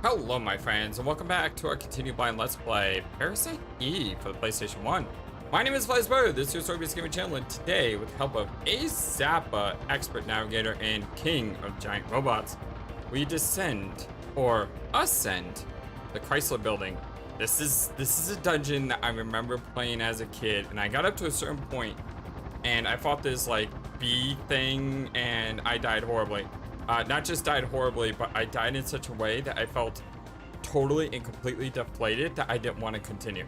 Hello my friends, and welcome back to our continued blind Let's Play Parasite Eve for the PlayStation 1. My name is FlightlessBird, this is your story-based gaming channel, and today, with the help of a Zappa, expert navigator and king of giant robots, we descend, or ascend, the Chrysler Building. This is a dungeon that I remember playing as a kid, and I got up to a certain point, and I fought this, like, bee thing, and I died horribly. Not just died horribly, but I died in such a way that I felt totally and completely deflated that I didn't want to continue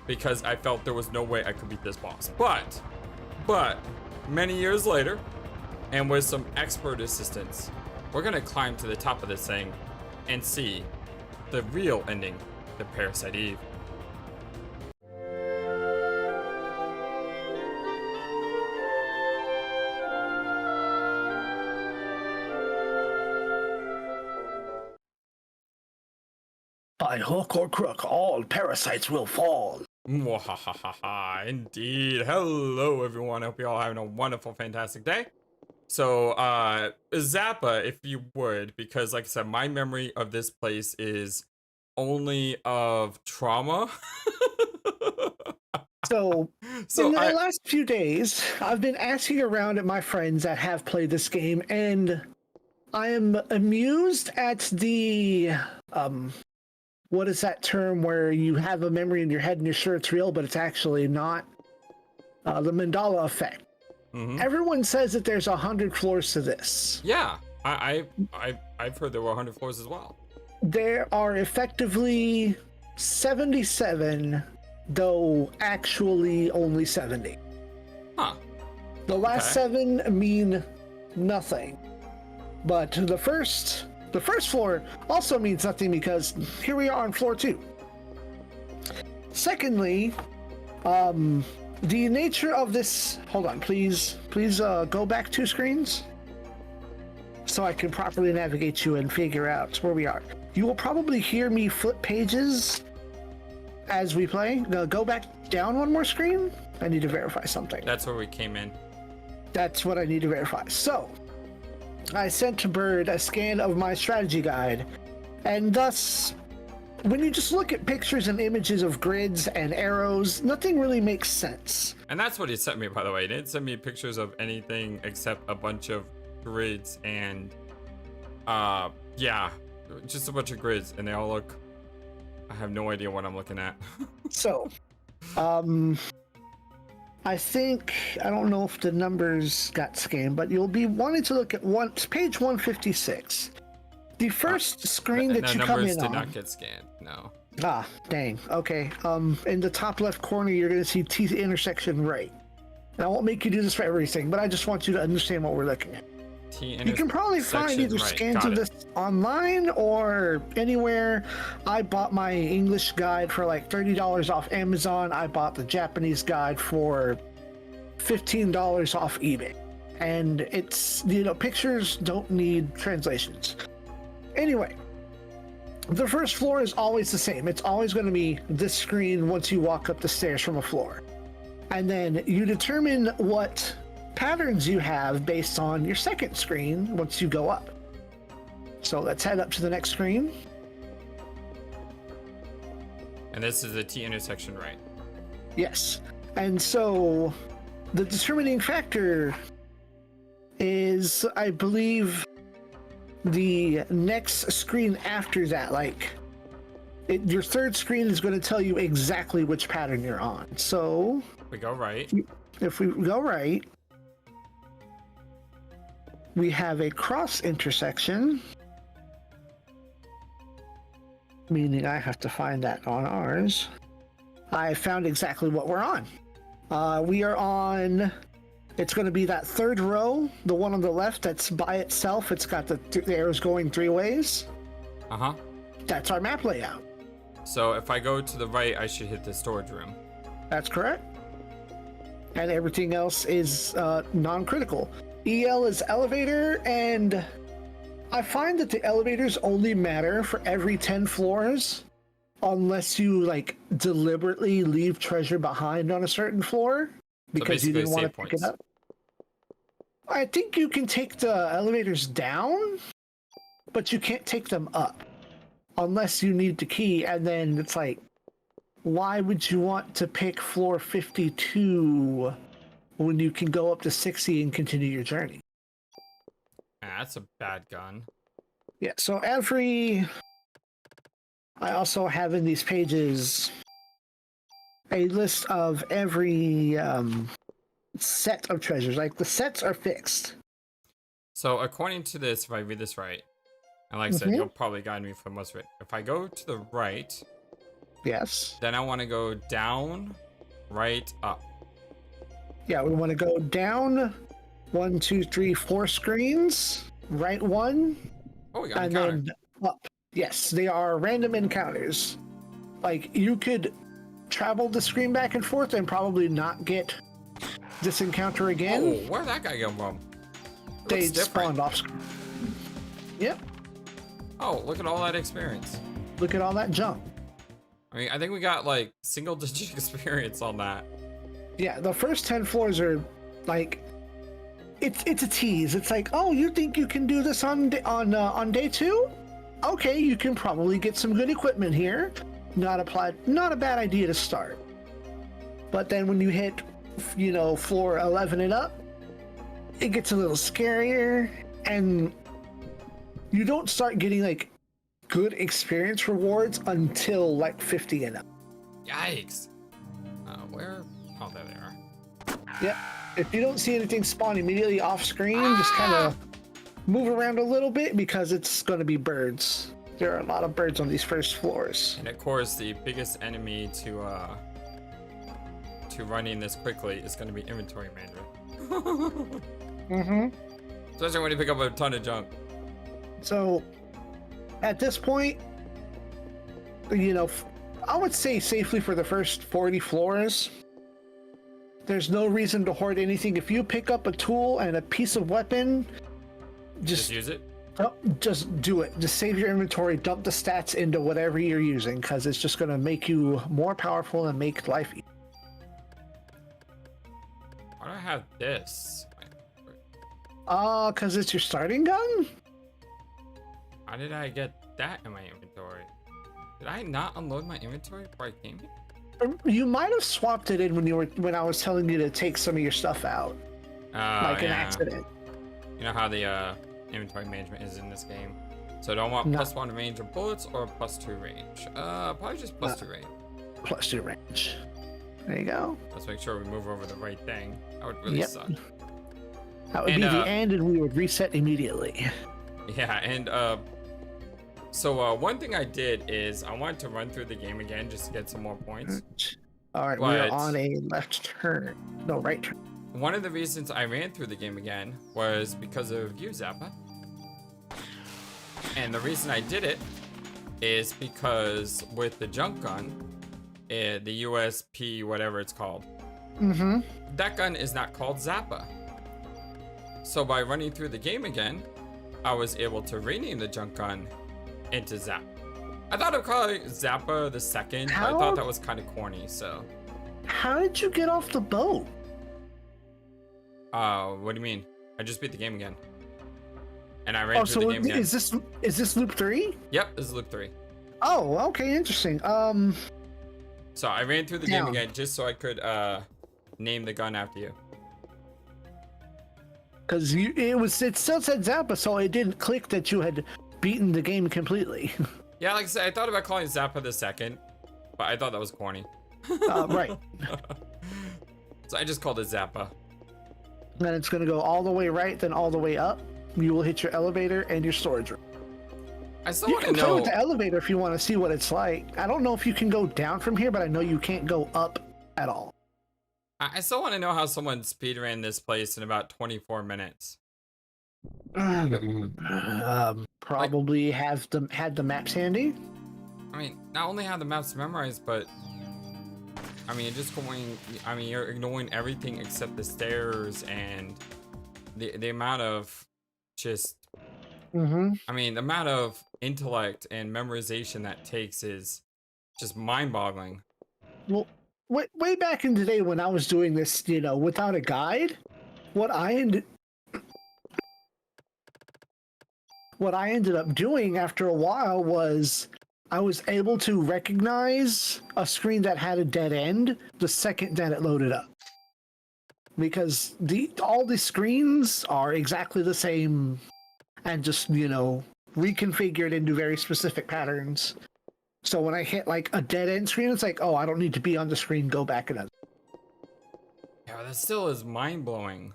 because I felt there was no way I could beat this boss. But many years later, and with some expert assistance, we're gonna climb to the top of this thing and see the real ending to Parasite Eve. By hook or crook, all parasites will fall. Mwahahaha, indeed. Hello, everyone. I hope you're all having a wonderful, fantastic day. So, Zappa, if you would, because like I said, my memory of this place is only of trauma. So in the last few days, I've been asking around at my friends that have played this game, and I am amused at the, what is that term where you have a memory in your head and you're sure it's real, but it's actually not? The Mandela effect. Mm-hmm. Everyone says that there's 100 floors to this. Yeah, I've heard there were 100 floors as well. There are effectively 77, though actually only 70. Huh. The last 7 mean nothing. But the first floor also means nothing because here we are on floor 2. Secondly, the nature of this, hold on, please go back 2 screens so I can properly navigate you and figure out where we are. You will probably hear me flip pages as we play. Go back down 1 more screen. I need to verify something. That's where we came in. That's what I need to verify. So, I sent to Bird a scan of my strategy guide, and thus, when you just look at pictures and images of grids and arrows, nothing really makes sense. And that's what he sent me, by the way. He didn't send me pictures of anything except a bunch of grids and, yeah, just a bunch of grids, and they all look, I have no idea what I'm looking at. So, I think, I don't know if the numbers got scanned, but you'll be wanting to look at page 156. The first screen that you come in on. The numbers did not get scanned, no. Ah, dang. Okay. In the top left corner, you're going to see T intersection right. And I won't make you do this for everything, but I just want you to understand what we're looking at. You can probably find either scans of this online or anywhere. I bought my English guide for like $30 off Amazon. I bought the Japanese guide for $15 off eBay. And it's, pictures don't need translations. Anyway, the first floor is always the same. It's always going to be this screen once you walk up the stairs from a floor. And then you determine what patterns you have based on your second screen once you go up. So let's head up to the next screen. And this is the T intersection, right? Yes. And so the determining factor is, I believe, the next screen after that. Like, your third screen is going to tell you exactly which pattern you're on. So we go right. If we go right, we have a cross intersection, meaning I have to find that on ours. I found exactly what we're on. We are on, it's going to be that third row, the one on the left that's by itself. It's got the arrows going 3 ways. Uh-huh. That's our map layout. So if I go to the right, I should hit the storage room. That's correct. And everything else is non-critical. EL is elevator, and I find that the elevators only matter for every 10 floors unless you like deliberately leave treasure behind on a certain floor because you didn't want to pick it up. I think you can take the elevators down, but you can't take them up. unless you need the key, and then it's like, why would you want to pick floor 52 when you can go up to 60 and continue your journey? That's a bad gun. Yeah, so I also have in these pages a list of every set of treasures. Like, the sets are fixed. So according to this, if I read this right, and like I said, you'll probably guide me for most of it. If I go to the right, yes, then I want to go down, right, up. Yeah, we want to go down 1, 2, 3, 4 screens, right 1, oh, we got and then up. Yes, they are random encounters. Like, you could travel the screen back and forth and probably not get this encounter again. Oh, where'd that guy come from? They spawned off screen. Yep. Oh, look at all that experience. Look at all that junk. I mean, I think we got like single-digit experience on that. Yeah, the first 10 floors are like, it's a tease. It's like, oh, you think you can do this on day 2? Okay, you can probably get some good equipment here. Not a bad idea to start. But then when you hit, floor 11 and up, it gets a little scarier, and you don't start getting like good experience rewards until like 50 and up. Yikes. Where? Oh, there they are. Yep. If you don't see anything spawn immediately off screen, just kind of move around a little bit, because it's going to be birds. There are a lot of birds on these first floors. And of course, the biggest enemy to running this quickly is going to be inventory management. Especially when you pick up a ton of junk. So, at this point, I would say safely for the first 40 floors, there's no reason to hoard anything. If you pick up a tool and a piece of weapon, just use it. Just do it. Just save your inventory, dump the stats into whatever you're using, because it's just going to make you more powerful and make life easier. Why do I have this? Because it's your starting gun? How did I get that in my inventory? Did I not unload my inventory before I came here? You might have swapped it in when I was telling you to take some of your stuff out. Like an accident. You know how the inventory management is in this game. So do I want +1 range of bullets or +2 range? Probably just +2 range. +2 range. There you go. Let's make sure we move over the right thing. That would really suck. That would be the end, and we would reset immediately. Yeah, and so one thing I did is I wanted to run through the game again just to get some more points. All right, we're on a left turn. No, right turn. One of the reasons I ran through the game again was because of you, Zappa. And the reason I did it is because with the junk gun, the USP, whatever it's called, that gun is not called Zappa. So by running through the game again, I was able to rename the junk gun into Zappa. I thought I'd call it Zappa the Second, but I thought that was kind of corny, so. How did you get off the boat? What do you mean? I just beat the game again. And I ran through the game again. Is this loop 3? Yep, this is loop 3. Oh, okay, interesting. So I ran through the game again just so I could name the gun after you. Because it still said Zappa, so it didn't click that you had beaten the game completely. Yeah, like I said, I thought about calling it Zappa the Second, but I thought that was corny. Right. So I just called it Zappa. Then it's going to go all the way right, then all the way up. You will hit your elevator and your storage room. I still want to know. You can play with the elevator if you want to see what it's like. I don't know if you can go down from here, but I know you can't go up at all. I still want to know how someone speedran this place in about 24 minutes. Probably had the maps handy. I mean, not only have the maps memorized, but I mean, you're ignoring everything except the stairs and the amount of just. I mean, the amount of intellect and memorization that takes is just mind-boggling. Well, way back in the day when I was doing this, without a guide, what I ended up doing after a while was I was able to recognize a screen that had a dead end the second that it loaded up. Because all the screens are exactly the same and just, reconfigured into very specific patterns. So when I hit like a dead end screen, it's like, oh, I don't need to be on the screen, go back and Yeah, but that still is mind-blowing.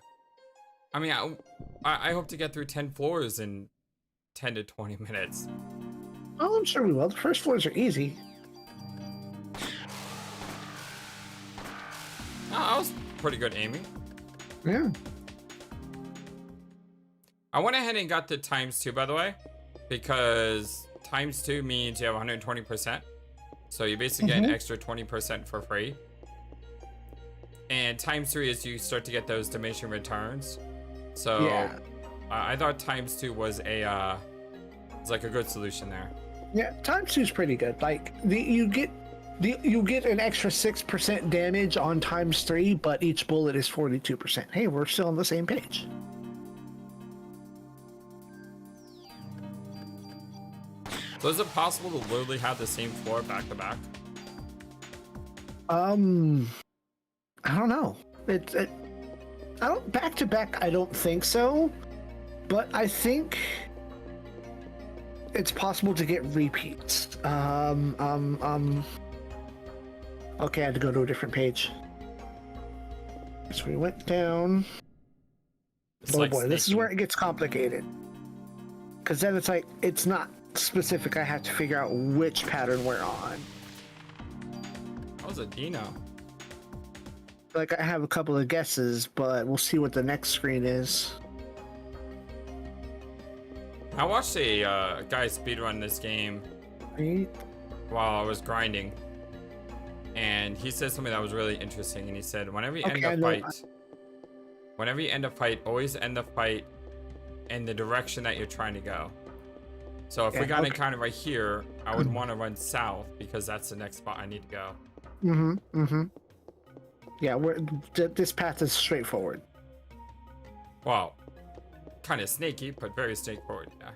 I mean, I hope to get through 10 floors in 10 to 20 minutes. Oh, I'm sure we will. The first floors are easy. Oh, I was pretty good aiming. Yeah. I went ahead and got the ×2, by the way, because ×2 means you have 120%. So you basically get an extra 20% for free. And ×3 is you start to get those diminishing returns. So yeah. I thought ×2 was like a good solution there. Yeah, ×2 is pretty good. Like you get an extra 6% damage on ×3, but each bullet is 42%. Hey, we're still on the same page. So is it possible to literally have the same floor back to back? I don't know. I don't back to back. I don't think so, but I think it's possible to get repeats. Okay, I had to go to a different page. So we went down. Oh boy, this is where it gets complicated. Because then it's like, it's not specific. I have to figure out which pattern we're on. That was a Dino. Like, I have a couple of guesses, but we'll see what the next screen is. I watched a guy speedrun this game while I was grinding. And he said something that was really interesting. And he said, whenever you end a fight, always end the fight in the direction that you're trying to go. So if we got an encounter right here, I would want to run south because that's the next spot I need to go. Yeah, this path is straightforward. Well, kind of snaky, but very straightforward. Yeah.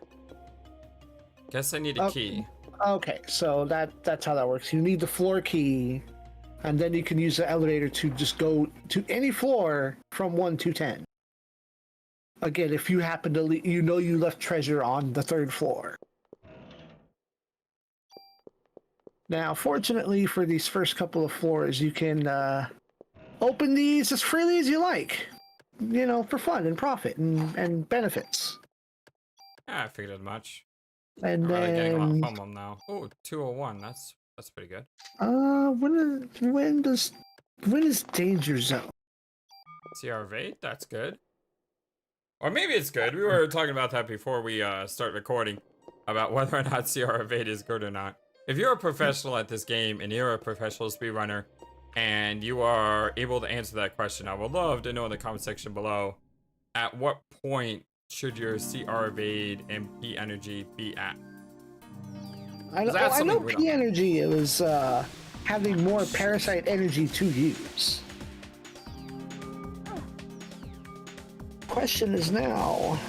Guess I need a key. Okay, so that's how that works. You need the floor key, and then you can use the elevator to just go to any floor from 1 to 10. Again, if you happen to you left treasure on the 3rd floor. Now, fortunately for these first couple of floors, you can open these as freely as you like. For fun and profit and benefits. Yeah, I figured as much. And I'm then really getting a lot from them now. Oh, 201. That's pretty good. When is Danger Zone? CR of 8. That's good. Or maybe it's good. We were talking about that before we start recording about whether or not CR of 8 is good or not. If you're a professional at this game and you're a professional speedrunner and you are able to answer that question, I would love to know in the comment section below, at what point should your CR evade and P energy be at? I know P energy is having more parasite energy to use. Question is now,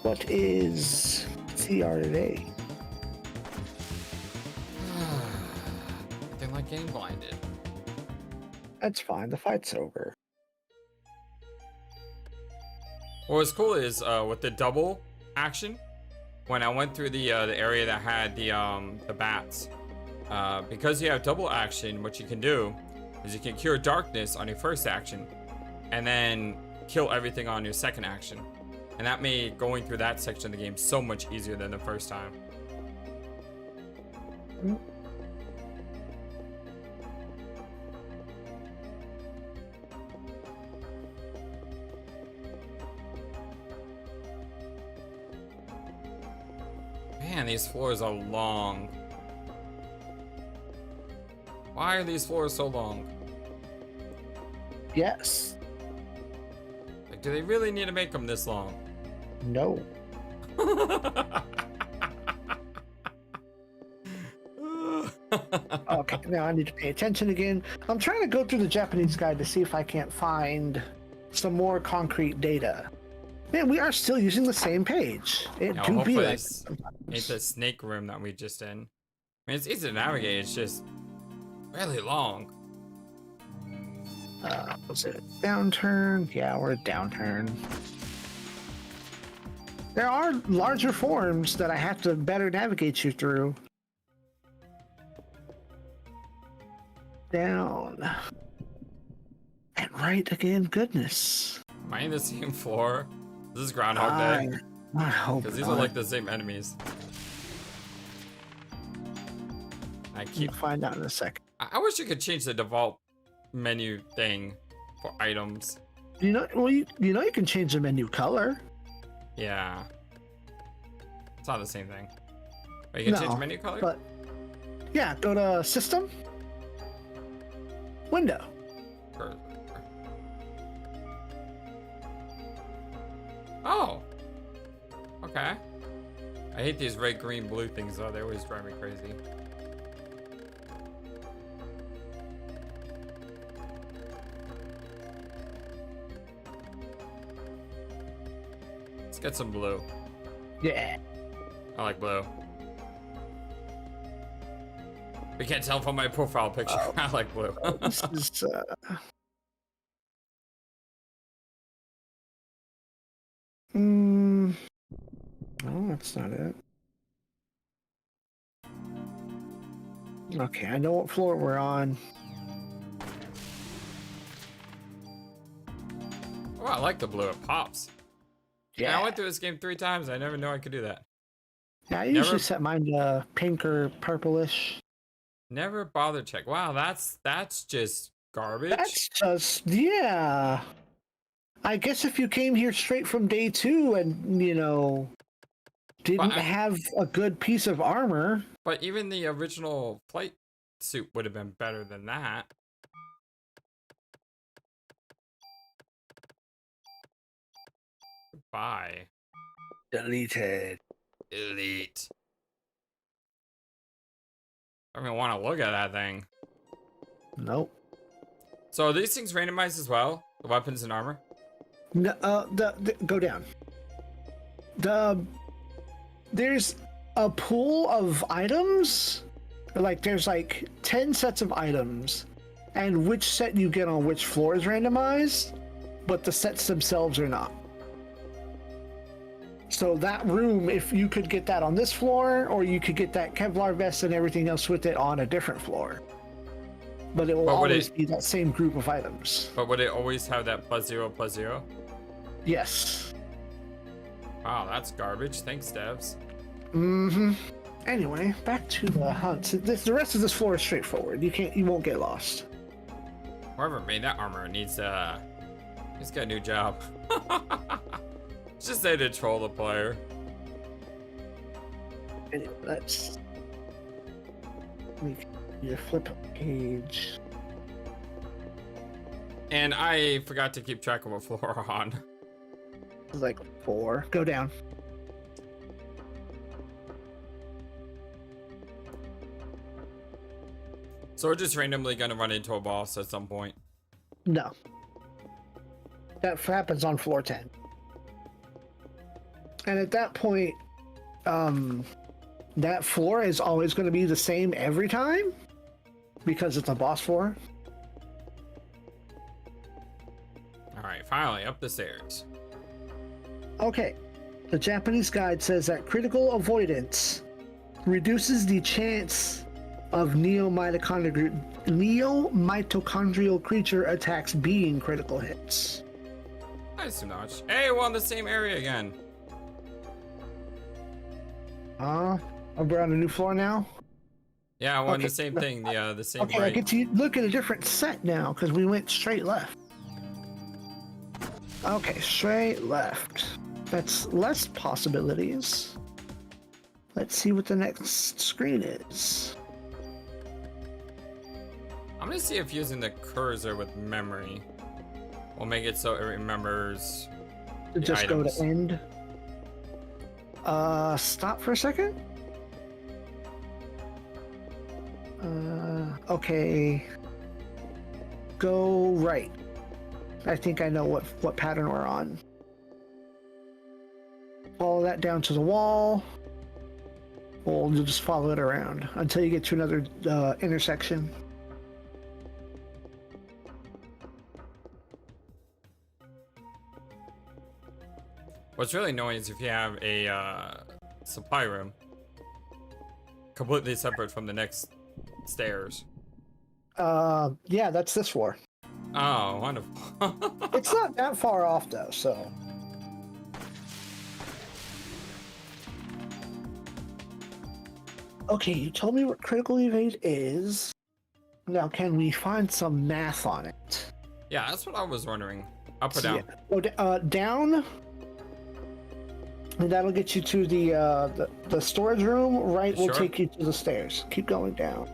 what is CR evade? Nothing like getting blinded. That's fine. The fight's over. What's cool is with the double action, when I went through the area that had the bats, because you have double action, what you can do is you can cure darkness on your first action, and then kill everything on your second action, and that made going through that section of the game so much easier than the first time. Man, these floors are long. Why are these floors so long? Yes. Like, do they really need to make them this long? No. Okay, now I need to pay attention again. I'm trying to go through the Japanese guide to see if I can't find some more concrete data. Man, we are still using the same page. It do be like... It's the snake room that we just in. I mean, it's easy to navigate. It's just really long. Was it a downturn? Yeah, we're a downturn. There are larger forms that I have to better navigate you through. Down. And right again, goodness. Am I in the same floor? This is Groundhog Day. I hope because these are like the same enemies. I keep find out in a second. I wish you could change the default menu thing for items. You know, well, you know you can change the menu color. Yeah. It's not the same thing. But you can change menu color? But yeah, go to System, Window. Oh. Okay. I hate these red, green, blue things though. They always drive me crazy. Let's get some blue. Yeah. I like blue. We can't tell from my profile picture. I like blue. This is, Oh, that's not it. Okay, I know what floor we're on. Oh, I like the blue. It pops. Yeah. I went through this game 3 times. I never knew I could do that. Yeah, I usually set mine to pink or purplish. Never bothered check. Wow, that's just garbage. That's just, yeah. I guess if you came here straight from day 2 and, you know, didn't have a good piece of armor. But even the original flight suit would have been better than that. Goodbye. Deleted. Delete. I don't even want to look at that thing. Nope. So are these things randomized as well? The weapons and armor? No, go down. There's a pool of items. Like there's like 10 sets of items, and which set you get on which floor is randomized, but the sets themselves are not. So that room, if you could get that on this floor, or you could get that Kevlar vest and everything else with it on a different floor. But it will always be that same group of items. But would it always have that +0/+0? Yes. Wow, that's garbage. Thanks, devs. Mm-hmm. Anyway, back to the hunt. The rest of this floor is straightforward. You won't get lost. Whoever made that armor needs he's got a new job. It's just there to troll the player. Anyway, let's make you flip a page. And I forgot to keep track of what floor we're on. It's like 4. Go down. So we're just randomly gonna run into a boss at some point. No. That happens on floor 10. And at that point, that floor is always going to be the same every time because it's a boss floor. All right, finally up the stairs. Okay. The Japanese guide says that critical avoidance reduces the chance of neo-mitochondrial creature attacks being critical hits. Nice to know. Hey, we're on the same area again. We're on a new floor now? Yeah, we're on the same thing. The same Okay, break. I get to look at a different set now because we went straight left. Okay, straight left. That's less possibilities. Let's see what the next screen is. I'm gonna see if using the cursor with memory will make it so it remembers the just items. Go to end. Stop for a second. Okay. Go right. I think I know what pattern we're on. Follow that down to the wall. Well, you'll just follow it around until you get to another intersection. What's really annoying is if you have a supply room completely separate from the next stairs. Yeah, that's this floor. Oh, wonderful. It's not that far off though, so. Okay, you told me what critical evade is. Now, can we find some math on it? Yeah, that's what I was wondering. Up or down? Yeah. Down. And that'll get you to the storage room. Right will take you to the stairs. Keep going down.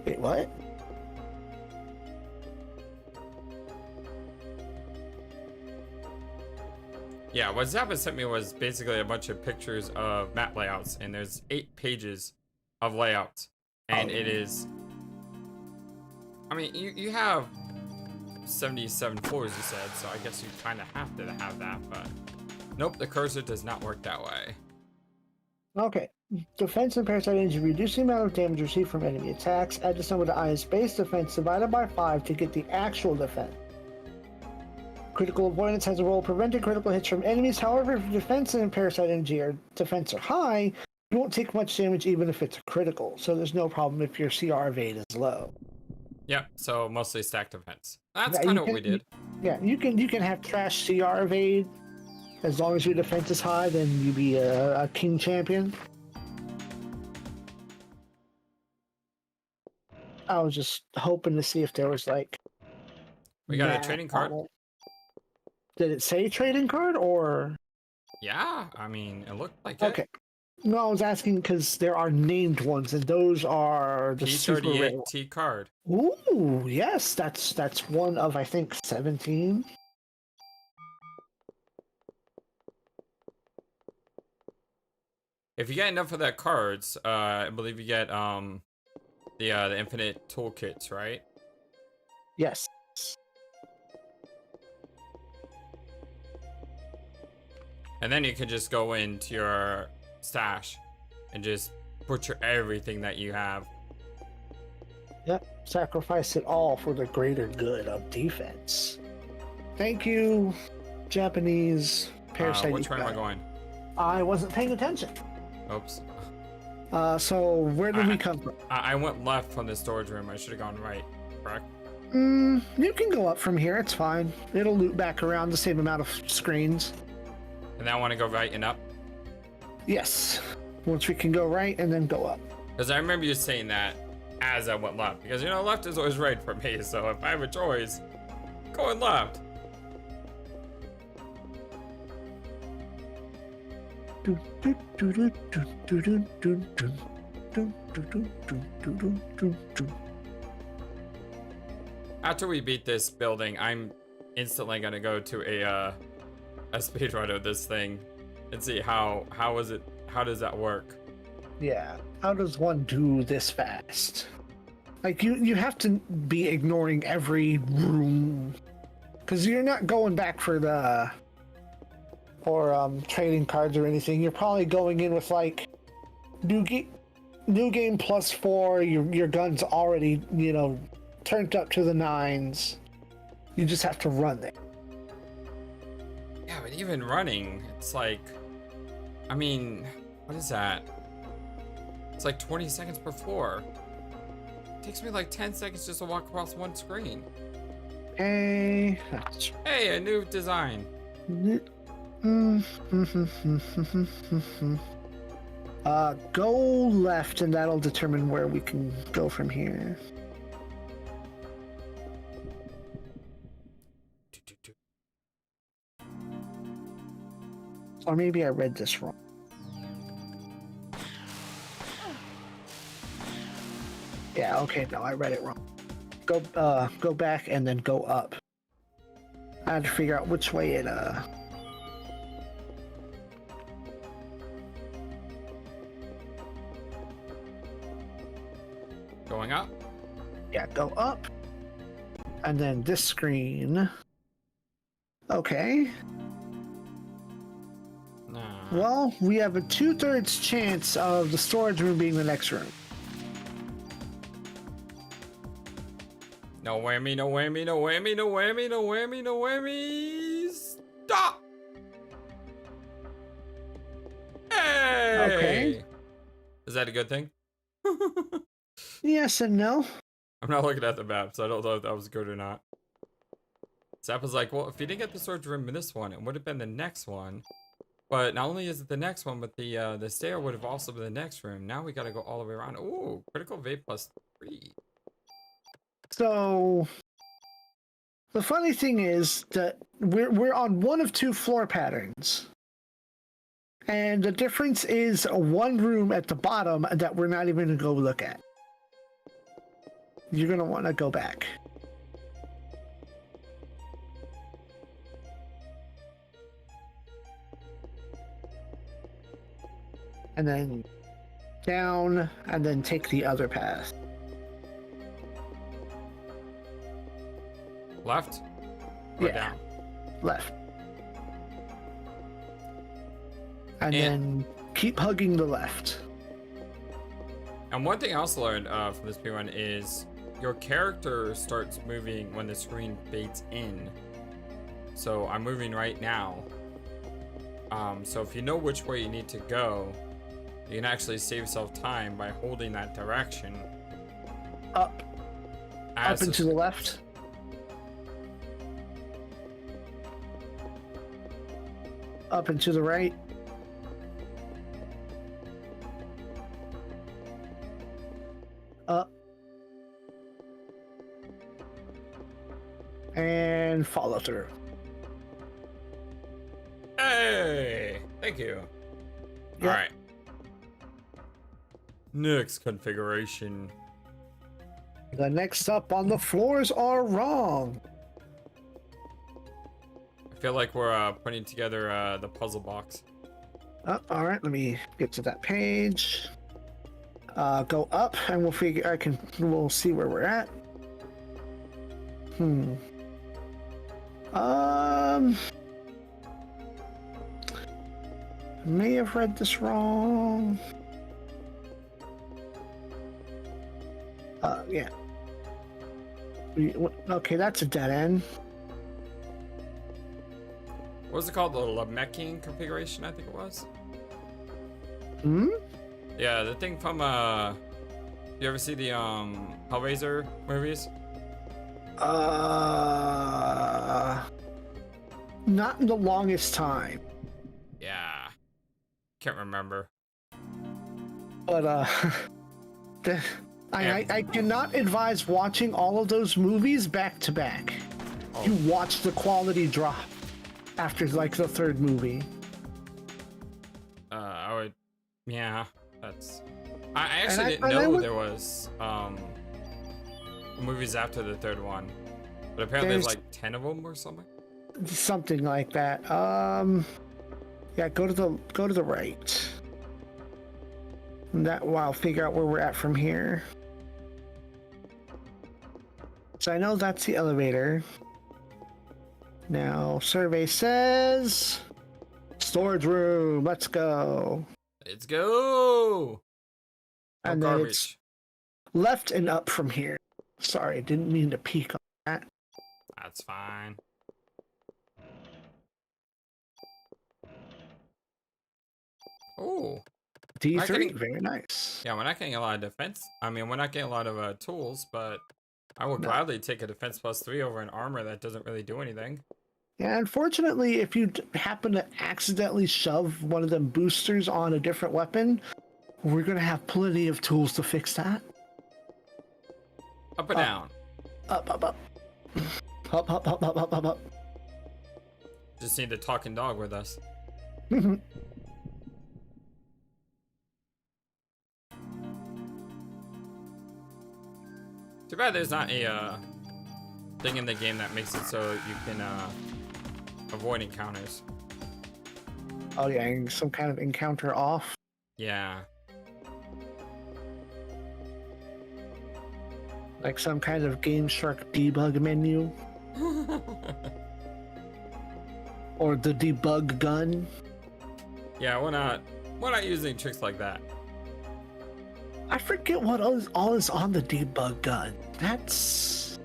Wait, what? Yeah, what Zappa sent me was basically a bunch of pictures of map layouts, and there's 8 pages of layouts, and it is. I mean, you have 77 floors, you said, so I guess you kind of have to have that, but nope, the cursor does not work that way. Okay. Defense and Parasite Eve reduce the amount of damage received from enemy attacks. Add this number to I's base defense divided by 5 to get the actual defense. Critical avoidance has a role preventing critical hits from enemies. However, if defense and Parasite Eve or defense are high, you won't take much damage even if it's a critical. So there's no problem if your CR evade is low. Yep, so mostly stack defense. That's kind of what we did. Yeah, you can have trash CR evade. As long as your defense is high, then you be a king champion. I was just hoping to see if there was like. We got a trading card. Did it say trading card or? Yeah, I mean, it looked like okay. No, I was asking because there are named ones, and those are the super rare. T card. Ooh, yes, that's one of I think 17. If you get enough of that cards, I believe you get the infinite toolkits, right? Yes. And then you can just go into your stash and just butcher everything that you have. Yep, sacrifice it all for the greater good of defense. Thank you, Japanese Parasite. Which way am I going? I wasn't paying attention. Oops. So where did we come from? I went left from the storage room. I should have gone right, correct? You can go up from here. It's fine. It'll loop back around the same amount of screens. And then I want to go right and up? Yes. Once we can go right and then go up. Because I remember you saying that as I went left. Because, you know, left is always right for me. So if I have a choice, going left. After we beat this building, I'm instantly going to go to a speedrun of this thing and see how does that work. Yeah, how does one do this fast? Like you have to be ignoring every room because you're not going back for the trading cards or anything. You're probably going in with like new game +4. Your gun's already, you know, turned up to the 9s. You just have to run there. Yeah, but even running, it's like, I mean, what is that? It's like 20 seconds per floor. It takes me like 10 seconds just to walk across one screen. Hey, a new design. Go left and that'll determine where we can go from here. Or maybe I read this wrong. Yeah, okay, no, I read it wrong. Go back and then go up. I had to figure out which way it Going up? Yeah, go up. And then this screen. Okay. Nah. Well, we have a 2/3 chance of the storage room being the next room. No whammy, no whammy, no whammy, no whammy, no whammy, no whammy. Stop! Hey! Okay. Is that a good thing? Yes and no. I'm not looking at the map, so I don't know if that was good or not. Zappa's like, well, if you didn't get the storage room in this one, it would have been the next one. But not only is it the next one, but the stair would have also been the next room. Now we gotta go all the way around. Ooh, critical vape +3. So the funny thing is that we're on one of two floor patterns. And the difference is one room at the bottom that we're not even gonna go look at. You're gonna want to go back. And then down, and then take the other path. Left? Or Yeah. down? Left. And then keep hugging the left. And one thing I also learned from this P1 is your character starts moving when the screen fades in. So I'm moving right now. So if you know which way you need to go, you can actually save yourself time by holding that direction. Up. Up and to the left. Up and to the right. Up. And follow through. Hey! Thank you. Yep. Alright. Next configuration. The next up on the floors are wrong. I feel like we're putting together the puzzle box. All right, let me get to that page. Go up, and we'll figure. We'll see where we're at. May have read this wrong. Yeah. Okay, that's a dead end. What was it called? The Lemecking configuration, I think it was. Yeah, the thing from you ever see the Hellraiser movies? Not in the longest time. Yeah. Can't remember. But I cannot advise watching all of those movies back to back. Oh. You watch the quality drop after like the third movie. I would, yeah, that's. I actually didn't know there was movies after the third one, but apparently there's like 10 of them or something. Something like that. Yeah, go to the right. And I'll figure out where we're at from here. So I know that's the elevator. Now, survey says storage room. Let's go. Let's go. And then it's left and up from here. Sorry, I didn't mean to peek on that. That's fine. Oh. D3, very nice. Yeah, we're not getting a lot of defense. I mean, we're not getting a lot of tools, but I will gladly take a defense +3 over an armor that doesn't really do anything. Yeah, unfortunately, if you happen to accidentally shove one of them boosters on a different weapon, we're going to have plenty of tools to fix that. Up or down? Up, up, up. Up, up, up, up, up, up, up. Just need the talking dog with us. Too bad there's not a thing in the game that makes it so you can avoid encounters. Oh yeah, some kind of encounter off. Yeah. Like some kind of Game Shark debug menu. Or the debug gun. Yeah, we're not using tricks like that. I forget what all is on the debug gun. That's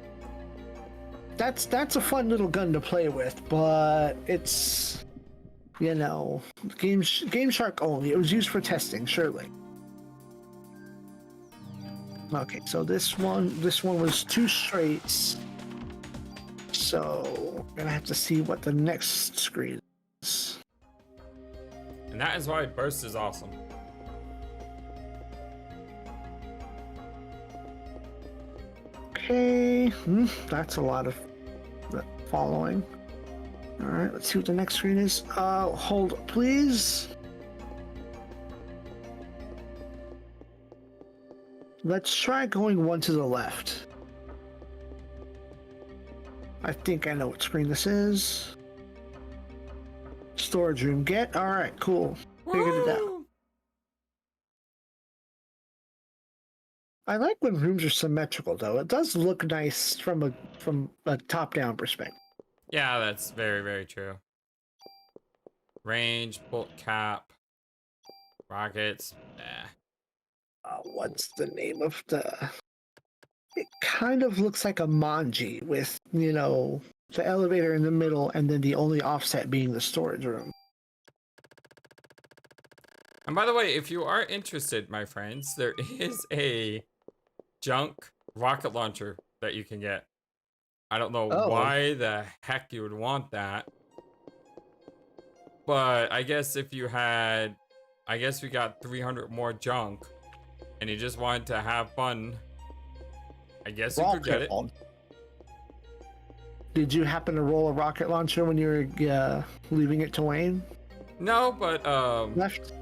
a fun little gun to play with, but it's, you know, Game Shark only. It was used for testing, surely. Okay, so this one was 2 straights. So we're gonna have to see what the next screen is. And that is why burst is awesome. Okay, that's a lot of following. All right, let's see what the next screen is. Hold, please. Let's try going one to the left. I think I know what screen this is. Storage room get. All right, cool. Figured it out. I like when rooms are symmetrical, though. It does look nice from a top-down perspective. Yeah, that's very, very true. Range, bolt cap, rockets. What's the name of the... It kind of looks like a manji with, you know, the elevator in the middle and then the only offset being the storage room. And by the way, if you are interested, my friends, there is a junk rocket launcher that you can get. I don't know why the heck you would want that. But I guess if you had... I guess we got 300 more junk and you just wanted to have fun, I guess you could get it. Did you happen to roll a rocket launcher when you were leaving it to Wayne? No, but left.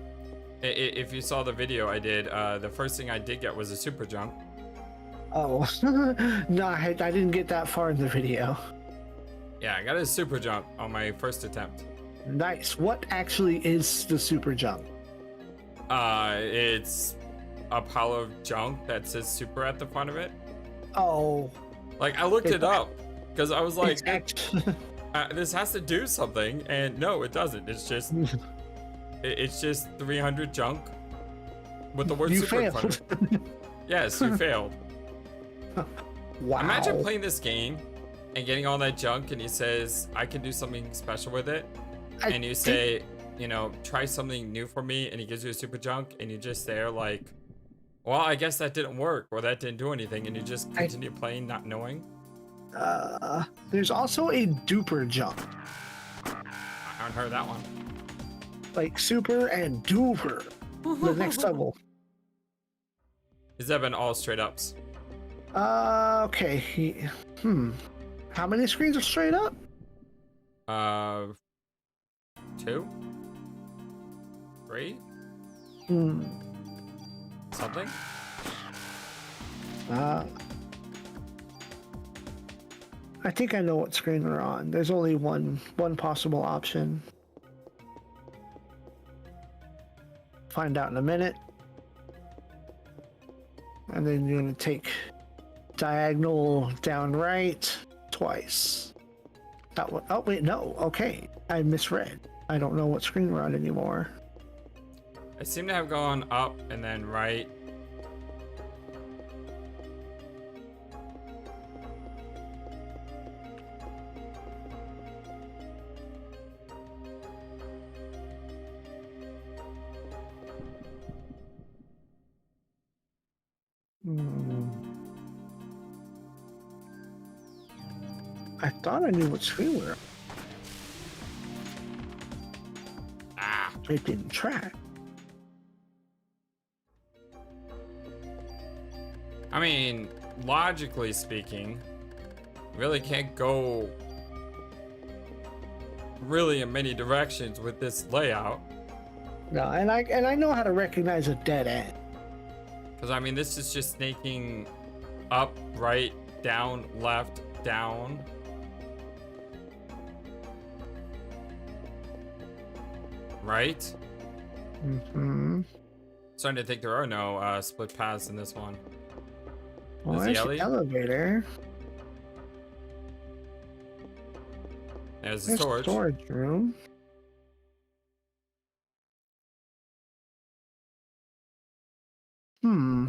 If you saw the video I did, the first thing I did get was a super junk. Oh, no, I didn't get that far in the video. Yeah, I got a super junk on my first attempt. Nice. What actually is the super junk? It's a pile of junk that says super at the front of it. Oh. Like, I looked it up because I was like, this has to do something, and no, it doesn't. It's just, it's just 300 junk with the word super in front of it. Yes, you failed. Wow. Imagine playing this game and getting all that junk, and he says, I can do something special with it. And you say, you know, try something new for me, and he gives you a super junk, and you just there like, well, I guess that didn't work, or that didn't do anything, and you just continue playing, not knowing. There's also a duper junk. I haven't heard that one. Like super and duper. The next level. Has that been all straight ups? Okay. How many screens are straight up? 2? 3? Something? I think I know what screen we're on. There's only one possible option. Find out in a minute. And then you're gonna take diagonal down right twice. That one. Oh wait, no. Okay, I misread. I don't know what screen we're on anymore. I seem to have gone up and then right. I thought I knew what screen we were on. It didn't track. I mean, logically speaking, really can't go really in many directions with this layout. No, and I know how to recognize a dead end. Because I mean, this is just snaking up, right, down, left, down. Right? Starting to think there are no split paths in this one. Well, there's the elevator. There's the storage room. Hmm.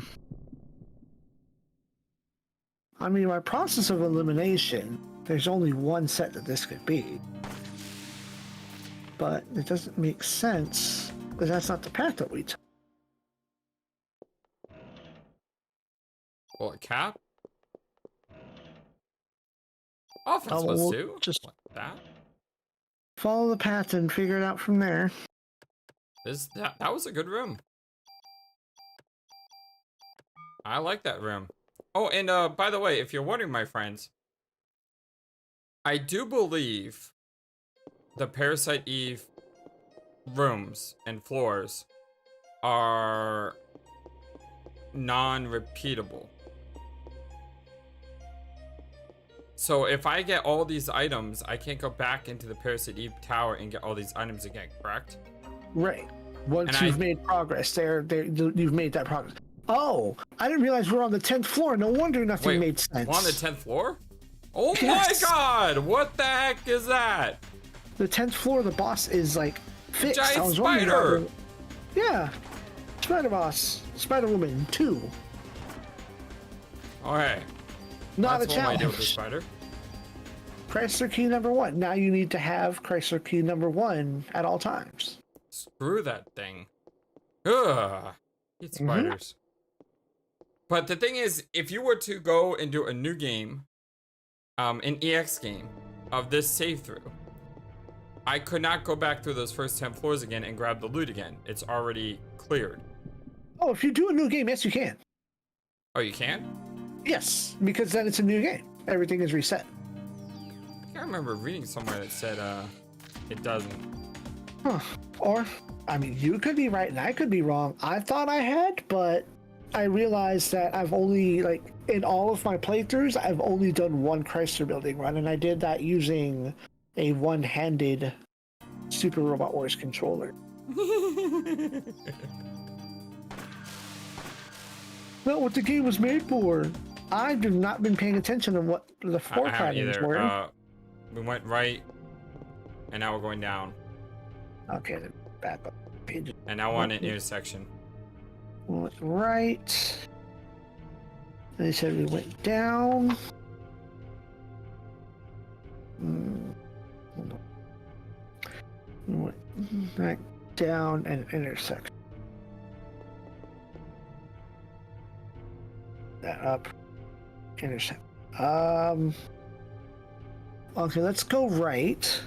I mean, by process of elimination, there's only one set that this could be. But it doesn't make sense, because that's not the path that we took. Well, a cap? Offense plus We'll 2? just Like that? follow the path and figure it out from there. That was a good room. I like that room. Oh, and by the way, if you're wondering, my friends, I do believe the Parasite Eve rooms and floors are non-repeatable. So if I get all these items, I can't go back into the Parasite Eve tower and get all these items again, correct? Right. Once you've made progress, you've made that progress. Oh, I didn't realize we're on the 10th floor. No wonder nothing made sense. We're on the 10th floor? Oh yes. My god! What the heck is that? The 10th floor, the boss is like fixed. Giant spider! Yeah. Spider Boss. Spider Woman 2. Alright. Not a challenge. That's what I do with the spider. Chrysler key number 1. Now you need to have Chrysler key number 1 at all times. Screw that thing. Ugh. Hate spiders. But the thing is, if you were to go and do a new game, an EX game of this save through, I could not go back through those first 10 floors again and grab the loot again. It's already cleared. Oh, if you do a new game, yes, you can. Oh, you can? Yes, because then it's a new game. Everything is reset. I remember reading somewhere that said it doesn't. Huh. Or, I mean, you could be right and I could be wrong. I thought I had, but I realized that I've only, like, in all of my playthroughs, I've only done one Chrysler Building run, and I did that using a one-handed Super Robot Wars controller. Not what the game was made for. I've not been paying attention to what the floor patterns were. We went right, and now we're going down. Okay, then back up. Page. And now we're on an intersection. We went right. They said we went down. Hold on. We went back down and intersection. That up. Intersect. Okay, let's go right.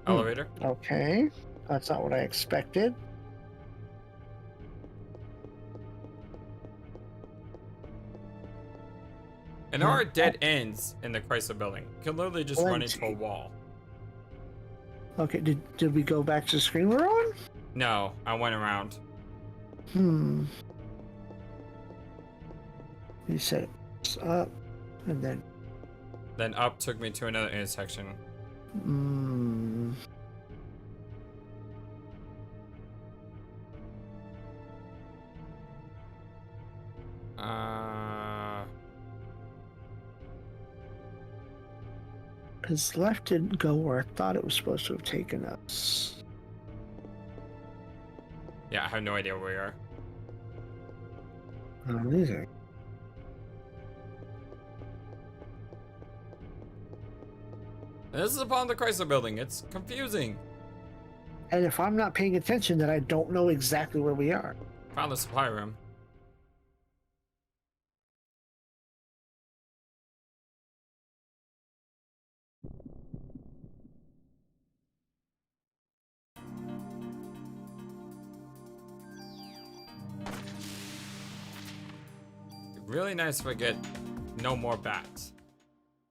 Elevator. Okay, that's not what I expected. And there are dead ends in the Chrysler Building. You can literally just run into a wall. Okay, did we go back to the screen we're on? No, I went around. You said it's up, and then... Then up took me to another intersection. Because left didn't go where I thought it was supposed to have taken us. Yeah, I have no idea where we are. I don't either. This is upon the Chrysler Building. It's confusing. And if I'm not paying attention, then I don't know exactly where we are. Found the supply room. Really nice if I get no more bats.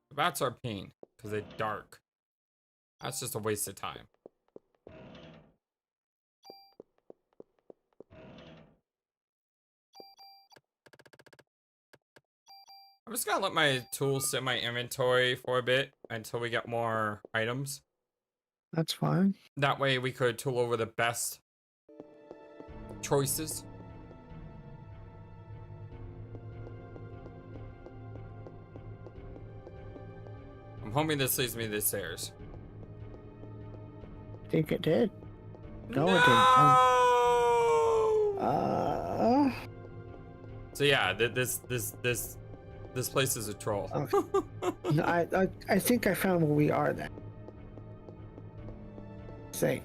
The bats are pain because they're dark. That's just a waste of time. I'm just gonna let my tools sit in my inventory for a bit until we get more items. That's fine. That way we could tool over the best choices. I'm hoping this leads me to the stairs. think it did. No, it didn't. So yeah, this place is a troll. Okay. No, I think I found where we are then. Say.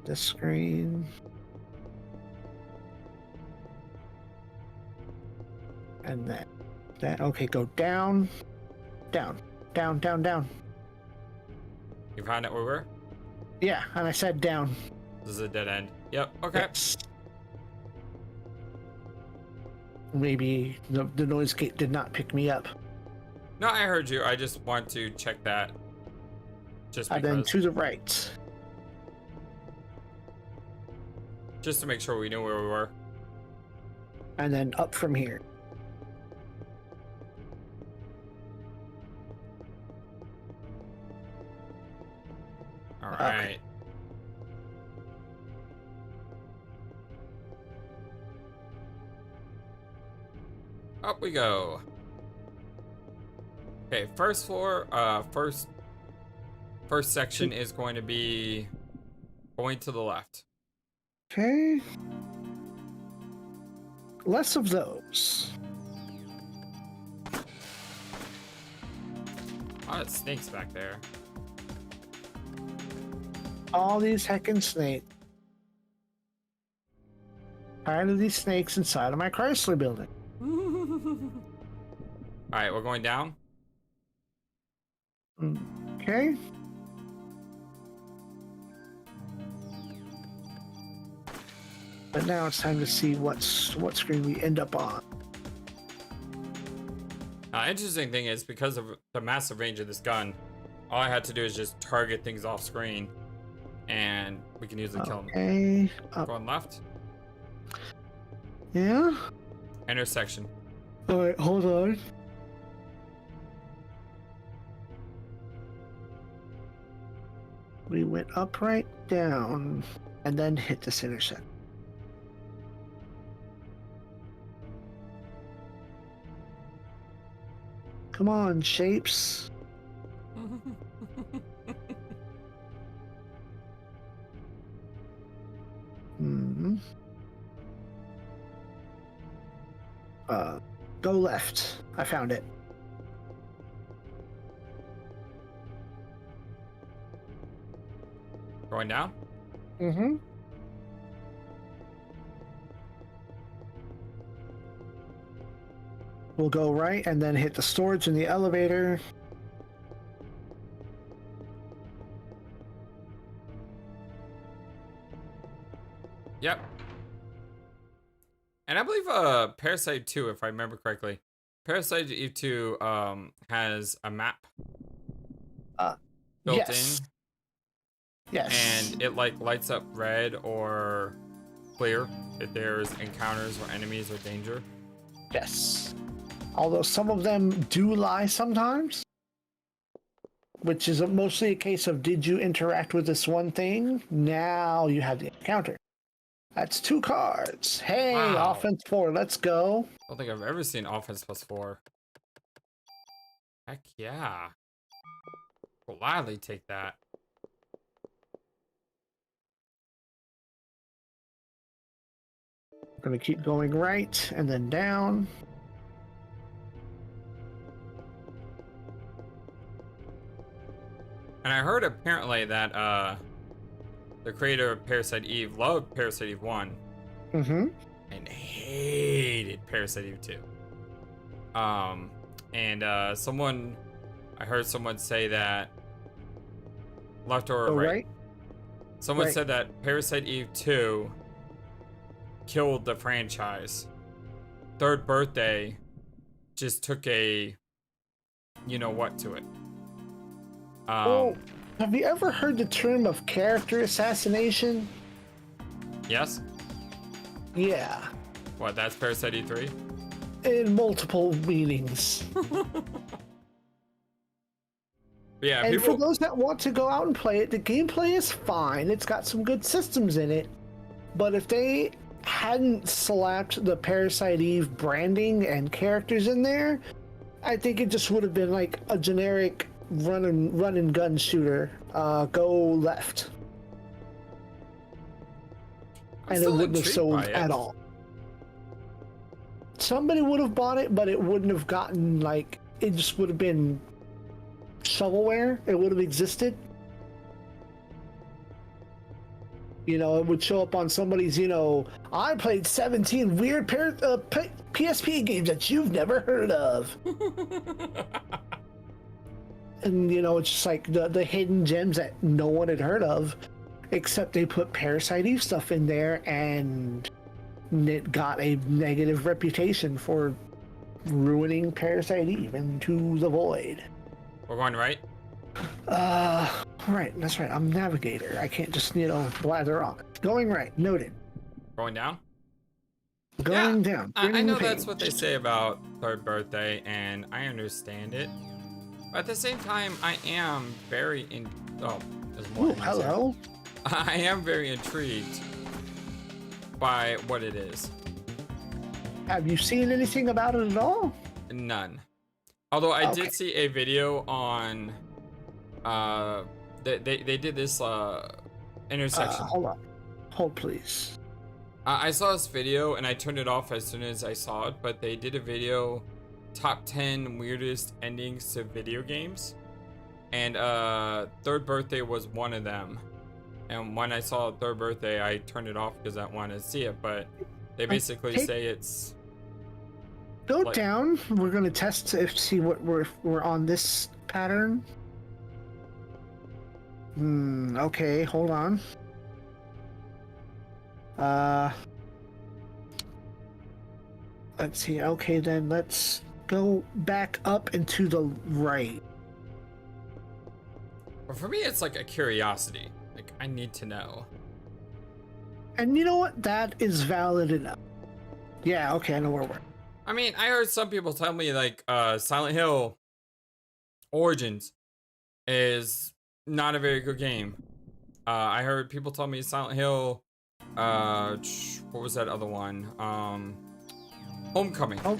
The screen. And then that. Okay, go down, down, down, down, down. You found out where we were? Yeah, and I said down. This is a dead end. Yep. Okay. Yes. Maybe the noise gate did not pick me up. No, I heard you. I just want to check that. Just because. And then to the right. Just to make sure we knew where we were. And then up from here. All right. Okay. Up we go. Okay, first floor, first section is going to be going to the left. Okay. Less of those. Oh, it snakes back there. All these heckin' snakes. Tired of these snakes inside of my Chrysler building. Alright, we're going down. Okay. But now it's time to see what screen we end up on. Interesting thing is, because of the massive range of this gun, all I had to do is just target things off screen, and we can easily kill them. Okay. Going left. Yeah. Intersection. All right, hold on. We went up, right, down, and then hit this intersection. Come on, shapes. Go left. I found it. Going down? Mm-hmm. We'll go right and then hit the storage in the elevator. Yep. And I believe Parasite 2, if I remember correctly. Parasite Eve 2 has a map built yes. in. Yes. And it like lights up red or clear if there's encounters or enemies or danger. Yes. Although some of them do lie sometimes. Which is mostly a case of, did you interact with this one thing? Now you have the encounter. That's 2 cards. Hey, wow. Offense 4, let's go. I don't think I've ever seen offense +4. Heck yeah. Gladly take that. We're gonna keep going right and then down. And I heard apparently that the creator of Parasite Eve loved Parasite Eve 1. Mm-hmm. And hated Parasite Eve 2. I heard someone say that left or right. Someone said that Parasite Eve 2 killed the franchise. Third Birthday just took a you know what to it. Have you ever heard the term of character assassination? Yes. Yeah. What, that's Parasite Eve 3? In multiple meanings. Yeah, and for those that want to go out and play it, the gameplay is fine. It's got some good systems in it. But if they hadn't slapped the Parasite Eve branding and characters in there, I think it just would have been like a generic run and gun shooter. Go left. And it wouldn't have sold at all. Somebody would have bought it, but it wouldn't have gotten like, it just would have been shovelware. It would have existed. You know, it would show up on somebody's, you know, I played 17 weird PSP games that you've never heard of. And, you know, it's just like the hidden gems that no one had heard of, except they put Parasite Eve stuff in there, and it got a negative reputation for ruining Parasite Eve into the void. We're going right? Right, that's right. I'm navigator. I can't just, you know, blather on. Going right, noted. Going down? Going down. I know that's what they say about third birthday, and I understand it. But at the same time, I am very there's more. Ooh, hello. I am very intrigued by what it is. Have you seen anything about it at all? None. Although I did see a video on they did this intersection. Hold please. I saw this video and I turned it off as soon as I saw it, but they did a video top 10 weirdest endings to video games, and third birthday was one of them. And when I saw third birthday, I turned it off because I wanted to see it, but they basically say it's go like, down. We're gonna test to see what we're on this pattern. Okay, hold on. Let's see. Okay, then let's go back up and to the right. Well, for me, it's like a curiosity. Like, I need to know. And you know what? That is valid enough. Yeah, okay, I know where we're. I mean, I heard some people tell me, like, Silent Hill Origins is not a very good game. I heard people tell me Silent Hill, what was that other one? Homecoming. Oh.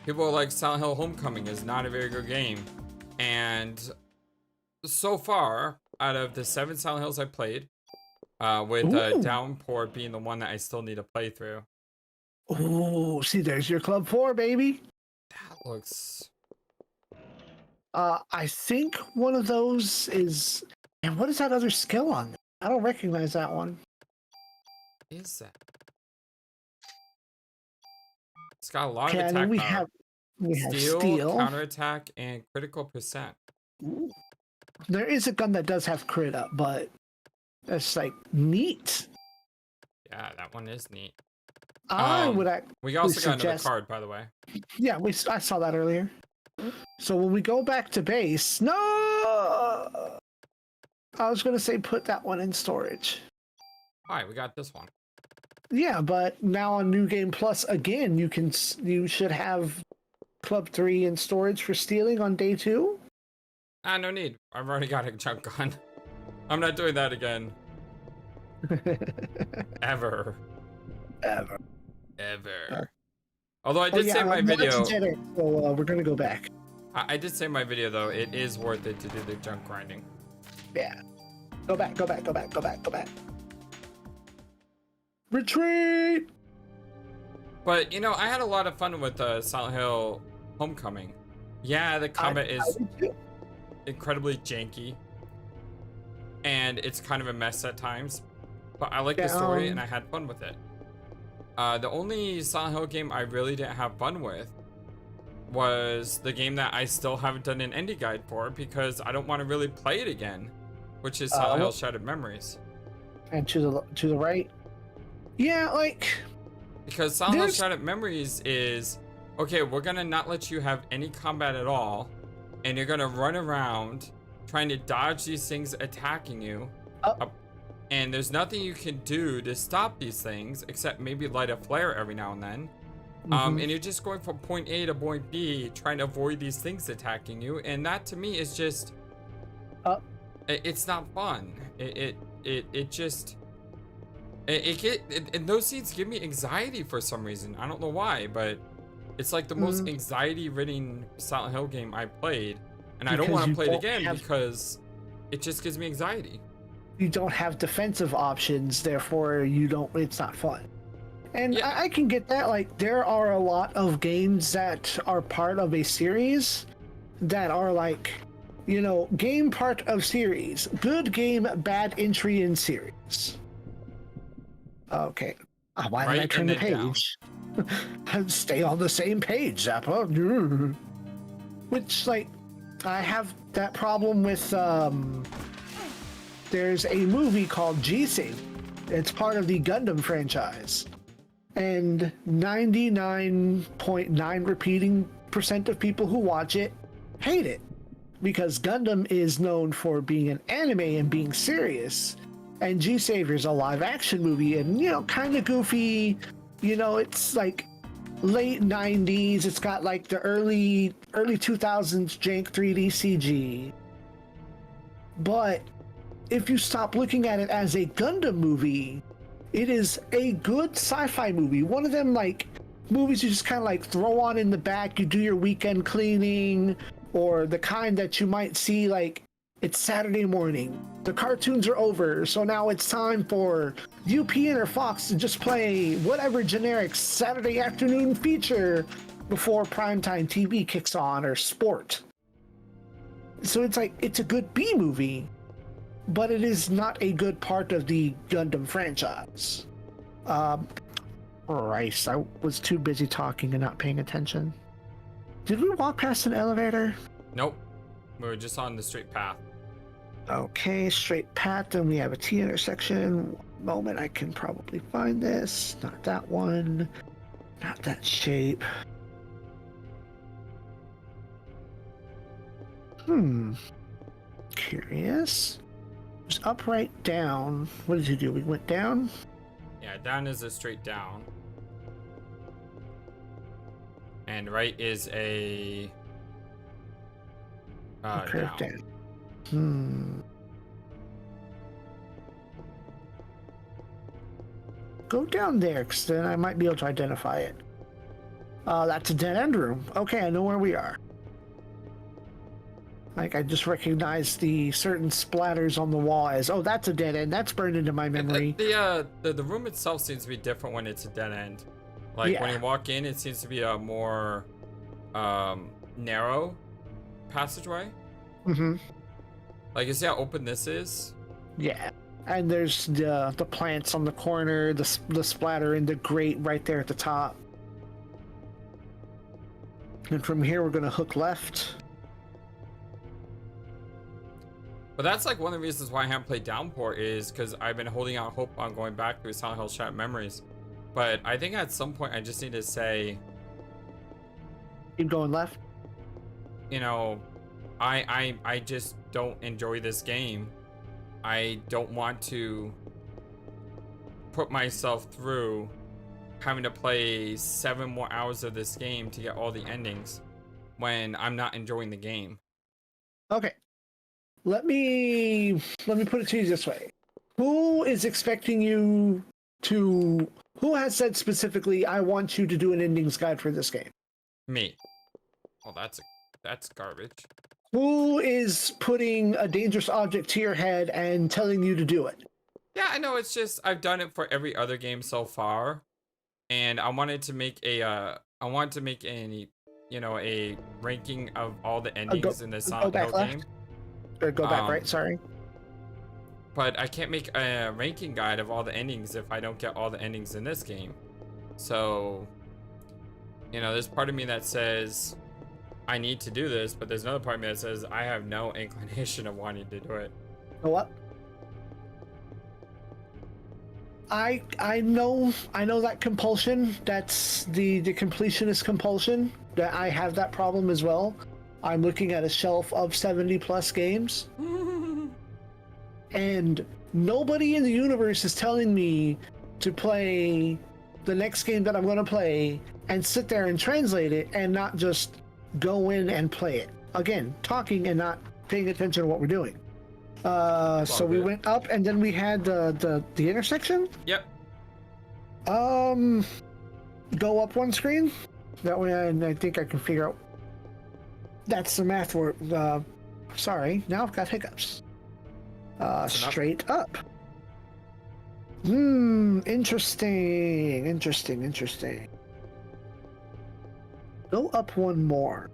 People are like, Silent Hill Homecoming is not a very good game. And so far, out of the 7 Silent Hills I played, with Downpour being the one that I still need to play through. Oh, see, there's your Club 4, baby. That looks... I think one of those is... And what is that other skill on? I don't recognize that one. What is that? It's got a lot of attack power. We have steel, counterattack, and critical percent. Ooh. There is a gun that does have crit up, but that's like neat. Yeah, that one is neat. I would we also got another card, by the way. Yeah, I saw that earlier. So when we go back to base, no, I was gonna say put that one in storage. All right, we got this one. Yeah, but now on New Game Plus again, you should have Club 3 in storage for stealing on day 2. No need. I've already got a junk gun. I'm not doing that again. Ever. Although I did say in my video. So we're gonna go back. I did say in my video though, it is worth it to do the junk grinding. Yeah. Go back. Retreat! But, you know, I had a lot of fun with Silent Hill Homecoming. Yeah, the combat is incredibly janky. And it's kind of a mess at times. But I like the story and I had fun with it. The only Silent Hill game I really didn't have fun with was the game that I still haven't done an indie guide for because I don't want to really play it again, which is Silent Hill Shattered Memories. And to the right? Yeah, like... Because Silent Hill Shattered Memories is, okay, we're gonna not let you have any combat at all, and you're gonna run around trying to dodge these things attacking you, and there's nothing you can do to stop these things except maybe light a flare every now and then. And you're just going from point A to point B trying to avoid these things attacking you, and that to me is just it's not fun. It just And those scenes give me anxiety for some reason. I don't know why, but it's like the most anxiety-ridden Silent Hill game I played, and I don't want to play it again because it just gives me anxiety. You don't have defensive options, therefore it's not fun. And yeah. I can get that. Like, there are a lot of games that are part of a series that are like, game part of series. Good game, bad entry in series. Okay. Why did I turn the page? Stay on the same page, Zappa. Which, like, I have that problem with, there's a movie called G-Save. It's part of the Gundam franchise. And 99.9 repeating % of people who watch it hate it. Because Gundam is known for being an anime and being serious. And G-Savior's a live action movie and, kind of goofy. It's like late 90s. It's got like the early 2000s jank 3D CG. But if you stop looking at it as a Gundam movie, it is a good sci-fi movie. One of them, like, movies you just kind of like throw on in the back, you do your weekend cleaning, or the kind that you might see like, it's Saturday morning, the cartoons are over, so now it's time for UPN or Fox to just play whatever generic Saturday afternoon feature before primetime TV kicks on, or sport. So it's like, it's a good B movie, but it is not a good part of the Gundam franchise. Christ, I was too busy talking and not paying attention. Did we walk past an elevator? Nope. We were just on the straight path. Okay, straight path, then we have a T intersection. One moment, I can probably find this. Not that one. Not that shape. Curious. Just up, right, down. What did you do? We went down? Yeah, down is a straight down. And right is a down. Go down there, because then I might be able to identify it. That's a dead end room. Okay, I know where we are. Like, I just recognize the certain splatters on the wall as, oh, that's a dead end. That's burned into my memory. The room itself seems to be different when it's a dead end. Like, when you walk in, it seems to be a more narrow passageway. Like, you see how open this is? Yeah. And there's the plants on the corner, the splatter in the grate right there at the top. And from here, we're going to hook left. But that's like one of the reasons why I haven't played Downpour, is because I've been holding out hope on going back to Silent Hill Shattered Memories. But I think at some point I just need to say, keep going left. I just don't enjoy this game. I don't want to put myself through having to play 7 more hours of this game to get all the endings when I'm not enjoying the game. Okay. Let me put it to you this way. Who is expecting you to... Who has said specifically, I want you to do an endings guide for this game? Me. Well, that's garbage. Who is putting a dangerous object to your head and telling you to do it? Yeah, I know. It's just, I've done it for every other game so far. And I wanted to make a ranking of all the endings in the Silent Hill game. Or go back right, sorry. But I can't make a ranking guide of all the endings if I don't get all the endings in this game. So, there's part of me that says I need to do this, but there's another part of me that says I have no inclination of wanting to do it. You know what? I know that compulsion. That's the completionist compulsion. That I have that problem as well. I'm looking at a shelf of 70 plus games. And nobody in the universe is telling me to play the next game that I'm going to play and sit there and translate it and not just go in and play it. Again, talking and not paying attention to what we're doing. So we went up and then we had the intersection? Yep. Go up one screen. That way I think I can figure out. That's the math word. Sorry, now I've got hiccups. Straight up. Interesting. Go up one more.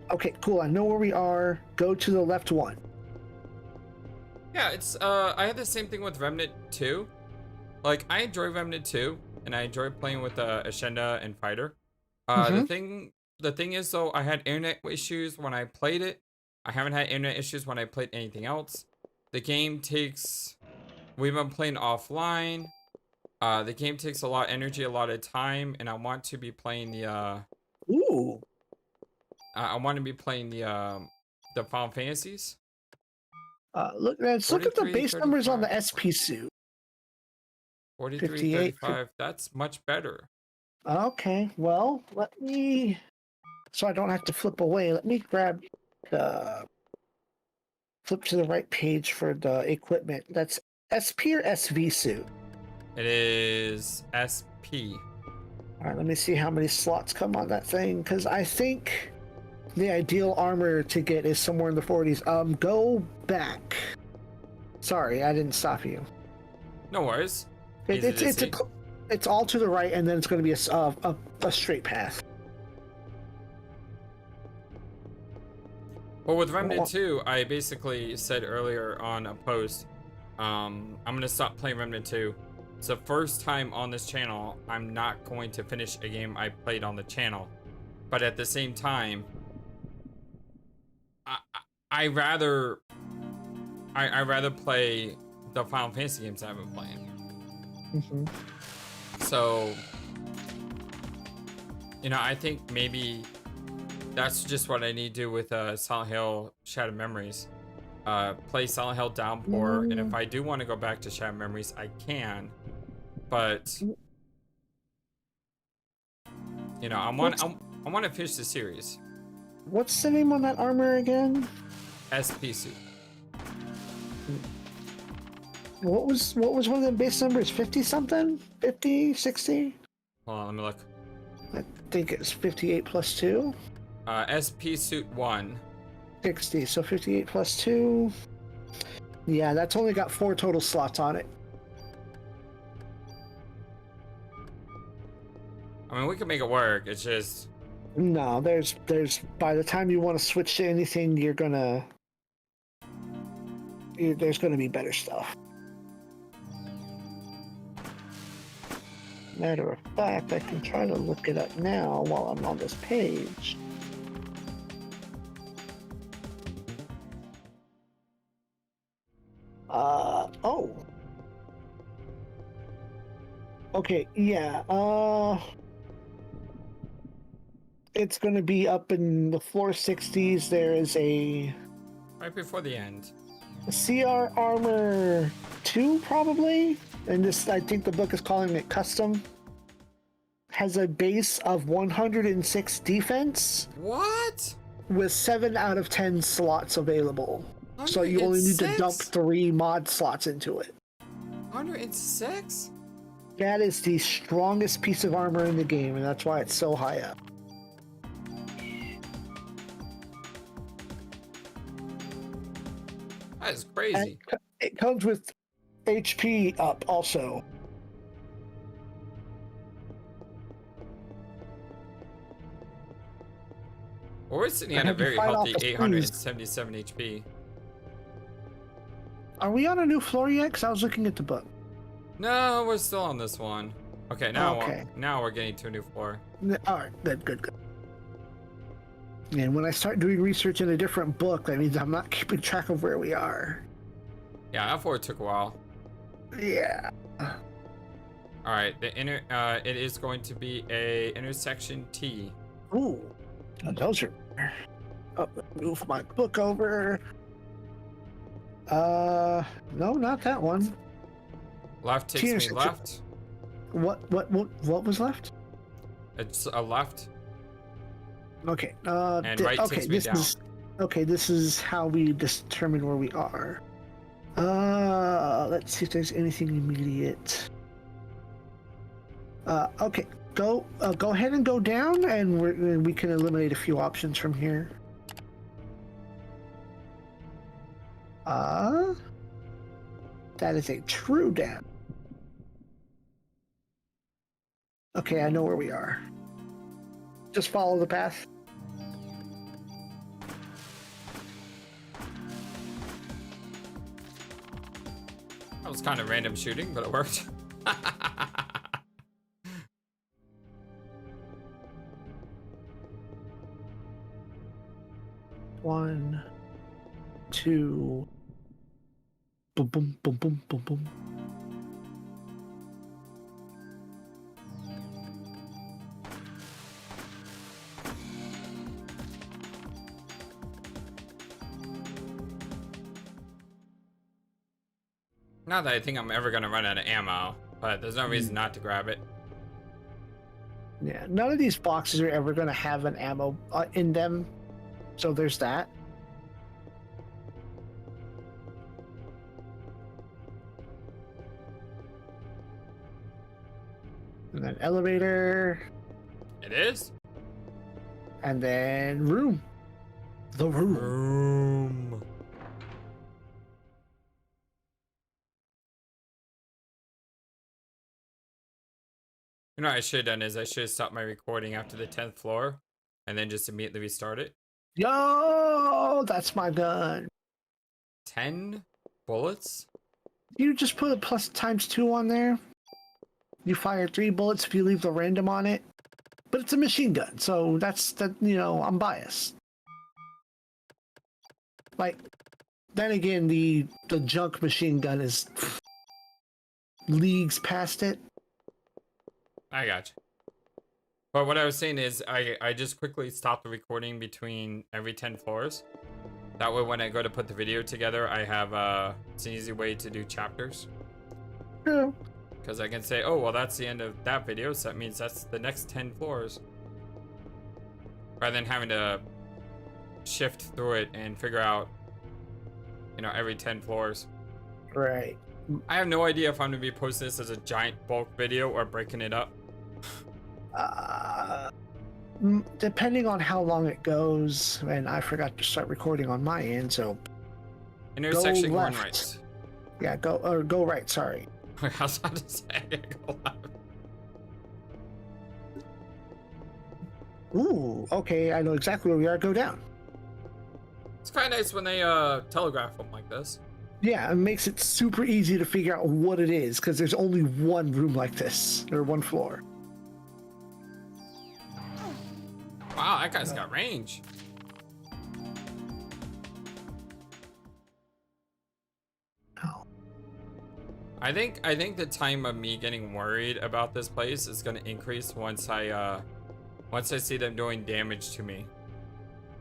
Okay, cool. I know where we are. Go to the left one. Yeah, it's I had the same thing with Remnant 2. Like, I enjoy Remnant 2, and I enjoy playing with Ashenda and Fighter. The thing is though, I had internet issues when I played it. I haven't had internet issues when I played anything else. The game takes, we've been playing offline. The game takes a lot of energy, a lot of time, and I want to be playing the I want to be playing the Final Fantasies. Let's look at the base numbers on the SP suit. 43, 35. That's much better. Okay, well, let me, so I don't have to flip away, let me grab the, flip to the right page for the equipment. That's SP or SV suit? It is SP. All right, let me see how many slots come on that thing, because I think the ideal armor to get is somewhere in the 40s. Go back. Sorry, I didn't stop you. No worries. It's all to the right, and then it's going to be a straight path. Well, with Remnant 2, I basically said earlier on a post, I'm going to stop playing Remnant 2. It's the first time on this channel I'm not going to finish a game I played on the channel. But at the same time, I rather play the Final Fantasy games I've been playing. So, you know, I think maybe that's just what I need to do with Silent Hill Shattered Memories. Play Silent Hill Downpour, and if I do want to go back to Shattered Memories, I can. But, you know, I want to finish the series. What's the name on that armor again? SP suit. What was one of the base numbers? 50 something? 50, 60? Hold on, let me look. I think it's 58 plus 2. SP suit 1. 60, so 58 plus 2. Yeah, that's only got 4 total slots on it. I mean, we can make it work. It's just... No, there's by the time you want to switch to anything, there's gonna be better stuff. Matter of fact, I can try to look it up now while I'm on this page. Oh. Okay, yeah, it's going to be up in the floor 60s. There is a... Right before the end. CR Armor 2, probably? And this, I think the book is calling it Custom. Has a base of 106 defense. What? With 7 out of 10 slots available. So you only need to dump 3 mod slots into it. 106? That is the strongest piece of armor in the game, and that's why it's so high up. That is crazy. And it comes with HP up also. Well, we're sitting at a very healthy 877 HP. Are we on a new floor yet? Because I was looking at the book. No, we're still on this one. Okay, now we're getting to a new floor. All right, good. And when I start doing research in a different book, that means I'm not keeping track of where we are. Yeah, that floor took a while. Yeah. All right, it is going to be a intersection T. Ooh, those are. Oh, move my book over. No, not that one. Left takes me left. What was left? It's a left. Okay. And right takes me down. This is how we determine where we are. Let's see if there's anything immediate. Okay, go ahead and go down, and we can eliminate a few options from here. That is a true down. Okay, I know where we are. Just follow the path. That was kind of random shooting, but it worked. One, two, boom, boom, boom, boom, boom, boom. Not that I think I'm ever gonna run out of ammo, but there's no reason not to grab it. Yeah, none of these boxes are ever going to have an ammo in them, so there's that. And then elevator. It is? And then room. The room. Room. You know what I should have done is I should have stopped my recording after the 10th floor and then just immediately restart it. Yo, that's my gun. 10 bullets? You just put a plus ×2 on there. You fire 3 bullets if you leave the random on it. But it's a machine gun, so that's that. You know, I'm biased. Like, then again, the junk machine gun is leagues past it. I got you. But what I was saying is I just quickly stopped the recording between every 10 floors. That way when I go to put the video together, I have it's an easy way to do chapters. Yeah. Because I can say, oh, well, that's the end of that video, so that means that's the next 10 floors. Rather than having to shift through it and figure out, you know, every 10 floors. Right. I have no idea if I'm going to be posting this as a giant bulk video or breaking it up. Depending on how long it goes, and I forgot to start recording on my end, so intersection go going left. right. Yeah, go right, sorry. I was about to say go left. Ooh, okay, I know exactly where we are. Go down. It's kind of nice when they telegraph them like this. Yeah, it makes it super easy to figure out what it is, because there's only one room like this, or one floor. Wow, that guy's got range. Oh. I think the time of me getting worried about this place is going to increase once I see them doing damage to me.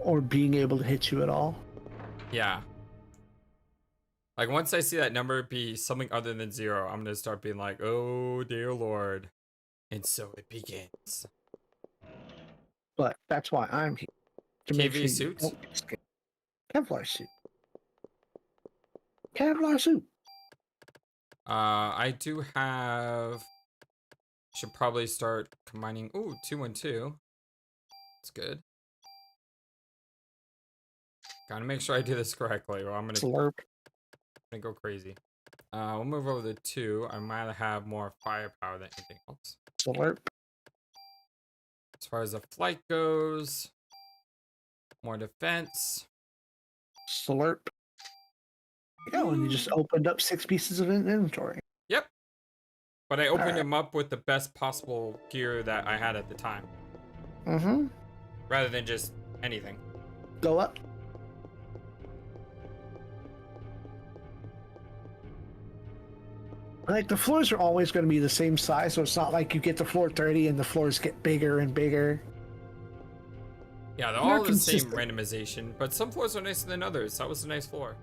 Or being able to hit you at all. Yeah. Like once I see that number be something other than 0, I'm going to start being like, oh dear Lord. And so it begins. But that's why I'm here. To KV sure suits? Kevlar suit. Kevlar suit. I do have... Should probably start combining... Ooh, 2 and 2. That's good. Gotta make sure I do this correctly, or I'm gonna go crazy. We'll move over to 2. I might have more firepower than anything else. Slurp. As far as the flight goes, more defense. Slurp. Yeah, and you just opened up 6 pieces of inventory. Yep. But I opened them up with the best possible gear that I had at the time. Mm-hmm. Rather than just anything. Go up. Like, the floors are always going to be the same size, so it's not like you get to floor 30 and the floors get bigger and bigger. Yeah, they're all the same randomization, but some floors are nicer than others. That was a nice floor.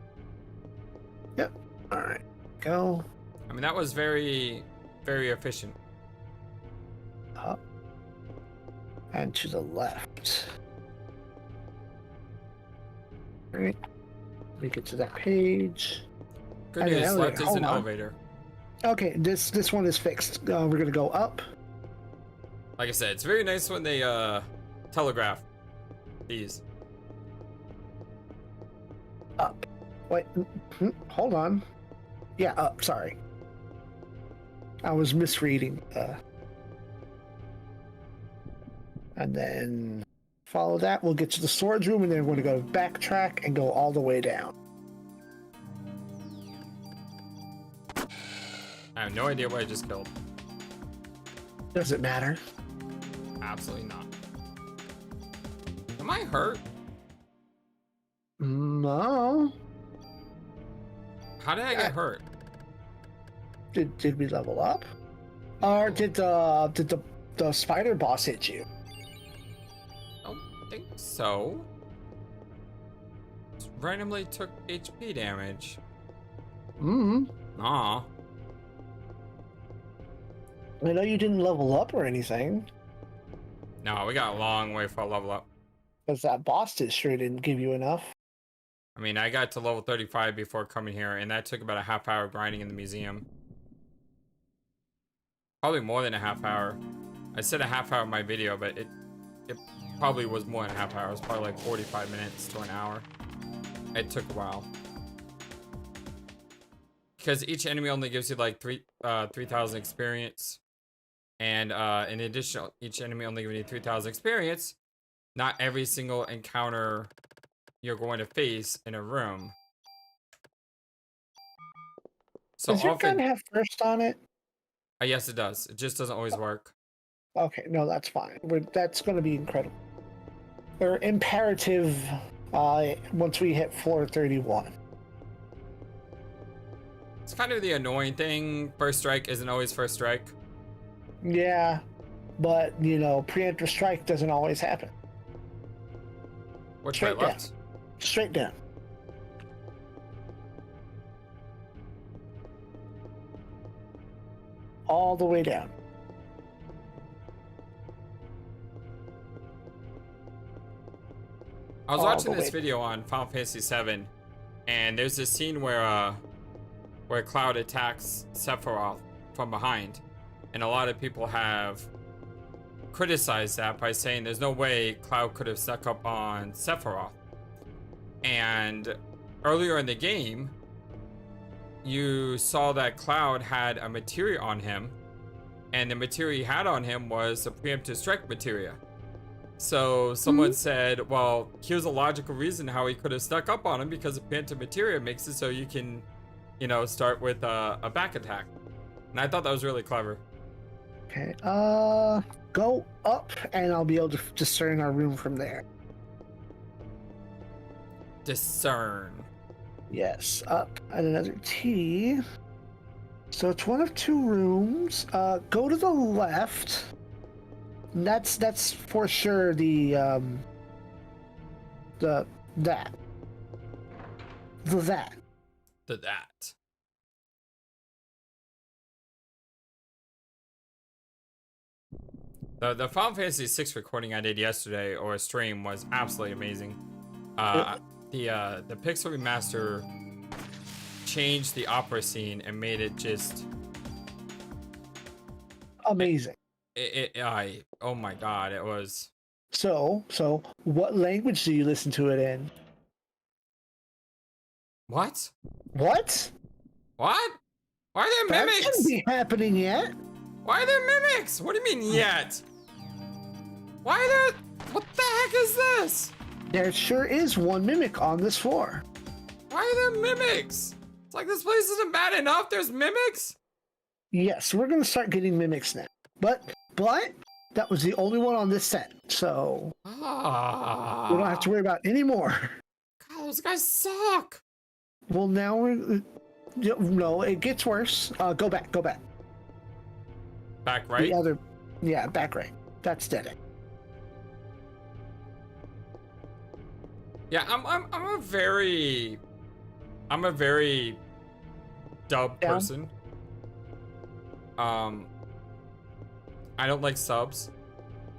Yep. Alright. Go. I mean, that was very, very efficient. Up. And to the left. Alright. Let me get to that page. Good news, left is an elevator. Okay, this one is fixed. We're gonna go up. Like I said, it's very nice when they telegraph these. Up. Wait, hold on. Yeah, up, sorry. I was misreading. And then follow that. We'll get to the storage room, and then we're going to go backtrack and go all the way down. I have no idea what I just killed. Does it matter? Absolutely not. Am I hurt? No. How did I get hurt? Did we level up? Or did the spider boss hit you? I don't think so. Just randomly took HP damage. Aw. I know you didn't level up or anything. No, we got a long way for a level up. Because that boss sure didn't give you enough. I mean, I got to level 35 before coming here, and that took about a half hour grinding in the museum. Probably more than a half hour. I said a half hour in my video, but it probably was more than a half hour. It was probably like 45 minutes to an hour. It took a while. Because each enemy only gives you like 3,000 experience. And in addition, each enemy only giving you 3,000 experience. Not every single encounter you're going to face in a room. So does your gun have first on it? Yes, it does. It just doesn't always work. Okay, no, that's fine. That's going to be incredible. Or imperative once we hit floor 31. It's kind of the annoying thing. First strike isn't always first strike. Yeah, but, you know, preemptive strike doesn't always happen. Which way, left? Straight down. All the way down. I was watching this video on Final Fantasy VII, and there's this scene where Cloud attacks Sephiroth from behind, and a lot of people have criticized that by saying there's no way Cloud could have snuck up on Sephiroth. And earlier in the game, you saw that Cloud had a materia on him, and the materia he had on him was a preemptive strike materia. So someone said, well, here's a logical reason how he could have stuck up on him, because the preemptive materia makes it so you can, you know, start with a back attack. And I thought that was really clever. Okay, go up and I'll be able to discern our room from there. Discern. Yes, up and another T. So it's one of two rooms. Go to the left. That's for sure the that. The Final Fantasy VI recording I did yesterday, or a stream, was absolutely amazing. The Pixel remaster changed the opera scene and made it just amazing. Oh my god, it was. So what language do you listen to it in? What? What? What? Why are there mimics? That shouldn't be happening yet. Why are there mimics? What do you mean yet? Why are there? What the heck is this? There sure is one mimic on this floor. Why are there mimics? It's like this place isn't bad enough. There's mimics? Yes, we're gonna start getting mimics now. But that was the only one on this set, so we don't have to worry about any more. God, those guys suck. Well, now no, it gets worse. Go back. Back right? Back right. That's dead end. Yeah, I'm a very dub person. I don't like subs.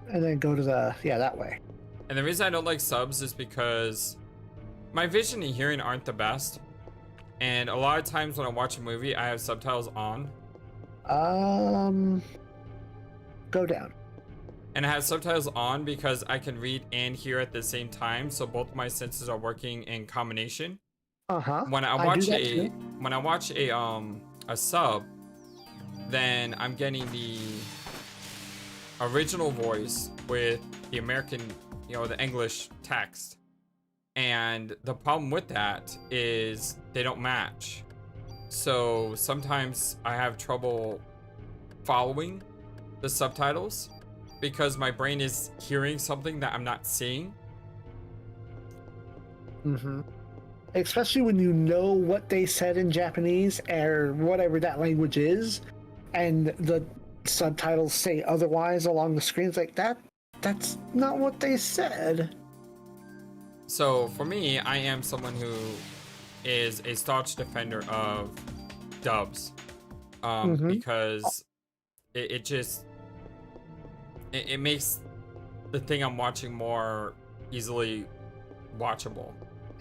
And then go to that way. And the reason I don't like subs is because my vision and hearing aren't the best. And a lot of times when I watch a movie, I have subtitles on. Go down. And I have subtitles on because I can read and hear at the same time, so both my senses are working in combination. When I watch a sub, then I'm getting the original voice with the American, the English text. And the problem with that is they don't match. So sometimes I have trouble following the subtitles because my brain is hearing something that I'm not seeing. Especially when you know what they said in Japanese or whatever that language is, and the subtitles say otherwise along the screen. It's like, that's not what they said. So for me, I am someone who is a staunch defender of dubs, because it makes the thing I'm watching more easily watchable.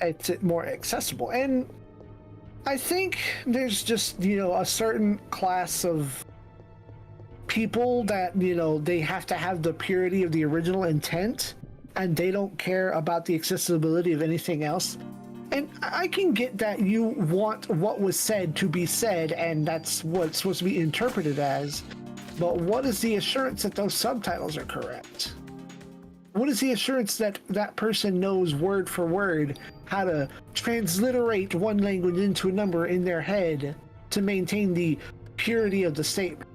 It's more accessible, and I think there's just a certain class of people that they have to have the purity of the original intent, and they don't care about the accessibility of anything else. And I can get that you want what was said to be said, and that's what it's supposed to be interpreted as. But what is the assurance that those subtitles are correct? What is the assurance that that person knows word for word how to transliterate one language into a number in their head to maintain the purity of the statement?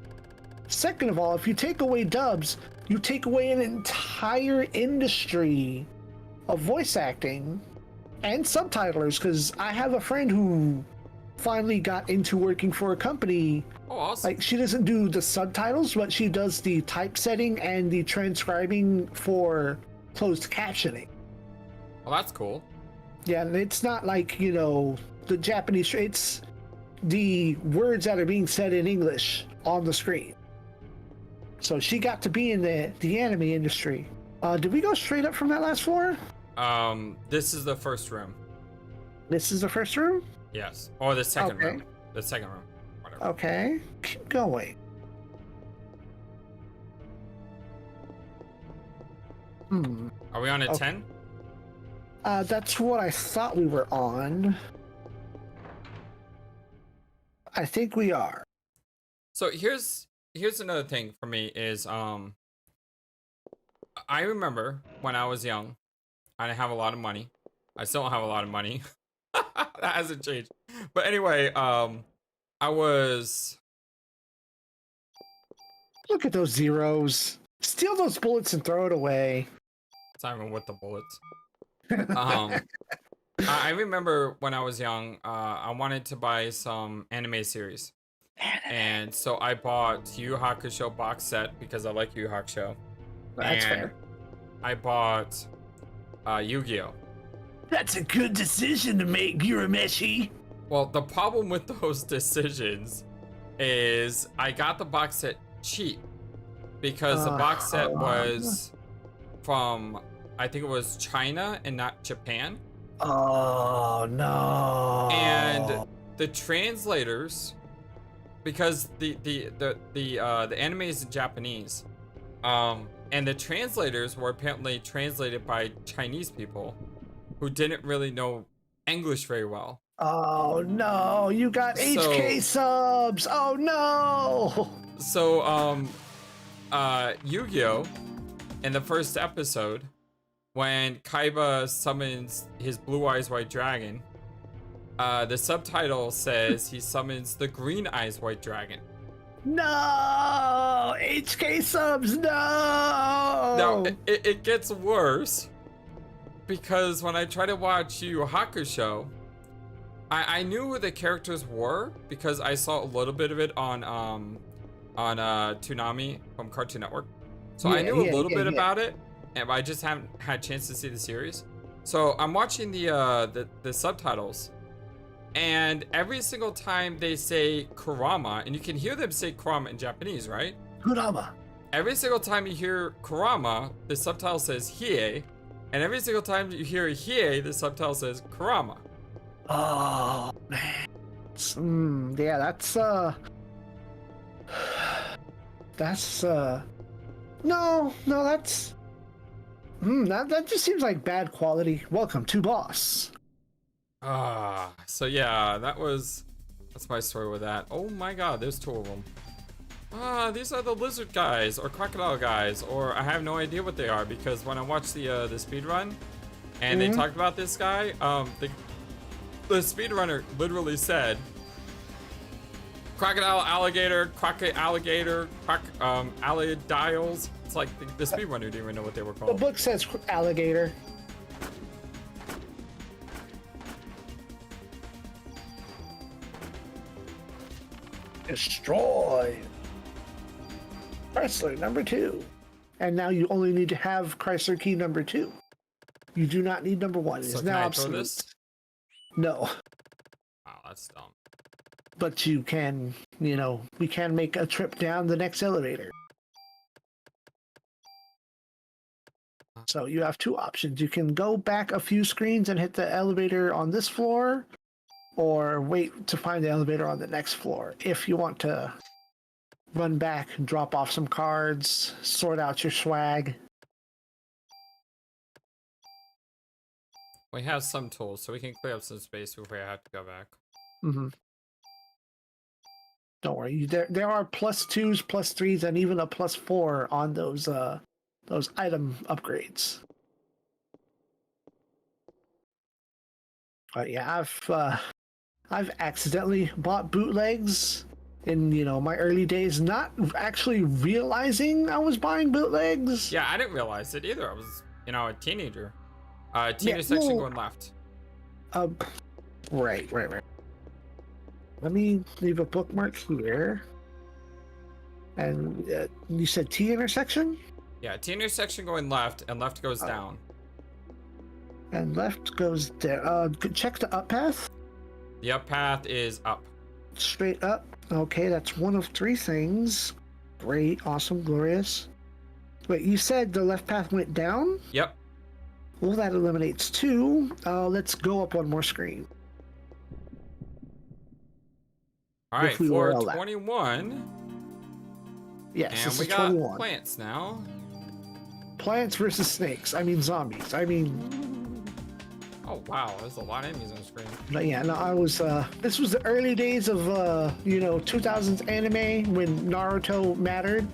Second of all, if you take away dubs, you take away an entire industry of voice acting and subtitlers, because I have a friend who finally got into working for a company. Oh, awesome. Like, she doesn't do the subtitles, but she does the typesetting and the transcribing for closed captioning. Well, that's cool. Yeah, and it's not like, the Japanese, it's the words that are being said in English on the screen. So she got to be in the anime industry. Did we go straight up from that last floor? This is the first room. This is the first room? Yes. Or the second room. The second room. Whatever. Okay. Keep going. Are we on a 10? That's what I thought we were on. I think we are. So here's another thing for me is I remember when I was young, I didn't have a lot of money. I still don't have a lot of money. That hasn't changed. But anyway, I was... Look at those zeros. Steal those bullets and throw it away. It's not even with the bullets. I remember when I was young, I wanted to buy some anime series. And so I bought Yu Yu Hakusho box set because I like Yu Yu Hakusho. That's fair. I bought Yu-Gi-Oh! That's a good decision to make, Urameshi. Well, the problem with those decisions is I got the box set cheap because the box set was from, I think it was China and not Japan. Oh no. And the translators, because the anime is in Japanese, and the translators were apparently translated by Chinese people who didn't really know English very well. Oh no, you got HK subs. Oh no. So Yu-Gi-Oh! In the first episode, when Kaiba summons his Blue Eyes White Dragon, the subtitle says he summons the Green Eyes White Dragon. No! HK subs, no! Now, it gets worse, because when I try to watch Yu Yu Hakusho, I knew who the characters were, because I saw a little bit of it on Toonami from Cartoon Network. So I knew a little bit about it, and I just haven't had a chance to see the series. So I'm watching the subtitles, and every single time they say Kurama, and you can hear them say Kurama in Japanese, right? Kurama. Every single time you hear Kurama, the subtitle says Hiei, and every single time you hear Hiei, the subtitle says Kurama. Oh man. Boss. Yeah, no, that just seems like bad quality. Welcome to Boss. So yeah, that's my story with that. Oh my god, there's two of them. These are the lizard guys or crocodile guys, or I have no idea what they are, because when I watched the speed run and they talked about this guy, the speedrunner literally said crocodile, alligator, alligator, allidiles. It's like the speedrunner didn't even know what they were called. The book says alligator. Destroy. Chrysler number 2. And now you only need to have Chrysler key number 2. You do not need number 1. It's now obsolete. No. Wow, that's dumb. But you can, we can make a trip down the next elevator. So you have two options. You can go back a few screens and hit the elevator on this floor, or wait to find the elevator on the next floor. If you want to run back and drop off some cards, sort out your swag. We have some tools, so we can clear up some space before I have to go back. Don't worry. There are +2s, +3s, and even a +4 on those item upgrades. But yeah, I've accidentally bought bootlegs in my early days, not actually realizing I was buying bootlegs. Yeah, I didn't realize it either. I was a teenager. Teenage section going left. Right. Let me leave a bookmark here. And you said T intersection? Yeah, T intersection going left, and left goes down. And left goes down. Check the up path. The up path is up. Straight up. Okay, that's one of 3 things. Great, awesome, glorious. Wait, you said the left path went down? Yep. Well, that eliminates 2. Let's go up one more screen. All right, floor 21. Yes, and we got 21. Plants now. Plants versus snakes. I mean zombies. Oh wow, there's a lot of enemies on the screen. But yeah, no, I was. This was the early days of 2000s anime when Naruto mattered,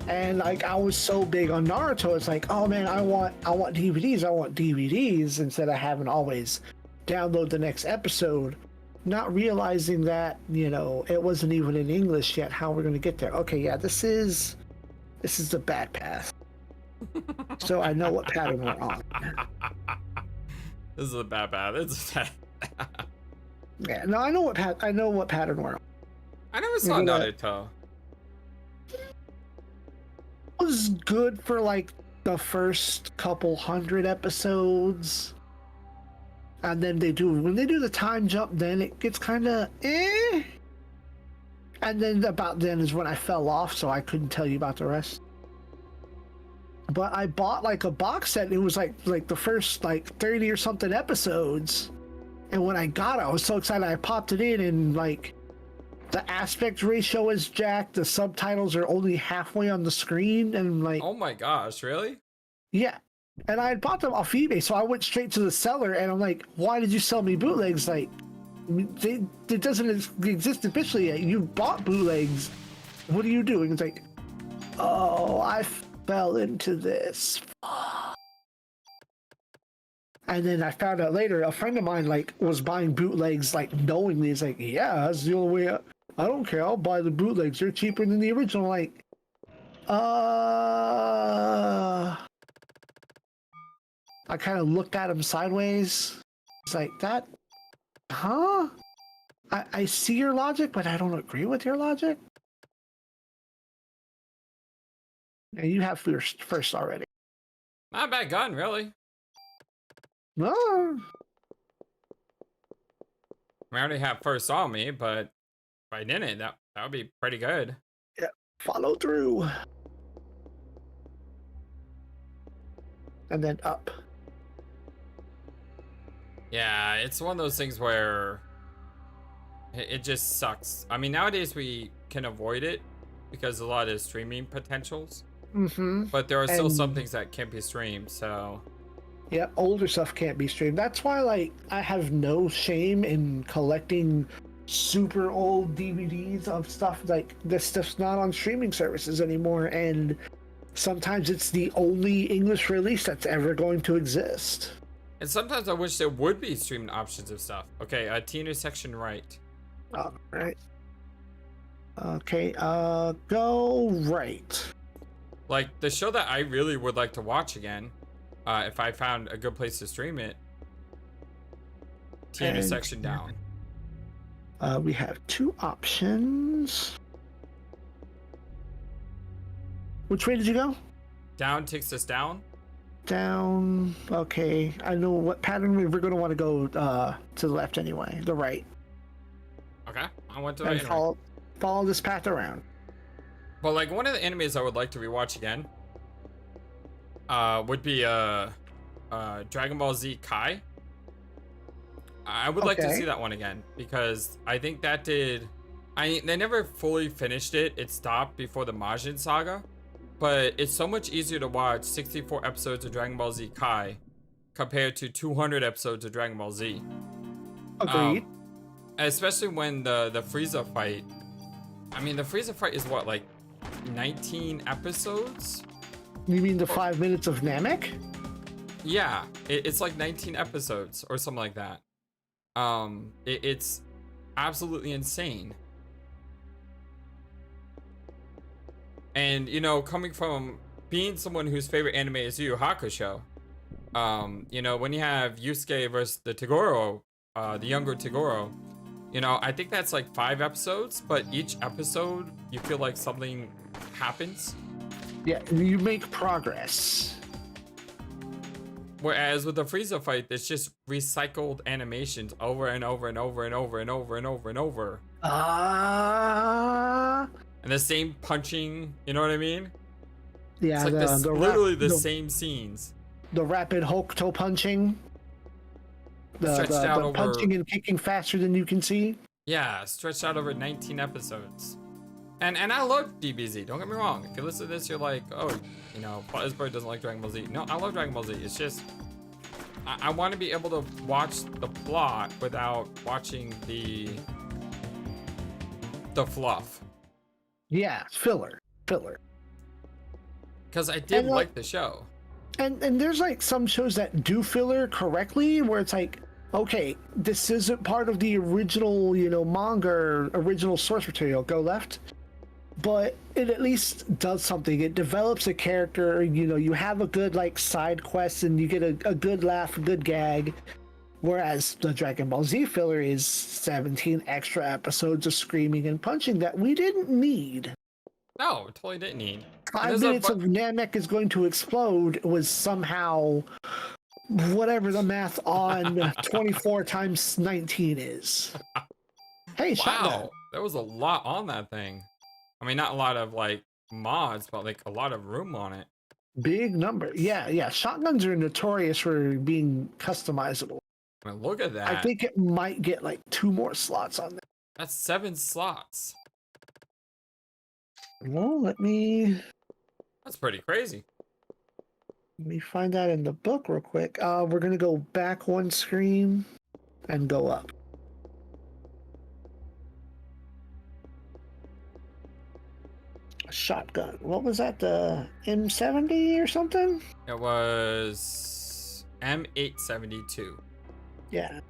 and I was so big on Naruto. It's like, oh man, I want DVDs. I want DVDs instead of having always download the next episode. Not realizing that it wasn't even in English yet. How we're gonna get there? Okay, yeah, this is the bad path. So I know what pattern we're on. This is a bad path. It's yeah, no, I know what pattern we're on. I never saw Naruto. It was good for like the first couple 100 episodes. And then when they do the time jump, then it gets kind of eh. And then about then is when I fell off, so I couldn't tell you about the rest. But I bought like a box set. It was like the first 30 or something episodes. And when I got it, I was so excited. I popped it in, and the aspect ratio is jacked. The subtitles are only halfway on the screen, and oh my gosh, really? Yeah. And I had bought them off eBay, so I went straight to the seller, and I'm like, why did you sell me bootlegs? It doesn't exist officially yet. You bought bootlegs. What are you doing? It's like, oh, I fell into this. And then I found out later, a friend of mine was buying bootlegs knowingly. He's like, yeah, that's the only way. I don't care. I'll buy the bootlegs. They're cheaper than the original. I kind of looked at him sideways. It's like, that, huh? I see your logic, but I don't agree with your logic. And you have first already. Not a bad gun, really. No. I already have first on me, but if I didn't, that would be pretty good. Yeah, follow through. And then up. Yeah, it's one of those things where It just sucks. I mean, nowadays we can avoid it because a lot of streaming potentials. But there are still some things that can't be streamed, so. Yeah, older stuff can't be streamed. That's why, like, I have no shame in collecting super old DVDs of stuff. Like, this stuff's not on streaming services anymore, and sometimes it's the only English release that's ever going to exist. And sometimes I wish there would be streaming options of stuff. Okay, T intersection right. All right. Okay, go right. Like, the show that I really would like to watch again, if I found a good place to stream it, T intersection down. We have two options. Which way did you go? Down takes us down. Down. Okay, I know what pattern we're going to want to go to the left anyway. The right. Okay, I went to the right. Follow this path around. But like one of the animes I would like to rewatch again would be Dragon Ball Z Kai. I would like to see that one again because I think that they never fully finished it. It stopped before the Majin Saga, but it's so much easier to watch 64 episodes of Dragon Ball Z Kai compared to 200 episodes of Dragon Ball Z. Agreed. Especially when the Frieza fight. I mean, the Frieza fight is what, like 19 episodes? You mean the 5 minutes of Namek? Yeah, it's like 19 episodes or something like that. It's absolutely insane. And, you know, coming from being someone whose favorite anime is Yu Yu Hakusho, you know, when you have Yusuke versus the Toguro, the younger Toguro, you know, I think that's like 5 episodes, but each episode you feel like something happens. Yeah, you make progress. Whereas with the Frieza fight, it's just recycled animations over and over and over and over and over and over and over. And the same punching, you know what I mean? Yeah, it's like literally the same scenes. The rapid Hokuto punching. The punching and kicking faster than you can see. Yeah, stretched out over 19 episodes. And I love DBZ, don't get me wrong. If you listen to this, you're like, oh, you know, FlightlessBird doesn't like Dragon Ball Z. No, I love Dragon Ball Z. It's just, I want to be able to watch the plot without watching the fluff. Yeah, filler. Because I did like the show. And there's like some shows that do filler correctly, where it's like, okay, this isn't part of the original, you know, manga or original source material. Go left. But it at least does something. It develops a character, you know, you have a good like side quest and you get a good laugh, a good gag. Whereas the Dragon Ball Z filler is 17 extra episodes of screaming and punching that we didn't need. No, totally didn't need. 5 minutes of Namek is going to explode was somehow whatever the math on 24 times 19 is. Hey, wow, there was a lot on that thing. I mean, not a lot of like mods, but like a lot of room on it. Big number. Yeah. Shotguns are notorious for being customizable. I mean, look at that. I think it might get like 2 more slots on there. That's 7 slots. Well, That's pretty crazy. Let me find that in the book real quick. We're gonna go back 1 screen and go up. A shotgun. What was that? The M70 or something? It was M872. Yeah.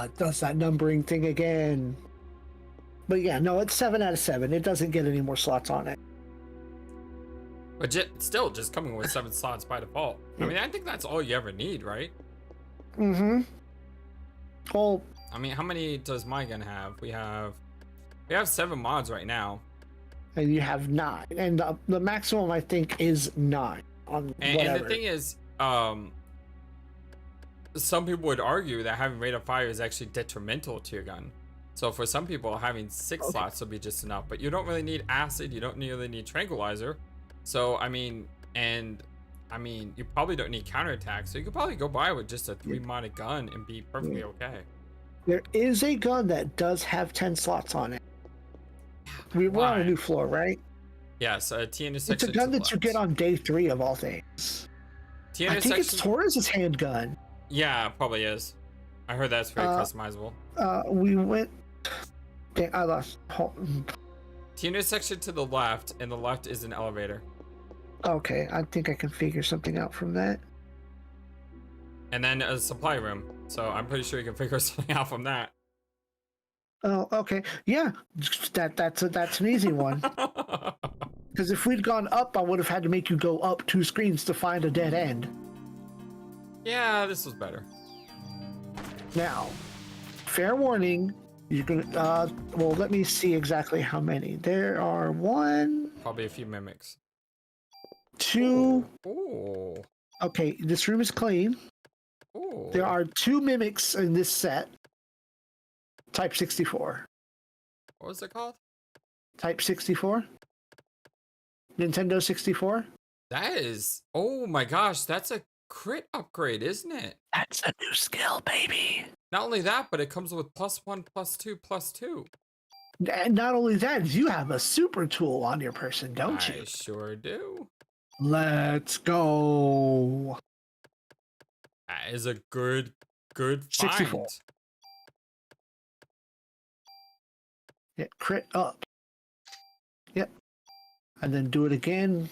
It does that numbering thing again. But yeah, no, it's 7 out of 7. It doesn't get any more slots on it. But still, just coming with 7 slots by default. I mean, I think that's all you ever need, right? Mm-hmm. Well, I mean, how many does my gun have? We have 7 mods right now. And you have 9. And the maximum, I think, is 9. And the thing is, some people would argue that having rate of fire is actually detrimental to your gun. So for some people, having 6 slots will be just enough. But you don't really need acid. You don't really need tranquilizer. So, I mean, and I mean, you probably don't need counterattack, so you could probably go by with just a 3-modded gun and be perfectly okay. There is a gun that does have 10 slots on it. We're on a new floor, right? Yes, T intersection. It's a gun that you get on day 3 of all things. I think it's Torres's handgun. Yeah, it probably is. I heard that's very customizable. We went. Dang, I lost. T intersection to the left, and the left is an elevator. Okay, I think I can figure something out from that. And then a supply room. So I'm pretty sure you can figure something out from that. Oh, okay. Yeah, that's an easy one. Because if we'd gone up, I would have had to make you go up 2 screens to find a dead end. Yeah, this was better. Now, fair warning, you're gonna. Well, let me see exactly how many. There are 1. Probably a few mimics. 2. Ooh. Okay, this room is clean. Ooh. There are 2 mimics in this set. Type 64. What was it called? Type 64. Nintendo 64. That is. Oh my gosh, that's a crit upgrade, isn't it? That's a new skill, baby. Not only that, but it comes with +1, +2, +2. And not only that, you have a super tool on your person, don't you? I sure do. Let's go. That is a good 64. find. Yeah, crit up. Yep. And then do it again.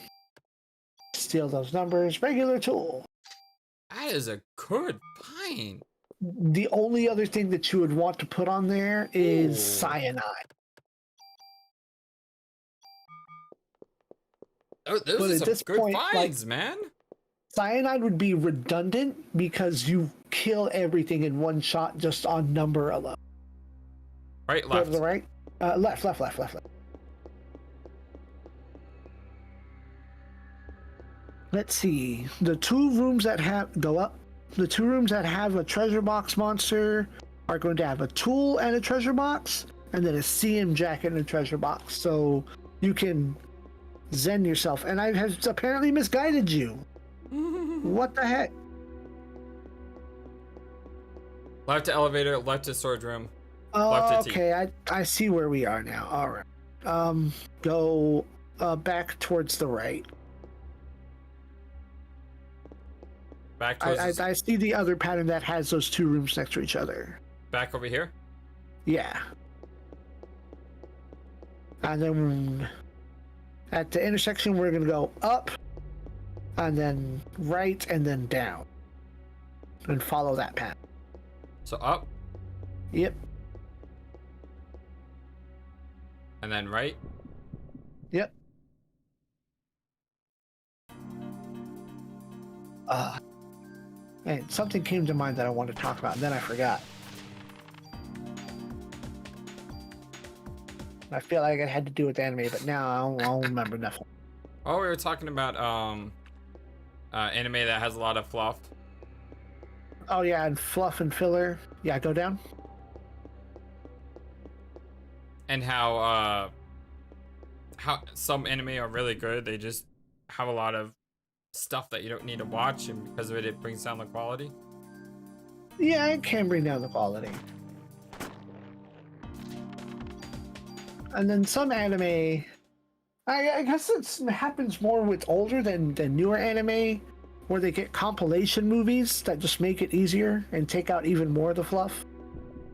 Steal those numbers. Regular tool. That is a good find. The only other thing that you would want to put on there is cyanide. Oh, those are some good finds, man. Cyanide would be redundant because you kill everything in one shot just on number alone. Right, left. Go to the right. Left. Let's see. The 2 rooms that go up. The 2 rooms that have a treasure box monster are going to have a tool and a treasure box, and then a CM jacket and a treasure box. So you can zen yourself. And I have apparently misguided you. What the heck? Left to elevator, left to storage room. Oh, okay. I see where we are now. All right. Go back towards the right. Back towards I see the other pattern that has those 2 rooms next to each other. Back over here? Yeah. And then at the intersection, we're going to go up, and then right, and then down. And follow that path. So up? Yep. And then right? Yep. Man, something came to mind that I wanted to talk about, and then I forgot. I feel like I had to do with anime, but now I don't remember nothing. Oh, we were talking about anime that has a lot of fluff. Oh yeah, and fluff and filler. Yeah, go down. And how some anime are really good. They just have a lot of stuff that you don't need to watch, and because of it, it brings down the quality. Yeah, it can bring down the quality. And then some anime, I guess it happens more with older than newer anime, where they get compilation movies that just make it easier and take out even more of the fluff.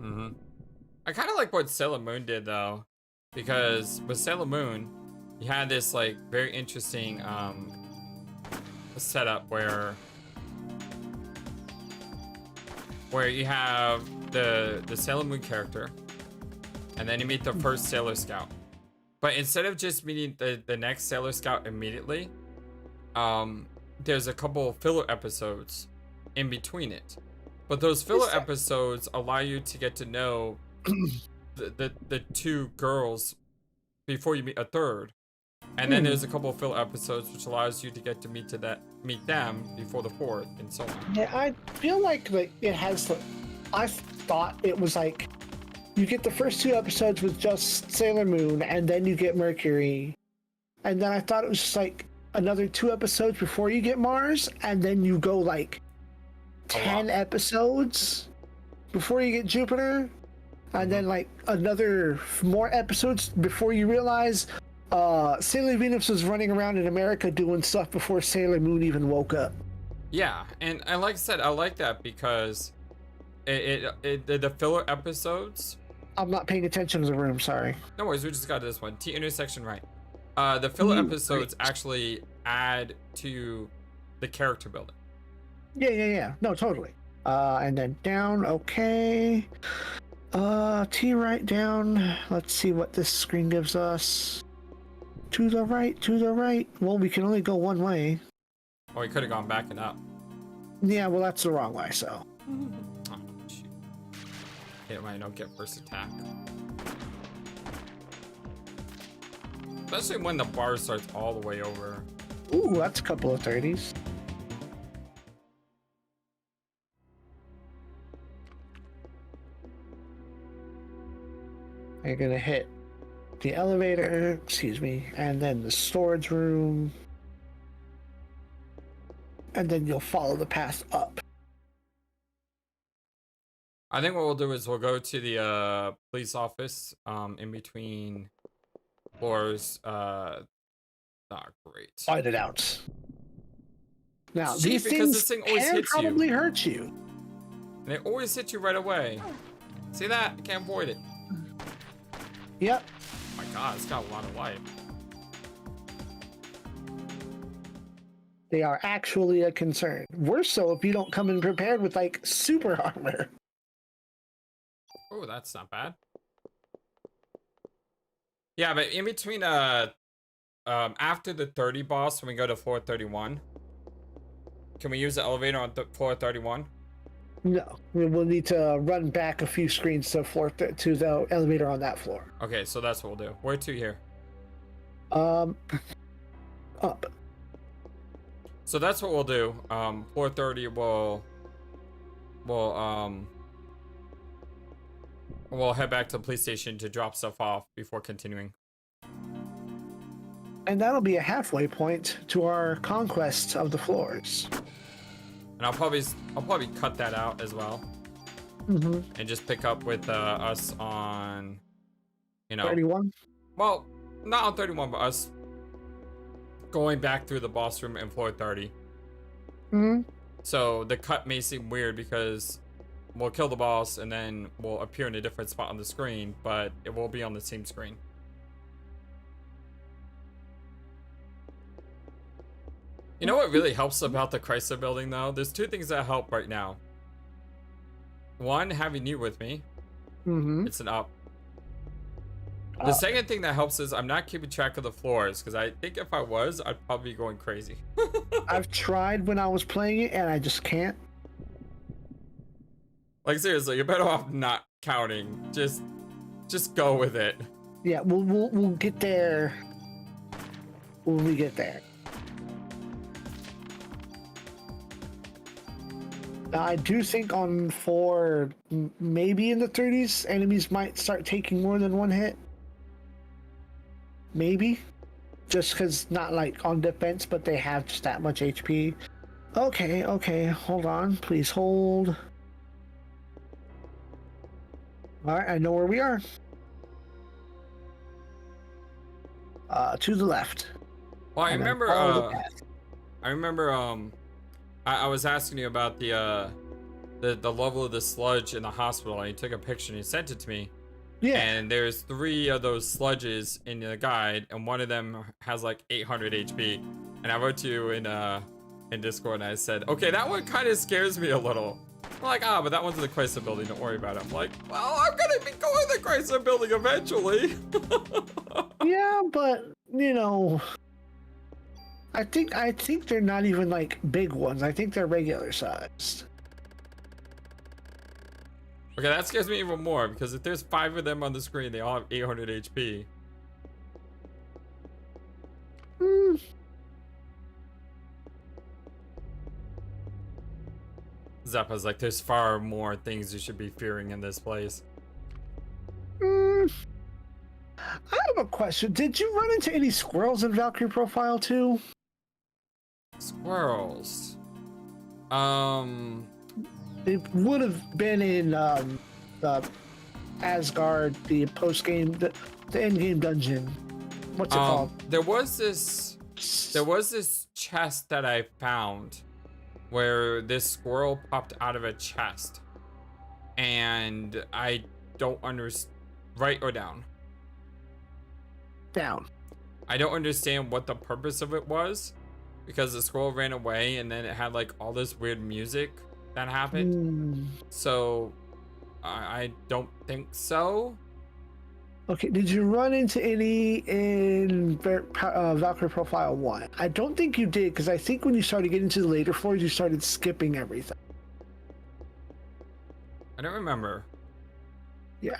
Mm-hmm. I kind of like what Sailor Moon did, though, because with Sailor Moon, you had this like very interesting setup where you have the Sailor Moon character, and then you meet the first Sailor Scout. But instead of just meeting the next Sailor Scout immediately, there's a couple filler episodes in between it. But those filler episodes allow you to get to know the 2 girls before you meet a third. And then there's a couple of filler episodes which allows you to get to meet them before the 4th, and so on. Yeah, I feel like it has. I thought it was like you get the first 2 episodes with just Sailor Moon, and then you get Mercury, and then I thought it was just like another 2 episodes before you get Mars, and then you go like 10 episodes before you get Jupiter, and then like another more episodes before you realize Sailor Venus was running around in America doing stuff before Sailor Moon even woke up. Yeah, and like I said, I like that because the filler episodes. I'm not paying attention to the room, sorry. No worries, we just got this one. T intersection right. The filler episodes actually add to the character building. Yeah. No, totally. And then down, okay. T right down. Let's see what this screen gives us. To the right, to the right. Well, we can only go one way. Or we could have gone back and up. Yeah, well, that's the wrong way, so. Oh, shoot. It might not get first attack. Especially when the bar starts all the way over. Ooh, that's a couple of 30s. You're gonna hit the elevator, excuse me, and then the storage room. And then you'll follow the path up. I think what we'll do is we'll go to the police office in between floors. Not great. Find it out. Now, See, these because things this thing always can hits probably you. hurt you. And they always hit you right away. See that? You can't avoid it. Yep. Oh my god, it's got a lot of life. They are actually a concern. Worse so if you don't come in prepared with like super armor. Oh, that's not bad. Yeah, but in between after the 30 boss, when we go to floor 31, can we use the elevator on floor 31? No, we will need to run back a few screens to to the elevator on that floor. Okay, so that's what we'll do. Where to here? Up. So that's what we'll do. Floor 30 we'll head back to the police station to drop stuff off before continuing. And that'll be a halfway point to our conquest of the floors. And I'll probably cut that out as well. Mm-hmm. And just pick up with us on, 31? Well, not on 31, but us going back through the boss room in floor 30. Mm-hmm. So the cut may seem weird because we'll kill the boss and then we'll appear in a different spot on the screen, but it will be on the same screen. You know what really helps about the Chrysler Building, though? There's 2 things that help right now. One, having you with me. Mm-hmm. It's an up. The second thing that helps is I'm not keeping track of the floors, because I think if I was, I'd probably be going crazy. I've tried when I was playing it, and I just can't. Like, seriously, you're better off not counting. Just go with it. Yeah, we'll get there when we get there. I do think on 4, maybe in the 30s, enemies might start taking more than 1 hit. Maybe. Just because not like on defense, but they have just that much HP. Okay, hold on. Please hold. Alright, I know where we are. To the left. Well, I remember, I was asking you about the level of the sludge in the hospital, and you took a picture and you sent it to me. Yeah. And there's 3 of those sludges in the guide, and one of them has like 800 HP. And I wrote to you in Discord, and I said, okay, that one kind of scares me a little. I'm like, but that one's in the Chrysler Building, don't worry about it. I'm like, well, I'm gonna be going to the Chrysler Building eventually. Yeah, but I think they're not even like big ones. I think they're regular sized. Okay, that scares me even more, because if there's 5 of them on the screen, they all have 800 HP. Zappa's like, there's far more things you should be fearing in this place. I have a question. Did you run into any squirrels in Valkyrie Profile 2? squirrels. It would have been in the Asgard, the post game, the end game dungeon. What's it called? There was this chest that I found where this squirrel popped out of a chest, and I don't understand. Right or down? Down. I don't understand what the purpose of it was, because the squirrel ran away and then it had like all this weird music that happened. So I don't think so. Okay, did you run into any in Valkyrie Profile 1? I don't think you did, because I think when you started getting to the later floors, you started skipping everything. I don't remember. Yeah,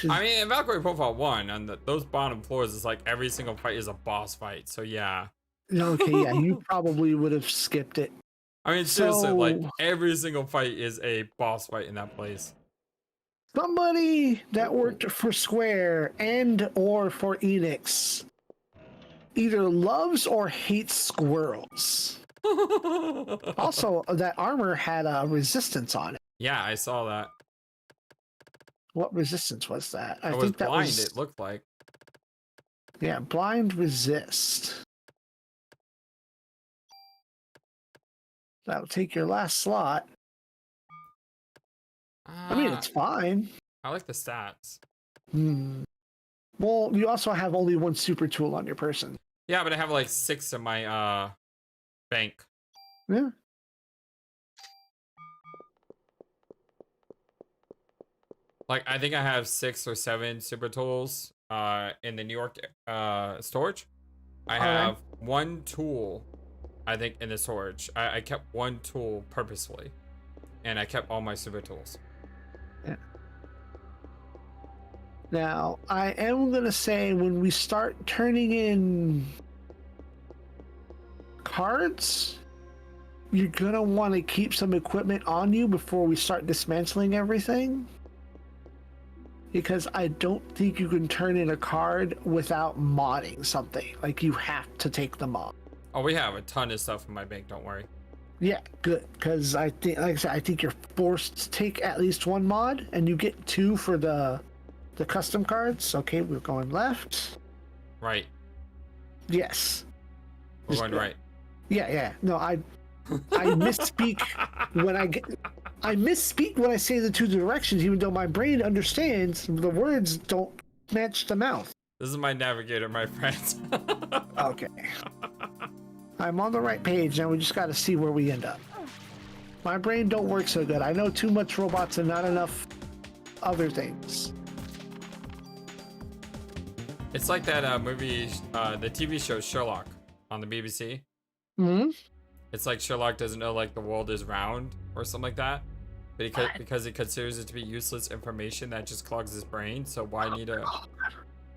I mean, in Valkyrie Profile 1, on those bottom floors, it's like every single fight is a boss fight, so yeah. Okay, yeah, you probably would have skipped it. I mean, seriously, like, every single fight is a boss fight in that place. Somebody that worked for Square and or for Enix either loves or hates squirrels. Also, that armor had a resistance on it. Yeah, I saw that. What resistance was that? I think that blind, it looked like. Yeah, blind resist. That'll take your last slot. I mean, it's fine. I like the stats. Well, you also have only one super tool on your person. Yeah, but I have like 6 in my bank. Yeah. Like, I think I have 6 or 7 super tools in the New York storage. I have one tool, I think, in the storage. I kept one tool purposefully, and I kept all my super tools. Yeah. Now, I am going to say when we start turning in cards, you're going to want to keep some equipment on you before we start dismantling everything. Because I don't think you can turn in a card without modding something. Like, you have to take them off. Oh, we have a ton of stuff in my bank, don't worry. Yeah, good. Because I think, like I said, I think you're forced to take at least one mod, and you get 2 for the custom cards. Okay, we're going left. Right. Yes. We're going right. Yeah. No, I misspeak when I misspeak when I say the 2 directions, even though my brain understands the words don't match the mouth. This is my navigator, my friends. Okay. I'm on the right page, and we just got to see where we end up. My brain don't work so good. I know too much robots and not enough other things. It's like that movie, the TV show Sherlock on the BBC. It's like Sherlock doesn't know like the world is round or something like that, but because he considers it to be useless information that just clogs his brain. So why need a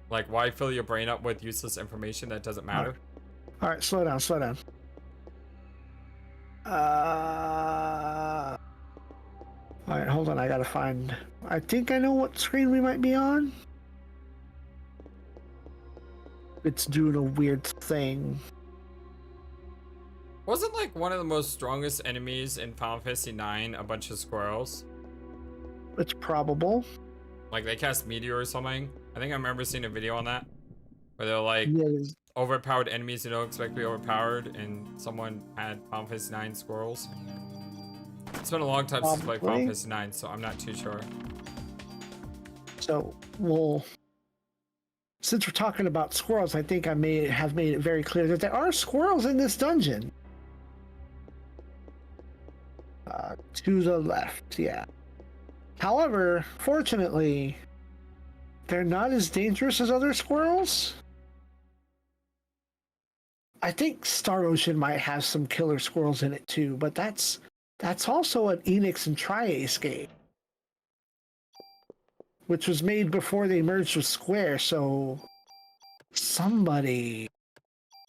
why fill your brain up with useless information that doesn't matter? All right, slow down. All right, hold on. I gotta find. I think I know what screen we might be on. It's doing a weird thing. Wasn't like one of the most strongest enemies in Final Fantasy IX a bunch of squirrels? It's probable. Like they cast meteor or something. I think I remember seeing a video on that where they're like overpowered enemies you don't expect to be overpowered, and someone had Final Fantasy IX squirrels. It's been a long time since I played Final Fantasy IX, so I'm not too sure. So, well, since we're talking about squirrels, I think I may have made it very clear that there are squirrels in this dungeon. To the left, yeah. However, fortunately, they're not as dangerous as other squirrels. I think Star Ocean might have some killer squirrels in it too, but that's also an Enix and Tri-Ace game, which was made before they merged with Square, so somebody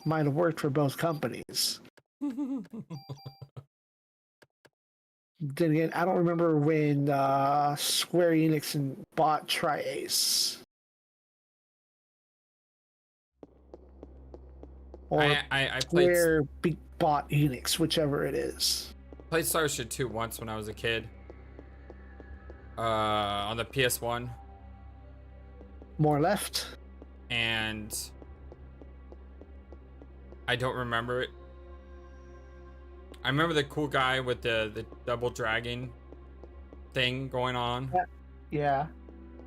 might have worked for both companies. Then again, I don't remember when Square Enix bought Tri-Ace. I played bought Enix, whichever it is. Played Star Ocean 2 once when I was a kid. On the PS1. More left. And I don't remember it. I remember the cool guy with the double dragon thing going on. Yeah.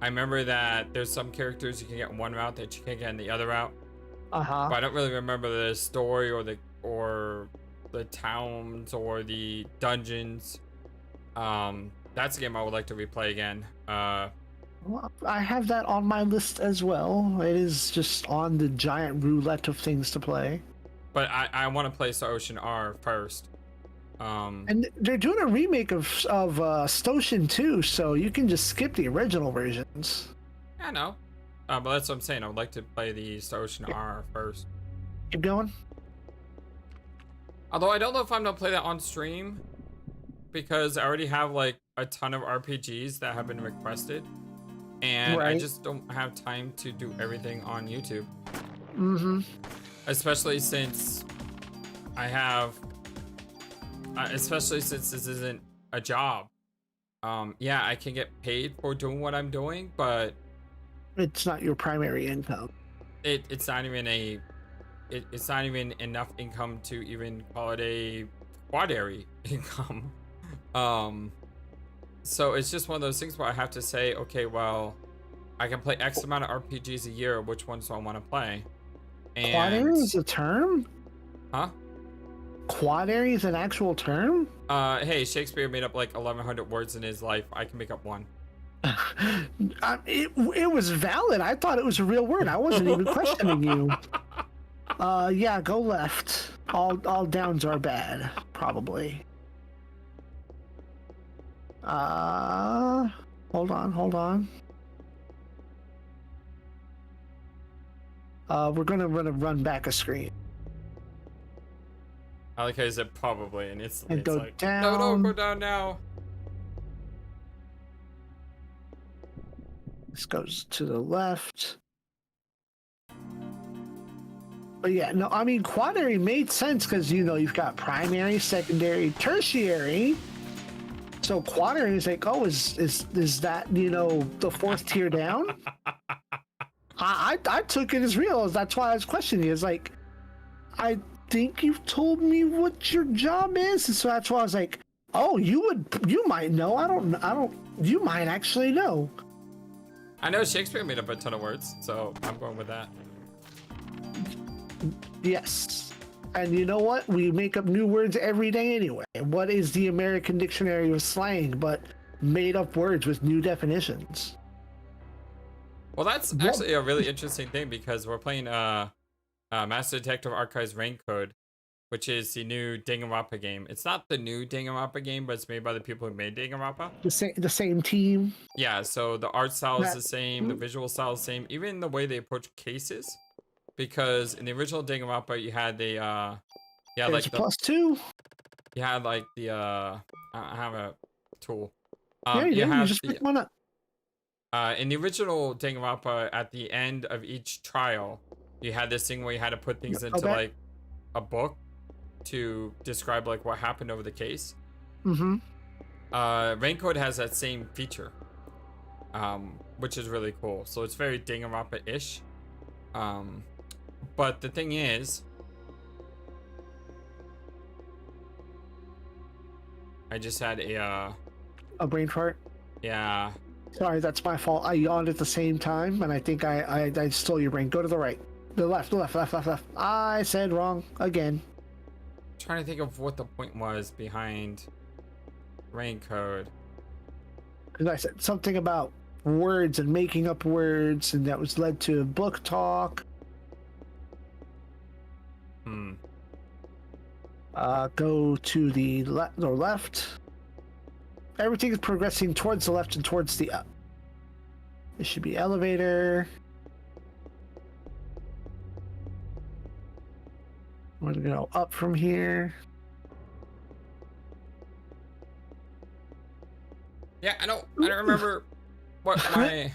I remember that there's some characters you can get in one route that you can't get in the other route. Uh-huh. But I don't really remember the story or the towns or the dungeons. That's a game I would like to replay again. Well, I have that on my list as well. It is just on the giant roulette of things to play. But I want to play Star Ocean R first. And they're doing a remake of Stoshin too, so you can just skip the original versions. I know. But that's what I'm saying. I would like to play the Star Ocean R first. Keep going. Although I don't know if I'm gonna play that on stream, because I already have like a ton of RPGs that have been requested, and I just don't have time to do everything on YouTube. Mm-hmm. Especially since I have, especially since this isn't a job. Yeah, I can get paid for doing what I'm doing, but it's not your primary income. It's not even it's not even enough income to even call it a quadary income. So it's just one of those things where I have to say, okay, well, I can play X amount of RPGs a year. Which ones do I want to play? And quadary is a term? Huh? Quadary is an actual term? Hey, Shakespeare made up like 1,100 words in his life. I can make up one. It was valid. I thought it was a real word. I wasn't even questioning you. Yeah, go left. All downs are bad, probably. Hold on. We're gonna run back a screen. I like how you said probably, and it's go like, down. No, go down now. This goes to the left. But yeah, no, I mean, quadary made sense because, you know, you've got primary, secondary, tertiary. So quadary is like, oh, is that, you know, the fourth tier down? I took it as real. That's why I was questioning you. It's like, I think you've told me what your job is. And so that's why I was like, oh, you might know. I don't, you might actually know. I know Shakespeare made up a ton of words, so I'm going with that. Yes. And you know what? We make up new words every day anyway. What is the American Dictionary of Slang but made up words with new definitions? Well, that's actually a really interesting thing because we're playing Master Detective Archives Rain Code, which is the new Danganronpa game. It's not the new Danganronpa game, but it's made by the people who made Danganronpa. The same team. Yeah, so the art style is the same, the visual style is the same, even the way they approach cases. Because in the original Danganronpa, you had the like the +2. You had like the I have a tool. Yeah, you just pick one up. In the original Danganronpa, at the end of each trial, you had this thing where you had to put things into like a book to describe like what happened over the case. Mm-hmm. Raincode has that same feature, which is really cool. So it's very Danganronpa-ish. But the thing is, I just had a brain fart. Yeah. Sorry, that's my fault. I yawned at the same time, and I think I stole your brain. Go to the right. The left. I said wrong again. I'm trying to think of what the point was behind Raincode. Because I said something about words and making up words, and that was led to book talk. Go to the left. Everything is progressing towards the left and towards the up. This should be elevator. We're gonna go up from here. Yeah, I don't remember what my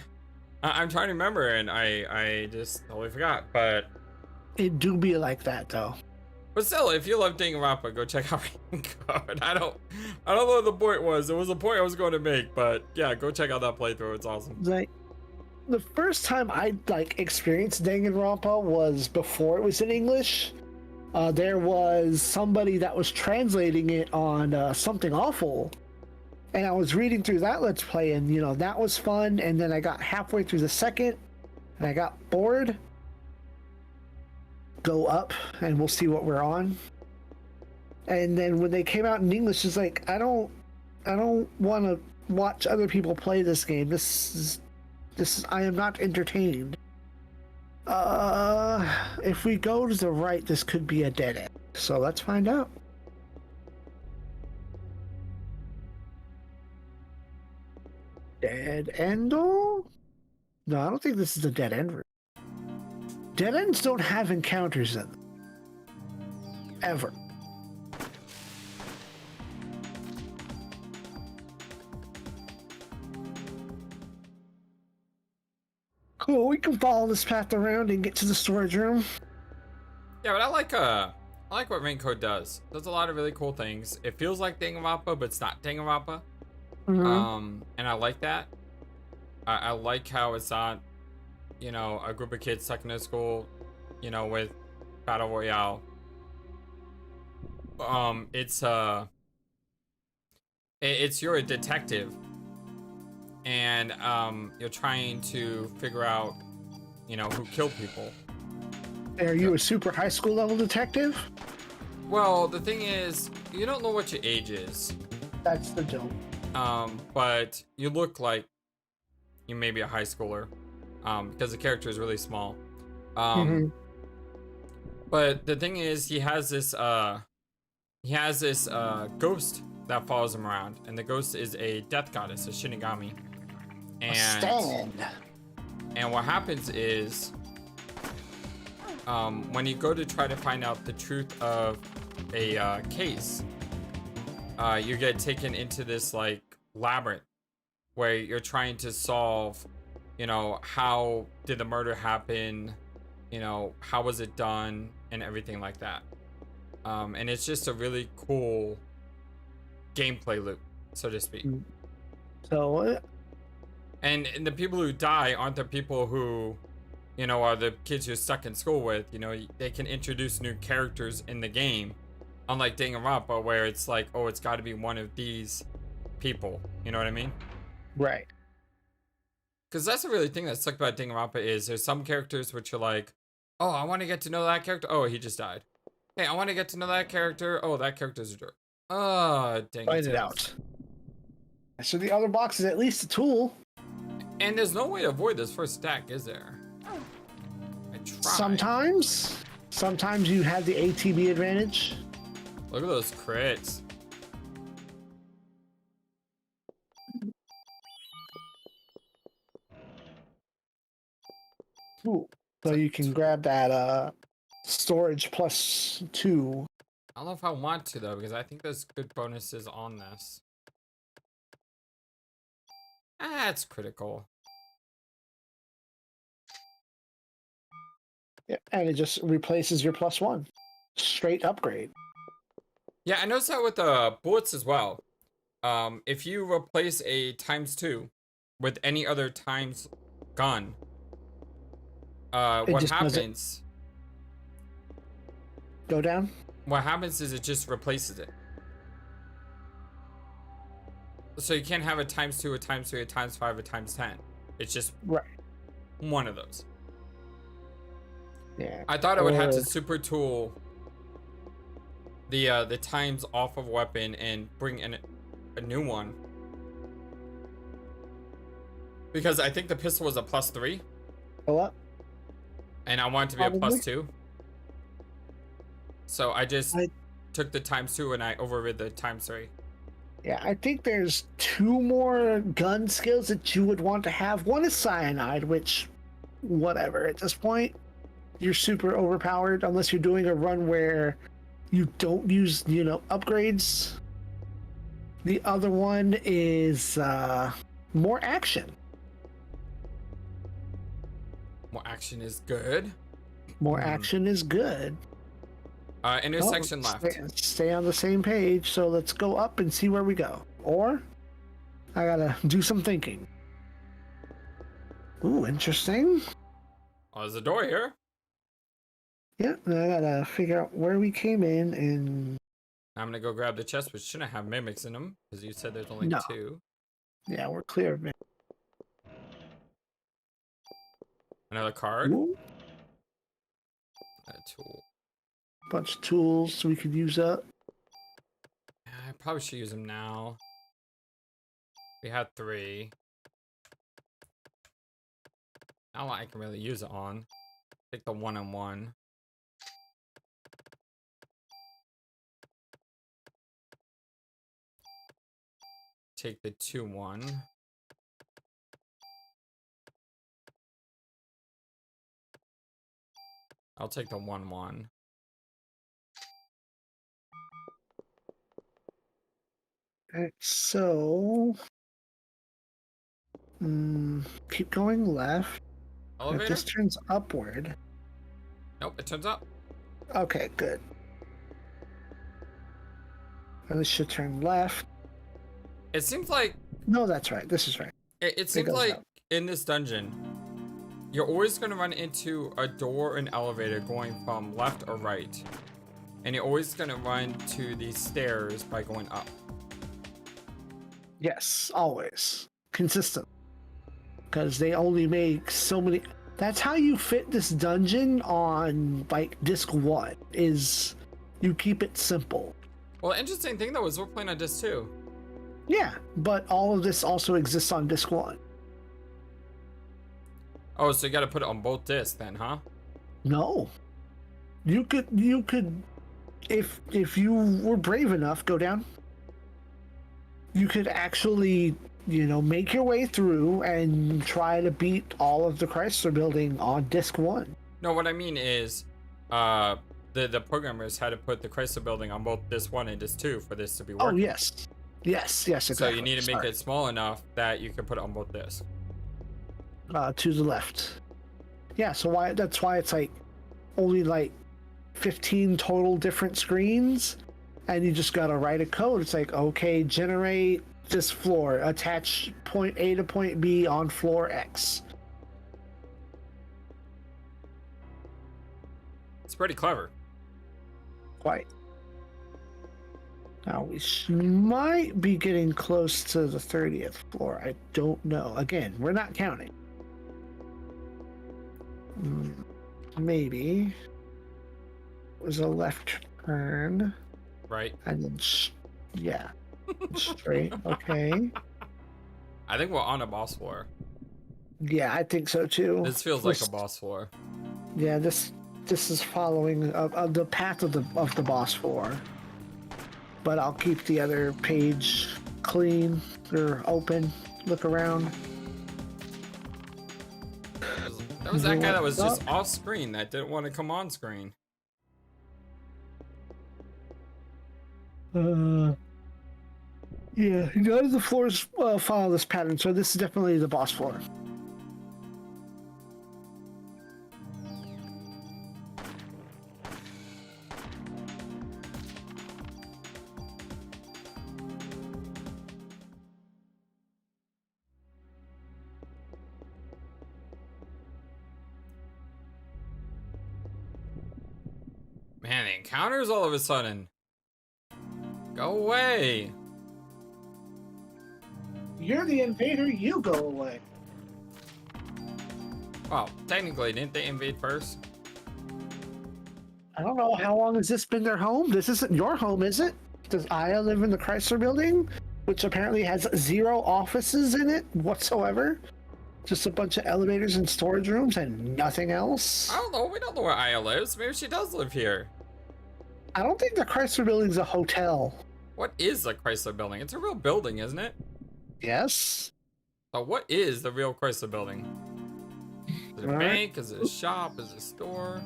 I'm trying to remember, and I just totally forgot. But it do be like that though. But still, if you love Danganronpa, go check out Raincoat. I don't know what the point was. It was a point I was going to make, but yeah, go check out that playthrough. It's awesome. Like, the first time I experienced Danganronpa was before it was in English. There was somebody that was translating it on Something Awful, and I was reading through that Let's Play, and that was fun. And then I got halfway through the second, and I got bored. Go up, and we'll see what we're on. And then when they came out in English, it's like I don't want to watch other people play this game. This is I am not entertained. If we go to the right, this could be a dead end. So let's find out. Dead end? No, I don't think this is a dead end. Dead ends don't have encounters in them. Ever. Cool, we can follow this path around and get to the storage room. Yeah, but I like what Raincoat does. Does a lot of really cool things. It feels like Danganronpa, but it's not Danganronpa. And I like that. I like how it's not, a group of kids stuck in a school, with Battle Royale. You're a detective, and you're trying to figure out, who killed people. Are you a super high school level detective? Well, the thing is, you don't know what your age is. That's the joke. But you look like you may be a high schooler, because the character is really small. But the thing is, he has this ghost that follows him around, and the ghost is a death goddess, a Shinigami. And what happens is, when you go to try to find out the truth of a case, you get taken into this labyrinth where you're trying to solve, how did the murder happen, how was it done, and everything like that. And it's just a really cool gameplay loop, so to speak. So and the people who die aren't the people who, are the kids you're stuck in school with. They can introduce new characters in the game, unlike Danganronpa, where it's like, oh, it's got to be one of these people. You know what I mean? Right. Because that's the really thing that sucked about Danganronpa is there's some characters which are like, oh, I want to get to know that character. Oh, he just died. Hey, I want to get to know that character. Oh, that character's a jerk. Oh, dang it. Find it out. So the other box is at least a tool. And there's no way to avoid this first attack, is there? I tried. Sometimes you have the ATB advantage. Look at those crits. Ooh. So you can grab that storage +2. I don't know if I want to though, because I think there's good bonuses on this. That's critical. Yeah, and it just replaces your +1. Straight upgrade. Yeah, I noticed that with the bullets as well. If you replace a ×2 with any other times gun, what happens? Go down? What happens is it just replaces it. So you can't have a ×2, a ×3, a ×5, a ×10. It's just one of those. Yeah. I thought I would have to super tool the times off of weapon and bring in a new one. Because I think the pistol was a +3. Go up. And I want it to be a +2. So I just took the ×2 and I overrid the ×3. Yeah, I think there's 2 more gun skills that you would want to have. One is cyanide, which, whatever. At this point, you're super overpowered unless you're doing a run where you don't use, upgrades. The other one is more action. More action is good. More action is good. Intersection left. Stay on the same page, so let's go up and see where we go. Or, I gotta do some thinking. Ooh, interesting. Oh, there's a door here. Yeah, I gotta figure out where we came in and... I'm gonna go grab the chest, which shouldn't have mimics in them, because you said there's only 2. Yeah, we're clear of it. Another card. Ooh. A tool. Bunch of tools we could use up. I probably should use them now. We had 3. Not what I can really use it on. Take the 1-on-1. Take the 2-1. I'll take the 1-1. Alright, so... keep going left. Elevator? If this turns upward... Nope, it turns up. Okay, good. And this should turn left. It seems like... No, that's right. This is right. It seems like in this dungeon, you're always going to run into a door or an elevator going from left or right. And you're always going to run to these stairs by going up. Yes, always. Consistent. Because they only make so many... That's how you fit this dungeon on, like, disc 1, is you keep it simple. Well, the interesting thing, though, is we're playing on disc 2. Yeah, but all of this also exists on disc 1. Oh, so you got to put it on both discs then, huh? No. You could, if you were brave enough, go down. You could actually, make your way through and try to beat all of the Chrysler Building on disc 1. No, what I mean is, the programmers had to put the Chrysler Building on both disc 1 and disc 2 for this to be working. Oh, yes. Yes, exactly. So you need to make it small enough that you can put it on both discs. To the left. Yeah, so that's why it's like only like 15 total different screens, and you just gotta write a code. It's like, okay, generate this floor, attach point A to point B on floor X. It's pretty clever. Quite. Now we might be getting close to the 30th floor. I don't know. Again, we're not counting. Maybe. It was a left turn. Right. And then, yeah. Straight. Okay. I think we're on a boss floor. Yeah, I think so too. This feels like a boss floor. Yeah, this is following the path of the boss floor. But I'll keep the other page clean or open. Look around. That was that guy that was just off screen that didn't want to come on screen. Yeah, none of the floors follow this pattern, so this is definitely the boss floor. Man, the encounters all of a sudden. Go away. You're the invader, you go away. Well, technically, didn't they invade first? I don't know, how long has this been their home? This isn't your home, is it? Does Aya live in the Chrysler Building? Which apparently has 0 offices in it whatsoever? Just a bunch of elevators and storage rooms and nothing else? I don't know. We don't know where Aya lives. Maybe she does live here. I don't think the Chrysler Building's a hotel. What is the Chrysler Building? It's a real building, isn't it? Yes. So what is the real Chrysler Building? Is it a bank? Is it a shop? Is it a store?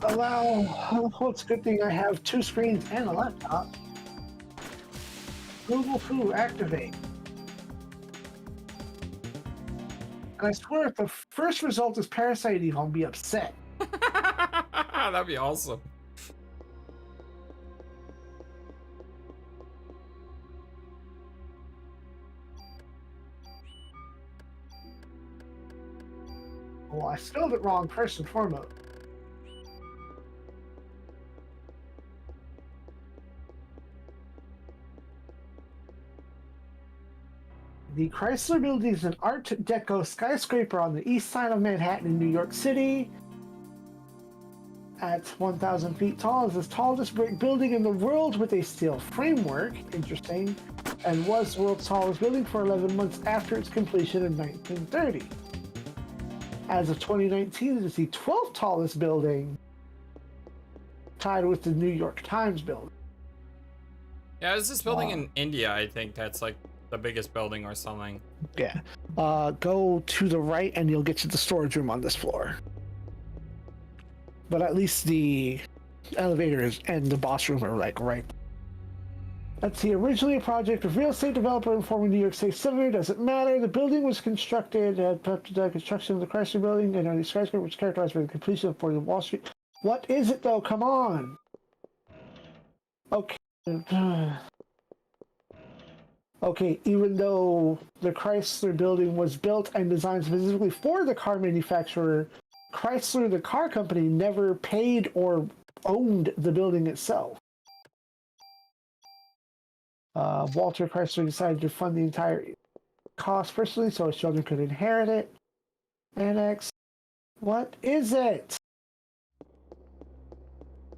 Allow. Oh, it's a good thing I have 2 screens and a laptop. Google Foo, activate. And I swear, if the first result is Parasite Eve, I'll be upset. That'd be awesome. Well, I spelled it wrong first and foremost. The Chrysler Building is an Art Deco skyscraper on the east side of Manhattan in New York City. At 1,000 feet tall, is the tallest brick building in the world with a steel framework. Interesting. And was the world's tallest building for 11 months after its completion in 1930. As of 2019, it is the 12th tallest building, tied with the New York Times building. Yeah, there's this building in India, I think, that's like the biggest building or something. Yeah. Go to the right and you'll get to the storage room on this floor. But at least the elevators and the boss room are like right. Let's see. Originally a project of real estate developer and former New York State Senator. Doesn't matter. The building was constructed at the construction of the Chrysler Building and early skyscraper, which was characterized by the completion of the Wall Street. What is it though? Come on. Okay. Okay, even though the Chrysler Building was built and designed specifically for the car manufacturer, Chrysler, the car company, never paid or owned the building itself. Walter Chrysler decided to fund the entire cost personally so his children could inherit it. Annex. What is it?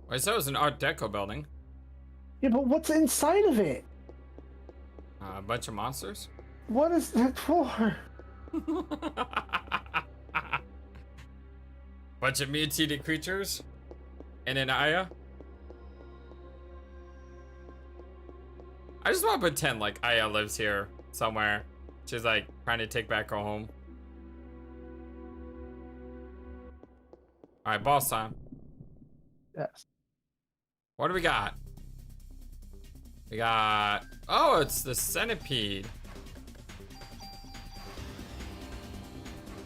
I said it was an Art Deco building. Yeah, but what's inside of it? A bunch of monsters? What is that for? Bunch of mutated creatures? And an Aya? I just want to pretend like Aya lives here somewhere. She's like trying to take back her home. Alright, boss time. Yes. What do we got? We got... Oh, it's the Centipede.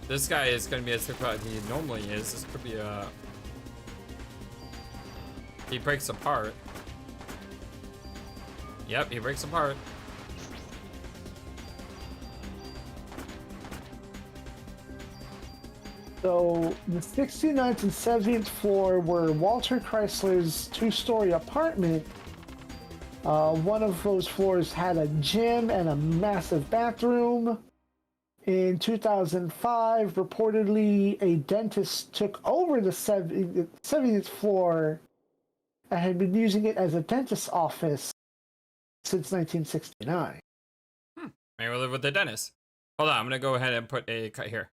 This guy is going to be as difficult as he normally is. This could be a... He breaks apart. Yep, he breaks apart. So the 69th and 70th floor were Walter Chrysler's two-story apartment. One of those floors had a gym and a massive bathroom. In 2005, reportedly, a dentist took over the 70th floor and had been using it as a dentist's office since 1969. Maybe we'll live with the dentist. Hold on, I'm gonna go ahead and put a cut here.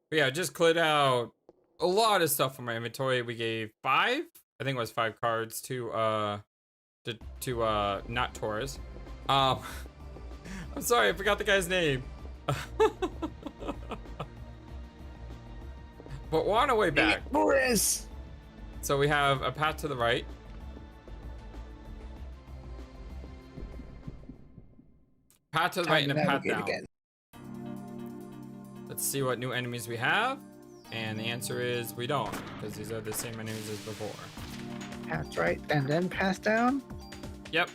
But yeah, just cleared out a lot of stuff from my inventory. We gave 5, I think it was 5 cards to not Taurus. I'm sorry, I forgot the guy's name. But we're on our way back. Boris. So we have a path to the right. Path to the right and a path down. Again. Let's see what new enemies we have. And the answer is we don't, because these are the same enemies as before. Path right and then path down? Yep.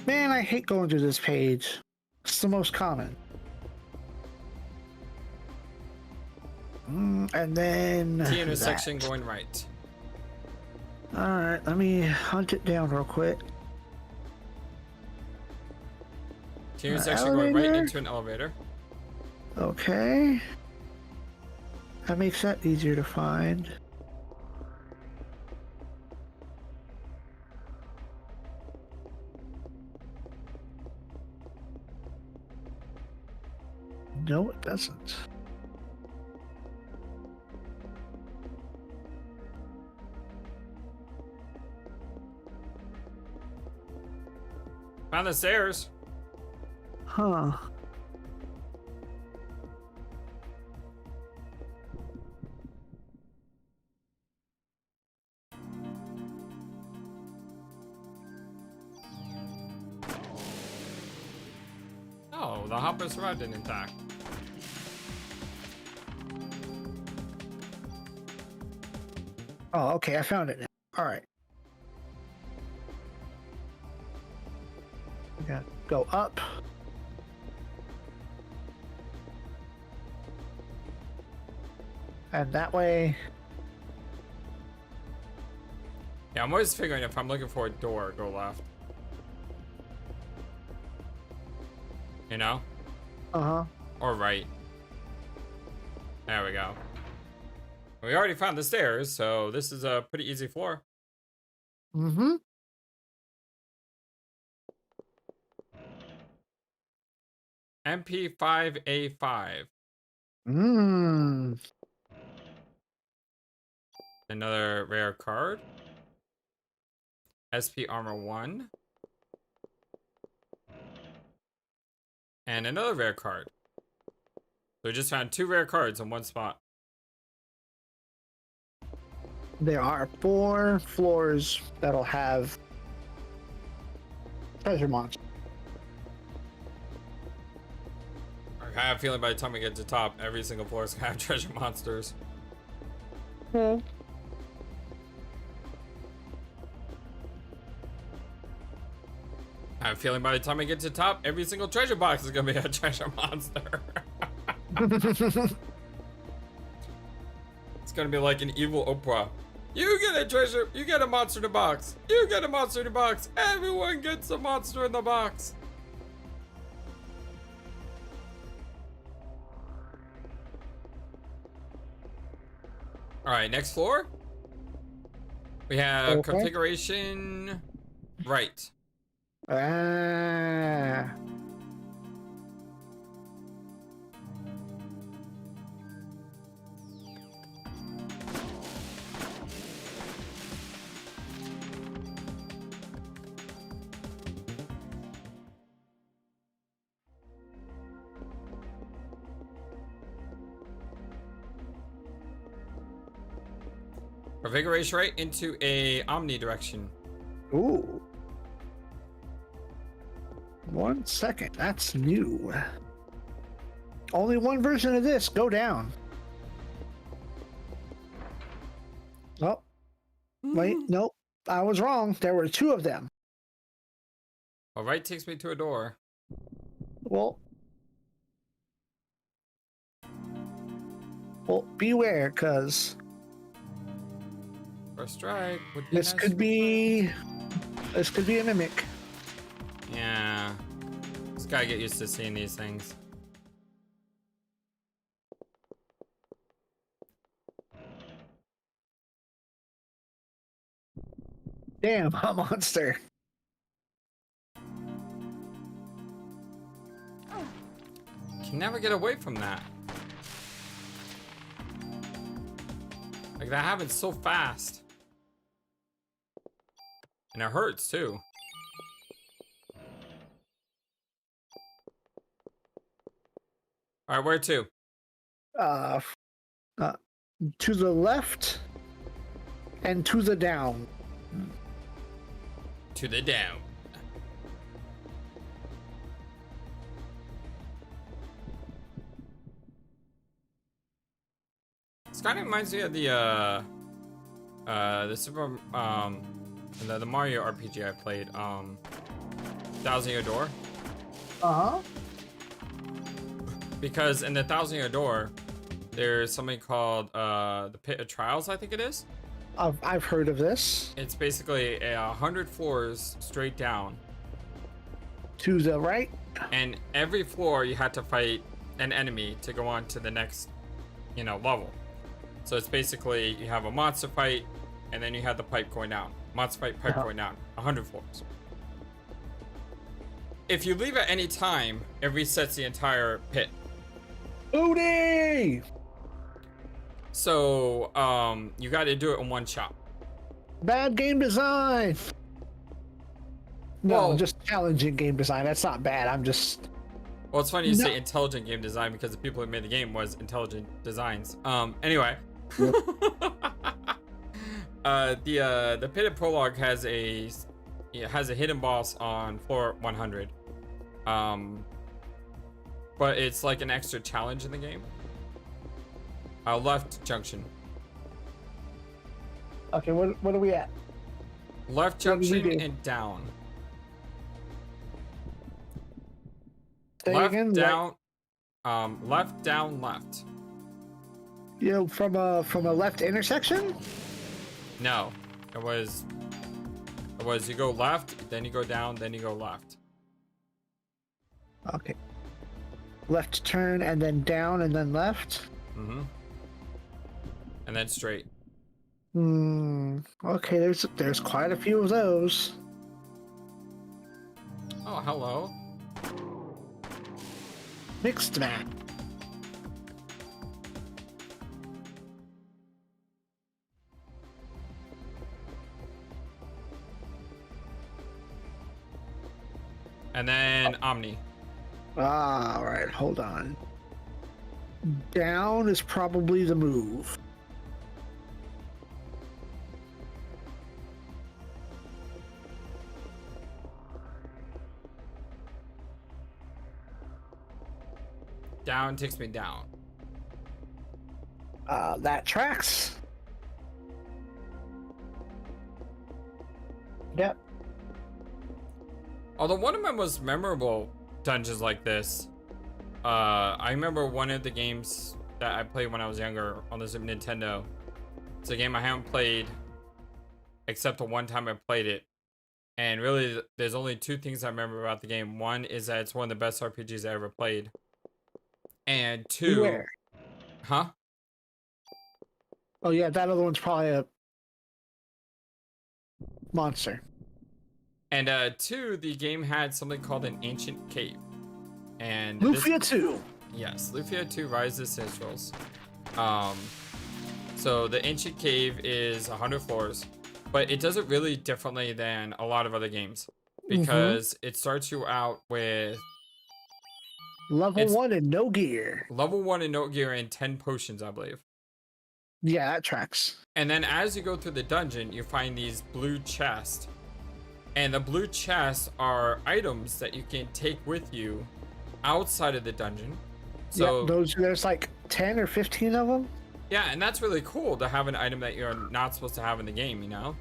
Man, I hate going through this page. It's the most common. And then... T intersection going right. Alright, let me hunt it down real quick. T intersection going right into an elevator. Okay. That makes that easier to find. No, it doesn't. Found the stairs. Huh. Oh, the hopper survived it intact. Oh, okay, I found it now. All right. We got to go up. And that way. Yeah, I'm always figuring if I'm looking for a door, go left. You know? Uh-huh. Or right. There we go. We already found the stairs, so this is a pretty easy floor. Mm-hmm. MP5A5. Mmm. Another rare card. SP Armor 1. And another rare card. So we just found 2 rare cards in one spot. There are 4 floors that'll have treasure monsters. I have a feeling by the time we get to the top, every single floor is gonna have treasure monsters. Hmm. I have a feeling by the time we get to the top, every single treasure box is gonna be a treasure monster. It's gonna be like an evil Oprah. You get a treasure, you get a monster in the box. You get a monster in the box. Everyone gets a monster in the box. All right, next floor. We have configuration right. Ah. Configuration right into a omni direction. Ooh. 1 second. That's new. Only one version of this. Go down. Oh. Wait. Nope. I was wrong. There were 2 of them. Well, right takes me to a door. Well, beware, because First strike would be this could be a mimic. Yeah. Just gotta get used to seeing these things. Damn, a monster. Can never get away from that. Like, that happens so fast. And it hurts too. All right, where to? To the left and to the down. To the down. This kind of reminds me of the Super the Mario RPG I played, Thousand Year Door. Uh-huh. Because in the Thousand Year Door, there's something called the Pit of Trials, I think it is. I've heard of this. It's basically 100 floors straight down. To the right. And every floor you had to fight an enemy to go on to the next, level. So it's basically you have a monster fight, and then you have the pipe going down. Monster fight, pipe going down. 100 floors. If you leave at any time, it resets the entire pit. Booty! So, you got to do it in one shot. Bad game design. No, Well, just challenging game design. That's not bad. I'm just. Well, it's funny you say intelligent game design because the people who made the game was Intelligent Designs. Anyway. The Pitted Prologue has a hidden boss on floor 100. But it's like an extra challenge in the game. Left junction. Okay, what are we at? Left junction and down. Stay Left again, down. Left down left. You know, from a left intersection? No, it was you go left, then you go down, then you go left. Okay. Left turn and then down and then left. Mm-hmm. And then straight. Okay, there's quite a few of those. Oh, hello. Mixed man. And then Omni. All right, hold on. Down is probably the move. Down takes me down. That tracks. Yep. Although one of my most memorable dungeons like this, I remember one of the games that I played when I was younger on the Super Nintendo. It's a game I haven't played except the one time I played it. And really, there's only two things I remember about the game. One is that it's one of the best RPGs I ever played. And two... Where? Huh? Oh yeah, that other one's probably a monster. And two, the game had something called an ancient cave. And Lufia 2. Yes, Lufia 2 Rise of Sinstrels. So the ancient cave is 100 floors, but it does it really differently than a lot of other games because it starts you out with level 1 and no gear. Level 1 and no gear and 10 potions, I believe. Yeah, that tracks. And then as you go through the dungeon, you find these blue chests. And the blue chests are items that you can take with you outside of the dungeon. So yeah, there's like 10 or 15 of them. Yeah, and that's really cool to have an item that you're not supposed to have in the game, you know?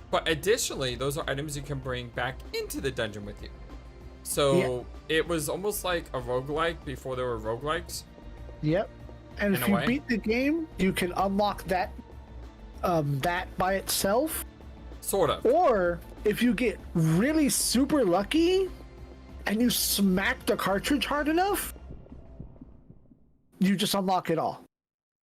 But additionally, those are items you can bring back into the dungeon with you. So it was almost like a roguelike before there were roguelikes. Yep. And if you beat the game, you can unlock that by itself. Sort of. Or if you get really super lucky and you smack the cartridge hard enough, you just unlock it all.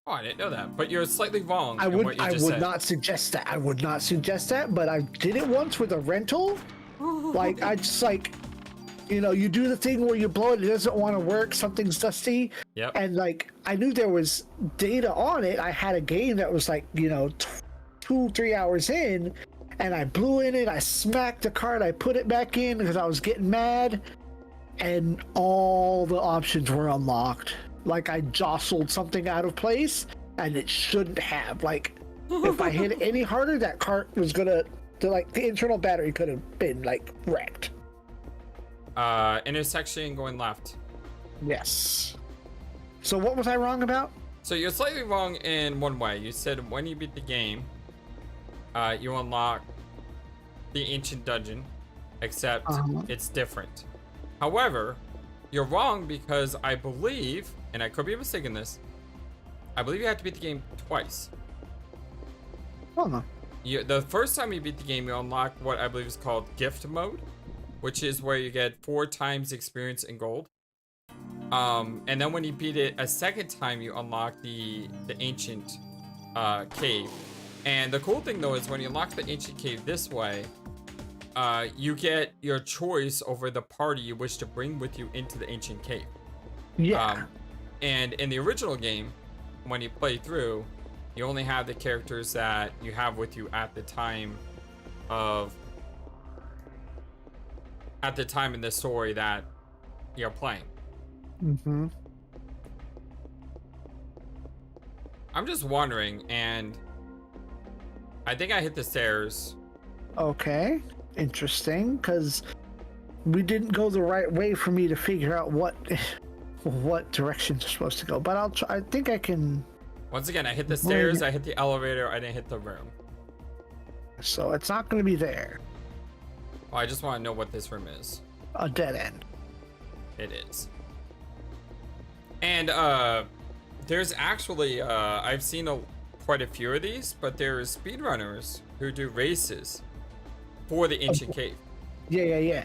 Oh, I didn't know that, but you're slightly wrong. I would not suggest that. I would not suggest that, but I did it once with a rental. Like, I just like, you know, you do the thing where you blow it, it doesn't want to work, something's dusty. Yep. And like, I knew there was data on it. I had a game that was like, you know, 2-3 hours in, and I blew in it, I smacked the card, I put it back in because I was getting mad, and all the options were unlocked. Like, I jostled something out of place, and it shouldn't have. Like, if I hit it any harder, that cart was gonna, the internal battery could have been, like, wrecked. Intersection going left. Yes. So what was I wrong about? So you're slightly wrong in one way. You said when you beat the game, you unlock the ancient dungeon, except it's different. However, you're wrong because I believe, and I could be mistaken in this, I believe you have to beat the game twice. Oh no. The first time you beat the game, you unlock what I believe is called gift mode, which is where you get 4 times experience in gold. And then when you beat it a second time, you unlock the ancient cave. And the cool thing though is when you unlock the ancient cave this way, you get your choice over the party you wish to bring with you into the ancient cave. Yeah. And in the original game, when you play through, you only have the characters that you have with you at the time in the story that you're playing. I'm just wondering, and I think I hit the stairs. Okay, interesting, because we didn't go the right way for me to figure out what direction you're supposed to go. But I'll try. I think I can. Once again, I hit the stairs, I hit the elevator, I didn't hit the room. So it's not going to be there. Well, I just want to know what this room is. A dead end. It is. And There's actually, I've seen quite a few of these, but there's speedrunners who do races for the ancient cave. Yeah.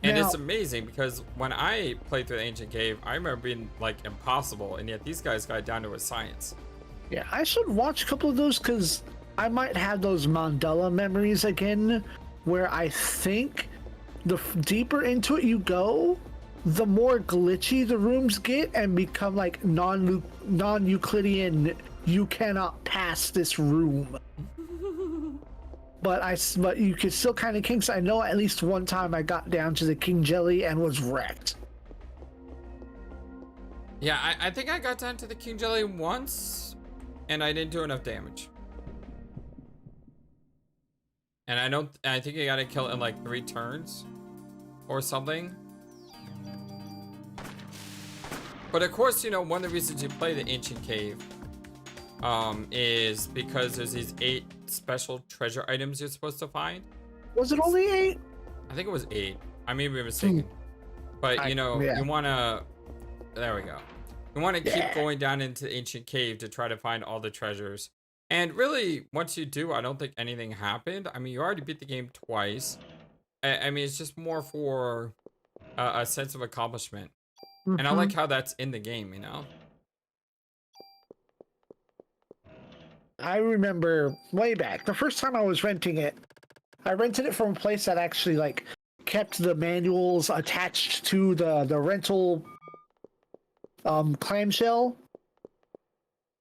And it's amazing because when I played through the ancient cave, I remember being like impossible, and yet these guys got down to a science. Yeah, I should watch a couple of those because I might have those Mandela memories again, where I think the deeper into it you go, the more glitchy the rooms get and become like non-Euclidean. You cannot pass this room. But you could still kind of kinks. I know at least one time I got down to the King Jelly and was wrecked. Yeah, I think I got down to the King Jelly once, and I didn't do enough damage. And I think I gotta kill it in like 3 turns or something. But of course, you know, one of the reasons you play the ancient cave is because there's these 8 special treasure items you're supposed to find. Was it only 8? I think it was 8. I may be mistaken. But you know, you wanna, there we go. You wanna keep going down into the ancient cave to try to find all the treasures. And really, once you do, I don't think anything happened. I mean, you already beat the game twice. I mean, it's just more for a sense of accomplishment. And I like how that's in the game, you know? I remember way back, the first time I was renting it, I rented it from a place that actually like kept the manuals attached to the rental clamshell.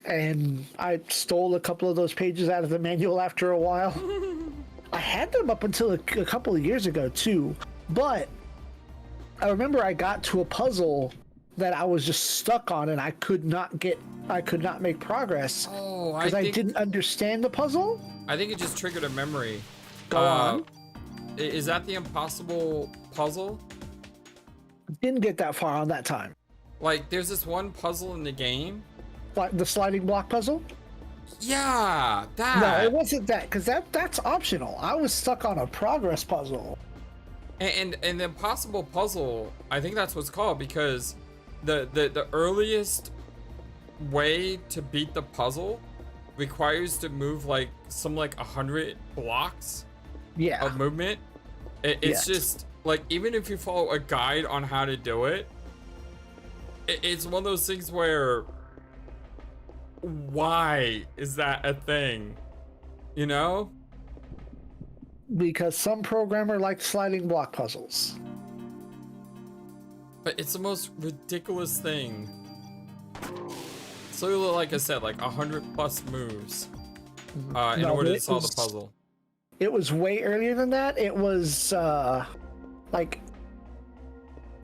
And I stole a couple of those pages out of the manual after a while. I had them up until a couple of years ago too, but I remember I got to a puzzle that I was just stuck on and I could not make progress because I didn't understand the puzzle. I think it just triggered a memory. Go on. Is that the impossible puzzle? Didn't get that far on that time. Like, there's this one puzzle in the game. Like the sliding block puzzle? Yeah, that. No, it wasn't that, because that's optional. I was stuck on a progress puzzle. And the impossible puzzle, I think that's what's called, because the earliest way to beat the puzzle requires to move like 100 blocks of movement. It's just like, even if you follow a guide on how to do it, it's one of those things where, why is that a thing, you know? Because some programmer likes sliding block puzzles. But it's the most ridiculous thing. So like I said, like 100+ moves in order to solve the puzzle. It was way earlier than that. It was like,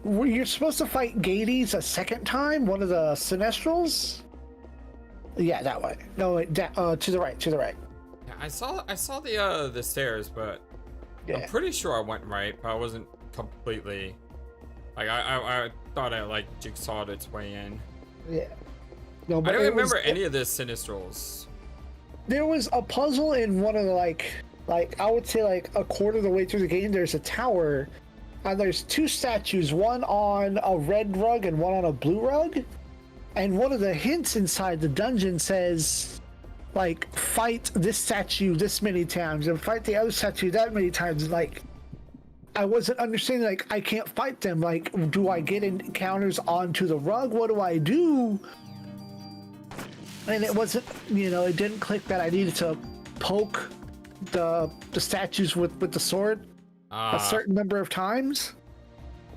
you're supposed to fight Gades a second time, one of the Sinestrals. Yeah, that way. No, wait, to the right. Yeah, I saw the stairs, but I'm pretty sure I went right, but I wasn't completely. Like, I thought I like jigsawed its way in. Yeah. No, but I don't remember any of the Sinistrals. There was a puzzle in one of the like I would say like a quarter of the way through the game. There's a tower, and there's 2 statues, one on a red rug and one on a blue rug. And one of the hints inside the dungeon says, like, fight this statue this many times and fight the other statue that many times. Like, I wasn't understanding, like, I can't fight them. Like, do I get encounters onto the rug? What do I do? And it wasn't, you know, it didn't click that I needed to poke the statues with the sword a certain number of times.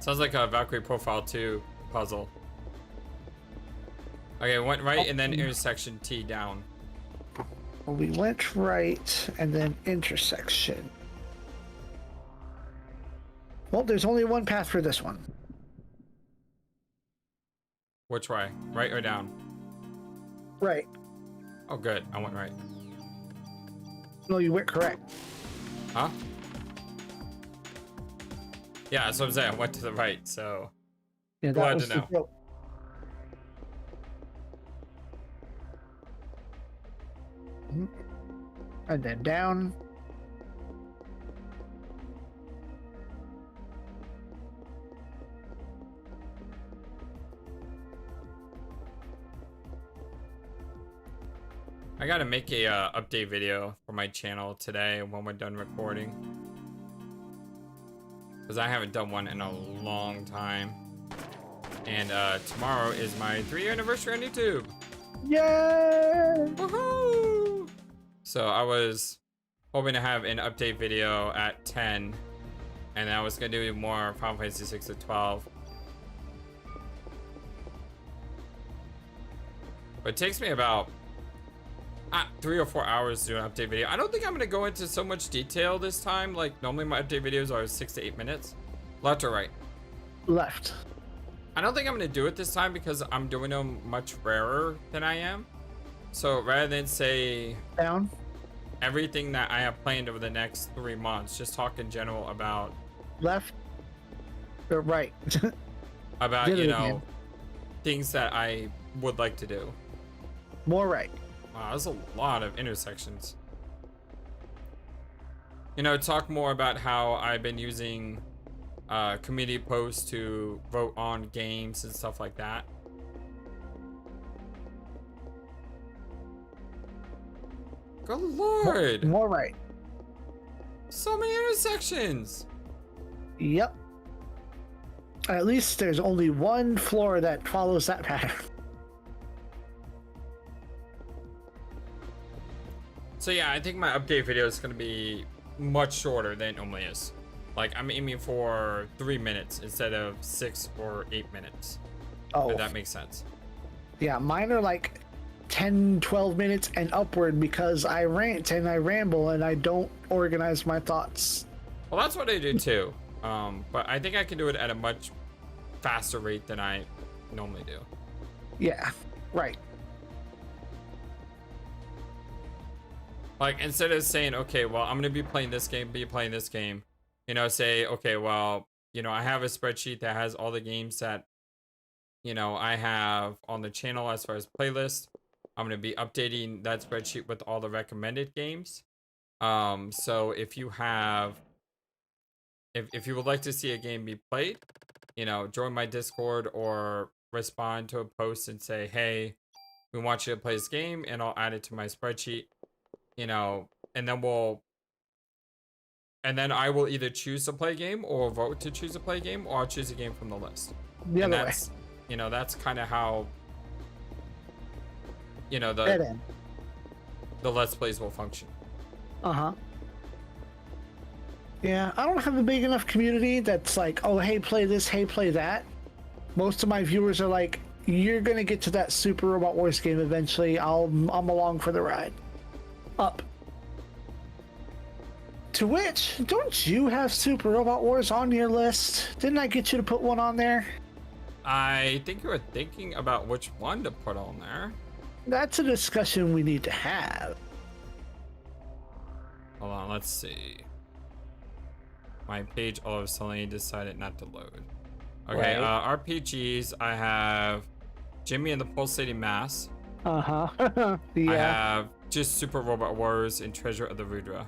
Sounds like a Valkyrie Profile 2 puzzle. Okay, went right and then intersection T down. Well, we went right and then intersection. Well, there's only one path for this one. Which way? Right or down? Right. Oh, good. I went right. No, you went correct. Huh? Yeah, that's what I'm saying. I went to the right, so. Yeah, that was the joke. And then down. I gotta make a update video for my channel today when we're done recording. Because I haven't done one in a long time. And tomorrow is my 3-year anniversary on YouTube. Yay! Woohoo! So I was hoping to have an update video at 10. And I was gonna do more Final Fantasy VI at 12. But it takes me about 3 or 4 hours to do an update video. I don't think I'm gonna go into so much detail this time. Like normally my update videos are 6 to 8 minutes. Left or right? Left. I don't think I'm gonna do it this time because I'm doing them much rarer than I am. So rather than say down everything that I have planned over the next 3 months, just talk in general about left or right. About, you know, things that I would like to do. More right. Wow, there's a lot of intersections. You know, talk more about how I've been using community posts to vote on games and stuff like that. Good lord! More right. So many intersections! Yep. At least there's only one floor that follows that pattern. So yeah, I think my update video is going to be much shorter than it normally is. Like, I'm aiming for 3 minutes instead of 6 or 8 minutes. Oh. If that makes sense. Yeah, mine are like 10, 12 minutes and upward because I rant and I ramble and I don't organize my thoughts. Well, that's what I do too. But I think I can do it at a much faster rate than I normally do. Yeah, right. Like, instead of saying, okay, well, I'm going to be playing this game, you know, say, okay, well, you know, I have a spreadsheet that has all the games that, you know, I have on the channel as far as playlist. I'm going to be updating that spreadsheet with all the recommended games. So if you have, if you would like to see a game be played, you know, join my Discord or respond to a post and say, hey, we want you to play this game, and I'll add it to my spreadsheet. You know, and then I will either choose to play a game or vote to choose to play a game, or I'll choose a game from the list. The other way. You know, that's kind of how, you know, the Let's Plays will function. Uh-huh. Yeah, I don't have a big enough community that's like, oh, hey, play this, hey, play that. Most of my viewers are like, you're gonna get to that Super Robot Wars game eventually. I'm along for the ride. Up. To which, don't you have Super Robot Wars on your list? Didn't I get you to put one on there? I think you were thinking about which one to put on there. That's a discussion we need to have. Hold on, let's see. My page all of a sudden decided not to load. Okay, right. RPGs, I have Jimmy and the Pulsating Mass. Uh-huh. Yeah. I have just Super Robot Wars and Treasure of the Rudra.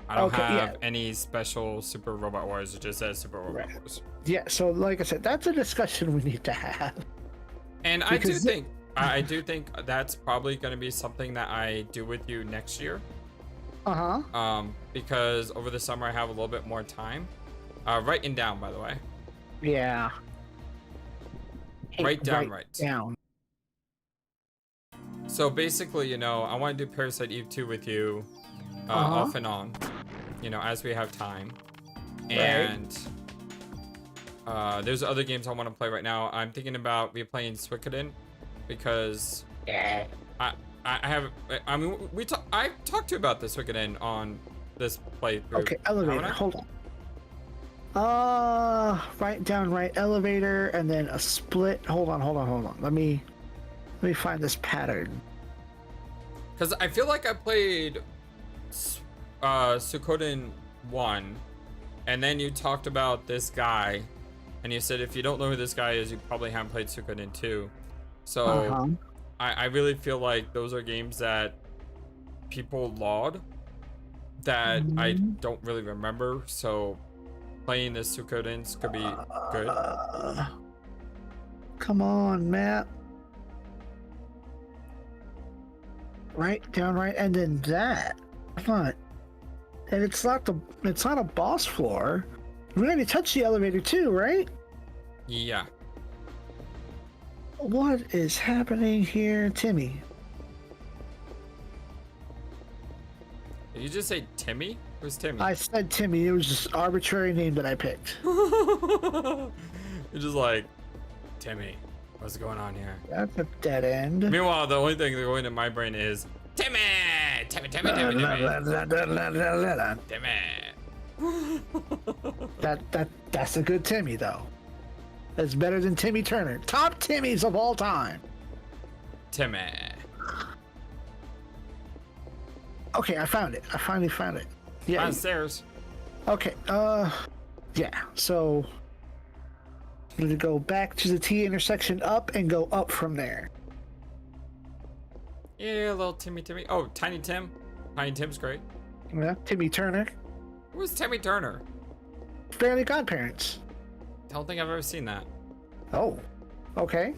I don't have any special Super Robot Wars. It just says Super Robot Wars. Yeah, so like I said, that's a discussion we need to have. And I do think that's probably going to be something that I do with you next year. Uh-huh. Because over the summer I have a little bit more time. Writing down, by the way. Yeah. Write down. So basically, you know, I want to do Parasite Eve 2 with you off and on, you know, as we have time. And there's other games I want to play right now. I'm thinking about replaying Suikoden because I talked to you about the Suikoden on this playthrough. Okay, elevator, hold on. Write down right elevator and then a split. Hold on. Let me find this pattern. Because I feel like I played Suikoden 1, and then you talked about this guy, and you said if you don't know who this guy is, you probably haven't played Suikoden 2. So I really feel like those are games that people laud that I don't really remember. So playing the Suikodens could be good. Come on, Matt. right, down right, and then that. Come on. And it's not a boss floor. We already touched the elevator too, right? Yeah. What is happening here, Timmy? Did you just say Timmy? Who's Timmy? I said Timmy. It was just an arbitrary name that I picked. You're just like, Timmy, what's going on here? That's a dead end. Meanwhile, the only thing going in my brain is Timmy! Timmy, Timmy, Timmy, Timmy. Timmy. That's a good Timmy, though. That's better than Timmy Turner. Top Timmys of all time. Timmy. Okay, I found it. I finally found it. Yeah. Downstairs. Okay. Yeah. So I'm gonna go back to the T intersection up and go up from there. Yeah, little Timmy. Oh, Tiny Tim. Tiny Tim's great. Yeah. Timmy Turner. Who's Timmy Turner? Fairly Godparents. Don't think I've ever seen that. Oh. Okay.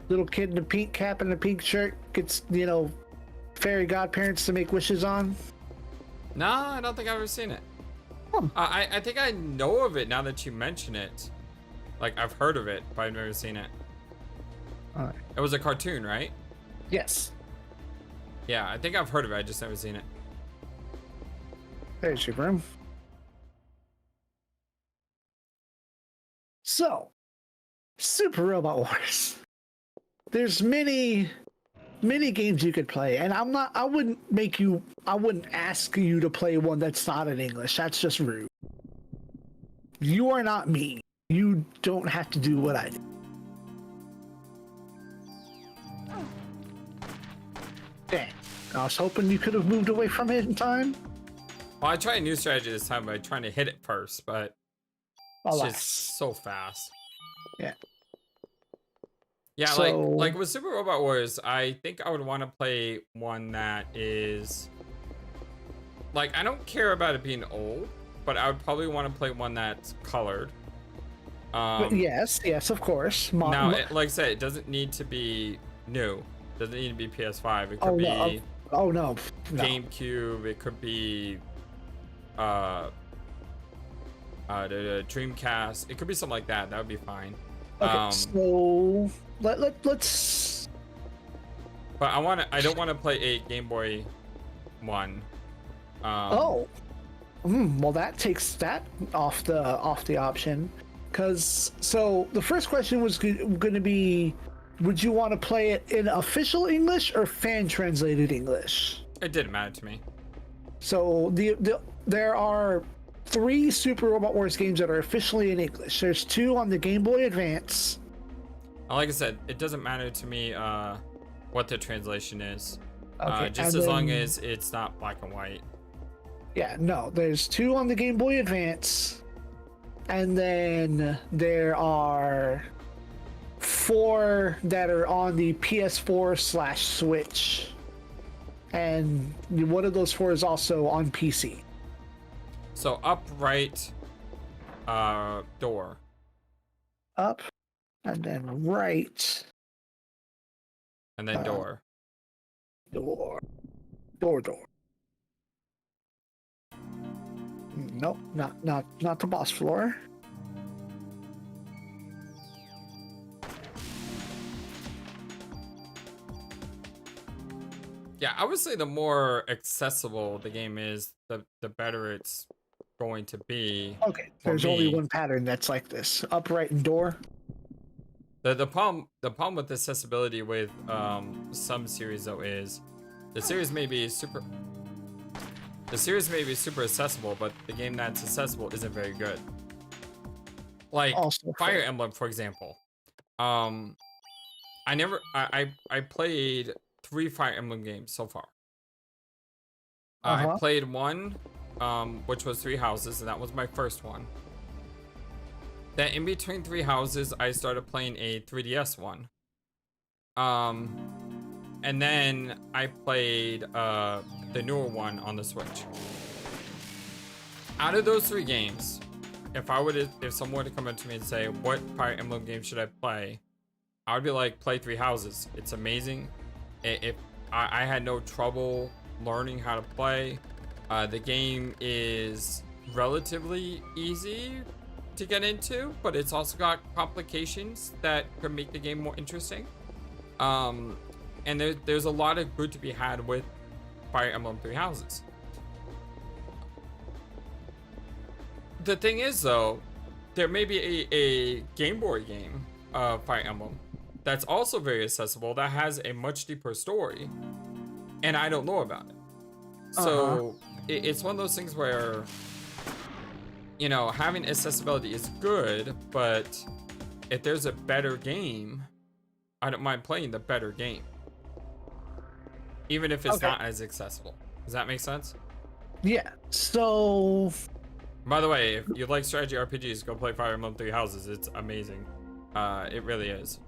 Little kid in a pink cap and a pink shirt gets, fairy godparents to make wishes on. No, I don't think I've ever seen it. Hmm. I think I know of it now that you mention it. Like, I've heard of it, but I've never seen it. All right. It was a cartoon, right? Yes. Yeah, I think I've heard of it. I just never seen it. There's your room. So, Super Robot Wars. There's many games you could play, and I wouldn't ask you to play one that's not in English. That's just rude. You are not me. You don't have to do what I do. Dang. I was hoping you could have moved away from it in time. Well, I tried a new strategy this time by trying to hit it first, but it's just so fast. Yeah. Yeah, So, like with Super Robot Wars, I think I would want to play one that is like, I don't care about it being old, but I would probably want to play one that's colored. yes, of course. Now, like I said, it doesn't need to be new. It doesn't need to be PS5. It could be no. GameCube. It could be the Dreamcast. It could be something like that. That would be fine. Okay, so let's. But I don't want to play a Game Boy one. Well, that takes that off the option, because the first question was going to be, would you want to play it in official English or fan translated English? It didn't matter to me. So there are 3 Super Robot Wars games that are officially in English. There's 2 on the Game Boy Advance. Like I said, it doesn't matter to me what the translation is. Okay, just as long as it's not black and white. Yeah, no, there's 2 on the Game Boy Advance. And then there are 4 that are on the PS4/Switch. And one of those 4 is also on PC. So upright door. Up and then right. And then door. Door. Nope, not the boss floor. Yeah, I would say the more accessible the game is, the better it's going to be. Okay, there's only one pattern that's like this: upright and door. The problem with accessibility with some series though is the series may be super accessible, but the game that's accessible isn't very good. Like Also Fire Emblem, for example. I played 3 Fire Emblem games so far. I played one, which was 3 Houses, and that was my first one. Then in between 3 Houses, I started playing a 3DS one. And then I played the newer one on the Switch. Out of those 3 games, if someone were to come up to me and say, what Fire Emblem game should I play? I would be like, play Three Houses. It's amazing. If I had no trouble learning how to play. The game is relatively easy to get into, but it's also got complications that could make the game more interesting. And there's a lot of good to be had with Fire Emblem Three Houses. The thing is, though, there may be a Game Boy game of Fire Emblem that's also very accessible that has a much deeper story, and I don't know about it. So it's one of those things where, you know, having accessibility is good, but if there's a better game, I don't mind playing the better game, even if it's not as accessible. Does that make sense? Yeah. So, by the way, if you like strategy RPGs, go play Fire Emblem Three Houses. It's amazing. It really is.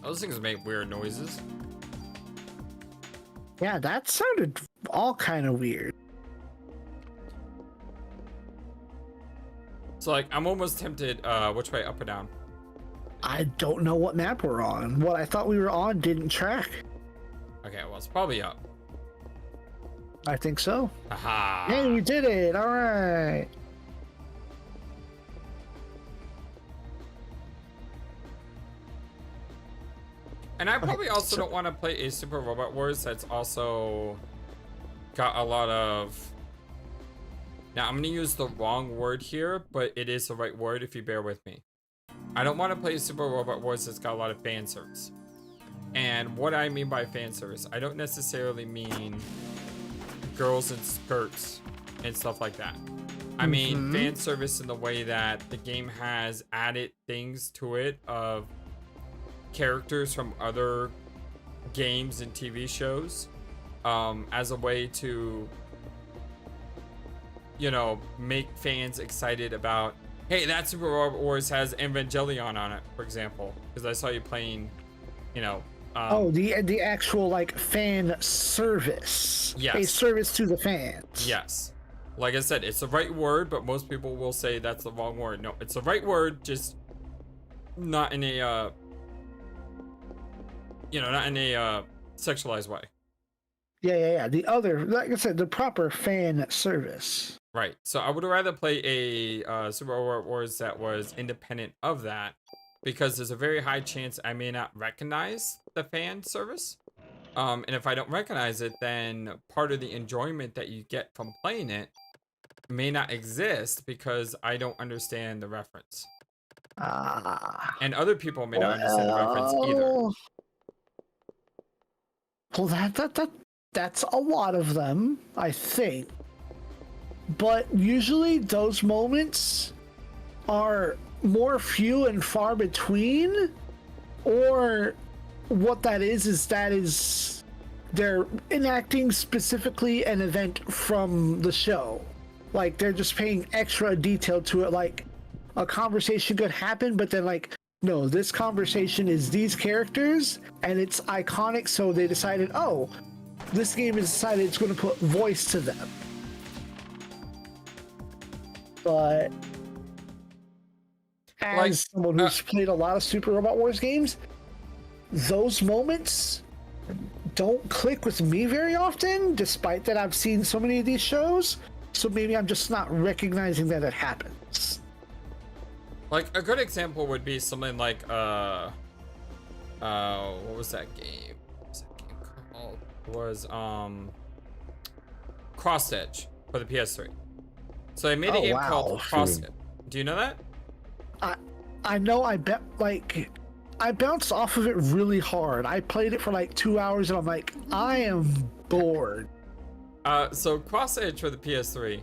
Those things make weird noises. Yeah, that sounded all kind of weird. So, like, I'm almost tempted, which way, up or down? I don't know what map we're on. What I thought we were on didn't track. Okay, well, it's probably up. I think so. Aha! Hey, we did it! All right. And I probably also don't want to play a Super Robot Wars that's also got a lot of... Now, I'm going to use the wrong word here, but it is the right word if you bear with me. I don't want to play a Super Robot Wars that's got a lot of fan service. And what I mean by fan service, I don't necessarily mean girls in skirts and stuff like that. I mean fan service in the way that the game has added things to it of characters from other games and TV shows as a way to, you know, make fans excited about, hey, that Super Robot Wars has Evangelion on it, for example, because I saw you playing, you know. The actual like fan service. Yes. A service to the fans. Yes. Like I said, it's the right word, but most people will say that's the wrong word. No, it's the right word, just not in a you know, not in a sexualized way. Yeah. The other, like I said, the proper fan service. Right. So I would rather play a Super Robot Wars that was independent of that, because there's a very high chance I may not recognize the fan service. And if I don't recognize it, then part of the enjoyment that you get from playing it may not exist because I don't understand the reference. And other people may not understand the reference either. Well, that's a lot of them, I think. But usually those moments are more few and far between, or what that is they're enacting specifically an event from the show. Like, they're just paying extra detail to it, like a conversation could happen, but then like, no, this conversation is these characters and it's iconic, so they decided, oh, this game has decided it's going to put voice to them. But as someone who's played a lot of Super Robot Wars games, those moments don't click with me very often, despite that I've seen so many of these shows. So maybe I'm just not recognizing that it happens. Like, a good example would be something like, what was that game? What was that game called? It was, Crossed Edge for the PS3. So they made a game called Crossed Edge. Do you know that? I know, I bet, like, I bounced off of it really hard. I played it for like 2 hours and I'm like, I am bored. So Crossed Edge for the PS3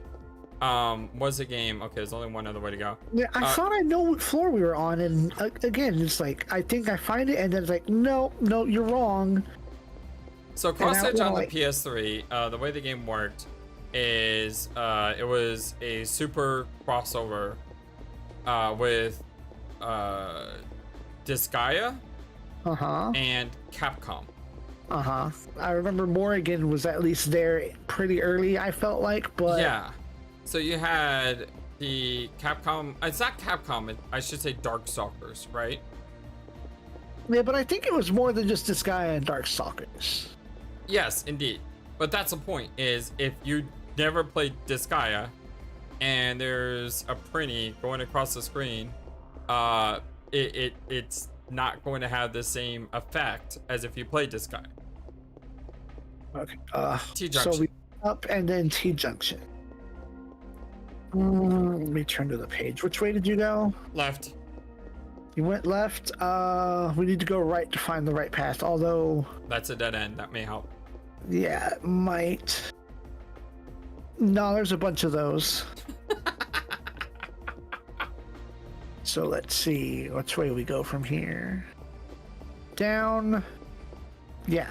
was a game. Okay, there's only one other way to go. Yeah, I thought I know what floor we were on, and again, it's like, I think I find it, and then it's like, no, you're wrong. So Crossed Edge on the PS3, the way the game worked is it was a super crossover with Disgaea and Capcom. Uh-huh. I remember Morrigan was at least there pretty early, I felt like, but... Yeah. So you had the Capcom... It's not Capcom, I should say Darkstalkers, right? Yeah, but I think it was more than just Disgaea and Darkstalkers. Yes, indeed. But that's the point, is if you never played Disgaea, and there's a Prinny going across the screen, it's not going to have the same effect as if you played Disgaea. Okay. T-junction. So we up and then T-junction. Let me turn to the page. Which way did you go? Left. You went left. We need to go right to find the right path, although... That's a dead end. That may help. Yeah, it might. No, there's a bunch of those. So let's see. Which way we go from here? Down. Yeah.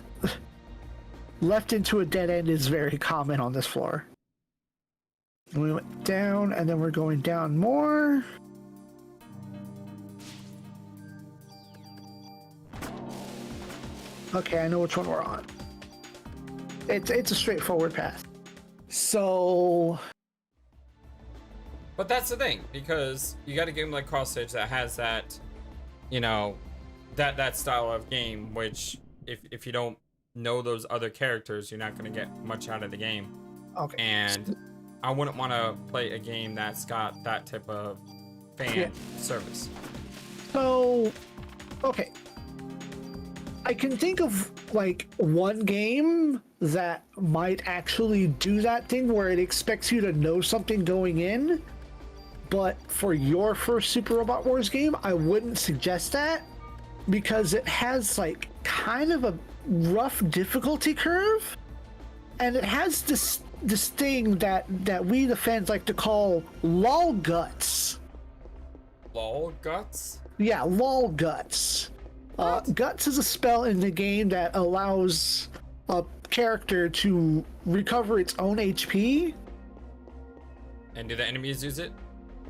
Left into a dead end is very common on this floor. We went down, and then we're going down more. Okay, I know which one we're on. It's a straightforward path. So... But that's the thing, because you got a game like Cross Stage that has that, you know, that style of game, which if you don't know those other characters, you're not going to get much out of the game. Okay. And I wouldn't want to play a game that's got that type of fan service. So, okay. I can think of like one game that might actually do that thing where it expects you to know something going in, but for your first Super Robot Wars game, I wouldn't suggest that because it has like kind of a rough difficulty curve, and it has this thing that we the fans like to call lol guts. Lol guts? Yeah, lol guts. Guts is a spell in the game that allows a character to recover its own HP. And do the enemies use it?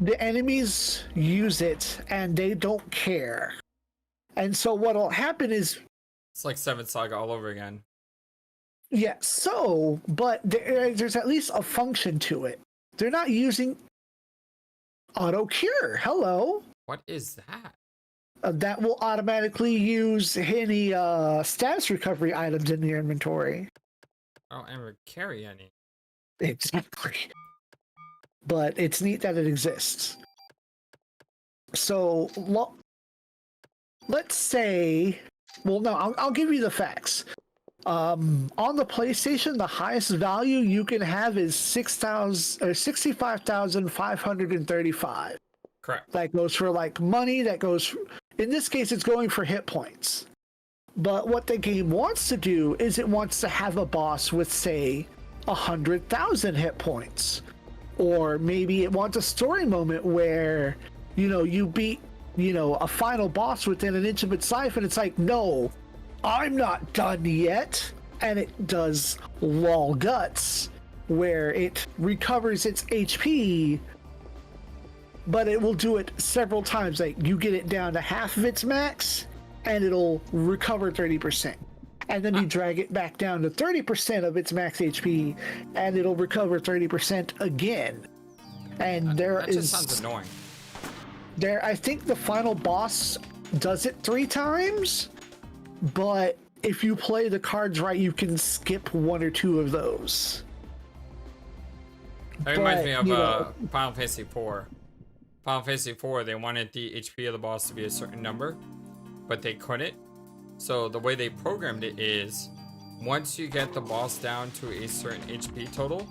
The enemies use it, and they don't care. And so what'll happen is... It's like Seven Saga all over again. Yeah, so, but there's at least a function to it. They're not using auto-cure. Hello. What is that? That will automatically use any status recovery items in your inventory. I don't ever carry any. Exactly. But it's neat that it exists. So, let's say... Well, no, I'll give you the facts. On the PlayStation, the highest value you can have is 65,535. Correct. That goes for like money. That goes, in this case, it's going for hit points. But what the game wants to do is it wants to have a boss with, say, 100,000 hit points, or maybe it wants a story moment where, you know, you beat, you know, a final boss within an inch of its life, and it's like, no, I'm not done yet. And it does lol guts, where it recovers its HP, but it will do it several times. Like, you get it down to half of its max, and it'll recover 30%. And then you drag it back down to 30% of its max HP, and it'll recover 30% again. And that just sounds annoying. I think the final boss does it 3 times, but if you play the cards right, you can skip 1 or 2 of those. That reminds me of Final Fantasy IV. Final Fantasy IV, they wanted the HP of the boss to be a certain number, but they couldn't. So the way they programmed it is, once you get the boss down to a certain HP total,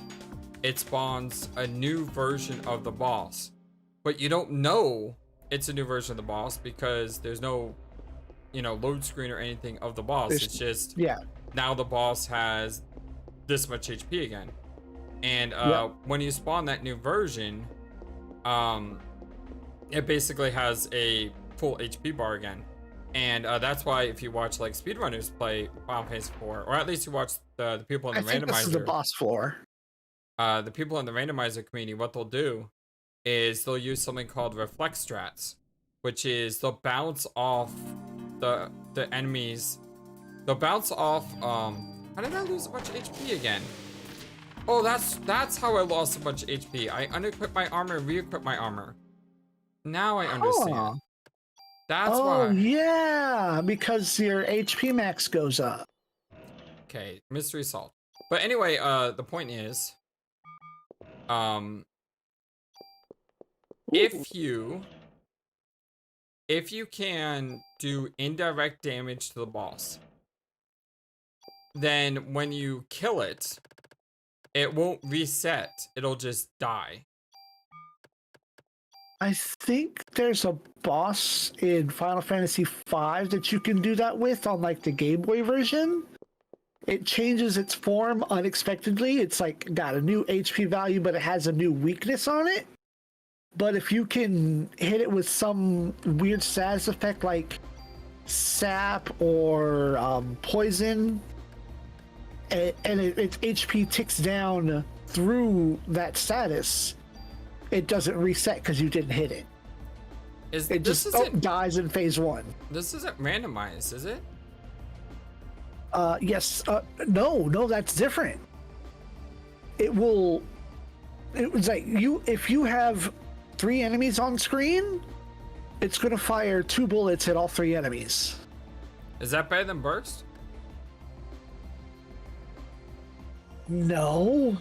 it spawns a new version of the boss. But you don't know it's a new version of the boss because there's no, you know, load screen or anything of the boss. It's just, now the boss has this much HP again. And when you spawn that new version, it basically has a full HP bar again. And that's why if you watch like speedrunners play Final Fantasy IV, or at least you watch the people in the randomizer. I think this is the boss floor. The people in the randomizer community, what they'll do is they'll use something called reflex strats, which is they'll bounce off the enemy's The bounce off, how did I lose a bunch of HP again? Oh, that's how I lost a bunch of HP. I unequipped my armor and re-equipped my armor. Now I understand. Huh. That's why. Oh, yeah, because your HP max goes up. Okay, mystery solved. But anyway, the point is, if you can do indirect damage to the boss, then when you kill it, it won't reset. It'll just die. I think there's a boss in Final Fantasy V that you can do that with on like the Game Boy version. It changes its form unexpectedly. It's like got a new HP value, but it has a new weakness on it. But if you can hit it with some weird status effect like sap or poison, and its HP ticks down through that status, it doesn't reset because you didn't hit it. It just dies in phase 1. This isn't randomized, is it? Yes. No, that's different. It was like if you have 3 enemies on screen, it's gonna fire 2 bullets at all 3 enemies. Is that better than burst? No.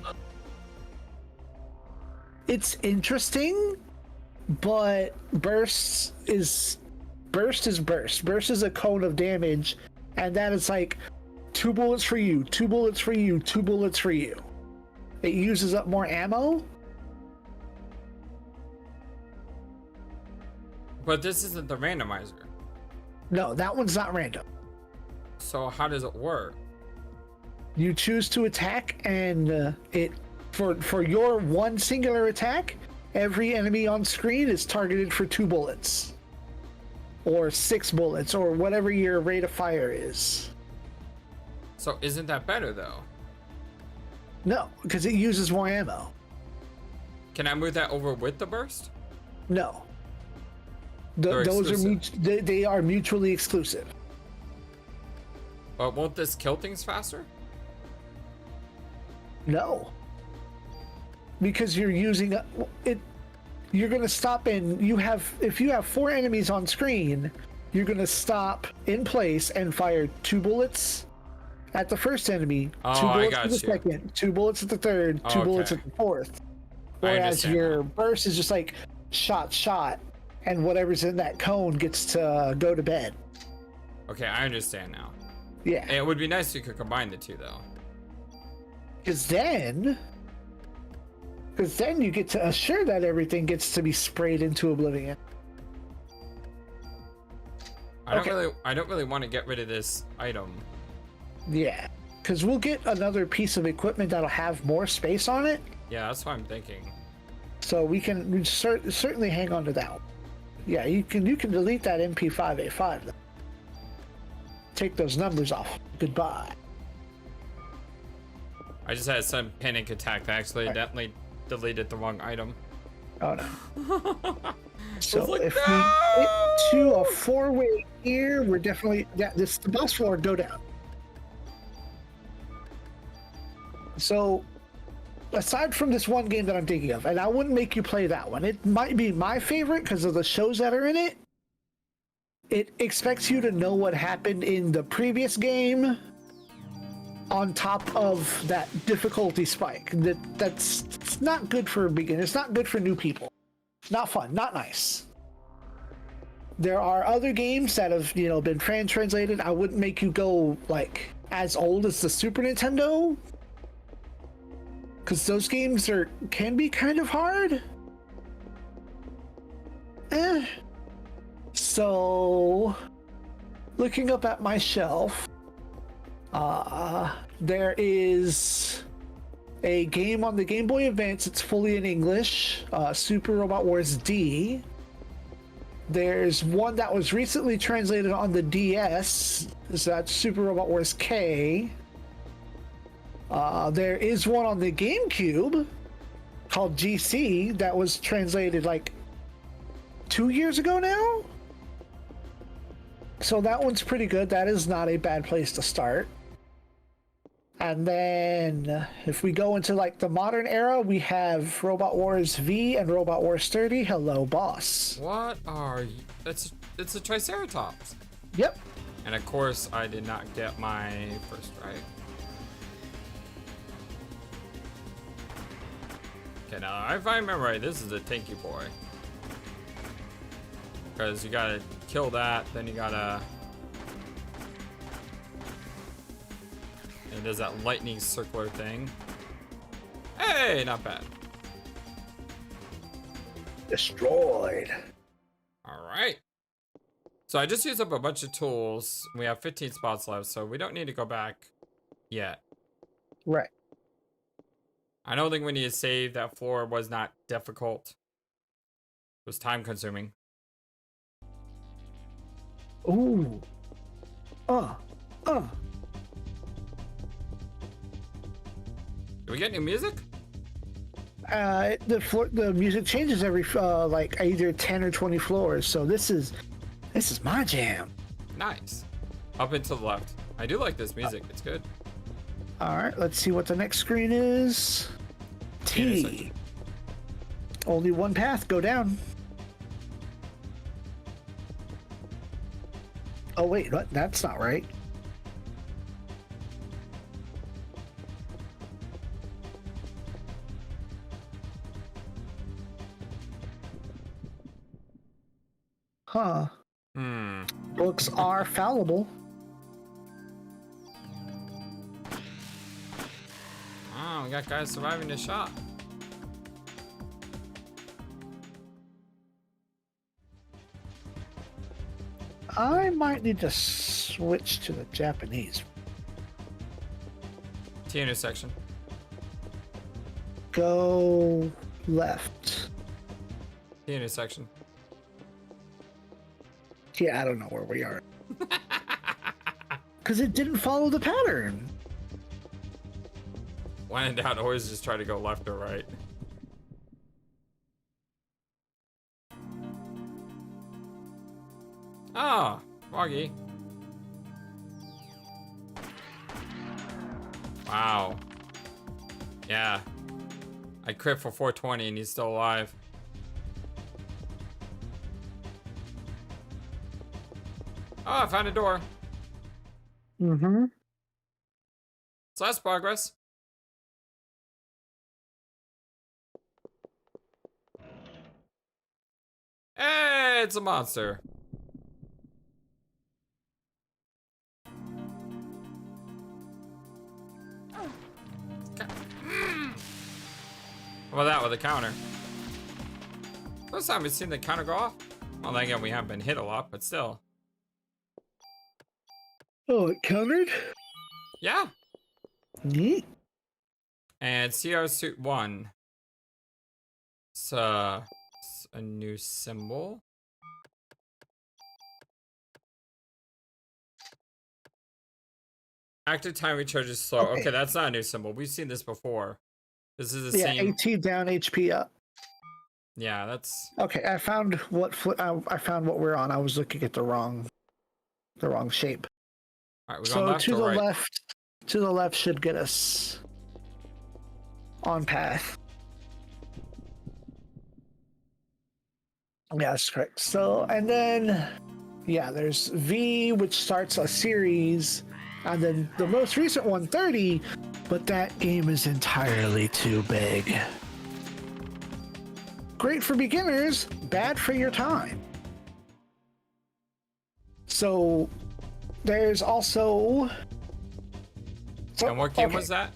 It's interesting, but burst is burst. Burst is a cone of damage, and that is like 2 bullets for you, 2 bullets for you, 2 bullets for you. It uses up more ammo. But this isn't the randomizer. No, that one's not random. So how does it work? You choose to attack, and it for your one singular attack, every enemy on screen is targeted for 2 bullets. Or 6 bullets, or whatever your rate of fire is. So isn't that better though? No, because it uses more ammo. Can I move that over with the burst? No. Those are they are mutually exclusive. But won't this kill things faster? No. Because you're using it. You're gonna stop if you have 4 enemies on screen, you're gonna stop in place and fire 2 bullets at the first enemy, 2 bullets at the second, 2 bullets at the third, 2 bullets at the fourth. Whereas your burst is just like shot, and whatever's in that cone gets to go to bed. Okay, I understand now. Yeah. And it would be nice if you could combine the two though. Because then you get to assure that everything gets to be sprayed into oblivion. I don't really want to get rid of this item. Yeah, because we'll get another piece of equipment that'll have more space on it. Yeah, that's what I'm thinking. So we certainly hang on to that one. Yeah, you can delete that MP5A5 though. Take those numbers off. Goodbye. I just had some panic attack that accidentally deleted the wrong item. Oh no. So if we get to a 4-way here, we're definitely the boss floor go down. So aside from this one game that I'm thinking of, and I wouldn't make you play that one. It might be my favorite because of the shows that are in it. It expects you to know what happened in the previous game on top of that difficulty spike. That's not good for beginners. It's not good for new people. Not fun, not nice. There are other games that have, been fan translated. I wouldn't make you go like as old as the Super Nintendo, because those games can be kind of hard. So, looking up at my shelf, there is a game on the Game Boy Advance. It's fully in English, Super Robot Wars D. There's one that was recently translated on the DS, so that's Super Robot Wars K. There is one on the GameCube called GC that was translated like 2 years ago now. So that one's pretty good. That is not a bad place to start. And then if we go into like the modern era, we have Robot Wars V and Robot Wars 30. Hello, boss. What are you? It's a Triceratops. Yep. And of course, I did not get my first right. Okay, now if I remember right, this is a tanky boy. Because you gotta kill that, then you gotta... And there's that lightning circular thing. Hey, not bad. Destroyed. Alright. So I just used up a bunch of tools. We have 15 spots left, so we don't need to go back yet. Right. I don't think we need to save. That floor was not difficult. It was time consuming. Ooh. Do we get new music? The music changes every like either 10 or 20 floors. So this is my jam. Nice. Up and to the left. I do like this music. It's good. All right, let's see what the next screen is. T. Only one path. Go down. Oh wait, what? That's not right. Huh. Books are fallible. Oh, we got guys surviving the shot. I might need to switch to the Japanese. T intersection. Go left. T intersection. Yeah, I don't know where we are. Because it didn't follow the pattern. When in doubt, always just try to go left or right. Ah, Foggy. Wow. Yeah. I crit for 420 and he's still alive. Oh, I found a door. Mm-hmm. So that's progress. Hey, it's a monster. How about that with a counter? First time we've seen the counter go off. Well, then again, we haven't been hit a lot, but still. Oh, it countered? Yeah. Neat. And CR Suit 1. It's a new symbol. Active time recharges slow. Okay, that's not a new symbol. We've seen this before. This is the same. 18 down, HP up. Yeah, that's okay. I found what we're on. I was looking at the wrong shape. all right. We're going left to or the right? left. To the left should get us on path. Yeah, that's correct. So, and then, yeah, there's V, which starts a series, and then the most recent one, 30, but that game is entirely too big. Great for beginners, bad for your time. So, there's also... And what game was that?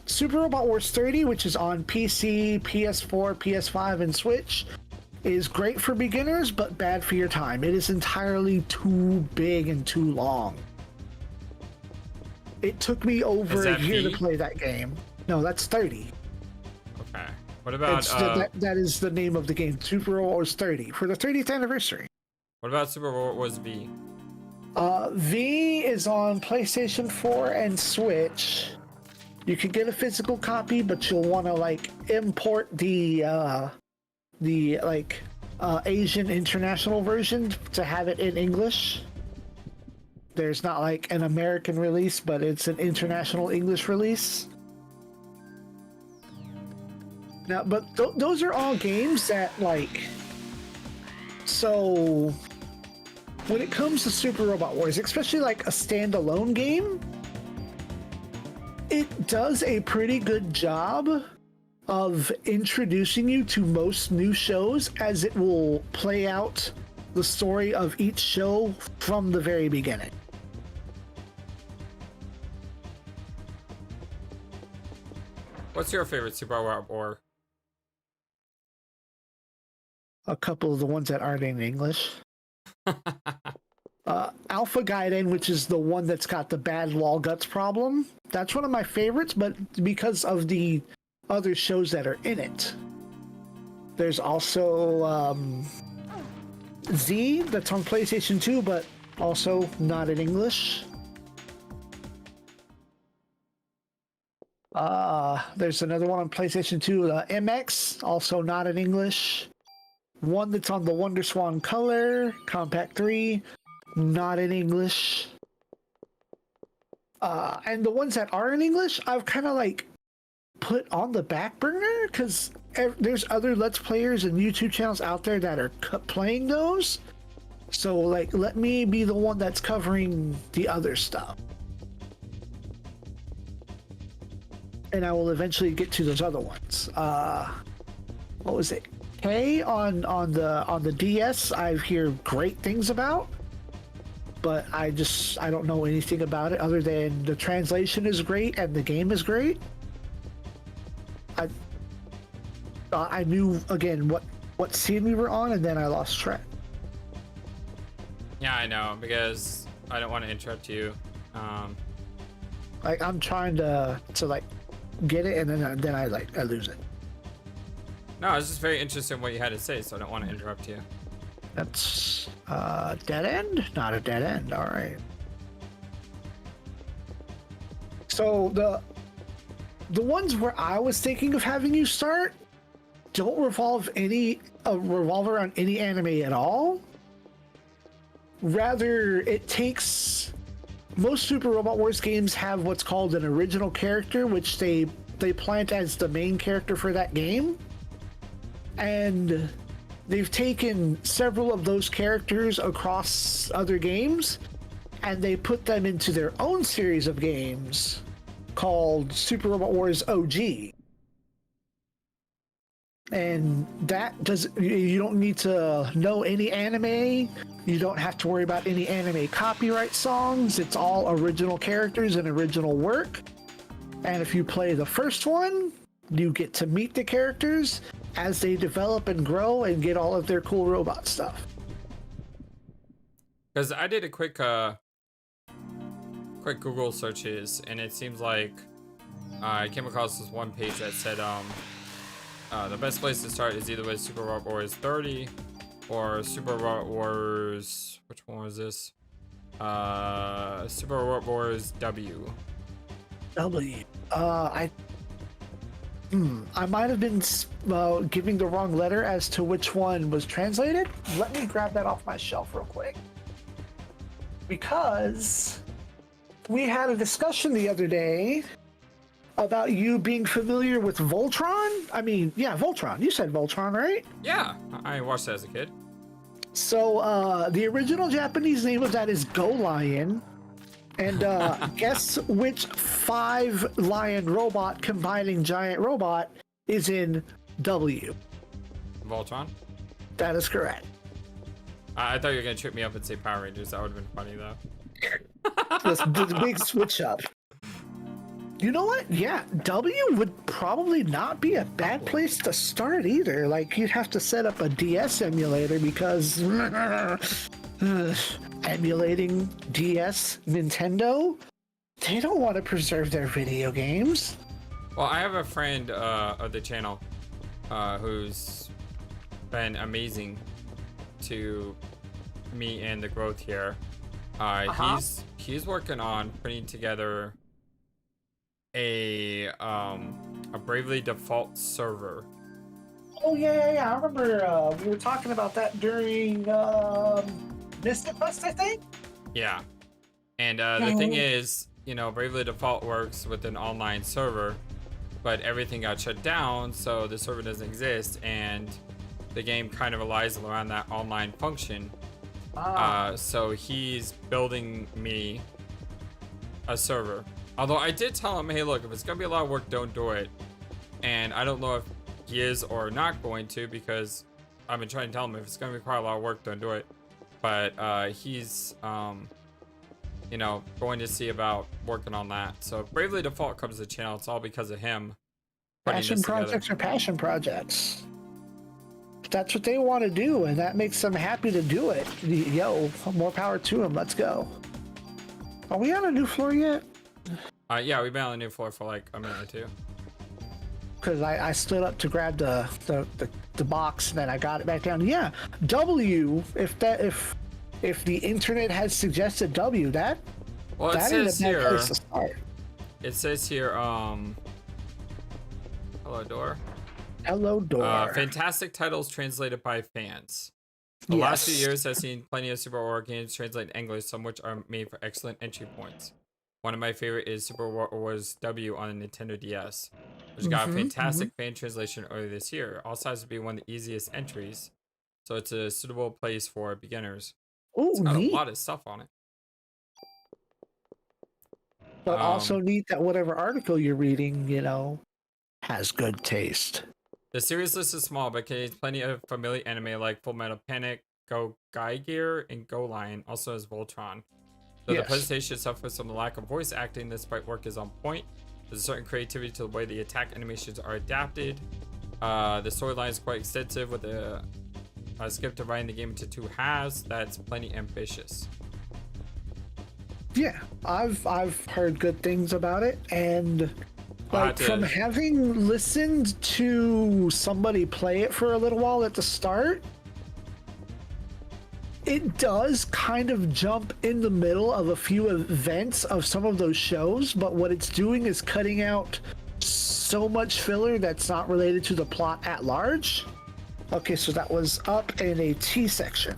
Super Robot Wars 30, which is on PC, PS4, PS5, and Switch, is great for beginners, but bad for your time. It is entirely too big and too long. It took me over a year to play that game. No, that's 30. Okay. What about... that is the name of the game, Super Robot Wars 30, for the 30th anniversary. What about Super Robot Wars V? V is on PlayStation 4 and Switch. You could get a physical copy, but you'll want to like import the like Asian international version to have it in English. There's not like an American release, but it's an international English release. Now, but those are all games that, like, so when it comes to Super Robot Wars, especially like a standalone game, it does a pretty good job of introducing you to most new shows, as it will play out the story of each show from the very beginning. What's your favorite Super Robot War? A couple of the ones that aren't in English. Alpha Gaiden, which is the one that's got the bad wall guts problem. That's one of my favorites, but because of the other shows that are in it. There's also Z, that's on PlayStation 2, but also not in English. There's another one on PlayStation 2, MX, also not in English. One that's on the WonderSwan Color, Compact 3, not in English. And the ones that are in English, I've kind of like put on the back burner because there's other Let's Players and YouTube channels out there that are playing those. So, like, let me be the one that's covering the other stuff. And I will eventually get to those other ones. What was it? K on the DS, I hear great things about, but I don't know anything about it other than the translation is great and the game is great. I knew again what scene we were on, and then I lost track. Yeah, I know, because I don't want to interrupt you. Like, I'm trying to like get it, and then I lose it. No, I was just very interested in what you had to say, so I don't want to interrupt you. That's dead end? Not a dead end. All right. So the ones where I was thinking of having you start don't revolve around any anime at all. Rather, it takes most Super Robot Wars games have what's called an original character, which they plant as the main character for that game. And they've taken several of those characters across other games, and they put them into their own series of games called Super Robot Wars OG. And you don't need to know any anime. You don't have to worry about any anime copyright songs. It's all original characters and original work. And if you play the first one, you get to meet the characters as they develop and grow and get all of their cool robot stuff. Because I did a quick Google searches, and it seems like I came across this one page that said the best place to start is either with Super Robot Wars 30 or Super Robot Wars, which one was this? Super Robot Wars W. I might have been giving the wrong letter as to which one was translated. Let me grab that off my shelf real quick. Because we had a discussion the other day about you being familiar with Voltron. I mean, yeah, Voltron. You said Voltron, right? Yeah, I watched that as a kid. So the original Japanese name of that is Go Lion. And guess which 5-lion robot combining giant robot is in W? Voltron? That is correct. I thought you were going to trip me up and say Power Rangers. That would have been funny, though. That's the big switch up. You know what? Yeah, W would probably not be a bad place to start either. Like, you'd have to set up a DS emulator because emulating DS Nintendo, they don't want to preserve their video games. Well, I have a friend of the channel who's been amazing to me and the growth here. He's working on putting together a Bravely Default server Oh yeah. I remember we were talking about that during Mystic Quest, I think. Yeah. And the thing is, you know, Bravely Default works with an online server, but everything got shut down, so the server doesn't exist, and the game kind of relies around that online function. So he's building me a server. Although I did tell him, hey, look, if it's gonna be a lot of work, don't do it. And I don't know if he is or not going to, because I've been trying to tell him if it's gonna require a lot of work, don't do it. But he's you know, going to see about working on that. So Bravely Default comes to the channel. It's all because of him. Passion projects are passion projects. That's what they want to do, and that makes them happy to do it. Yo, more power to them. Let's go. Are we on a new floor yet? Yeah, we've been on a new floor for like a minute or two. Because I stood up to grab the box, and then I got it back down. Yeah, W. If the internet has suggested W, that well, it that says ain't a bad here. place to start. It says here. Hello, door. Hello, door. Fantastic titles translated by fans. The last few years, I've seen plenty of Super War games translated in English, some which are made for excellent entry points. One of my favorite is Super Wars W on the Nintendo DS, which got a fantastic fan translation earlier this year. Also has to be one of the easiest entries, so it's a suitable place for beginners. Ooh, it's got neat. a lot of stuff on it. But also neat that whatever article you're reading, you know, has good taste. The series list is small, but contains plenty of familiar anime like Full Metal Panic, Go Geiger, and Go Lion, also as Voltron. Though the presentation suffers from the lack of voice acting, despite work is on point. There's a certain creativity to the way the attack animations are adapted. The storyline is quite extensive, with a script dividing the game into two halves. That's plenty ambitious. Yeah, I've heard good things about it, and like from having listened to somebody play it for a little while at the start, it does kind of jump in the middle of a few events of some of those shows, but what it's doing is cutting out so much filler that's not related to the plot at large. Okay, so that was up in a T section.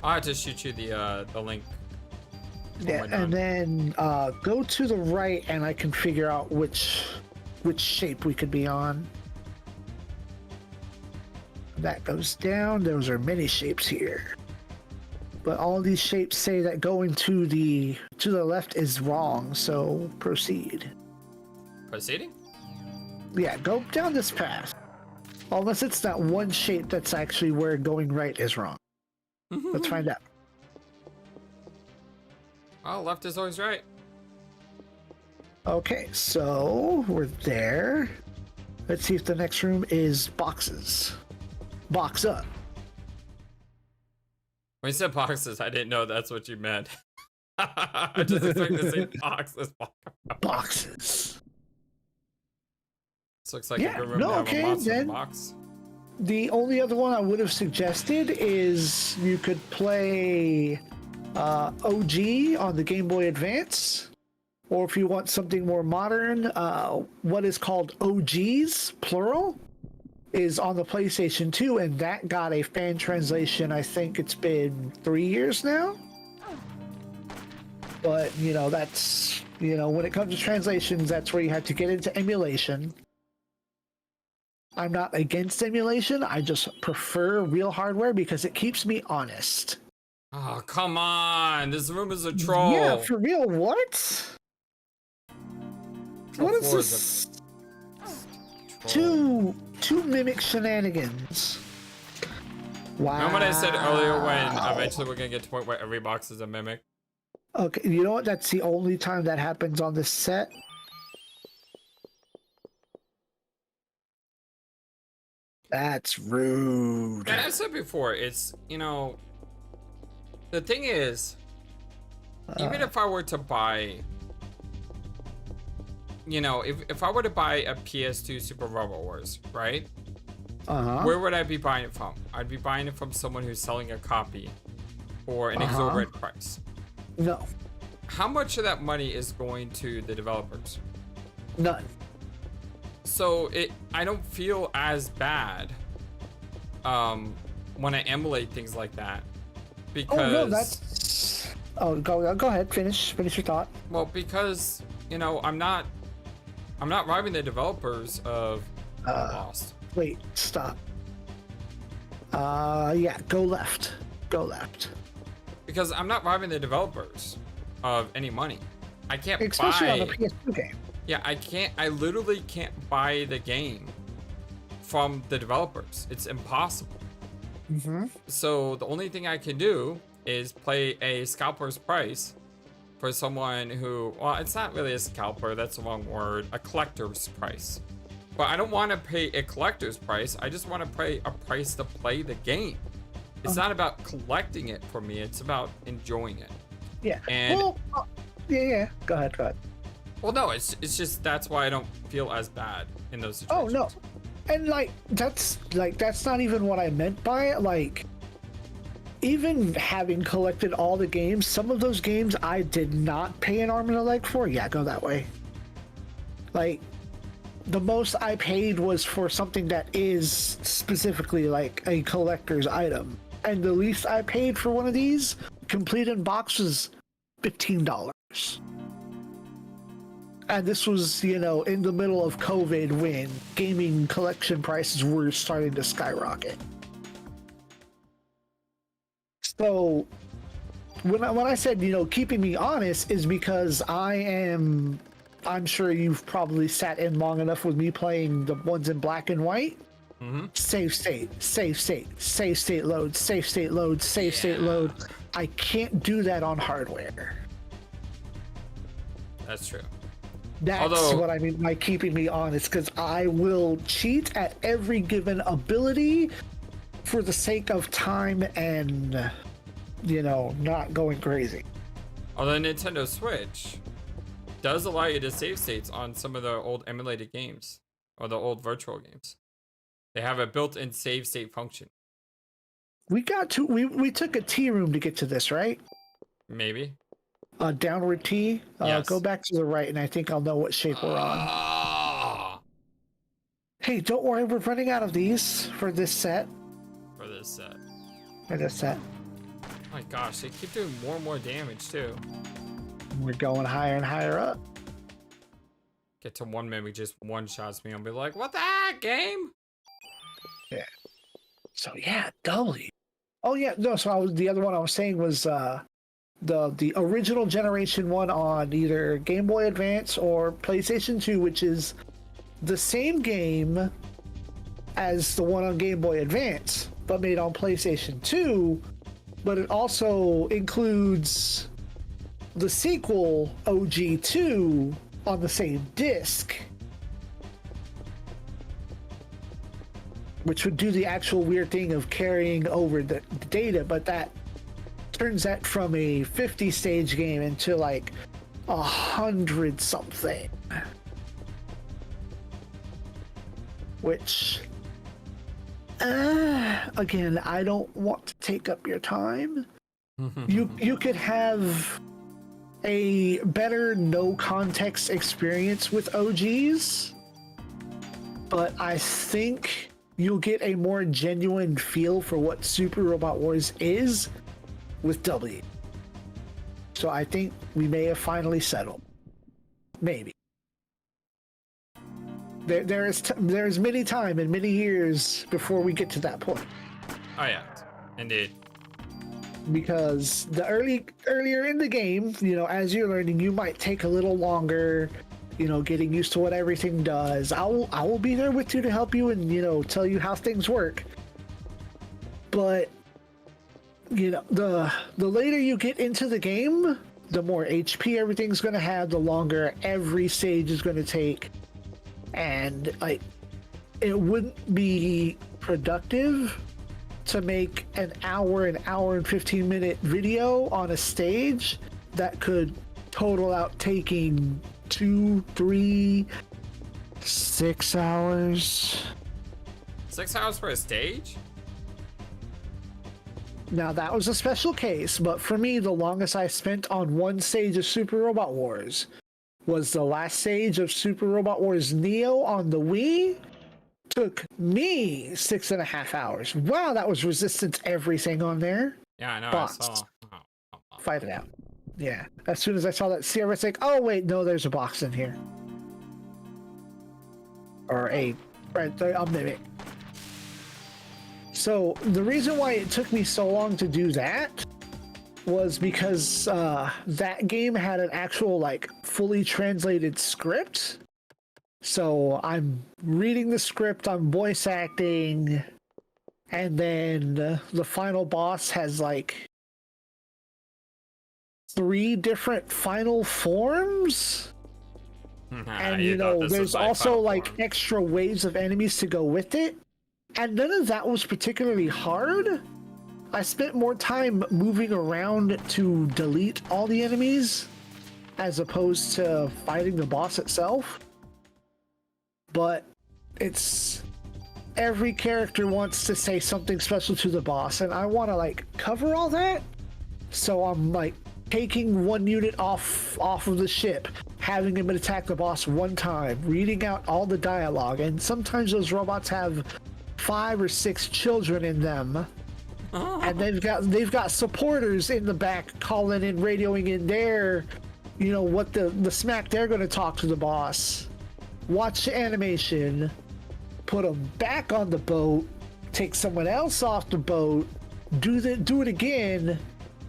I'll have to shoot you the link. Yeah, and then go to the right, and I can figure out which shape we could be on. That goes down. Those are many shapes here, but all these shapes say that going to the left is wrong. So proceed. Proceeding? Yeah, go down this path. Unless it's that one shape that's actually where going right is wrong. Let's find out. Oh, left is always right. Okay, so we're there. Let's see if the next room is boxes. Box up. When you said boxes, I didn't know that's what you meant. I just expected to say boxes. Boxes. This looks like a good room to have a monster in the box. The only other one I would have suggested is you could play OG on the Game Boy Advance, or if you want something more modern, what is called OGs, plural, is on the PlayStation 2, and that got a fan translation. I think it's been 3 years now. But, you know, that's, you know, when it comes to translations, that's where you have to get into emulation. I'm not against emulation, I just prefer real hardware because it keeps me honest. Oh, come on. This room is a troll. Yeah, for real, what? What is this? Two mimic shenanigans. Wow. Remember what I said earlier when eventually we're going to get to the point where every box is a mimic? Okay, you know what? That's the only time that happens on this set. That's rude. And I said before, it's, you know, the thing is, even if I were to buy, you know, if I were to buy a PS2 Super Robot Wars, right? Where would I be buying it from? I'd be buying it from someone who's selling a copy for an exorbitant price. No. How much of that money is going to the developers? None. So I don't feel as bad when I emulate things like that, because no, that's go ahead, finish your thought. Well, because you know I'm not robbing the developers of Lost. Wait, stop. Yeah, go left. Because I'm not robbing the developers of any money. I can't especially buy on a PS2 game. Yeah, I literally can't buy the game from the developers. It's impossible. So the only thing I can do is play a scalper's price for someone who, well, it's not really a scalper, that's the wrong word, a collector's price. But I don't want to pay a collector's price. I just want to pay a price to play the game. It's not about collecting it for me. It's about enjoying it. Yeah. And well, yeah. Go ahead. Well, no, it's just that's why I don't feel as bad in those situations. Oh no, and that's not even what I meant by it. Like, even having collected all the games, some of those games I did not pay an arm and a leg for. Yeah, go that way. Like, the most I paid was for something that is specifically like a collector's item, and the least I paid for one of these complete in box was $15. And this was, in the middle of COVID when gaming collection prices were starting to skyrocket. So when I said, keeping me honest is because I'm sure you've probably sat in long enough with me playing the ones in black and white. Save state, load, save state load. I can't do that on hardware. That's true. That's what I mean by keeping me honest, because I will cheat at every given ability for the sake of time and, not going crazy. Although Nintendo Switch does allow you to save states on some of the old emulated games or the old virtual games. They have a built-in save state function. We took a T room to get to this, right? Maybe. Downward T. Yes. Go back to the right, and I think I'll know what shape we're on. Hey, don't worry, we're running out of these for this set. For this set. Oh my gosh, they keep doing more and more damage too. We're going higher and higher up. Get to 1 minute, just one-shots me. I'll be like, what the heck, game? Yeah. So yeah, W. Oh yeah, no. So the other one I was saying was the original generation one on either Game Boy Advance or PlayStation 2, which is the same game as the one on Game Boy Advance, but made on PlayStation 2. But it also includes the sequel OG2 on the same disc, which would do the actual weird thing of carrying over the data, but that turns that from a 50 stage game into like 100 something, which again, I don't want to take up your time. You could have a better no context experience with OGs, but I think you'll get a more genuine feel for what Super Robot Wars is with W. So I think we may have finally settled. Maybe. There's many time and many years before we get to that point. Oh yeah, indeed. Because the earlier in the game, as you're learning, you might take a little longer, getting used to what everything does. I will be there with you to help you and tell you how things work. But the later you get into the game, the more HP everything's going to have, the longer every stage is going to take. And it wouldn't be productive to make an hour and 15 minute video on a stage that could total out taking 2, 3, 6 hours. 6 hours for a stage? Now that was a special case, but for me, the longest I spent on one stage of Super Robot Wars was the last stage of Super Robot Wars Neo on the Wii. Took me 6.5 hours. Wow, that was resistance everything on there. Yeah, I know. Boss. I saw. Fight it out. Yeah. As soon as I saw that CR, it's like, oh wait, no, there's a box in here. Or a mimic. So the reason why it took me so long to do that was because that game had an actual like fully translated script. So I'm reading the script, I'm voice acting, and then the final boss has like 3 different final forms. And you know, there's also like extra waves of enemies to go with it. And none of that was particularly hard. I spent more time moving around to delete all the enemies as opposed to fighting the boss itself. But it's every character wants to say something special to the boss, and I want to like cover all that. So I'm like taking one unit off of the ship, having him attack the boss one time, reading out all the dialogue, and sometimes those robots have 5 or 6 children in them. And they've got supporters in the back calling and radioing in there, you know, what the smack they're going to talk to the boss. Watch the animation, put them back on the boat, take someone else off the boat, do it again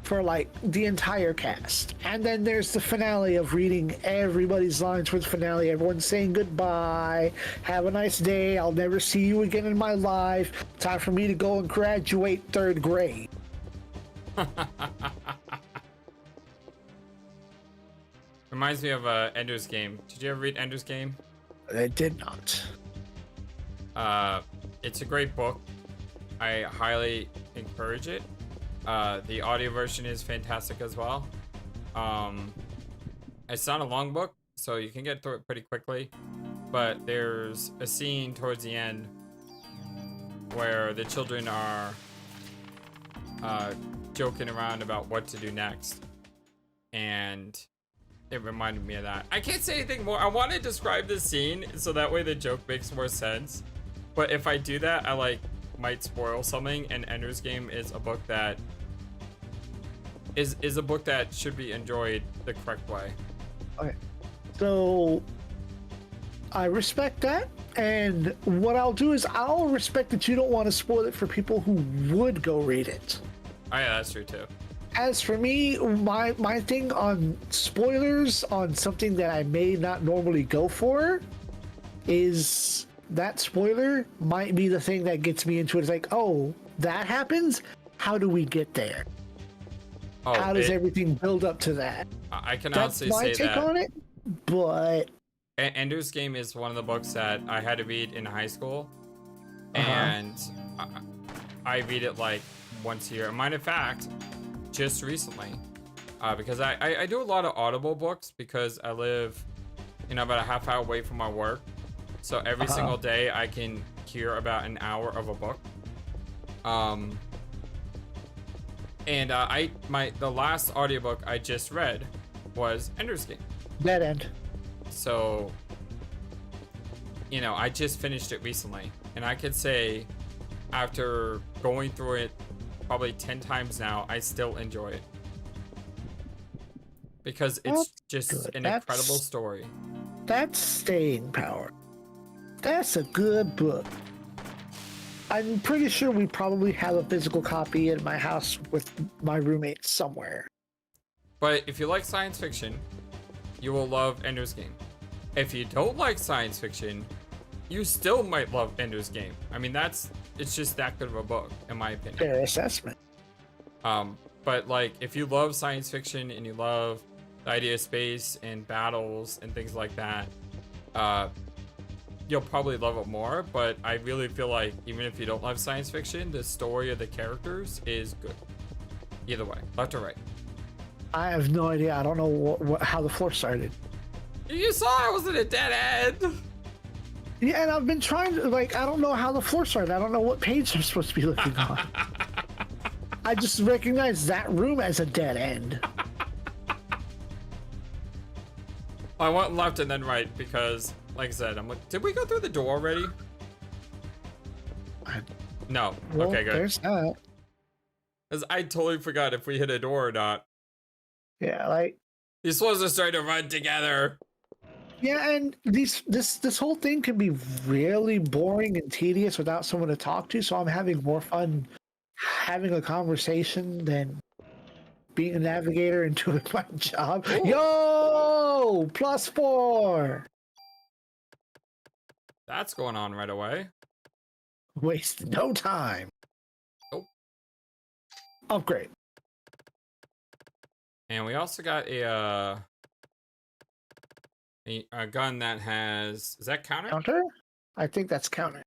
for like the entire cast. And then there's the finale of reading everybody's lines for the finale. Everyone's saying goodbye, have a nice day, I'll never see you again in my life, time for me to go and graduate 3rd grade. Reminds me of Ender's Game. Did you ever read Ender's Game? I did not. It's a great book. I highly encourage it. The audio version is fantastic as well. It's not a long book, so you can get through it pretty quickly. But there's a scene towards the end where the children are joking around about what to do next. And it reminded me of that. I can't say anything more. I want to describe the scene so that way the joke makes more sense. But if I do that, I like might spoil something. And Ender's Game is a book that is a book that should be enjoyed the correct way. Okay. So I respect that. And what I'll do is I'll respect that you don't want to spoil it for people who would go read it. Oh yeah, that's true too. As for me, my thing on spoilers on something that I may not normally go for is that spoiler might be the thing that gets me into it. It's like, oh, that happens? How do we get there? Oh, how does everything build up to that? I can honestly say that. That's my take on it, but... Ender's Game is one of the books that I had to read in high school. And I read it like once a year. Matter of fact, just recently, because I do a lot of Audible books because I live, you know, about a half hour away from my work. So every single day I can hear about an hour of a book. And the last audiobook I just read was Ender's Game. Dead End. So, you know, I just finished it recently, and I could say after going through it probably 10 times now, I still enjoy it because it's just an incredible story. That's staying power. That's a good book. I'm pretty sure we probably have a physical copy in my house with my roommate somewhere. But if you like science fiction, you will love Ender's Game. If you don't like science fiction, you still might love Ender's Game. I mean, it's just that good of a book, in my opinion. Fair assessment. But like, if you love science fiction and you love the idea of space and battles and things like that, you'll probably love it more. But I really feel like even if you don't love science fiction, the story of the characters is good. Either way, left or right. I have no idea. I don't know how the floor started. You saw I was at a dead end. Yeah, and I've been trying to, like, I don't know how the floor started. I don't know what page I'm supposed to be looking on. I just recognize that room as a dead end. I went left and then right because, like I said, I'm like, did we go through the door already? No. Well, okay, good. There's that. Because I totally forgot if we hit a door or not. Yeah, like These supposed to start to run together. yeah, and this whole thing can be really boring and tedious without someone to talk to. So I'm having more fun having a conversation than being a navigator and doing my job. Ooh. Yo, +4. That's going on right away. Waste no time. Nope. Upgrade. And we also got a gun that has, is that counter? Counter? I think that's counter.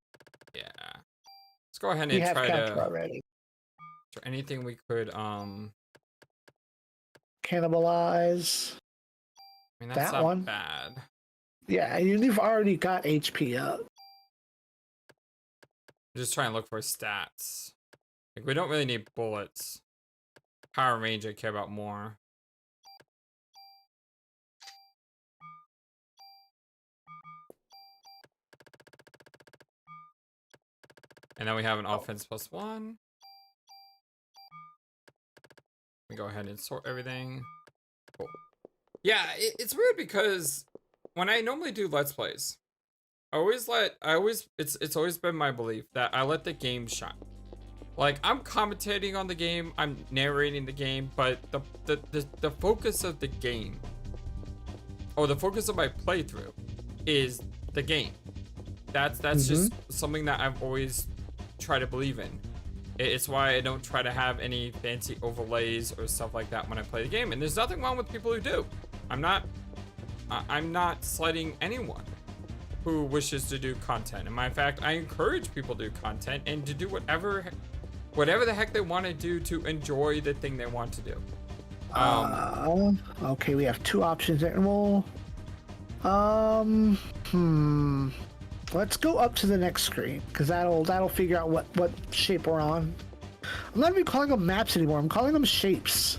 Yeah. Let's go ahead and try to already. Anything we could cannibalize. I mean, that's that not one. Bad. Yeah, you've already got HP up. Just trying to look for stats. Like, we don't really need bullets. Power range I care about more. And then we have an offense +1. We go ahead and sort everything. Cool. Yeah, it's weird because when I normally do Let's Plays, it's always been my belief that I let the game shine. Like, I'm commentating on the game, I'm narrating the game, but the focus of the game, or the focus of my playthrough, is the game. That's just something that I've always tried to believe in. It's why I don't try to have any fancy overlays or stuff like that when I play the game. And there's nothing wrong with people who do. I'm not slighting anyone who wishes to do content. And in fact, I encourage people to do content and to do whatever the heck they want to do to enjoy the thing they want to do. Okay, we have two options there. Well, let's go up to the next screen because that'll figure out what shape we're on. I'm not even calling them maps anymore. I'm calling them shapes.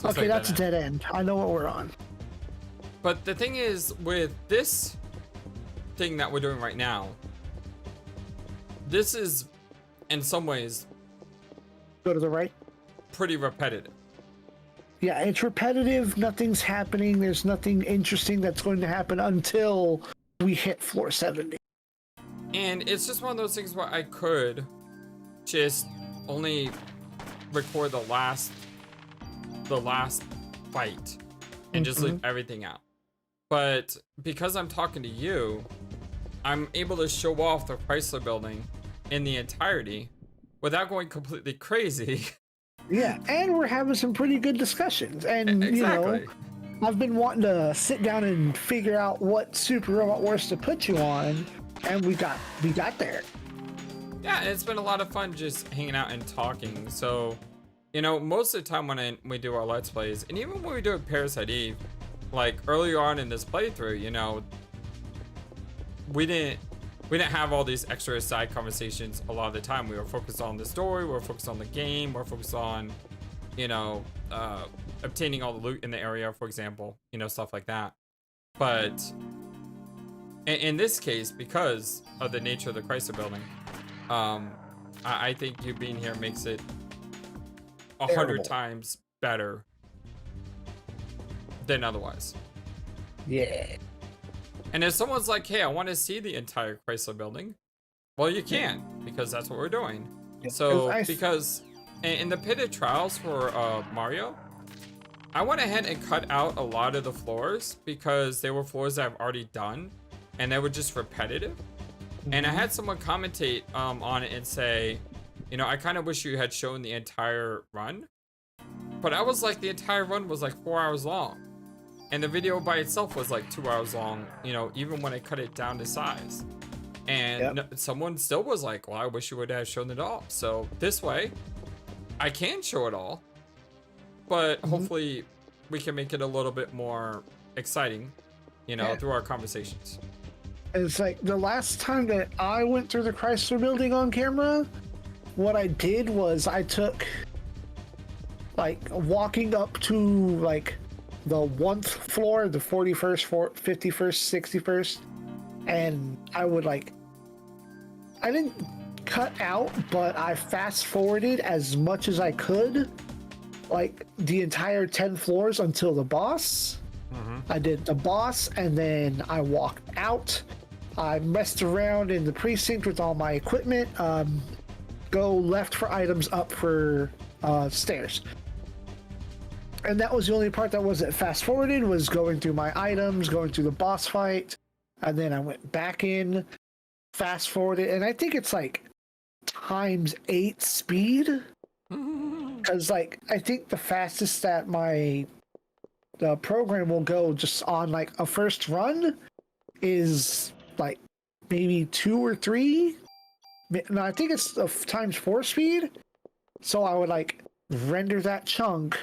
Okay, that's a dead end. I know what we're on. But the thing is, with this thing that we're doing right now, this is, in some ways, go to the right, pretty repetitive. Yeah, it's repetitive. Nothing's happening. There's nothing interesting that's going to happen until we hit floor 70. And it's just one of those things where I could just only record the last fight and just leave everything out. But because I'm talking to you, I'm able to show off the Chrysler Building in the entirety without going completely crazy. Yeah, and we're having some pretty good discussions. And exactly. You know, I've been wanting to sit down and figure out what Super Robot Wars to put you on, and we got there. Yeah, it's been a lot of fun just hanging out and talking. So, you know, most of the time when we do our Let's Plays, and even when we do a Parasite Eve, like earlier on in this playthrough, you know, we didn't have all these extra side conversations a lot of the time. We were focused on the story, we were focused on the game, we were focused on, you know, obtaining all the loot in the area, for example, you know, stuff like that. But in this case, because of the nature of the Chrysler Building, I think you being here makes it 100 times better than otherwise. Yeah. And if someone's like, hey, I want to see the entire Chrysler Building, well, you can, because that's what we're doing. Yeah, so, because in the pitted trials for Mario, I went ahead and cut out a lot of the floors because they were floors that I've already done, and they were just repetitive. And I had someone commentate on it and say, you know, I kind of wish you had shown the entire run. But I was like, the entire run was like 4 hours long. And the video by itself was like 2 hours long, you know, even when I cut it down to size. And someone still was like, well, I wish you would have shown it all. So this way, I can show it all. But hopefully we can make it a little bit more exciting, you know, through our conversations. It's like the last time that I went through the Chrysler Building on camera, what I did was I took, like, walking up to, like, the 1st floor, the 41st, 51st, 61st, and I would like, I didn't cut out, but I fast forwarded as much as I could, like the entire 10 floors until the boss. I did the boss, and then I walked out. I messed around in the precinct with all my equipment. Go left for items, up for stairs. And that was the only part that wasn't fast forwarded, was going through my items, going through the boss fight. And then I went back in, fast forwarded, and I think it's like ×8 speed. Because like, I think the fastest that the program will go just on like a first run is like maybe 2 or 3. No, I think it's ×4 speed. So I would like render that chunk,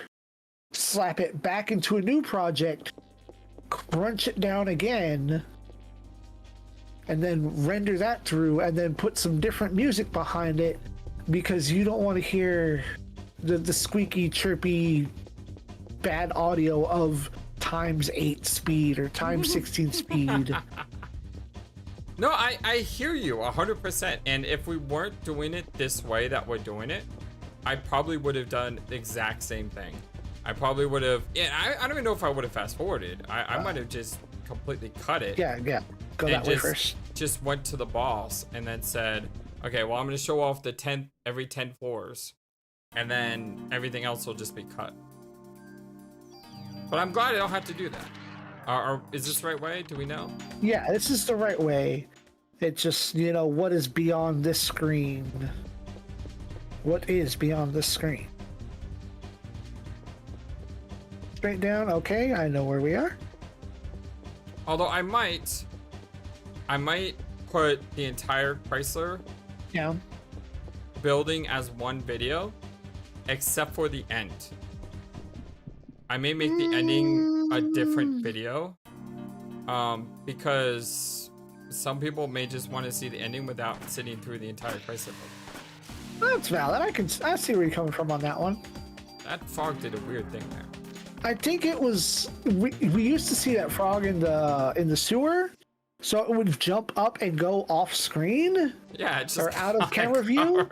slap it back into a new project, crunch it down again, and then render that through, and then put some different music behind it, because you don't want to hear the squeaky, chirpy, bad audio of ×8 speed or ×16 speed. No, I hear you 100%. And if we weren't doing it this way that we're doing it, I probably would have done the exact same thing. I probably would have, yeah, I don't even know if I would have fast forwarded. I might have just completely cut it. Yeah. Go that way first. Just went to the boss and then said, okay, well, I'm going to show off the every 10 floors, and then everything else will just be cut. But I'm glad I don't have to do that. Is this the right way? Do we know? Yeah, this is the right way. It's just, what is beyond this screen? What is beyond this screen? Straight down. Okay, I know where we are. Although I might put the entire Chrysler building as one video, except for the end. I may make the ending a different video, because some people may just want to see the ending without sitting through the entire Chrysler building. That's valid. I see where you're coming from on that one. That frog did a weird thing there. I think it was we used to see that frog in the sewer, so it would jump up and go off screen. Yeah, it just or out of camera view.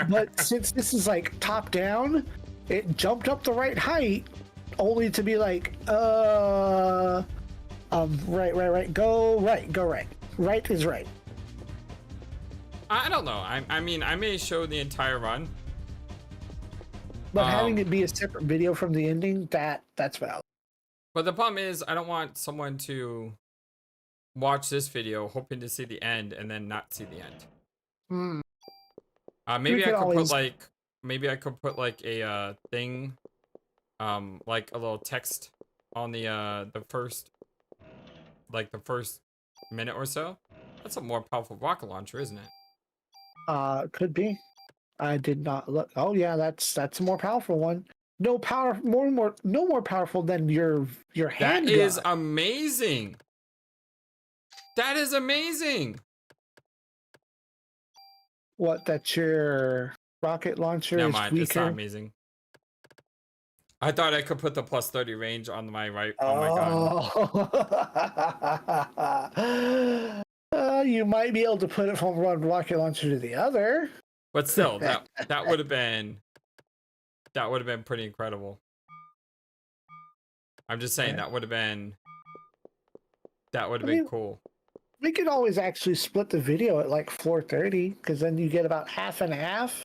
But since this is like top down, it jumped up the right height, only to be like, right, go right. Right is right. I don't know. I mean, I may show the entire run. But having it be a separate video from the ending, that's valid. But the problem is, I don't want someone to watch this video hoping to see the end and then not see the end. Maybe I could put like a thing, like a little text on the first minute or so. That's a more powerful rocket launcher, isn't it? Could be. I did not look. Oh yeah, that's a more powerful one. No more powerful than your handgun. That is amazing. That is amazing. What? That your rocket launcher Never is mind, weaker? It's not amazing. I thought I could put the +30 range on my right. Oh my god. You might be able to put it from one rocket launcher to the other. But still, that would have been pretty incredible. I'm just saying that would have been cool. We could always actually split the video at like 4:30, because then you get about half and half,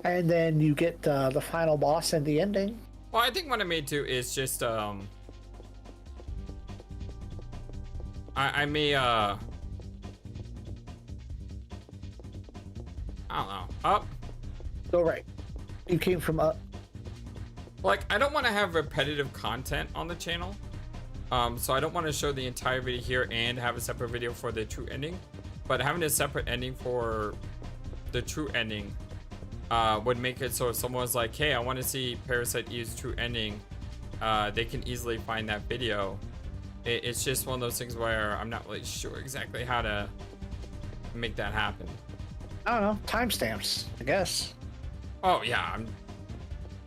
and then you get the final boss and the ending. Well, I think what I made too is just I may I don't know. Up. Go right. You came from up. Like, I don't want to have repetitive content on the channel. So I don't want to show the entire video here and have a separate video for the true ending. But having a separate ending for the true ending would make it so if someone's like, hey, I want to see Parasite Eve's true ending, they can easily find that video. It's just one of those things where I'm not really sure exactly how to make that happen. I don't know, timestamps, I guess. Oh yeah,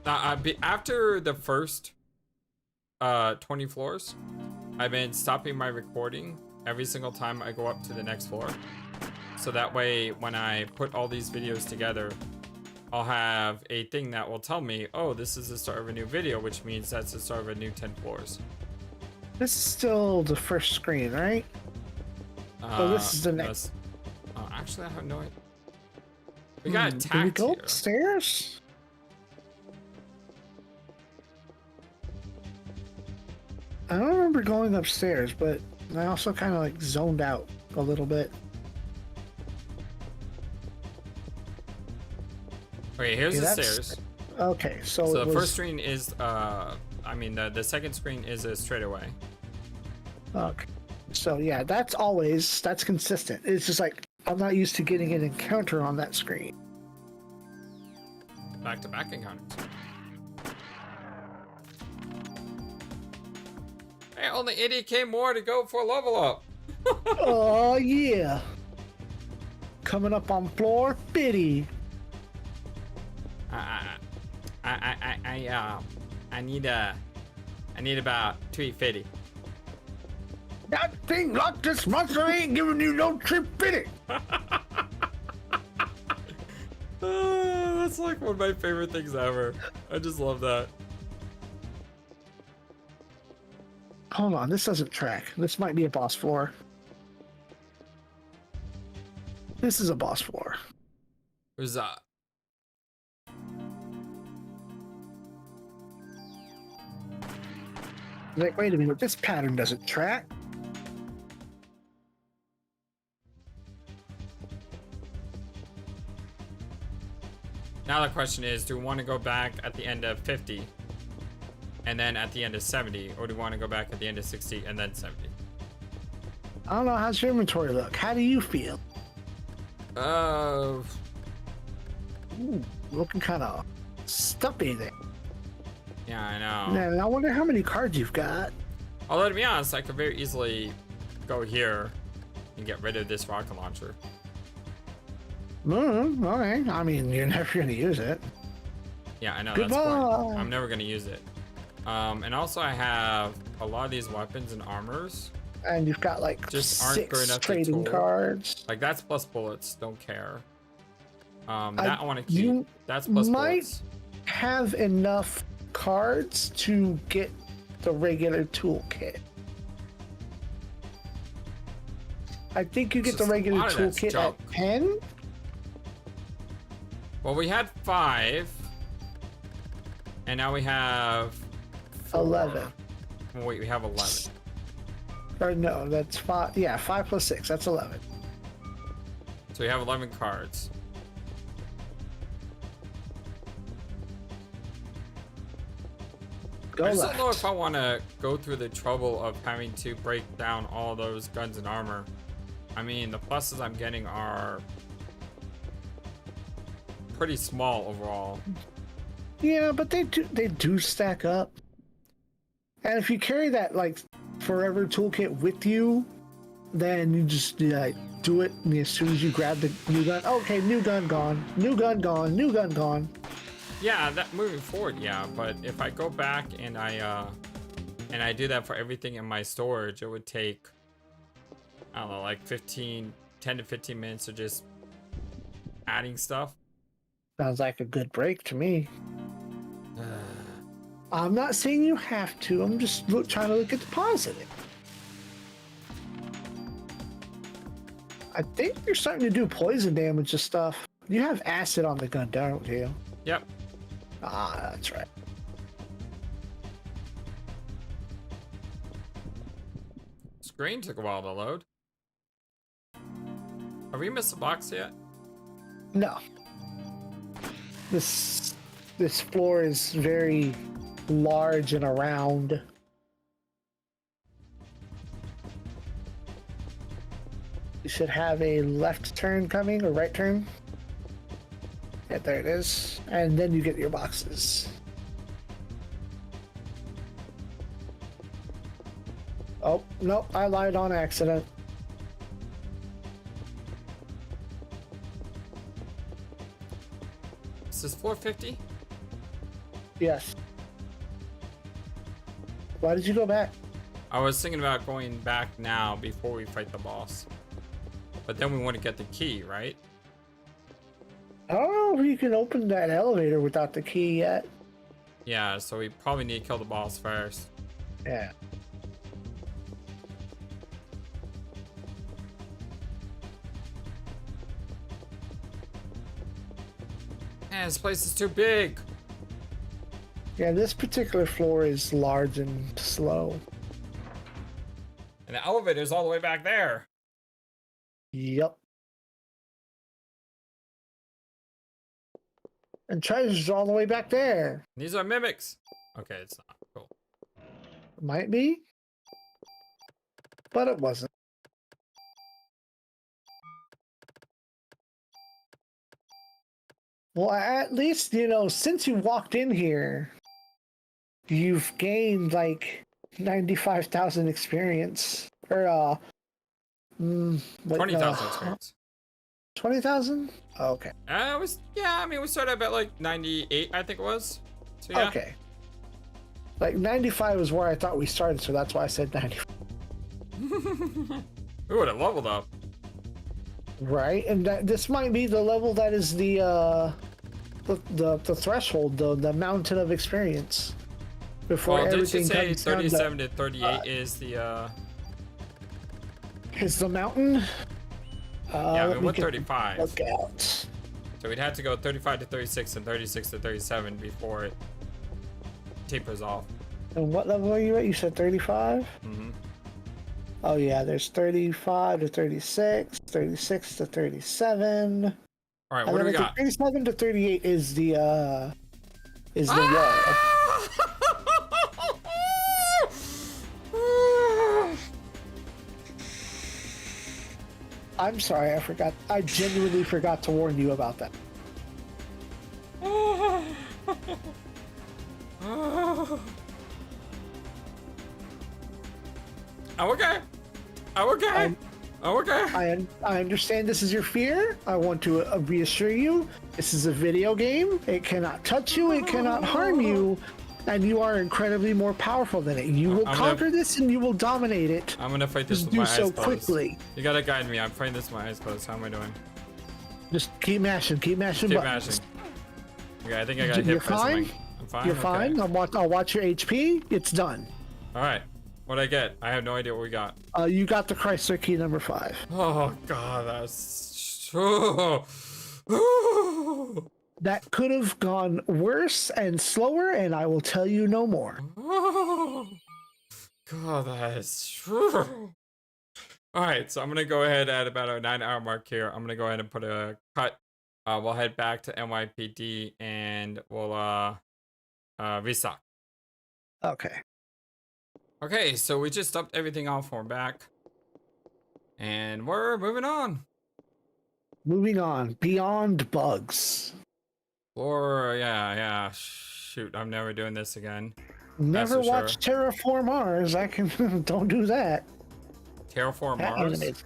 after the first 20 floors, I've been stopping my recording every single time I go up to the next floor. So that way, when I put all these videos together, I'll have a thing that will tell me, oh, this is the start of a new video, which means that's the start of a new 10 floors. This is still the first screen, right? So this is the next. Actually, I have no idea. We got attacked Did we go here. upstairs? I don't remember going upstairs, but I also kind of like zoned out a little bit. Okay, here's the stairs. Okay, so the first screen is, the second screen is a straightaway. Okay, so yeah, that's consistent. It's just like, I'm not used to getting an encounter on that screen. Back-to-back encounters. Hey, only 80k more to go for a level up. Oh yeah. Coming up on floor 50. I need about 250. That thing locked this much, I ain't giving you no 350. That's like one of my favorite things ever. I just love that. Hold on, this doesn't track. This might be a boss floor. This is a boss floor. Who's that? Like, wait a minute, this pattern doesn't track. Now the question is, do we want to go back at the end of 50 and then at the end of 70, or do we want to go back at the end of 60 and then 70? I don't know, how's your inventory look? How do you feel? Ooh, looking kind of stuffy there. Yeah, I know. Man, I wonder how many cards you've got. Although, to be honest, I could very easily go here and get rid of this rocket launcher. Okay. I mean, you're never going to use it. Yeah, I know. Goodbye. That's important. I'm never going to use it. And also, I have a lot of these weapons and armors. And you've got like just aren't good 6 enough trading cards. Like, that's plus bullets. Don't care. That I want to keep. That's plus bullets. Have enough cards to get the regular toolkit. I think you get the regular toolkit at 10. Well, we had 5, and now we have 4. 11. Oh, wait, we have 11. Or no, that's 5. Yeah, 5 plus 6. That's 11. So we have 11 cards. I just don't know if I want to go through the trouble of having to break down all those guns and armor. I mean, the pluses I'm getting are pretty small overall. Yeah, but they do stack up. And if you carry that like forever toolkit with you, then you just do it, and as soon as you grab the new gun, okay, new gun gone, new gun gone, new gun gone. Yeah, that moving forward, yeah. But if I go back and I do that for everything in my storage, it would take, I don't know, like 10 to 15 minutes of just adding stuff. Sounds like a good break to me. I'm not saying you have to. I'm just trying to look at the positive. I think you're starting to do poison damage and stuff. You have acid on the gun, don't you? Yep. Ah, that's right. Screen took a while to load. Have we missed a box yet? No. This floor is very large and around. You should have a left turn coming or right turn. Yeah, there it is. And then you get your boxes. Oh, nope, I lied on accident. Is this 450? Yes. Why did you go back? I was thinking about going back now before we fight the boss. But then we want to get the key, right? I don't know if you can open that elevator without the key yet. Yeah, so we probably need to kill the boss first. Yeah. Man, this place is too big. Yeah, this particular floor is large and slow. And the elevator's all the way back there. Yep. And treasure's all the way back there. These are mimics. Okay, it's not. Cool. Might be. But it wasn't. Well, at least, you know, since you walked in here, you've gained like 95,000 experience. Or, 20,000 experience. 20,000? Oh, okay. I mean, we started about like 98, I think it was. So, yeah. Okay. Like 95 is where I thought we started, so that's why I said 95. We would have leveled up. Right, and this might be the level that is the threshold, the mountain of experience. Before everything did you say comes 37 to 38 is the is the mountain? Yeah, I mean, what 35? Look out. So we'd have to go 35 to 36 and 36 to 37 before it tapers off. And what level are you at? You said 35? Mm-hmm. Oh yeah, there's 35 to 36, 36 to 37. All right, what do we got? 37 to 38 is the wall. I'm sorry, I forgot. I genuinely forgot to warn you about that. Oh, okay. Oh, okay. Oh, okay. I understand this is your fear. I want to reassure you, this is a video game. It cannot touch you. It cannot harm you. And you are incredibly more powerful than it. You will conquer this and you will dominate it. I'm going to fight this with my eyes closed. Do so quickly. You got to guide me. I'm fighting this with my eyes closed. How am I doing? Just keep mashing. Keep mashing buttons. Okay, I think I got hit by something. I'm fine. You're fine. I'll watch your HP. It's done. All right. What'd I get? I have no idea what we got. You got the Chrysler key number 5. Oh god, that's that could have gone worse and slower, and I will tell you no more. God, that is true. All right, so I'm gonna go ahead at about a 9-hour mark here. I'm gonna go ahead and put a cut. We'll head back to NYPD and we'll restock. Okay. Okay, so we just stopped everything off. We're back. And we're moving on. Moving on. Beyond bugs. Or, yeah. Shoot, I'm never doing this again. Never watch Terraform Mars. I can... Don't do that. Terraform Mars?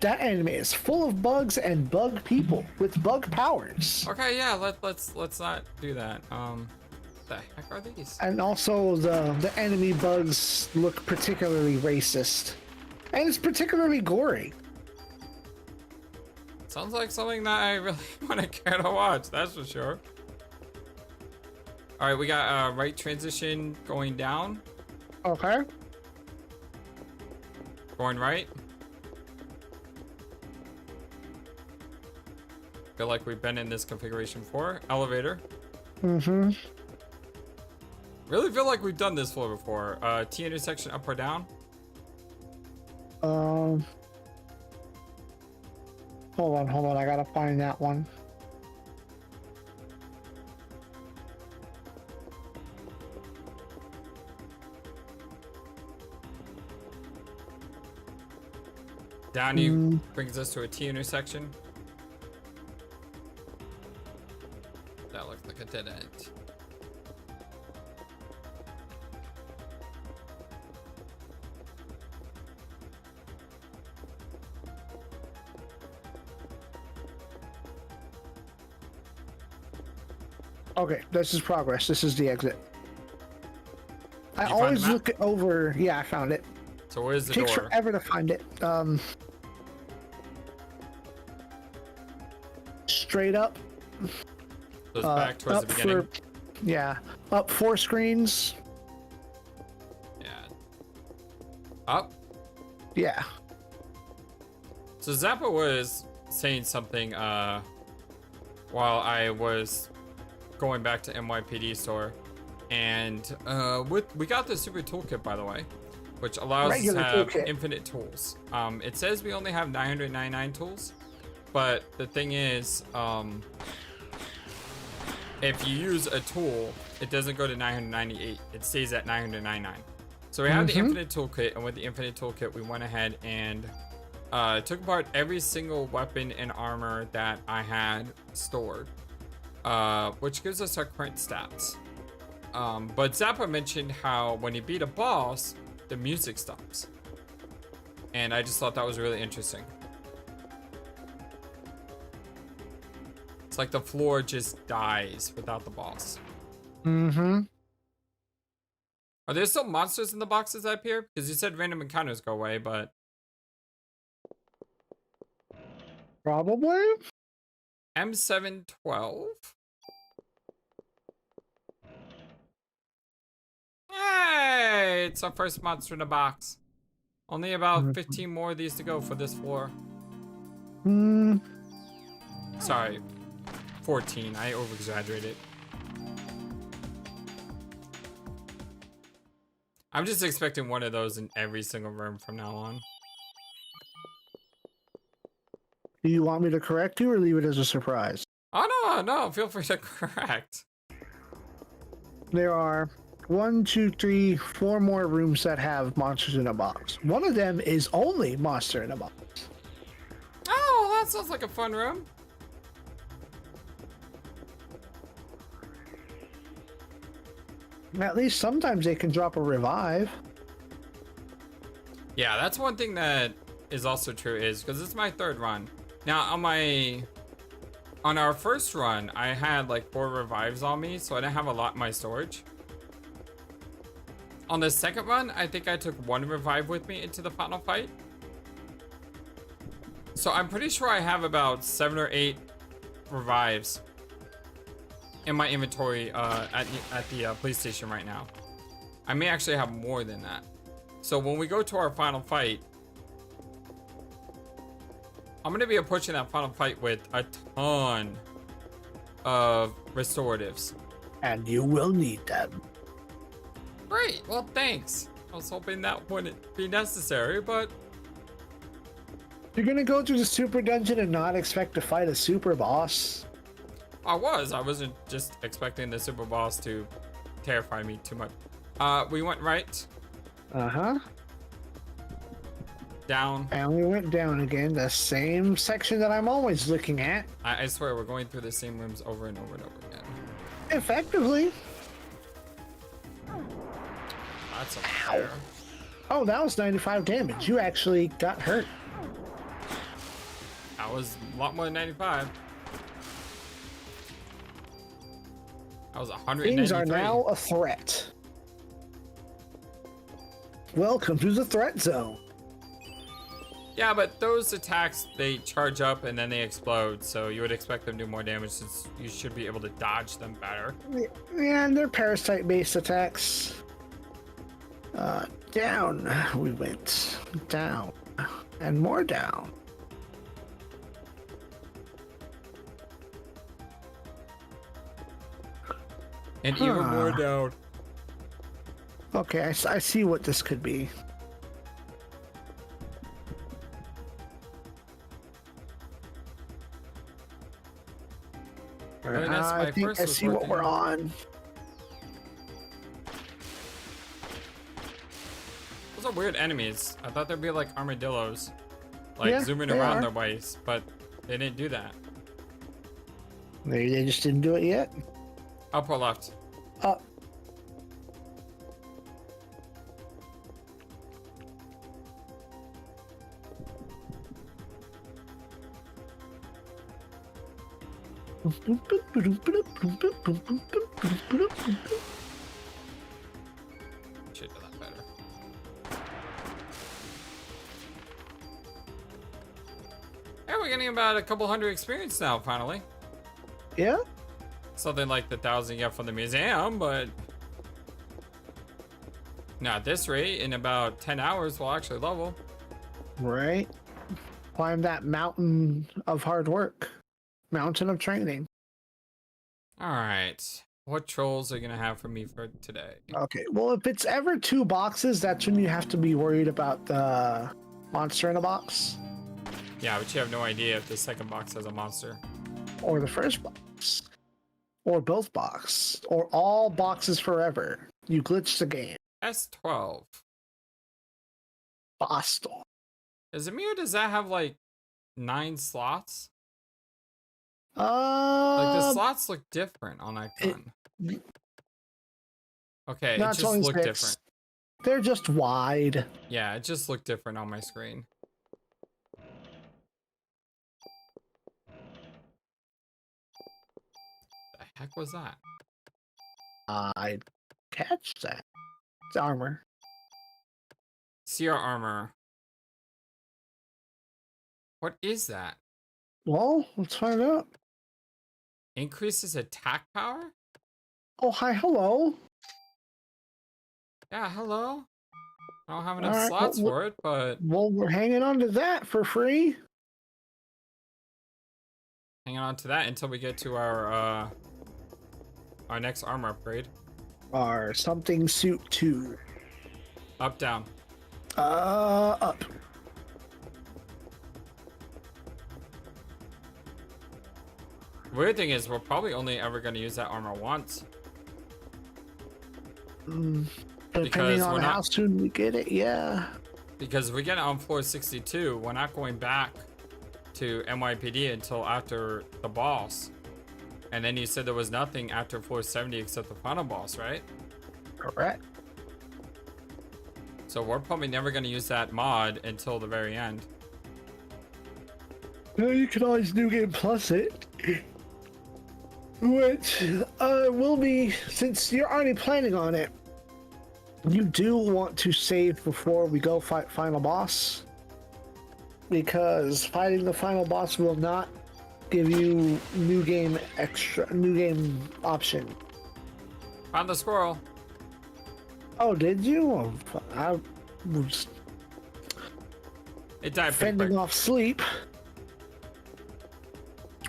That anime is full of bugs and bug people with bug powers. Okay, yeah, let's not do that. The heck are these? And also the enemy bugs look particularly racist. And it's particularly gory. Sounds like something that I really want to care to watch, that's for sure. Alright, we got right transition going down. Okay. Going right. Feel like we've been in this configuration before. Elevator. Mm-hmm. Really feel like we've done this floor before. T intersection up or down? Hold on. I gotta find that one. Down you brings us to a T intersection. That looks like a dead end. Okay, this is progress. This is the exit. I always look it over. Yeah, I found it. So where's the Takes door? forever to find it. Straight up. So it's back towards the beginning. Yeah, up 4 screens. Yeah. Up. Yeah. So Zappa was saying something while I was going back to NYPD store, and we got the super toolkit, by the way, which allows us to have infinite tools. It says we only have 999 tools, but the thing is, if you use a tool, it doesn't go to 998. It stays at 999. So we have the infinite toolkit, and with the infinite toolkit, we went ahead and took apart every single weapon and armor that I had stored, which gives us our current stats. But Zappa mentioned how when he beat a boss, the music stops. And I just thought that was really interesting. It's like the floor just dies without the boss. Mm-hmm. Are there still monsters in the boxes that appear? Because you said random encounters go away, but... Probably. M712? Hey! It's our first monster in the box. Only about 15 more of these to go for this floor. Sorry. 14. I over-exaggerated. I'm just expecting one of those in every single room from now on. Do you want me to correct you or leave it as a surprise? Oh, no. Feel free to correct. There are 1, 2, 3, 4 more rooms that have monsters in a box. One of them is only monster in a box. Oh, that sounds like a fun room. At least sometimes they can drop a revive. Yeah, that's one thing that is also true, is because it's my 3rd run. Now on our first run, I had like 4 revives on me, so I didn't have a lot in my storage. On the 2nd run, I think I took 1 revive with me into the final fight. So I'm pretty sure I have about 7 or 8 revives in my inventory at the police station right now. I may actually have more than that. So when we go to our final fight, I'm going to be approaching that final fight with a ton of restoratives. And you will need them. Great. Well, thanks. I was hoping that wouldn't be necessary, but... You're going to go through the super dungeon and not expect to fight a super boss? I wasn't just expecting the super boss to terrify me too much. We went right. Uh-huh. Down. And we went down again, the same section that I'm always looking at. I swear, we're going through the same rooms over and over and over again. Effectively. That's unfair. Oh, that was 95 damage. You actually got hurt. That was a lot more than 95. That was 193. Things are now a threat. Welcome to the threat zone. Yeah, but those attacks, they charge up and then they explode, so you would expect them to do more damage since you should be able to dodge them better. Yeah, and they're parasite-based attacks. Down we went. Down. And more down. And even more down. Okay, I see what this could be. I think I see what we're on. Those are weird enemies. I thought they'd be like armadillos, like zooming around their waist, but they didn't do that. Maybe they just didn't do it yet. Up or left? Up. getting about a couple hundred experience now, finally. Yeah? Something like the 1,000 you get from the museum, but not at this rate. In about 10 hours, we'll actually level. Right. Climb that mountain of hard work. Mountain of training. All right. What trolls are you going to have for me for today? Okay. Well, if it's ever 2 boxes, that's when you have to be worried about the monster in a box. Yeah, but you have no idea if the second box has a monster. Or the first box. Or both box. Or all boxes forever. You glitch the game. S12. Boston. Is it me or does that have like 9 slots? Like the slots look different on icon. Okay, it just looked different. They're just wide. Yeah, it just looked different on my screen. The heck was that? I catch that. It's armor. See our armor. What is that? Well, let's find out. Increases attack power? Oh, hi, hello. Yeah, hello. I don't have enough slots for it, but... Well, we're hanging on to that for free. Hanging on to that until we get to our next armor upgrade. Our something suit 2. Up, down. Up. Weird thing is, we're probably only ever going to use that armor once. Depending on how soon we get it, yeah. Because if we get it on floor 62, we're not going back to NYPD until after the boss. And then you said there was nothing after floor 70 except the final boss, right? Correct. So we're probably never going to use that mod until the very end. No, you can always New Game Plus it. Which will be, since you're already planning on it, you do want to save before we go fight Final Boss. Because fighting the Final Boss will not give you new game option. Found the squirrel. Oh, did you? I was fending off sleep,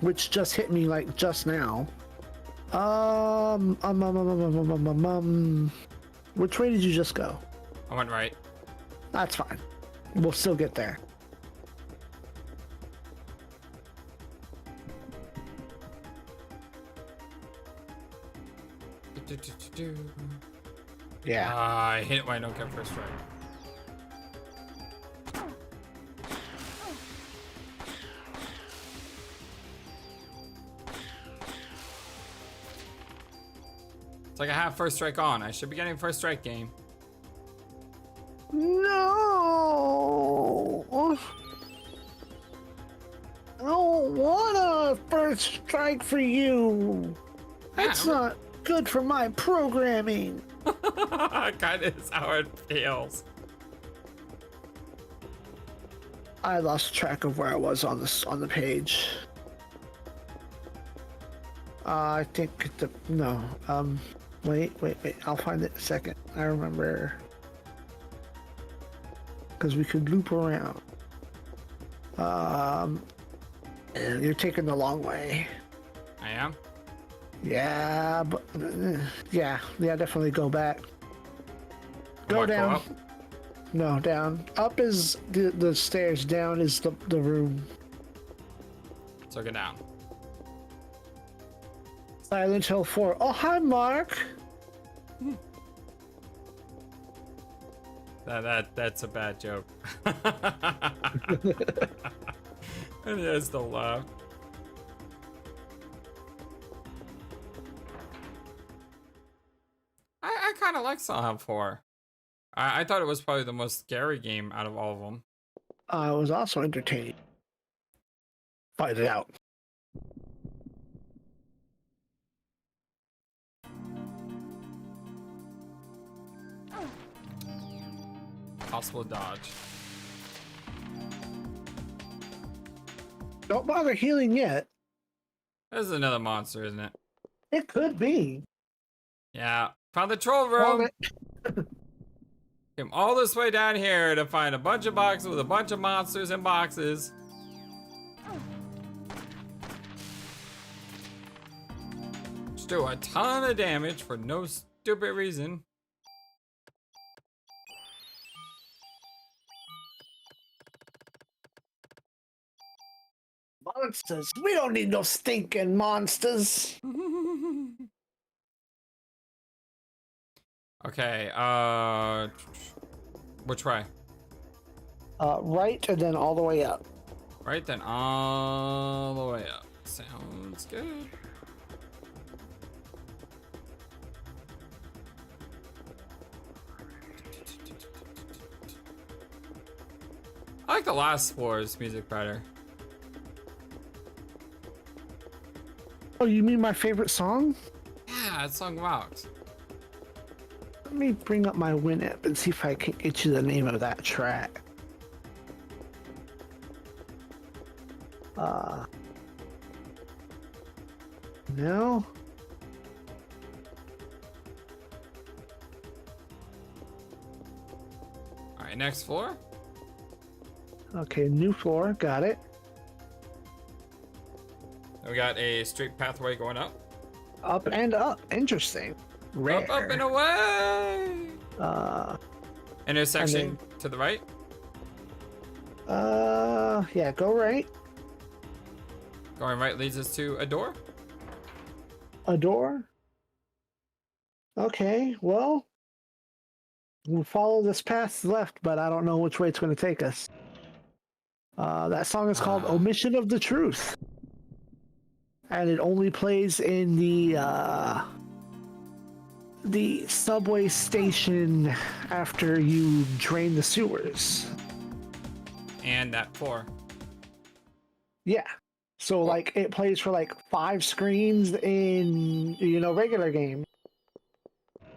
which just hit me like just now. Which way did you just go? I went right. That's fine. We'll still get there. Yeah. I hate it when I don't get first strike. It's like I have first strike on. I should be getting first strike game. No. I don't want a first strike for you. That's not good for my programming. Kind of is how it feels. I lost track of where I was on the page. I think wait. I'll find it in a second. I remember because we could loop around. You're taking the long way. I am. Yeah, but yeah, definitely go back. Go down. Go up? No, down. Up is the stairs. Down is the room. So go down. Silent Hill 4. Oh, hi, Mark. That's a bad joke. And he has still laugh. I kind of like Silent Hill 4. I thought it was probably the most scary game out of all of them. It was also entertaining. Fight it out. Possible dodge. Don't bother healing yet. This is another monster, isn't it? It could be. Yeah. Found the troll room. Came all this way down here to find a bunch of boxes with a bunch of monsters in boxes. Just do a ton of damage for no stupid reason. Monsters. We don't need no stinking monsters. Okay, which way? Right and then all the way up. Right then all the way up. Sounds good. I like the last floor's music better. Oh, you mean my favorite song? Yeah, that song rocks. Let me bring up my Winamp and see if I can get you the name of that track. No? Alright, next floor. Okay, new floor, got it. We got a straight pathway going up. Up and up, interesting. Rare. Up and away! Intersection to the right? Yeah, go right. Going right leads us to a door? A door? Okay, well, we'll follow this path left, but I don't know which way it's going to take us. That song is called Omission of the Truth. And it only plays in the subway station after you drain the sewers. And that floor. Yeah. So like it plays for like 5 screens in, you know, regular game.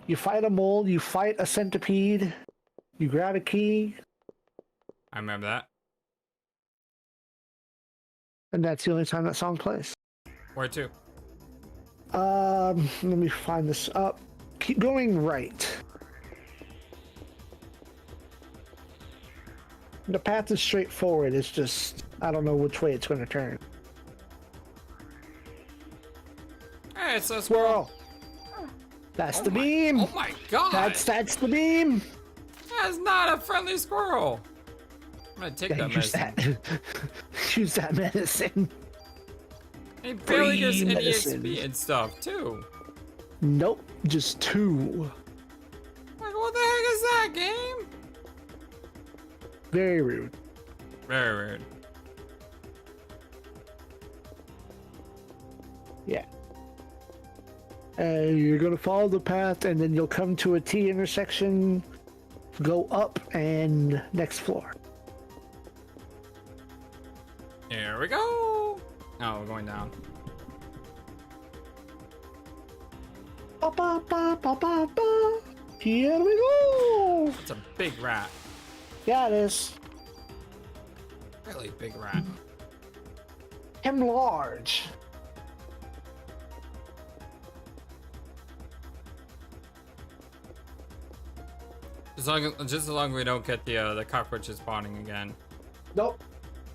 You fight a mole, you fight a centipede, you grab a key. I remember that. And that's the only time that song plays. Where to? Let me find this up. Keep going right. The path is straightforward. It's just, I don't know which way it's going to turn. Hey, it's a squirrel. That's the beam. Oh my god. That's the beam. That's not a friendly squirrel. I'm gonna take that medicine. Use that medicine. He barely gives any XP and stuff, too. Nope, just 2. Like, what the heck is that, game? Very rude. Very rude. Yeah. You're gonna follow the path, and then you'll come to a T intersection. Go up, and next floor. Here we go. Oh, we're going down. Ba, ba, ba, ba, ba, ba. Here we go. It's a big rat. Yeah, it is. Really big rat. Him large. Just as long as we don't get the cockroaches spawning again. Nope.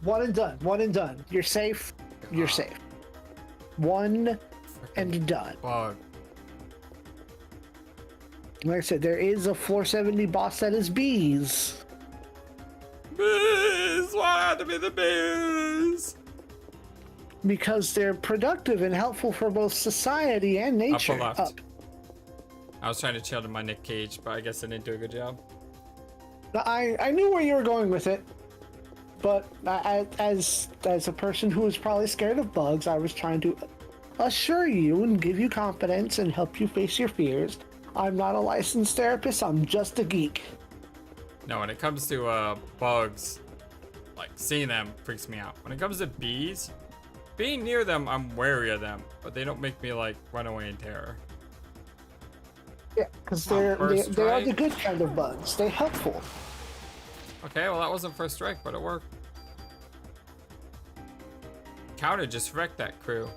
One and done. One and done. You're safe. You're safe. One and done. Bug. Like I said, there is a 470 boss that is bees. Bees! Why have to be the bees? Because they're productive and helpful for both society and nature. Upper left. I was trying to chill to my Nick Cage, but I guess I didn't do a good job. I knew where you were going with it, but as a person who is probably scared of bugs, I was trying to assure you and give you confidence and help you face your fears. I'm not a licensed therapist, I'm just a geek. No, when it comes to bugs, like seeing them freaks me out. When it comes to bees, being near them, I'm wary of them, but they don't make me like run away in terror. Yeah, because they are the good kind of bugs. They're helpful. Okay, well that wasn't first strike, but it worked. Encounter just wrecked that crew.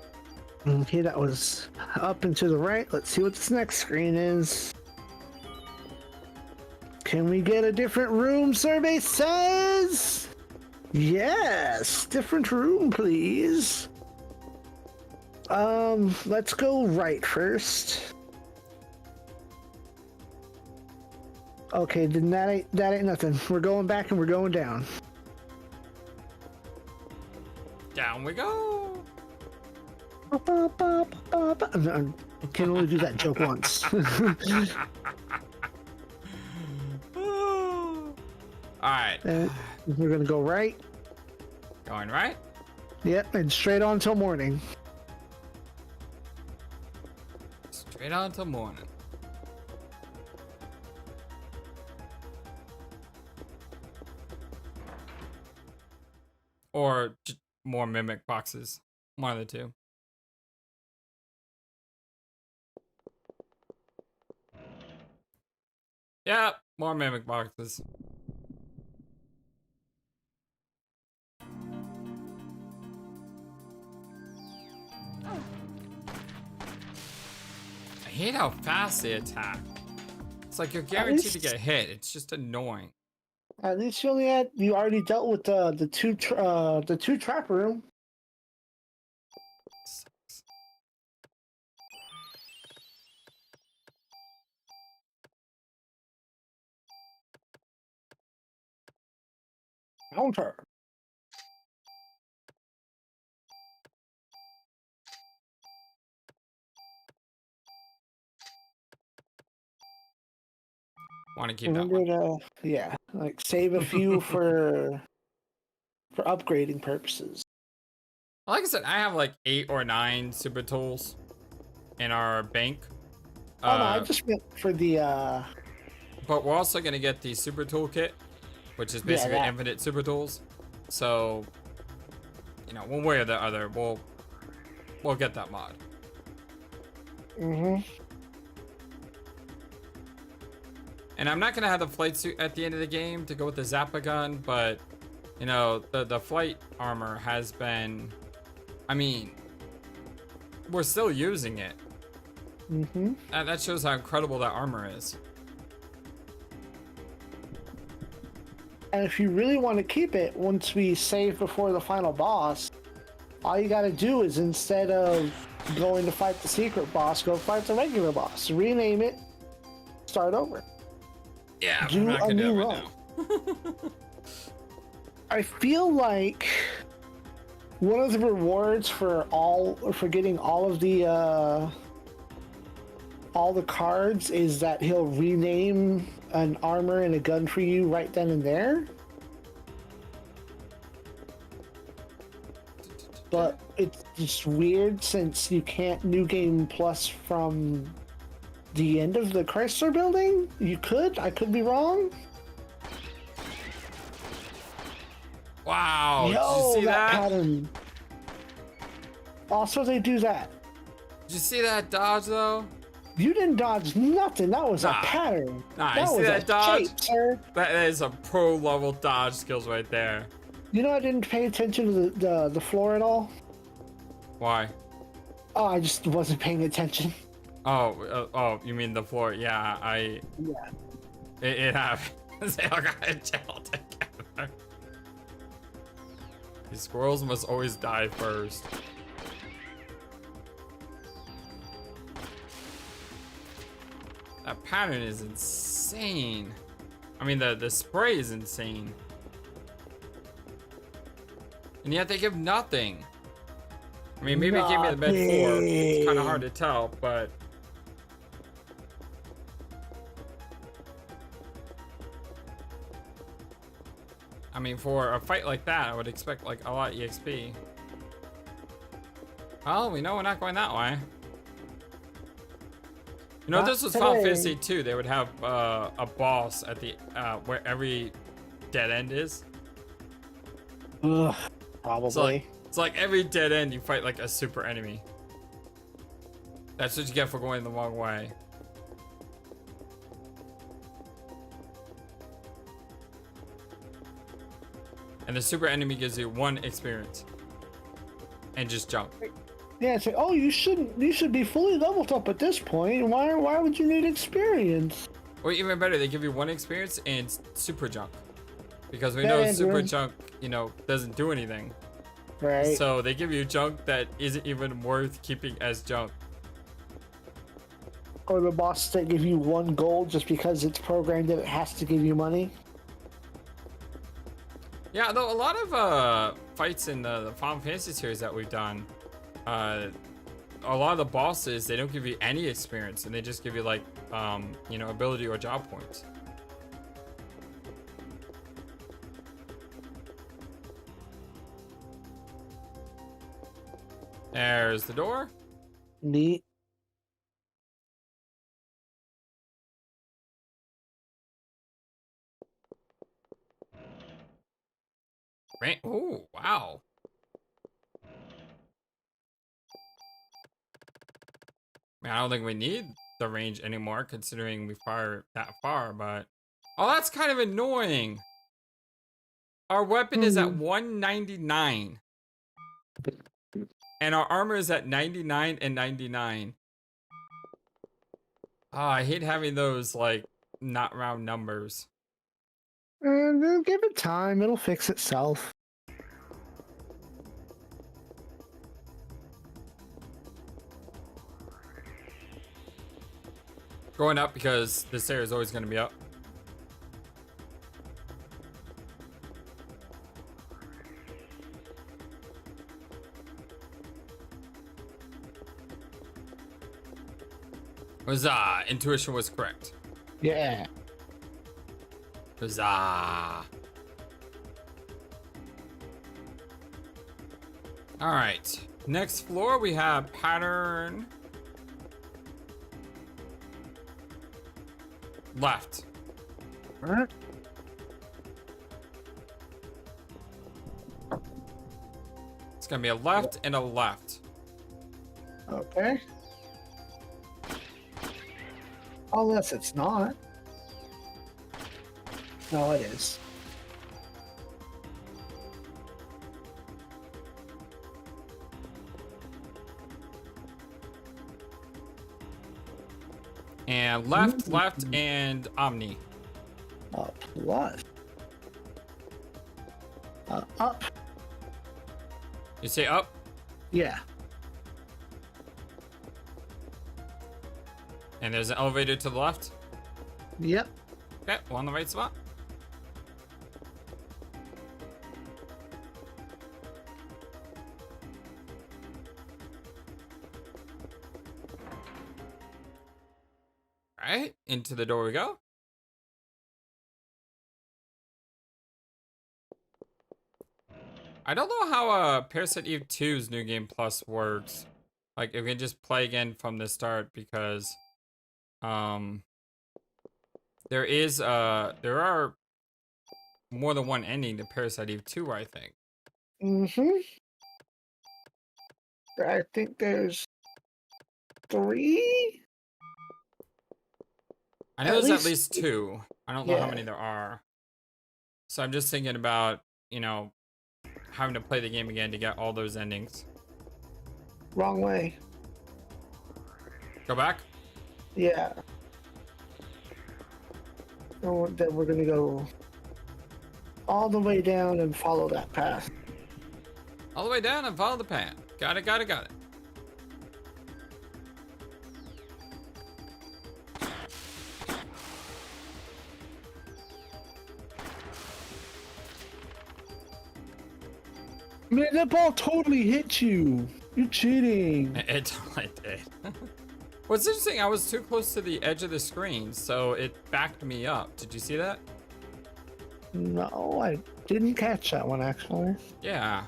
Okay, that was up and to the right. Let's see what this next screen is. Can we get a different room? Survey says yes. Different room, please. Let's go right first. Okay, then that ain't nothing. We're going back and we're going down. Down we go. I can only do that joke once. Alright. We're gonna go right. Going right? Yep, and straight on till morning. Straight on till morning. Or just more mimic boxes. One of the two. Yep, more mimic boxes. I hate how fast they attack. It's like you're guaranteed to get hit. It's just annoying. At least you already dealt with the two trap room. Sucks. Counter. Want to keep that one. Yeah, like save a few for upgrading purposes. Like I said, I have like 8 or 9 super tools in our bank. Oh no, I just meant for the. But we're also gonna get the super toolkit, which is basically infinite super tools. So, you know, one way or the other, we'll get that mod. And I'm not gonna have the flight suit at the end of the game to go with the Zappa gun, but you know, the flight armor has been, I mean, we're still using it. And that shows how incredible that armor is. And if you really want to keep it, once we save before the final boss, all you gotta do is, instead of going to fight the secret boss, go fight the regular boss. Rename it, start over. Yeah, do a new run. I feel like one of the rewards for getting all the cards is that he'll rename an armor and a gun for you right then and there. But it's just weird since you can't New Game Plus from the end of the Chrysler Building. You could. I could be wrong. Wow. Yo, did you see that? Pattern. Also, they do that. Did you see that dodge though? You didn't dodge nothing. That was a pattern. Nah, that you see that dodge? Shape, sir. That is a pro level dodge skills right there. You know, I didn't pay attention to the floor at all. Why? Oh, I just wasn't paying attention. Oh, you mean the floor? Yeah, Yeah. It happens. They all got in jail together. These squirrels must always die first. That pattern is insane. I mean, the spray is insane. And yet they give nothing. I mean, maybe it gave me the bed 4. It's kind of hard to tell, but... I mean, for a fight like that, I would expect like a lot of EXP. Well, we know we're not going that way. You know, if this was Final Fantasy II, they would have a boss at the where every dead end is. Ugh, probably. It's like every dead end you fight like a super enemy. That's what you get for going the wrong way. And the super enemy gives you 1 experience. and just jump. Yeah, say, oh, you should be fully leveled up at this point. Why would you need experience? Or even better, they give you 1 experience and super junk. Because we know super junk, you know, doesn't do anything. Right. So they give you junk that isn't even worth keeping as junk. Or the boss that give you 1 gold just because it's programmed that it has to give you money. Yeah, though a lot of fights in the Final Fantasy series that we've done, a lot of the bosses, they don't give you any experience, and they just give you like, you know, ability or job points. There's the door. Neat. Right. Oh, wow. I mean, I don't think we need the range anymore, considering we fire that far, but... Oh, that's kind of annoying. Our weapon is at 199. And our armor is at 99 and 99. Ah, I hate having those, like, not round numbers. And give it time. It'll fix itself. Going up because this area is always going to be up. Huzzah! Intuition was correct. Yeah. Huzzah! Alright. Next floor we have pattern... left. Alright. It's gonna be a left and a left. Okay. Unless it's not. No, it is. And left, left, and Omni. Up, left. Up. You say up? Yeah. And there's an elevator to the left? Yep. Okay, we're on the right spot. Alright, into the door we go. I don't know how Parasite Eve 2's New Game Plus works. Like, if we can just play again from the start, because there are more than one ending to Parasite Eve 2, I think. I think there's 3. I know there's at least 2. I don't know how many there are. So I'm just thinking about, you know, having to play the game again to get all those endings. Wrong way. Go back? Yeah. Oh, then we're gonna go all the way down and follow that path. All the way down and follow the path. Got it, got it, got it. Man, that ball totally hit you. You're cheating. It totally did. What's interesting, I was too close to the edge of the screen, so it backed me up. Did you see that? No, I didn't catch that one, actually. Yeah.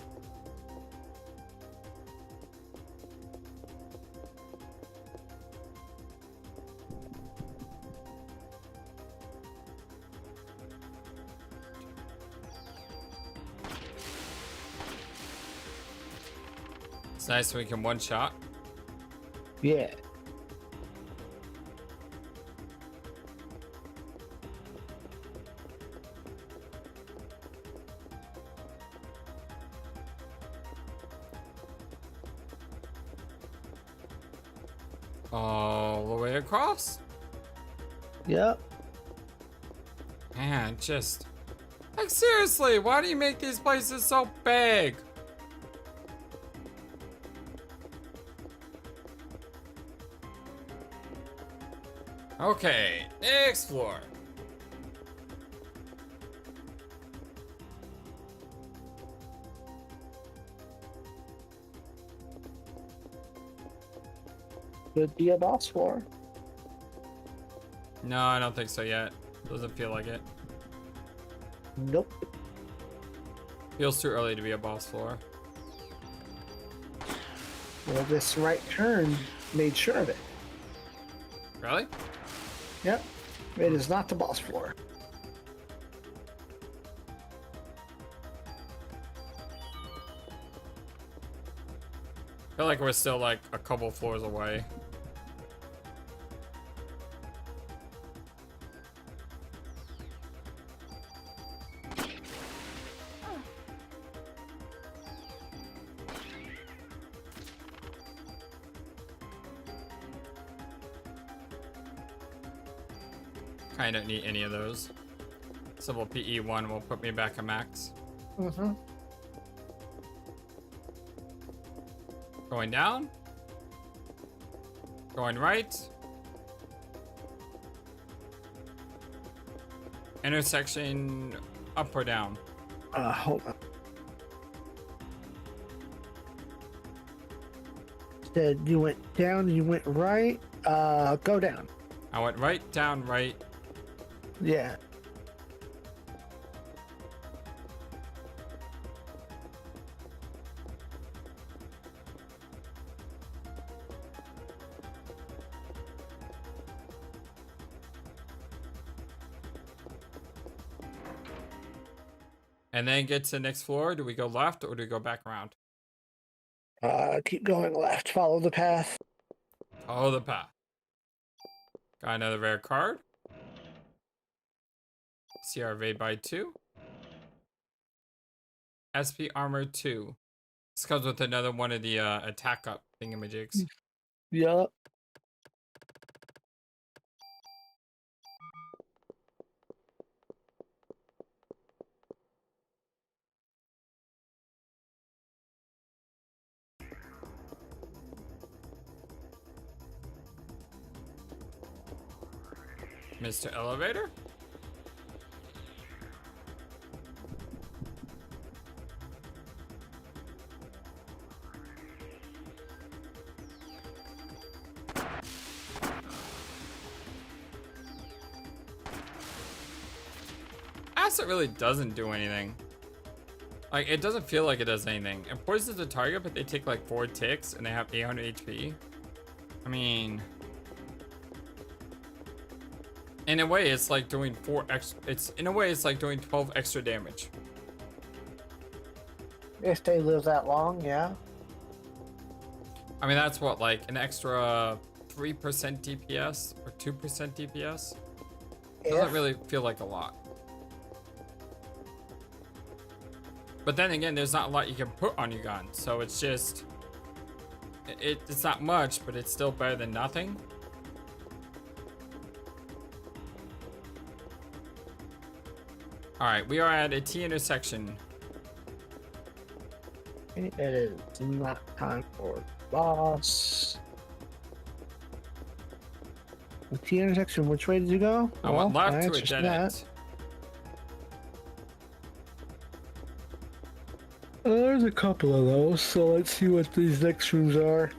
It's nice when we can one shot. Yeah. All the way across? Yep. Man, just... Like, seriously, why do you make these places so big? Okay, next floor. Could be a boss floor. No, I don't think so yet. Doesn't feel like it. Nope. Feels too early to be a boss floor. Well, this right turn made sure of it. Really? Yep. It is not the boss floor. I feel like we're still like a couple floors away. I don't need any of those. Civil PE1 will put me back at max. Mm-hmm. Going down. Going right. Intersection up or down? Hold on. Said you went down, you went right. Go down. I went right, down, right. Yeah. And then get to the next floor. Do we go left or do we go back around? Keep going left. Follow the path. Follow the path. Got another rare card. CR evade by 2. SP armor 2. This comes with another one of the attack up thingamajigs. Yup. Mr. Elevator? Acid really doesn't do anything. Like, it doesn't feel like it does anything. It poisons the target, but they take like 4 ticks and they have 800 HP. I mean... In a way, it's like doing 4 extra... in a way, it's like doing 12 extra damage. If they live that long, yeah. I mean, that's what, like, an extra 3% DPS or 2% DPS? Doesn't really feel like a lot. But then again, there's not a lot you can put on your gun, so it's just... It's not much, but it's still better than nothing. Alright, we are at a T intersection. It is not time for boss. The T intersection, which way did you go? I went left to a dead end. There's a couple of those, so let's see what these next rooms are.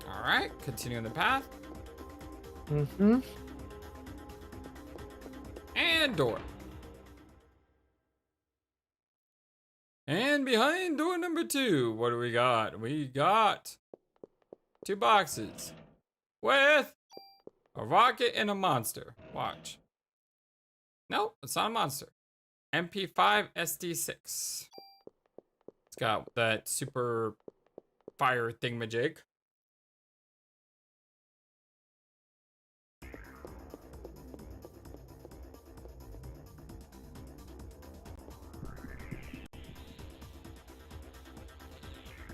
Alright, continuing the path. Mm-hmm. And door. And behind door number 2, what do we got? We got 2 boxes with A rocket and a monster. Watch. No, it's not a monster. MP5 SD6. It's got that super fire thingamajig.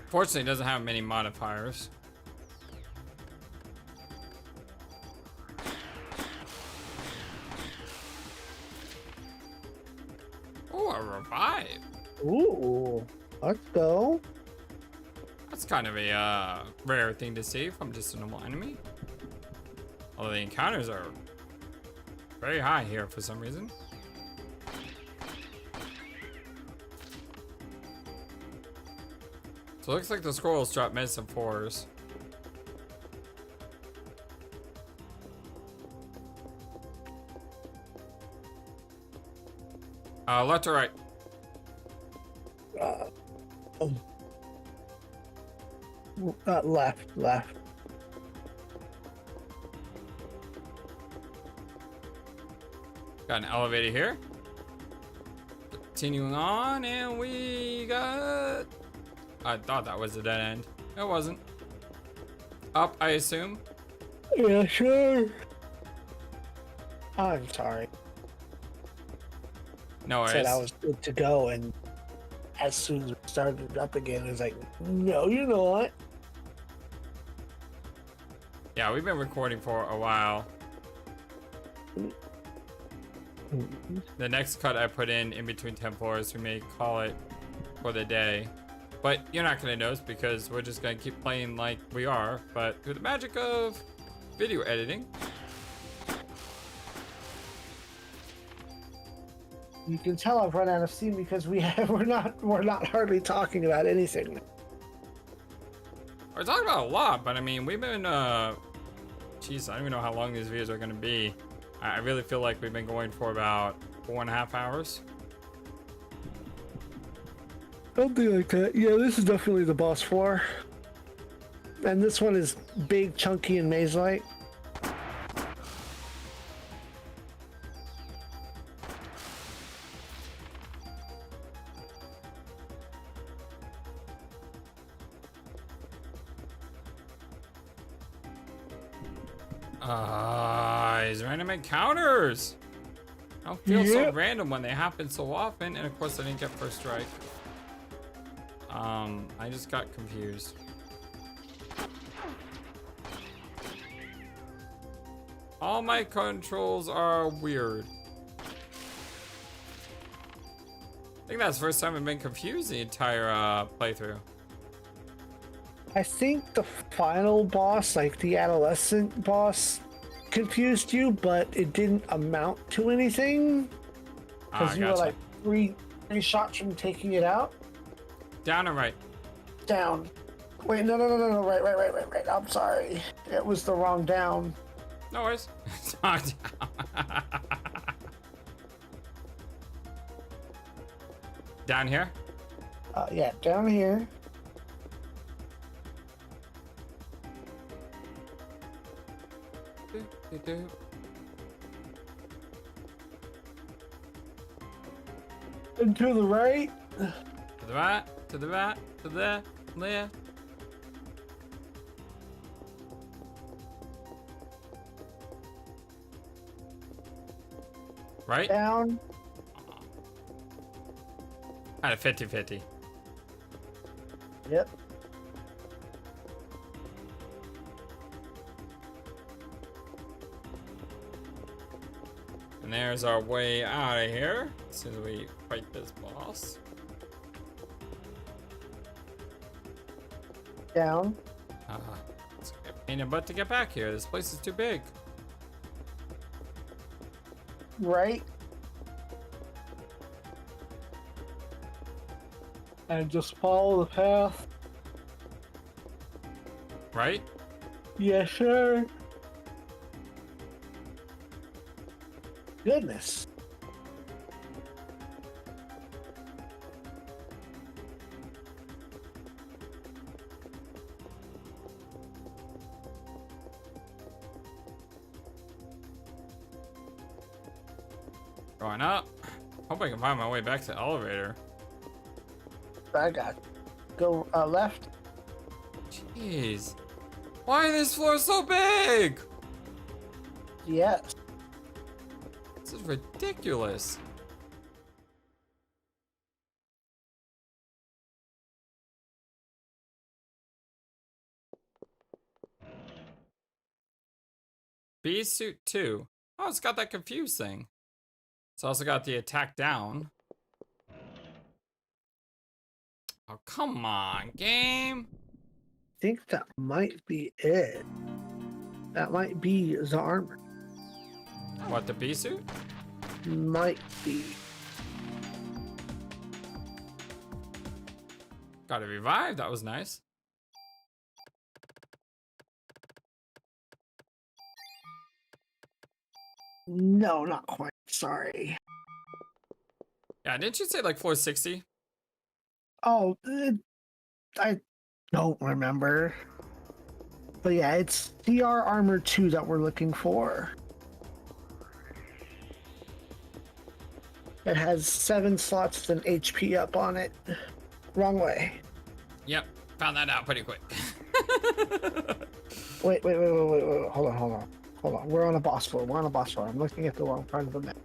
Fortunately, it doesn't have many modifiers. Oh, a revive. Ooh, let's go. That's kind of a rare thing to see from just a normal enemy. Although the encounters are very high here for some reason. So it looks like the squirrels drop medicine fours. Left or right? Left. Got an elevator here. Continuing on, and we got... I thought that was a dead end. It wasn't. Up, I assume? Yeah, sure. I'm sorry. No worries. Said I was good to go, and as soon as we started up again, it was like, no, you're not. Yeah, we've been recording for a while. The next cut I put in between 10 floors, we may call it for the day. But you're not going to notice because we're just going to keep playing like we are. But through the magic of video editing. You can tell I've run out of steam because we're not hardly talking about anything. We're talking about a lot, but I mean, we've been, jeez, I don't even know how long these videos are going to be. I really feel like we've been going for about 4.5 hours. Something like that. Yeah, this is definitely the boss floor. And this one is big, chunky, and maze-like. These random encounters. I don't feel so random when they happen so often, and of course I didn't get first strike. I just got confused. All my controls are weird. I think that's the first time I've been confused the entire playthrough. I think the final boss, like the adolescent boss, confused you, but it didn't amount to anything. Because you were like three shots from taking it out. Down or right? Down. Wait, no. Right. I'm sorry. It was the wrong down. No worries. It's not down. Down here? Yeah, down here. And to the right. To the right, to the right, to the left. Right? Down. At a 50-50. Yep. And there's our way out of here as soon as we fight this boss. Down. It's a pain in the butt to get back here. This place is too big. Right. And just follow the path. Right? Yes, sir. Goodness. Going up. Hope I can find my way back to the elevator. I got. Go left. Jeez. Why is this floor so big? Yes. This is ridiculous. Bee suit 2. Oh, it's got that confused thing. It's also got the attack down. Oh, come on, game. I think that might be it. That might be the armor. What, the bee suit? Might be. Got it revived. That was nice. No, not quite. Sorry. Yeah, didn't you say like floor 60? Oh, I don't remember. But yeah, it's CR Armor 2 that we're looking for. It has 7 slots and HP up on it. Wrong way. Yep, found that out pretty quick. Wait. Hold on. We're on a boss floor. I'm looking at the wrong part of the map.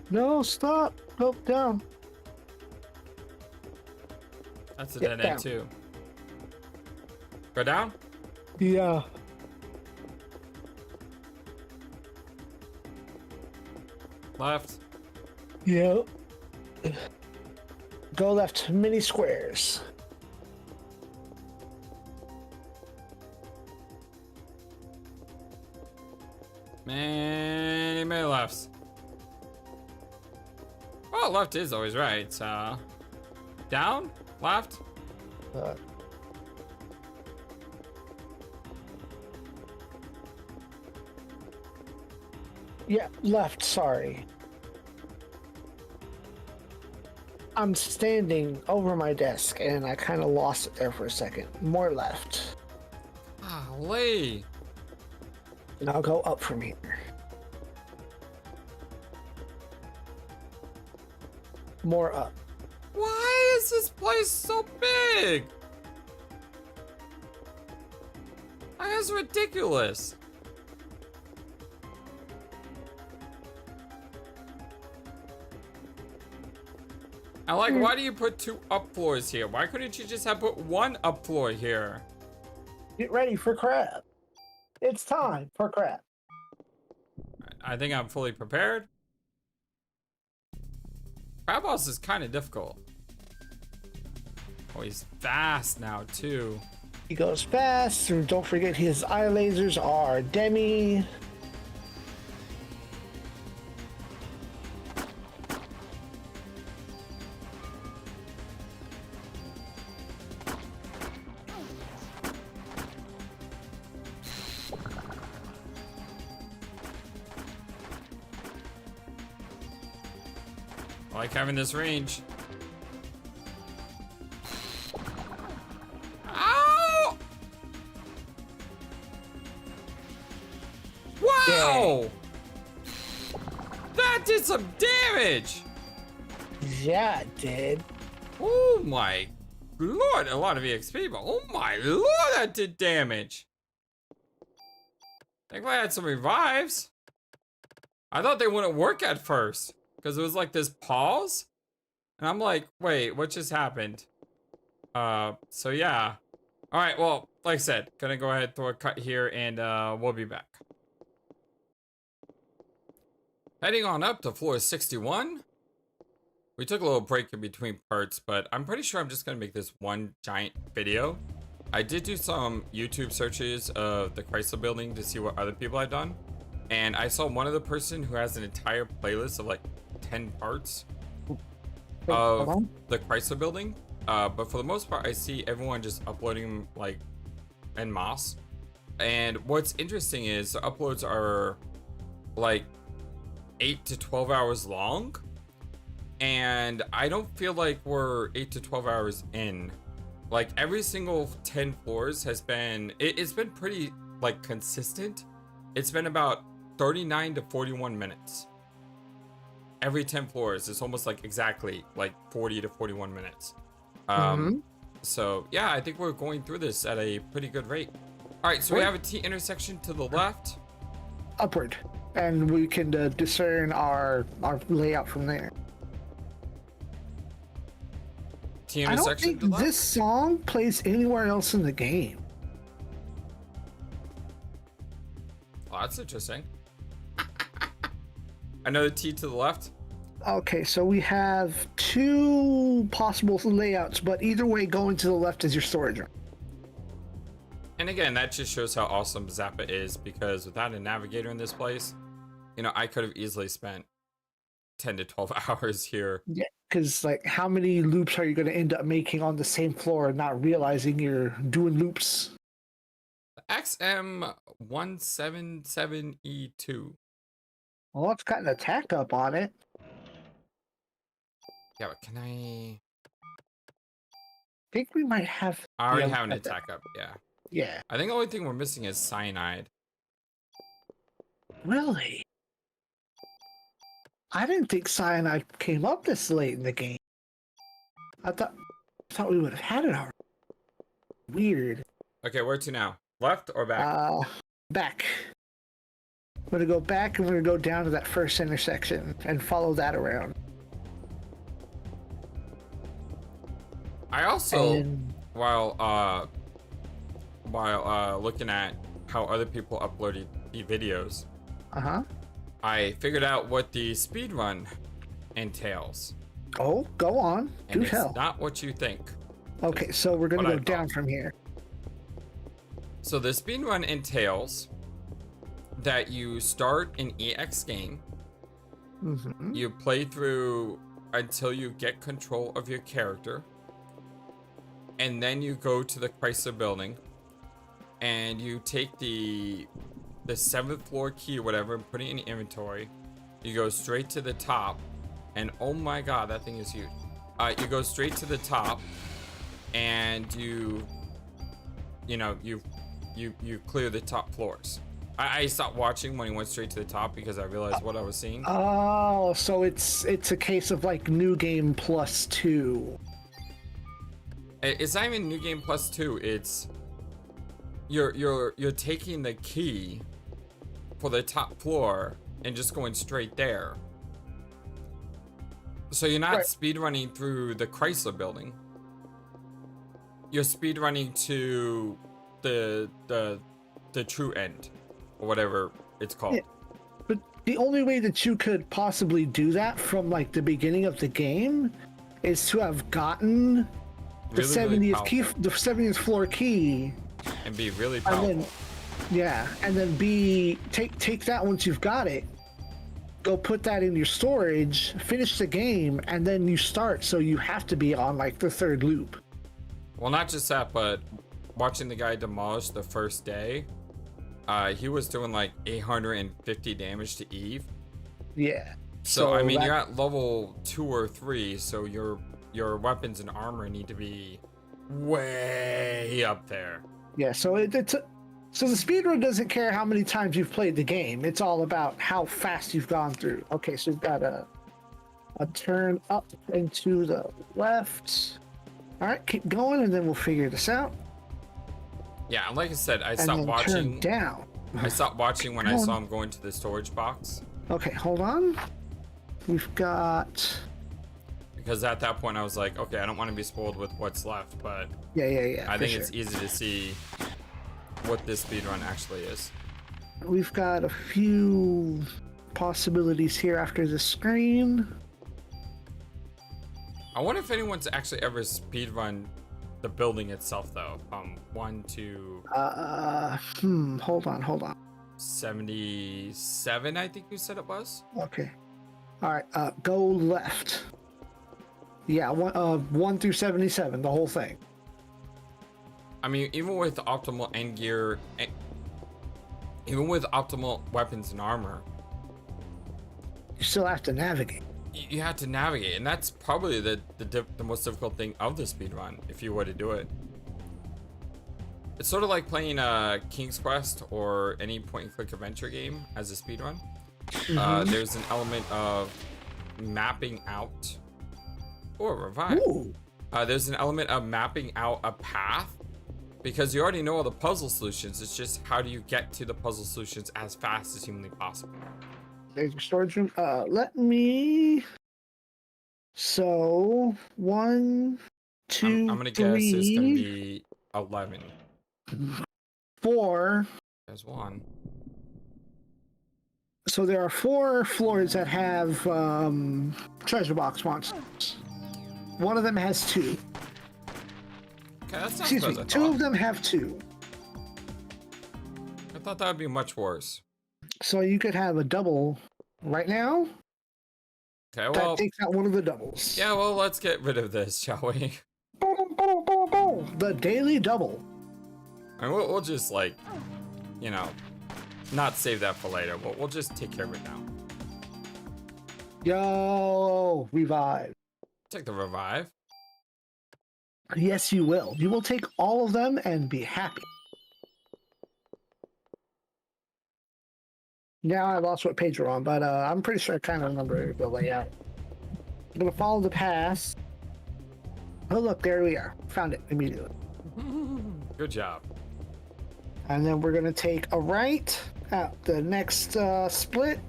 No, stop. Nope, down. That's a dead end too. Go down? Yeah. Left. Yep. Go left, mini squares. Many lefts. Well, left is always right, so... Down? Left? Yeah, left, sorry. I'm standing over my desk and I kind of lost it there for a second. More left. Golly. And I'll go up from here. More up. Why is this place so big? That's ridiculous. I like, why do you put 2 up floors here? Why couldn't you just have put 1 up floor here? Get ready for crab. It's time for crab. I think I'm fully prepared. Crab Boss is kind of difficult. Oh, he's fast now too. He goes fast, and don't forget his eye lasers are demi. I like having this range. Ow! Wow! Yeah. That did some damage! Yeah, it did. Oh my lord, a lot of EXP, but oh my lord, that did damage. Thankfully I had some revives. I thought they wouldn't work at first. Because it was like this pause. And I'm like, wait, what just happened? So yeah. Alright, well, like I said, gonna go ahead, throw a cut here, and we'll be back. Heading on up to floor 61. We took a little break in between parts, but I'm pretty sure I'm just gonna make this one giant video. I did do some YouTube searches of the Chrysler Building to see what other people had done. And I saw one other person who has an entire playlist of like 10 parts of the Chrysler Building. But for the most part, I see everyone just uploading like en masse. And what's interesting is the uploads are like 8 to 12 hours long. And I don't feel like we're 8 to 12 hours in. Like every single 10 floors has been, it's been pretty like consistent. It's been about 39 to 41 minutes. Every 10 floors. It's almost like exactly like 40 to 41 minutes. So yeah, I think we're going through this at a pretty good rate. All right, so we have a T intersection to the left. Upward. And we can discern our layout from there. T I intersection don't think this song plays anywhere else in the game. Oh, that's interesting. Another T to the left. Okay, so we have two possible layouts, but either way, going to the left is your storage room. And again, that just shows how awesome Zappa is, because without a navigator in this place, you know, I could have easily spent 10 to 12 hours here. Yeah, because like, how many loops are you going to end up making on the same floor and not realizing you're doing loops? XM177E2. Well, it's got an attack up on it. Yeah, but can I think we might have... I already have an attack up, yeah. Yeah. I think the only thing we're missing is cyanide. Really? I didn't think cyanide came up this late in the game. I thought we would have had it already. Weird. Okay, where to now? Left or back? Back. I'm gonna go back and we're gonna go down to that first intersection and follow that around. I also, while looking at how other people uploaded the videos, I figured out what the speedrun entails. Oh, go on. And it's not what you think. Okay, so we're gonna go down from here. So the speedrun entails that you start an EX game. You play through until you get control of your character. And then you go to the Chrysler Building and you take the 7th floor key or whatever and put it in inventory. You go straight to the top, and oh my god, that thing is huge. You go straight to the top and you clear the top floors. I stopped watching when he went straight to the top because I realized what I was seeing. Oh, so it's a case of like New Game +2. It's not even New Game +2. It's you're taking the key for the top floor and just going straight there. So you're not speedrunning through the Chrysler Building. You're speedrunning to the true end, or whatever it's called. Yeah, but the only way that you could possibly do that from like the beginning of the game is to have gotten the 70th key, the 70th floor key, and be really powerful. And then, and then take that once you've got it, go put that in your storage, finish the game, and then you start. So you have to be on like the 3rd loop. Well, not just that, but watching the guy demolish the first day, he was doing like 850 damage to Eve. Yeah. So I mean, you're at level 2 or 3, so your weapons and armor need to be way up there. Yeah, so so the speedrun doesn't care how many times you've played the game. It's all about how fast you've gone through. Okay, so we've got a turn up and to the left. All right, keep going, and then we'll figure this out. Yeah, like I said, I stopped watching. Turn down. I stopped watching when I saw him go into the storage box. Okay, hold on. We've got... Because at that point I was like, okay, I don't want to be spoiled with what's left, but yeah, I think it's easy to see what this speedrun actually is. We've got a few possibilities here after the screen. I wonder if anyone's actually ever speedrun the building itself, though. 1 to... hold on. 77, I think you said it was? Okay. All right, go left. Yeah, 1 through 77, the whole thing. I mean, even with optimal end gear, even with optimal weapons and armor, you still have to navigate. You have to navigate, and that's probably the most difficult thing of the speedrun, if you were to do it. It's sort of like playing King's Quest or any point-and-click adventure game as a speedrun. There's an element of mapping out or revive. There's an element of mapping out a path because you already know all the puzzle solutions. It's just how do you get to the puzzle solutions as fast as humanly possible. There's your storage room. Let me. So 1, 2, I'm gonna guess it's gonna be 11. 4. There's 1. So there are 4 floors that have treasure box monsters. One of them has 2. Okay, that's not Excuse me, 2 of them have 2. I thought that would be much worse. So you could have a double right now. Okay, well, that takes out one of the doubles. Yeah, well, let's get rid of this, shall we? The daily double. I mean, we'll just, like, you know, not save that for later. We'll just take care of it now. Yo, revive. Take the revive. Yes, you will. You will take all of them and be happy. Now I lost what page we're on, but I'm pretty sure I kind of remember the layout. I'm going to follow the path. Oh, look, there we are. Found it immediately. Good job. And then we're going to take a right at the next split.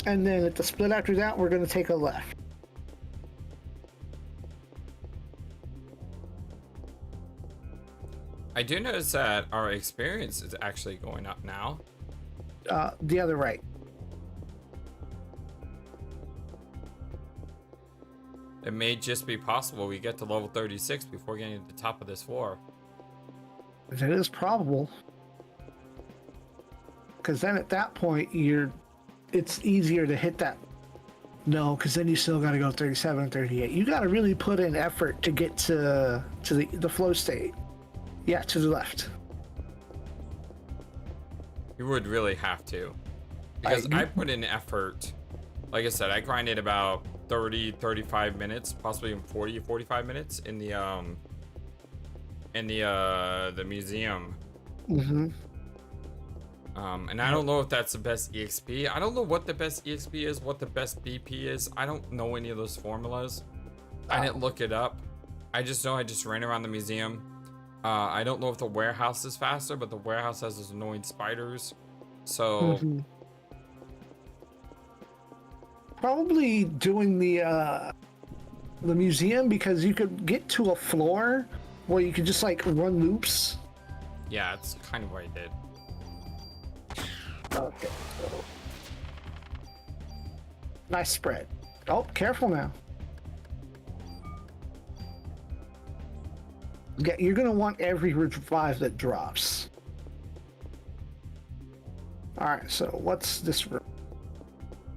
And then at the split after that, we're going to take a left. I do notice that our experience is actually going up now. The other right. It may just be possible we get to level 36 before getting to the top of this floor. It is probable. Because then at that point, it's easier to hit that. No, because then you still got to go 37, 38. You got to really put in effort to get to the flow state. Yeah, to the left. You would really have to. Because I put in effort. Like I said, I grinded about 30, 35 minutes, possibly even 40, 45 minutes in the museum. And I don't know if that's the best EXP. I don't know what the best EXP is, what the best BP is. I don't know any of those formulas. I didn't look it up. I just know I just ran around the museum. I don't know if the warehouse is faster, but the warehouse has those annoying spiders. So probably doing the museum, because you could get to a floor where you could just like run loops. Yeah, it's kind of what I did. Okay. So. Nice spread. Oh, careful now. Yeah, you're gonna want every revive that drops. All right, so what's this room?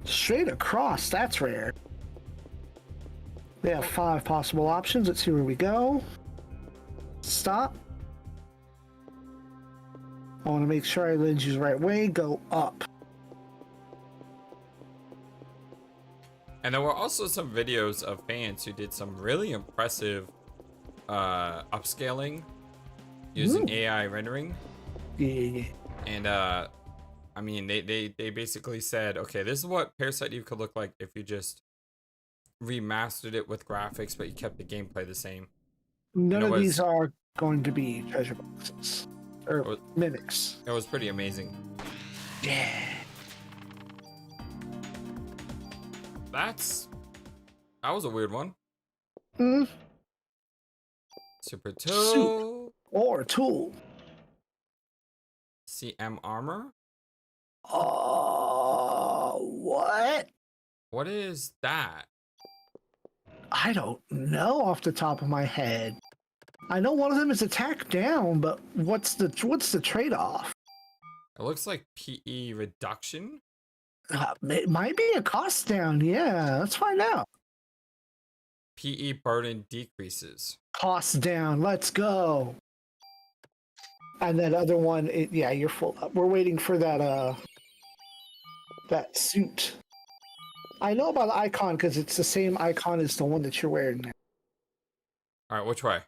Straight across, that's rare. We have 5 possible options. Let's see where we go. Stop. I want to make sure I led you the right way. Go up. And there were also some videos of fans who did some really impressive upscaling using AI rendering. Yeah. And I mean, they basically said, okay, this is what Parasite Eve could look like if you just remastered it with graphics, but you kept the gameplay the same. None of these are going to be treasure boxes or mimics. It was pretty amazing. Yeah. That was a weird one. Super Toe. Or Tool. CM Armor. What? What is that? I don't know off the top of my head. I know one of them is attack down, but what's the trade-off? It looks like PE reduction. It might be a cost down. Yeah, let's find out. PE burden decreases. Cost down. Let's go. And that other one, yeah, you're full up. We're waiting for that that suit. I know about the icon because it's the same icon as the one that you're wearing now. All right, which way?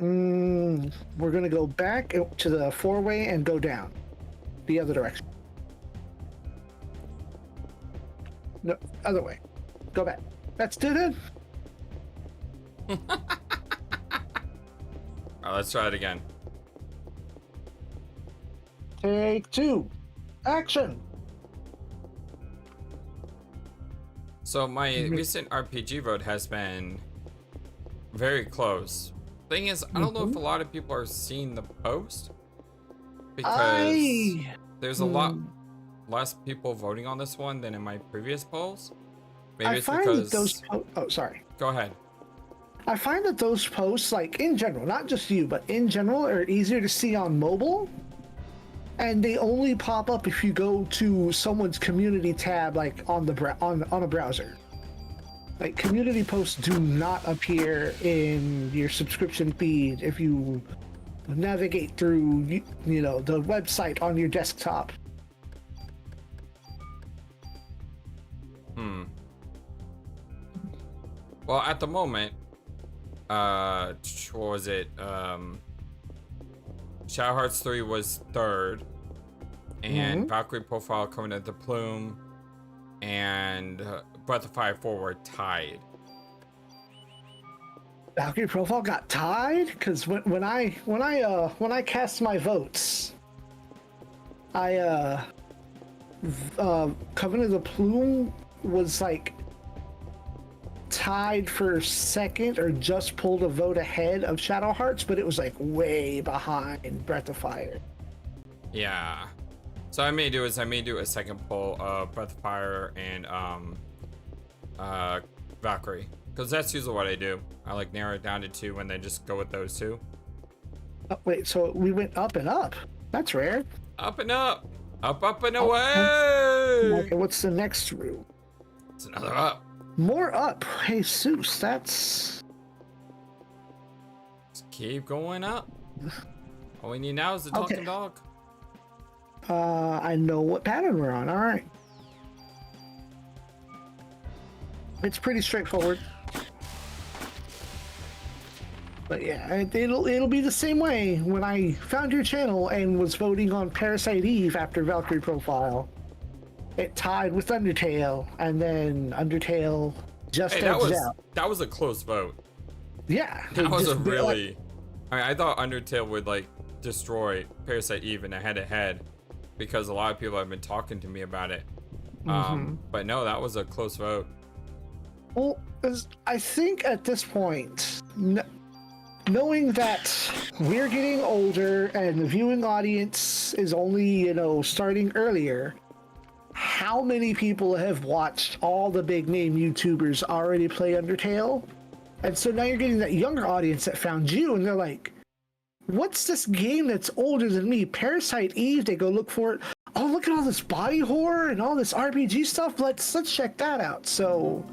We're gonna go back to the four-way and go down the other direction. No, other way. Go back. Let's do it. Alright, let's try it again. Take two. Action. So my recent RPG vote has been very close. Thing is, I don't know if a lot of people are seeing the post because there's a lot less people voting on this one than in my previous polls. Maybe it's because those oh, sorry. Go ahead. I find that those posts, like in general, not just you, but in general, are easier to see on mobile, and they only pop up if you go to someone's community tab, like on the on a browser. Like, community posts do not appear in your subscription feed if you navigate through, you know, the website on your desktop. Well, at the moment, what was it? Shadow Hearts 3 was third, and Valkyrie Profile coming at the Plume, and Breath of Fire 4 were tied. Valkyrie Profile got tied because when I cast my votes, Covenant of the Plume was like tied for second or just pulled a vote ahead of Shadow Hearts, but it was like way behind Breath of Fire. Yeah. So I may do a second poll of Breath of Fire and Valkyrie, because that's usually what I do. I like narrow it down to two and then just go with those two. Oh, wait, so we went up and up. That's rare. Up and up. Up and away. Okay, what's the next route? It's another up. More up. Jesus, that's... Just keep going up. All we need now is the talking dog. I know what pattern we're on. All right. It's pretty straightforward. But yeah, it'll be the same way when I found your channel and was voting on Parasite Eve after Valkyrie Profile. It tied with Undertale, and then Undertale just edged out. That was a close vote. Yeah. That was a really... I mean, I thought Undertale would like destroy Parasite Eve in a head-to-head because a lot of people have been talking to me about it. But no, that was a close vote. Well, I think at this point, knowing that we're getting older and the viewing audience is only, you know, starting earlier, how many people have watched all the big name YouTubers already play Undertale? And so now you're getting that younger audience that found you, and they're like, what's this game that's older than me? Parasite Eve, they go look for it. Oh, look at all this body horror and all this RPG stuff. Let's check that out. So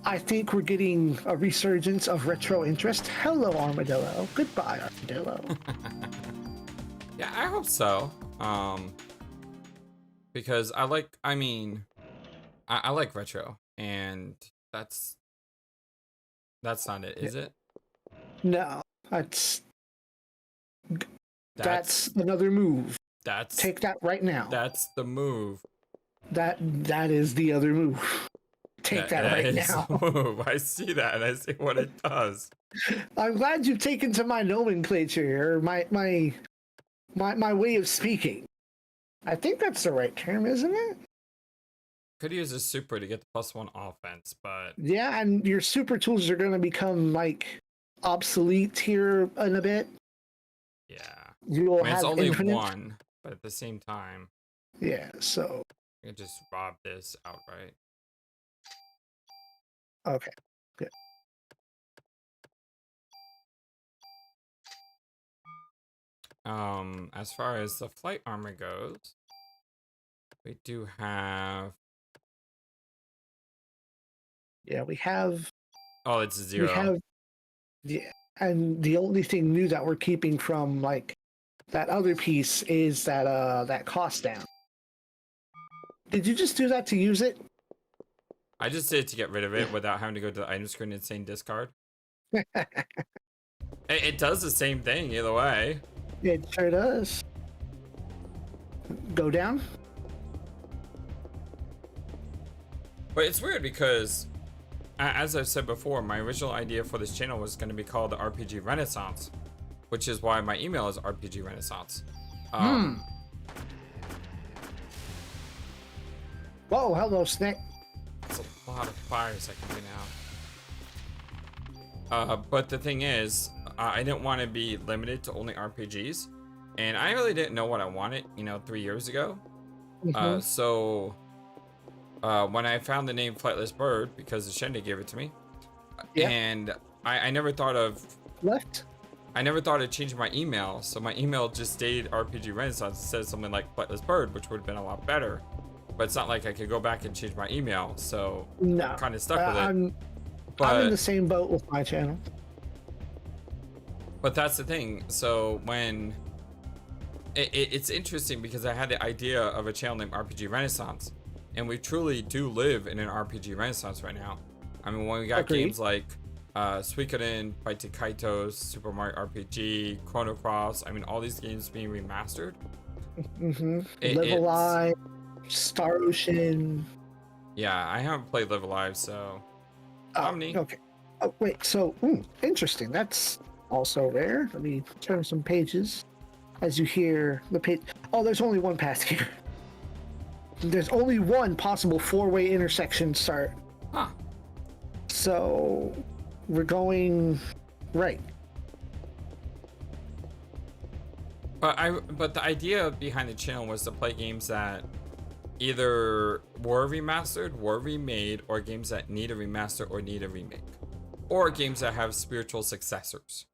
I think we're getting a resurgence of retro interest. Hello, Armadillo. Goodbye, Armadillo. Yeah, I hope so. Because I like retro, and that's not it, is it? No, that's another move. Take that right now. That's the move. That is the other move. Take that right now. Move. I see that, and I see what it does. I'm glad you've taken to my nomenclature, or my way of speaking. I think that's the right term, isn't it? Could use a super to get the +1 offense, but yeah, and your super tools are going to become like obsolete here in a bit. Yeah, you'll have it's only infinite. One, but at the same time, yeah. So I can just rob this outright. Okay, good. As far as the flight armor goes, we do have... Yeah, we have... Oh, it's 0. Yeah, and the only thing new that we're keeping from, like, that other piece is that, that cost down. Did you just do that to use it? I just did it to get rid of it without having to go to the item screen and saying discard. It does the same thing either way. It sure does. Go down. But it's weird because, as I've said before, my original idea for this channel was going to be called the RPG Renaissance, which is why my email is RPG Renaissance. Whoa, hello, Snake. It's a lot of fires I can do now. But the thing is, I didn't want to be limited to only RPGs, and I really didn't know what I wanted, 3 years ago. So when I found the name FlightlessBird, because Shende gave it to me, and I never thought of I never thought of changing my email, so my email just stayed RPG Renaissance instead of something like FlightlessBird, which would have been a lot better. But it's not like I could go back and change my email, so I'm kind of stuck with it. I'm in the same boat with my channel. But that's the thing. So when it's interesting because I had the idea of a channel named RPG Renaissance, and we truly do live in an RPG Renaissance right now. I mean, when we got games like Suikoden, Fight to Kaitos, Super Mario RPG, Chrono Cross, I mean, all these games being remastered. Live Alive, Star Ocean. Yeah, I haven't played Live Alive, so Omni. Okay. Oh, wait, so interesting. That's also rare. Let me turn some pages. As you hear the page. Oh, there's only one path here. There's only one possible four-way intersection start. Huh. So we're going right. But the idea behind the channel was to play games that either were remastered, were remade, or games that need a remaster or need a remake, or games that have spiritual successors.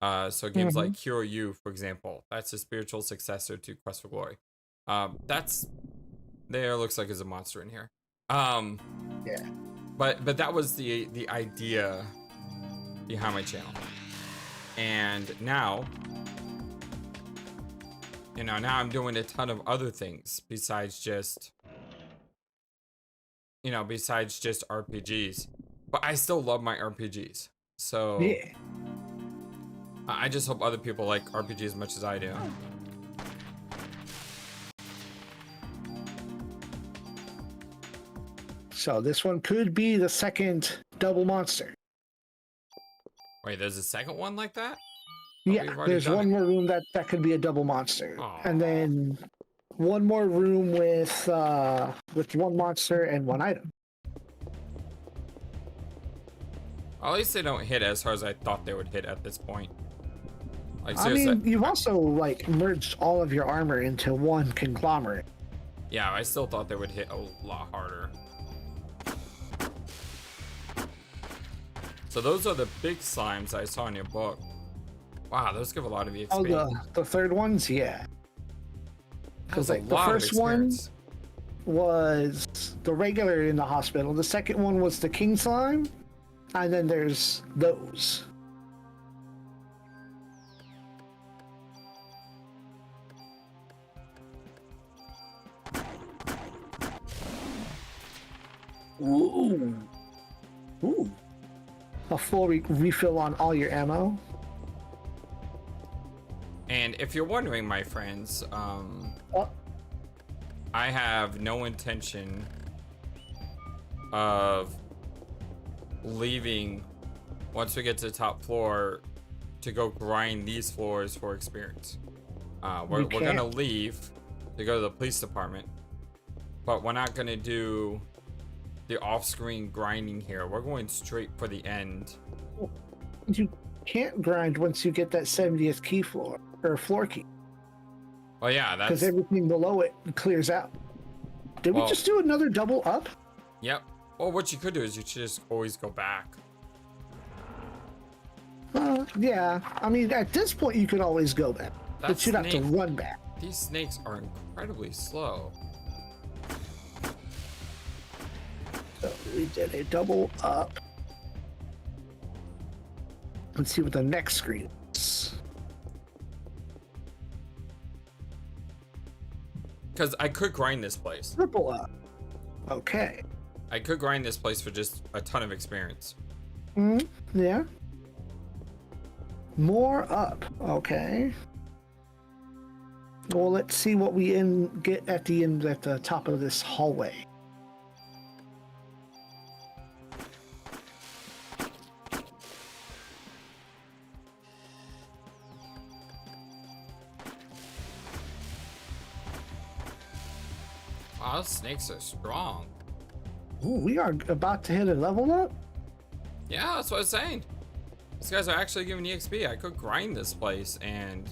So games like Hero U, for example, that's a spiritual successor to Quest for Glory. There looks like there's a monster in here. Yeah. But that was the idea behind my channel. And now, now I'm doing a ton of other things besides just, besides just RPGs. But I still love my RPGs. So yeah. I just hope other people like RPGs as much as I do. So this one could be the second double monster. Wait, there's a second one like that? Yeah, there's one more room that could be a double monster. Aww. And then one more room with one monster and one item. At least they don't hit as hard as I thought they would hit at this point. Like, I mean, you've also merged all of your armor into one conglomerate. Yeah, I still thought they would hit a lot harder. So those are the big slimes I saw in your book. Wow, those give a lot of XP. Oh, the third ones, yeah. Because the first one was the regular in the hospital. The second one was the king slime, and then there's those. Ooh. Ooh. A full refill on all your ammo. And if you're wondering, my friends, I have no intention of leaving once we get to the top floor to go grind these floors for experience. We're gonna leave to go to the police department, but we're not gonna do the off-screen grinding here. We're going straight for the end. You can't grind once you get that 70th key floor or floor key. Well, yeah, that's because everything below it clears out. Did we just do another double up? Yep. Well, what you could do is you should just always go back. Yeah. I mean, at this point, you could always go back, but you'd have to run back. These snakes are incredibly slow. So we did a double up. Let's see what the next screen is. Because I could grind this place. Triple up. Okay. I could grind this place for just a ton of experience. Yeah. More up. Okay. Well, let's see what we get at the top of this hallway. Wow, those snakes are strong. Ooh, we are about to hit a level up? Yeah, that's what I was saying. These guys are actually giving EXP. I could grind this place and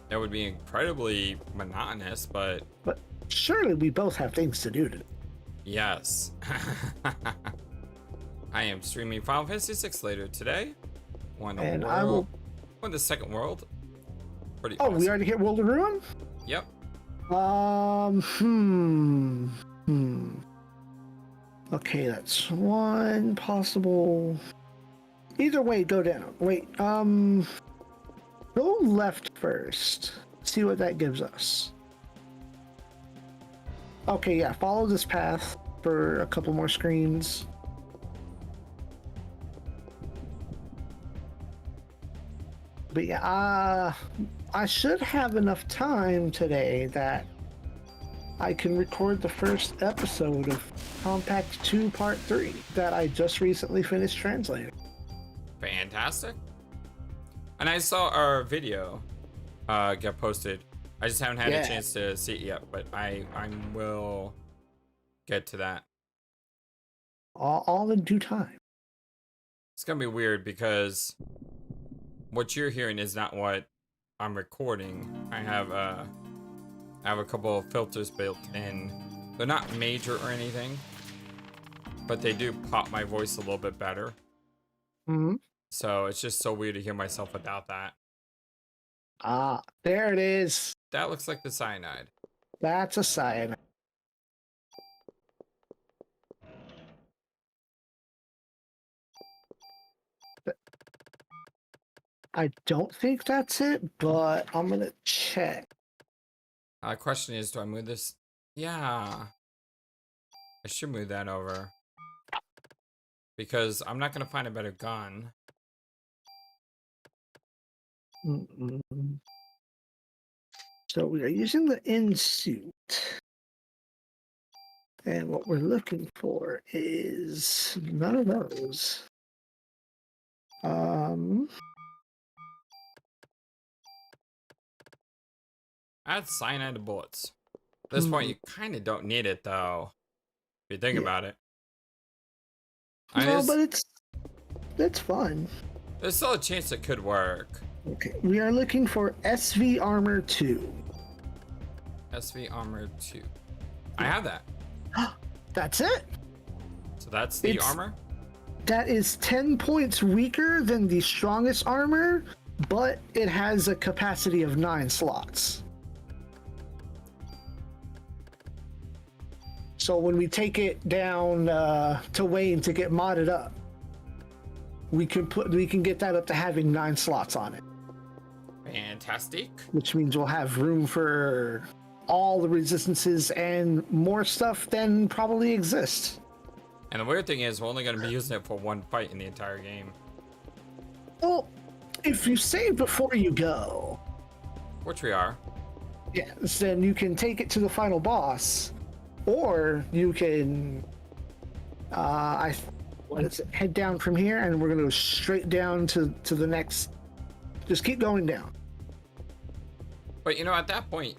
that would be incredibly monotonous, but surely we both have things to do today. Yes. I am streaming Final Fantasy VI later today. Won the second world. Pretty awesome. We already hit World of Ruin? Yep. Okay, that's one possible. Either way, go down. Wait, go left first. See what that gives us. Okay, yeah, follow this path for a couple more screens. But yeah, I should have enough time today that I can record the first episode of Compact 2 Part 3 that I just recently finished translating. Fantastic. And I saw our video get posted. I just haven't had a chance to see it yet, but I will get to that. All in due time. It's gonna be weird because what you're hearing is not what I'm recording. I have a couple of filters built in. They're not major or anything, but they do pop my voice a little bit better. So it's just so weird to hear myself without that. Ah, there it is. That looks like the cyanide. That's a cyanide. I don't think that's it, but I'm gonna check. Question is, do I move this? Yeah. I should move that over. Because I'm not gonna find a better gun. So we are using the in-suit. And what we're looking for is none of those. Add cyanide to bullets. At this point, you kind of don't need it, though. If you think about it. No, but it's fun. There's still a chance it could work. Okay, we are looking for SV Armor 2. SV Armor 2. I have that. That's it. So that's the armor? That is 10 points weaker than the strongest armor, but it has a capacity of 9 slots. So when we take it down to Wayne to get modded up, we can get that up to having 9 slots on it. Fantastic. Which means we'll have room for all the resistances and more stuff than probably exists. And the weird thing is, we're only going to be using it for one fight in the entire game. Well, if you save before you go, which we are, yes, then you can take it to the final boss, or you can head down from here, and we're going to go straight down to the next. Just keep going down. But you know, at that point,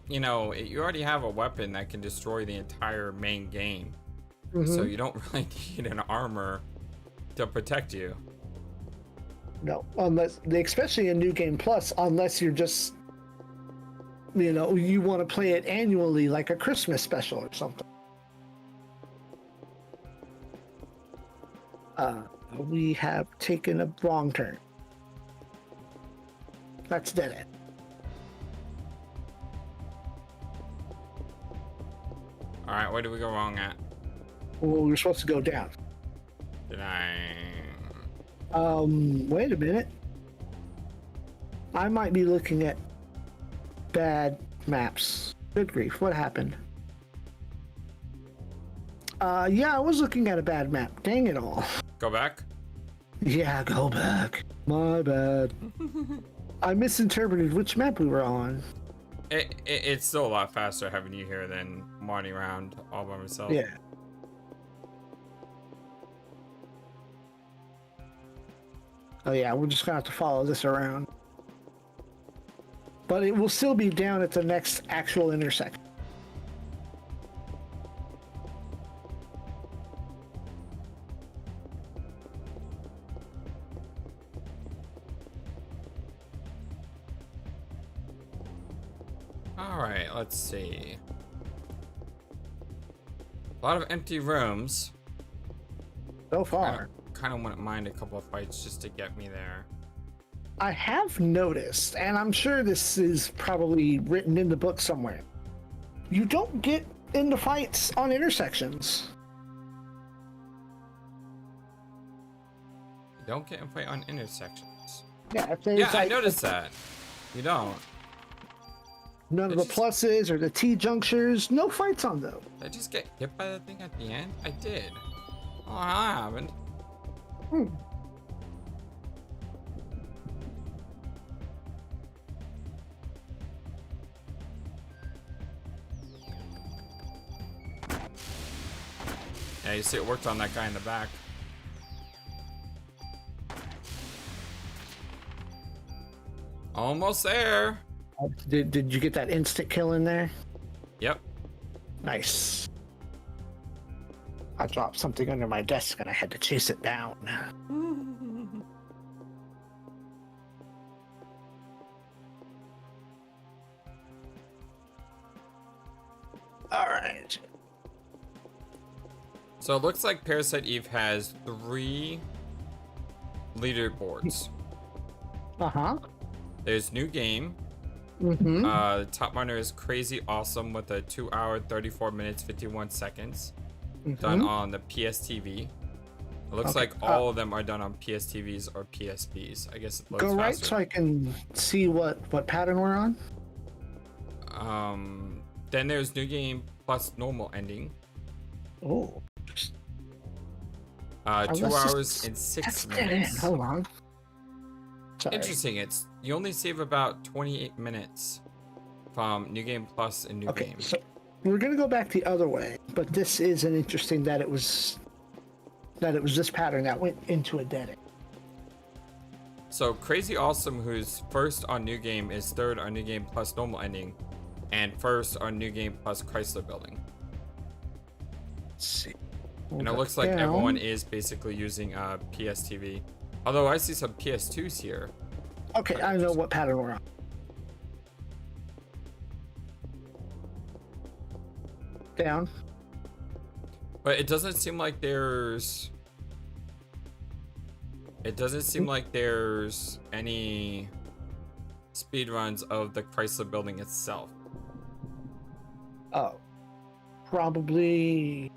you know, you already have a weapon that can destroy the entire main game. So you don't really need an armor to protect you. No, unless, especially in New Game Plus, unless you're just, you know, you want to play it annually like a Christmas special or something. We have taken a wrong turn. That's dead end. All right, where did we go wrong at? Well, we were supposed to go down. Did I? Wait a minute. I might be looking at bad maps. Good grief, what happened? Yeah, I was looking at a bad map. Dang it all. Go back? Yeah, go back. My bad. I misinterpreted which map we were on. It's still a lot faster having you here than wandering around all by myself. Yeah. Oh yeah, we're just gonna have to follow this around. But it will still be down at the next actual intersection. Alright, let's see. A lot of empty rooms. So far. Kind of wouldn't mind a couple of fights just to get me there. I have noticed, and I'm sure this is probably written in the book somewhere, you don't get into fights on intersections. You don't get in fight on intersections. Yeah, I noticed that. You don't. None of the pluses or the T-junctures, no fights on those. Did I just get hit by that thing at the end? I did. Oh, I haven't. Yeah, you see it worked on that guy in the back. Almost there. Did you get that instant kill in there? Yep. Nice. I dropped something under my desk and I had to chase it down. All right. So it looks like Parasite Eve has 3 leaderboards. Uh-huh. There's new game. Mm-hmm. The top runner is Crazy Awesome with a 2 hour, 34 minutes, 51 seconds. Done on the PSTV. It looks like all of them are done on PSTVs or PSPs. I guess it looks Go right faster. so I can see what pattern we're on. Then there's new game plus normal ending. Oh. 2 hours and 6 minutes. Hold on. Sorry. Interesting. You only save about 28 minutes from new game plus and new game. So we're gonna go back the other way, but this is an interesting that it was this pattern that went into a dead end. So Crazy Awesome, who's first on new game, is third on new game plus normal ending, and first on new game plus Chrysler Building. Let's see. And it looks like everyone is basically using PSTV. Although I see some PS2s here. Okay, I know what pattern we're on. Down. But it doesn't seem like there's any speed runs of the Chrysler Building itself. Oh. Probably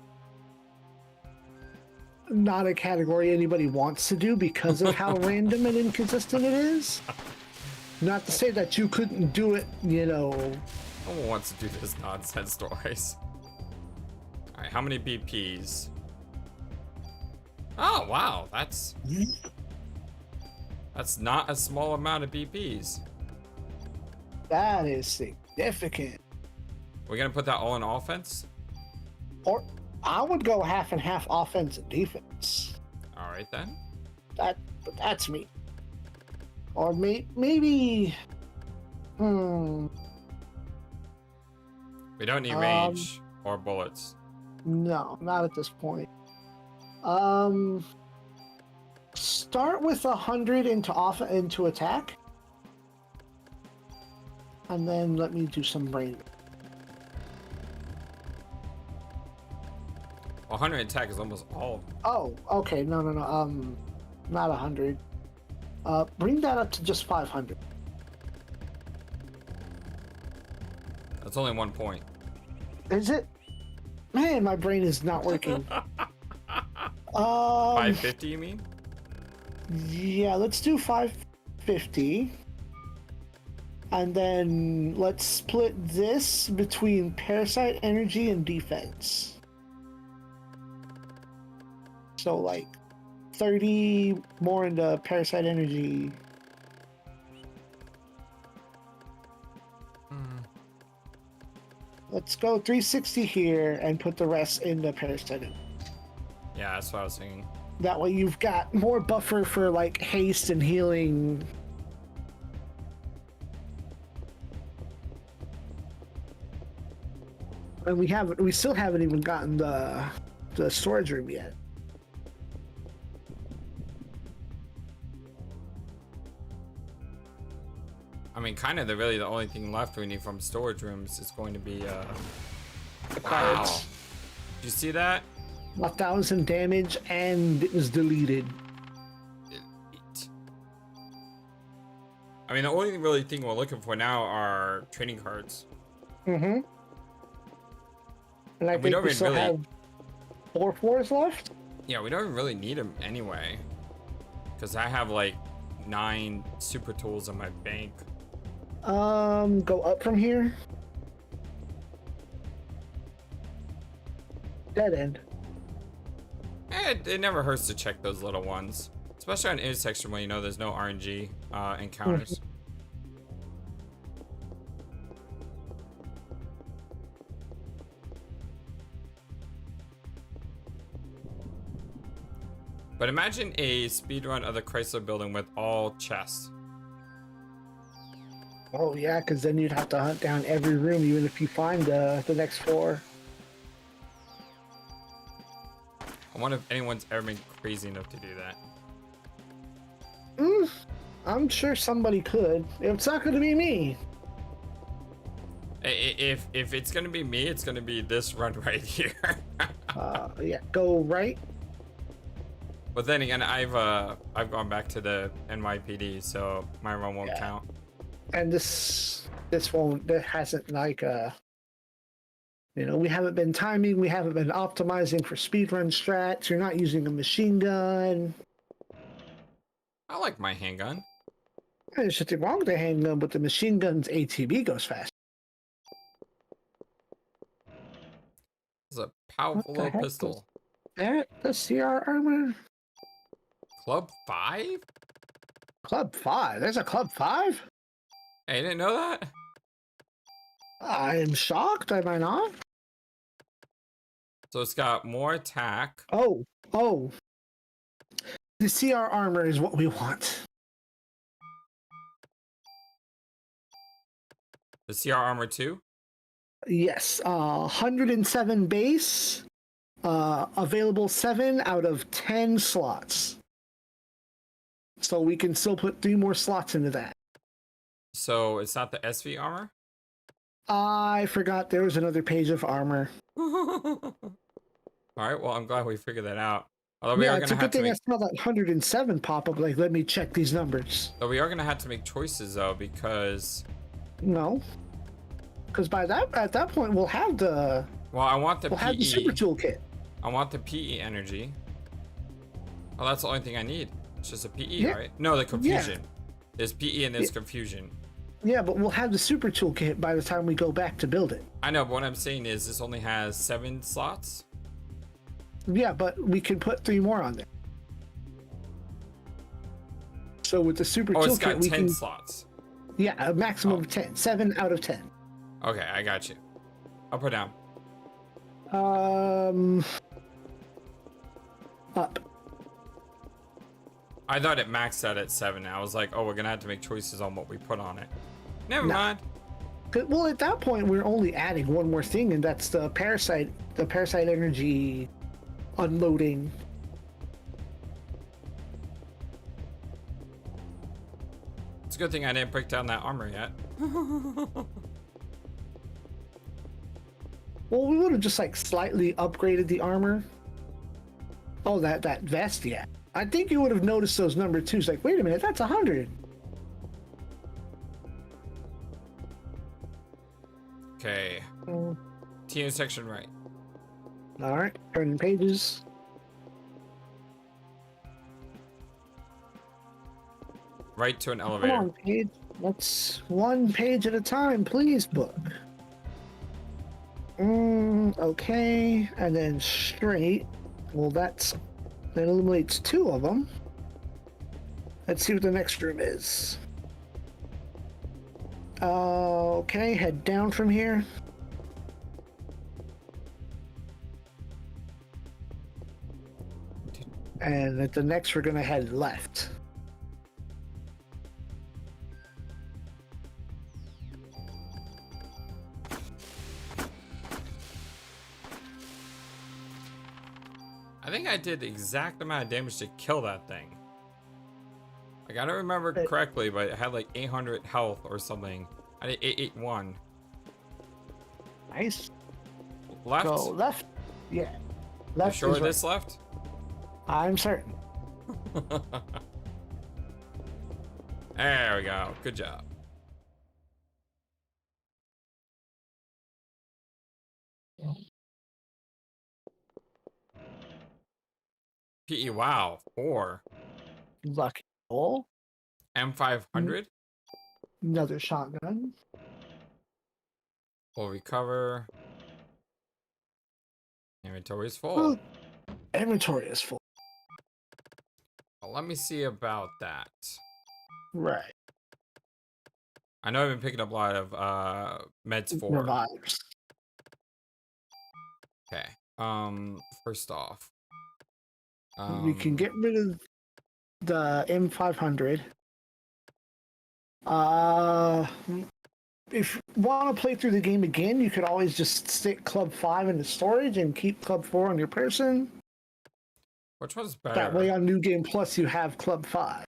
not a category anybody wants to do because of how random and inconsistent it is. Not to say that you couldn't do it, No one wants to do this nonsense stories. Alright, how many BPs? Oh, wow, that's not a small amount of BPs. That is significant. We're gonna put that all in offense? Or I would go half and half offense and defense. All right then. But that's me. Or maybe. We don't need range or bullets. No, not at this point. Start with 100 into attack, and then let me do some range. 100 attack is almost all. Oh, okay. No. Not 100. Bring that up to just 500. That's only 1 point. Is it? Man, my brain is not working. 550, you mean? Yeah, let's do 550. And then let's split this between Parasite, Energy, and Defense. So, like, 30 more into Parasite Energy. Let's go 360 here and put the rest into Parasite Energy. Yeah, that's what I was thinking. That way you've got more buffer for like haste and healing. And we still haven't even gotten the storage room yet. I mean, kind of really the only thing left we need from storage rooms is going to be The wow. cards. Did you see that? 1,000 damage and it was deleted. Delete. I mean, the only really thing we're looking for now are trading cards. Mm-hmm. And I think we still have 4 floors left? Yeah, we don't even really need them anyway. Because I have like 9 super tools in my bank. Go up from here. Dead end. It never hurts to check those little ones. Especially on intersection when you know there's no RNG encounters. But imagine a speedrun of the Chrysler Building with all chests. Oh yeah, because then you'd have to hunt down every room even if you find the next floor. I wonder if anyone's ever been crazy enough to do that. I'm sure somebody could. It's not going to be me. If it's going to be me, it's going to be this run right here. Yeah, go right. But then again, I've gone back to the NYPD, so my run won't count. And this won't. That hasn't like we haven't been timing. We haven't been optimizing for speedrun strats. You're not using a machine gun. I like my handgun. There's nothing wrong with the handgun, but the machine gun's ATB goes fast. It's a powerful little pistol. That the CR armor. Club 5? Club 5? There's a Club 5? Hey, you didn't know that? I am shocked, am I not? So it's got more attack. Oh. The CR armor is what we want. The CR armor 2? Yes, 107 base, available 7 out of 10 slots. So we can still put 3 more slots into that. So it's not the SV armor? I forgot there was another page of armor. Alright, well, I'm glad we figured that out. Although we are it's a gonna good thing I saw that 107 pop up. Like, let me check these numbers. But we are gonna have to make choices though, because no, because at that point we'll have the. Well, I want the we'll PE. have the super toolkit. I want the PE energy. Oh, that's the only thing I need. It's just a PE, Yeah. right? No, the confusion. Yeah. There's PE and there's confusion. Yeah, but we'll have the super toolkit by the time we go back to build it. I know, but what I'm saying is this only has 7 slots. Yeah, but we can put 3 more on there. So with the super toolkit, it's got we 10 can. Slots. Yeah, a maximum of 10. 7 out of 10. Okay, I got you. Up or down? Up. I thought it maxed out at 7. I was like, oh, we're gonna have to make choices on what we put on it. Never mind. Well, at that point, we're only adding one more thing, and that's the parasite energy unloading. It's a good thing I didn't break down that armor yet. Well, we would have just like slightly upgraded the armor. Oh, that vest, yeah. I think you would have noticed those number 2s. Like, wait a minute, that's 100. Okay. T intersection right. All right, turning pages. Right to an elevator. Come on, page. Let's 1 page at a time, please, book. Okay, and then straight. Well, that's That eliminates 2 of them. Let's see what the next room is. Okay, head down from here. And at the next, we're gonna head left. I think I did the exact amount of damage to kill that thing. Like, I don't remember correctly, but it had like 800 health or something. I did 881. Nice. Left? Go left. Yeah. Left. You sure is this right. left? I'm certain. There we go. Good job. PE, wow. 4. Lucky roll. M500. Another shotgun. We'll recover. Inventory is full. Well, inventory is full. Well, let me see about that. Right. I know I've been picking up a lot of meds for Revives. Okay. First off, We can get rid of the M500. If you want to play through the game again, you could always just stick Club 5 in the storage and keep Club 4 on your person. which one's better? That way on New Game Plus, you have Club 5.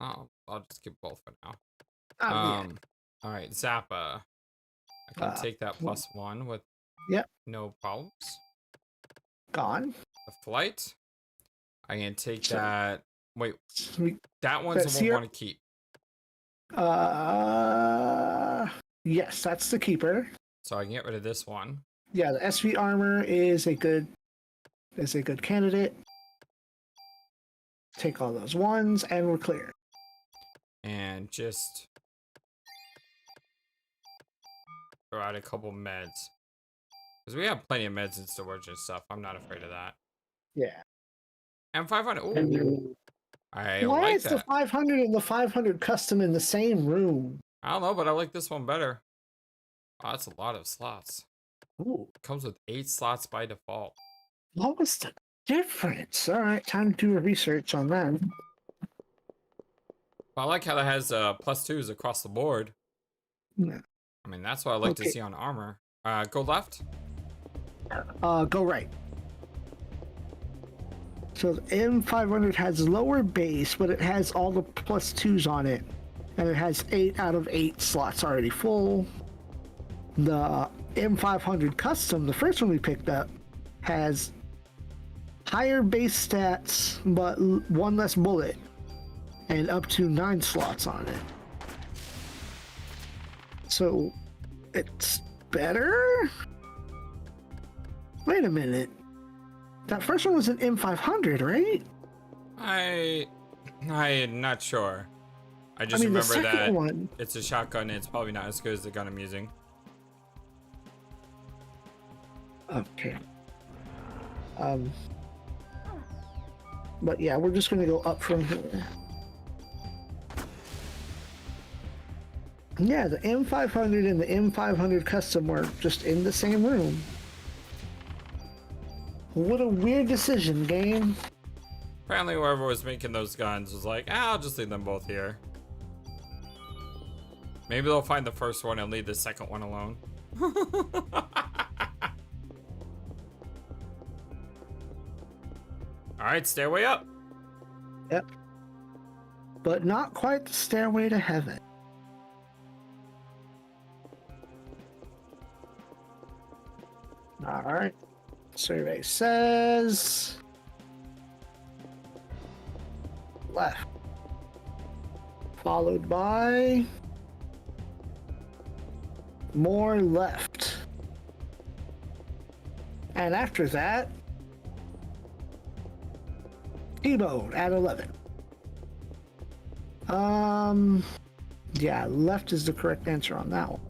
Oh, I'll just keep both for now. Yeah. All right, Zappa. I can take that +1 with no problems. Gone. The flight. I can take that. Wait, Sweet. that one's the one I want to keep. Yes, that's the keeper. So I can get rid of this one. Yeah, the SV armor is a good candidate. Take all those ones, and we're clear. And just throw out a couple meds. Because we have plenty of meds in storage and stuff. I'm not afraid of that. Yeah. M500. Ooh. I Why like is that. the 500 and the 500 custom in the same room? I don't know, but I like this one better. Oh, that's a lot of slots. Ooh. It comes with 8 slots by default. What was the difference? All right, time to do a research on that. I like how that has +2s across the board. Yeah. I mean, that's what I like to see on armor. Go left. Go right. So the M500 has lower base, but it has all the +2s on it. And it has 8 out of 8 slots already full. The M500 Custom, the first one we picked up, has higher base stats, but 1 less bullet. And up to 9 slots on it. So, it's better? Wait a minute. That first one was an M500, right? I'm not sure. I just remember that one... it's a shotgun and it's probably not as good as the gun I'm using. Okay. But yeah, we're just gonna go up from here. Yeah, the M500 and the M500 Custom were just in the same room. What a weird decision, game. Apparently whoever was making those guns was like, I'll just leave them both here. Maybe they'll find the first one and leave the second one alone. Alright, stairway up. Yep. But not quite the stairway to heaven. Alright. Survey says... left. Followed by... more left. And after that... T-bone at 11. Yeah, left is the correct answer on that one.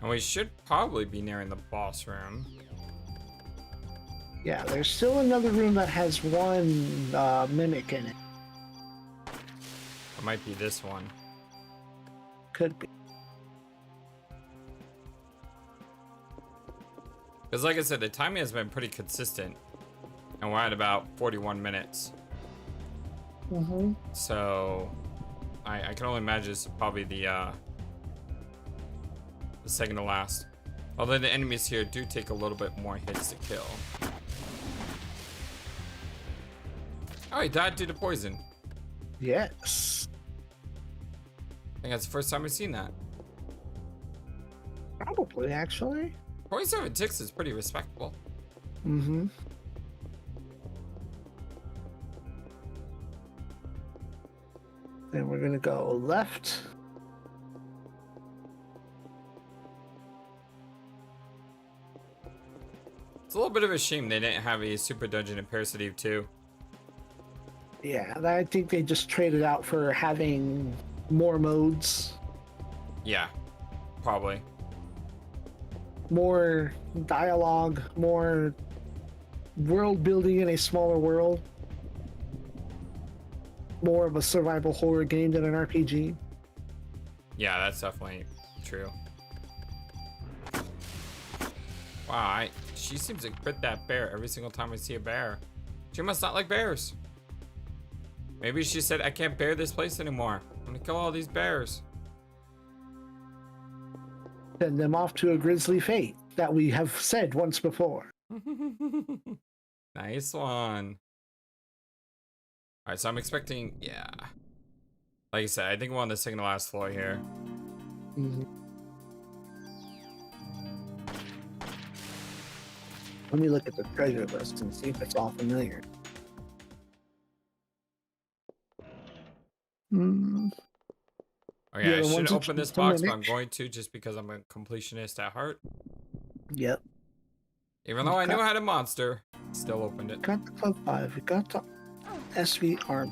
And we should probably be nearing the boss room. Yeah, there's still another room that has one mimic in it. It might be this one. Could be. Because like I said, the timing has been pretty consistent. And we're at about 41 minutes. Mm-hmm. So, I can only imagine it's probably the second to last. Although the enemies here do take a little bit more hits to kill. Oh, he died due to poison. Yes. I think that's the first time I've seen that. Probably, actually. 47 ticks is pretty respectable. Mm-hmm. Then we're gonna go left. It's a little bit of a shame they didn't have a super dungeon in Parasite Eve 2. Yeah, I think they just traded out for having more modes. Yeah, probably. More dialogue, more world building in a smaller world. More of a survival horror game than an RPG. Yeah, that's definitely true. Wow, she seems to crit that bear every single time I see a bear. She must not like bears. Maybe she said, I can't bear this place anymore. I'm gonna kill all these bears. Send them off to a grisly fate that we have said once before. Nice one. Alright, so I'm expecting, yeah. Like I said, I think we're on the second to last floor here. Mm-hmm. Let me look at the treasure list and see if it's all familiar. Oh yeah, I should open this box, but I'm going to just because I'm a completionist at heart. Yep. Even though I knew I had a monster, still opened it. Got the Club 5, we got the SV arm.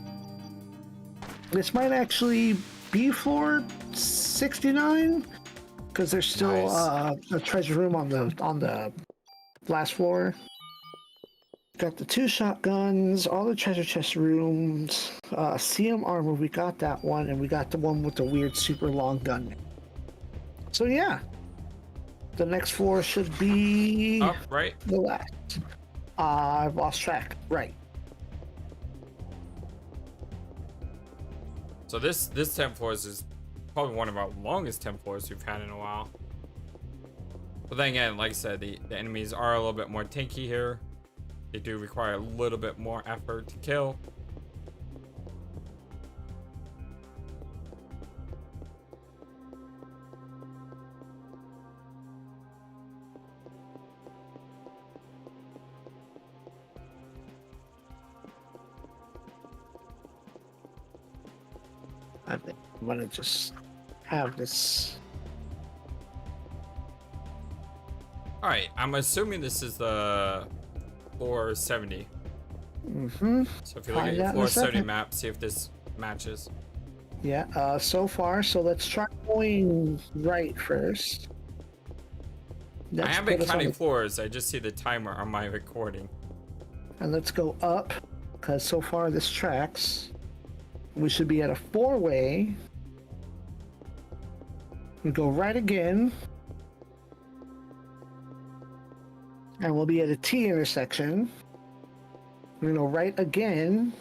This might actually be floor 69 because there's still a treasure room on the last floor. Got the 2 shotguns, all the treasure chest rooms, CM armor, we got that one, and we got the one with the weird super long gun. So yeah, the next floor should be right. The last. I've lost track. Right. So this 10 floors is probably one of our longest 10 floors we've had in a while. But then again, like I said, the enemies are a little bit more tanky here. They do require a little bit more effort to kill. I think I'm gonna just have this. All right, I'm assuming this is the floor 70. Mm-hmm. So if you look at your floor 70 map, see if this matches. Yeah, so far, so let's try going right first. I haven't been counting floors, I just see the timer on my recording. And let's go up, because so far this tracks. We should be at a 4-way. We go right again. And we'll be at a T intersection. We're gonna go right again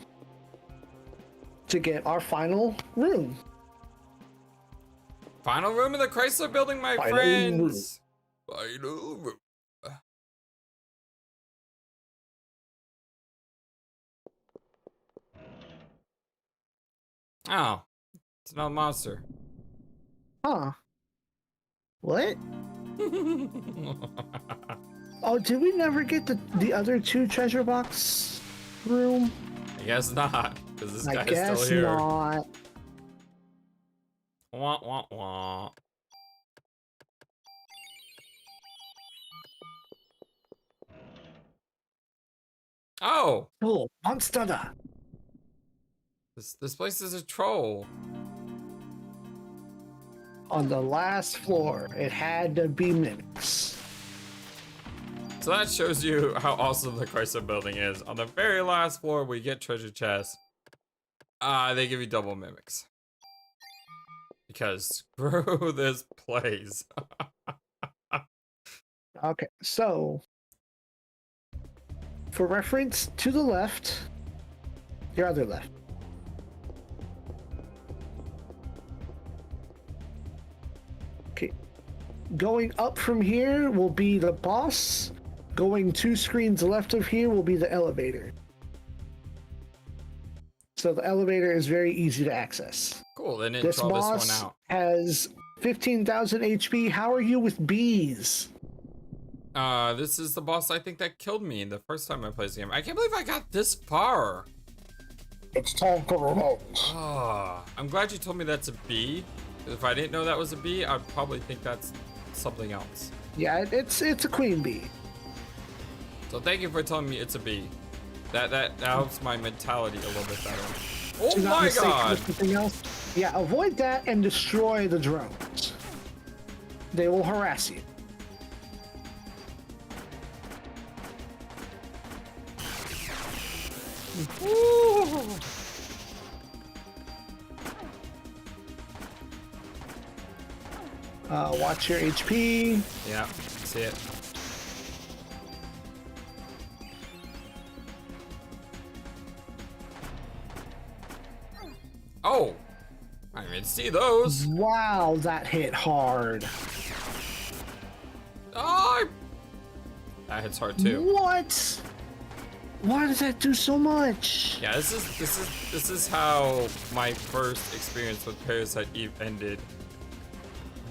to get our final room. Final room in the Chrysler Building, my friends. Final room. Oh, it's another monster. Huh. What? Oh, did we never get the other 2 treasure box room? I guess not, because this guy is still here. I guess not. Wah, wah, wah. Oh! Oh, monster! This place is a troll. On the last floor, it had to be mimics. So that shows you how awesome the Chrysler Building is. On the very last floor, we get treasure chests. They give you double mimics. Because screw this place. Okay, so for reference, to the left, your other left. Okay, going up from here will be the boss. Going 2 screens left of here will be the elevator. So the elevator is very easy to access. Cool, then This draw boss this one out. has 15,000 HP. How are you with bees? This is the boss I think that killed me the first time I played this game. I can't believe I got this far. It's time to remote. I'm glad you told me that's a bee. If I didn't know that was a bee, I'd probably think that's something else. Yeah, it's a queen bee. So thank you for telling me it's a bee. That helps my mentality a little bit better. Oh my god! Else. Yeah, avoid that and destroy the drones. They will harass you. Ooh. Watch your HP. Yeah, see it. Oh, I didn't even see those. Wow, that hit hard. Oh, that hits hard too. What? Why does that do so much? Yeah, this is how my first experience with Parasite Eve ended.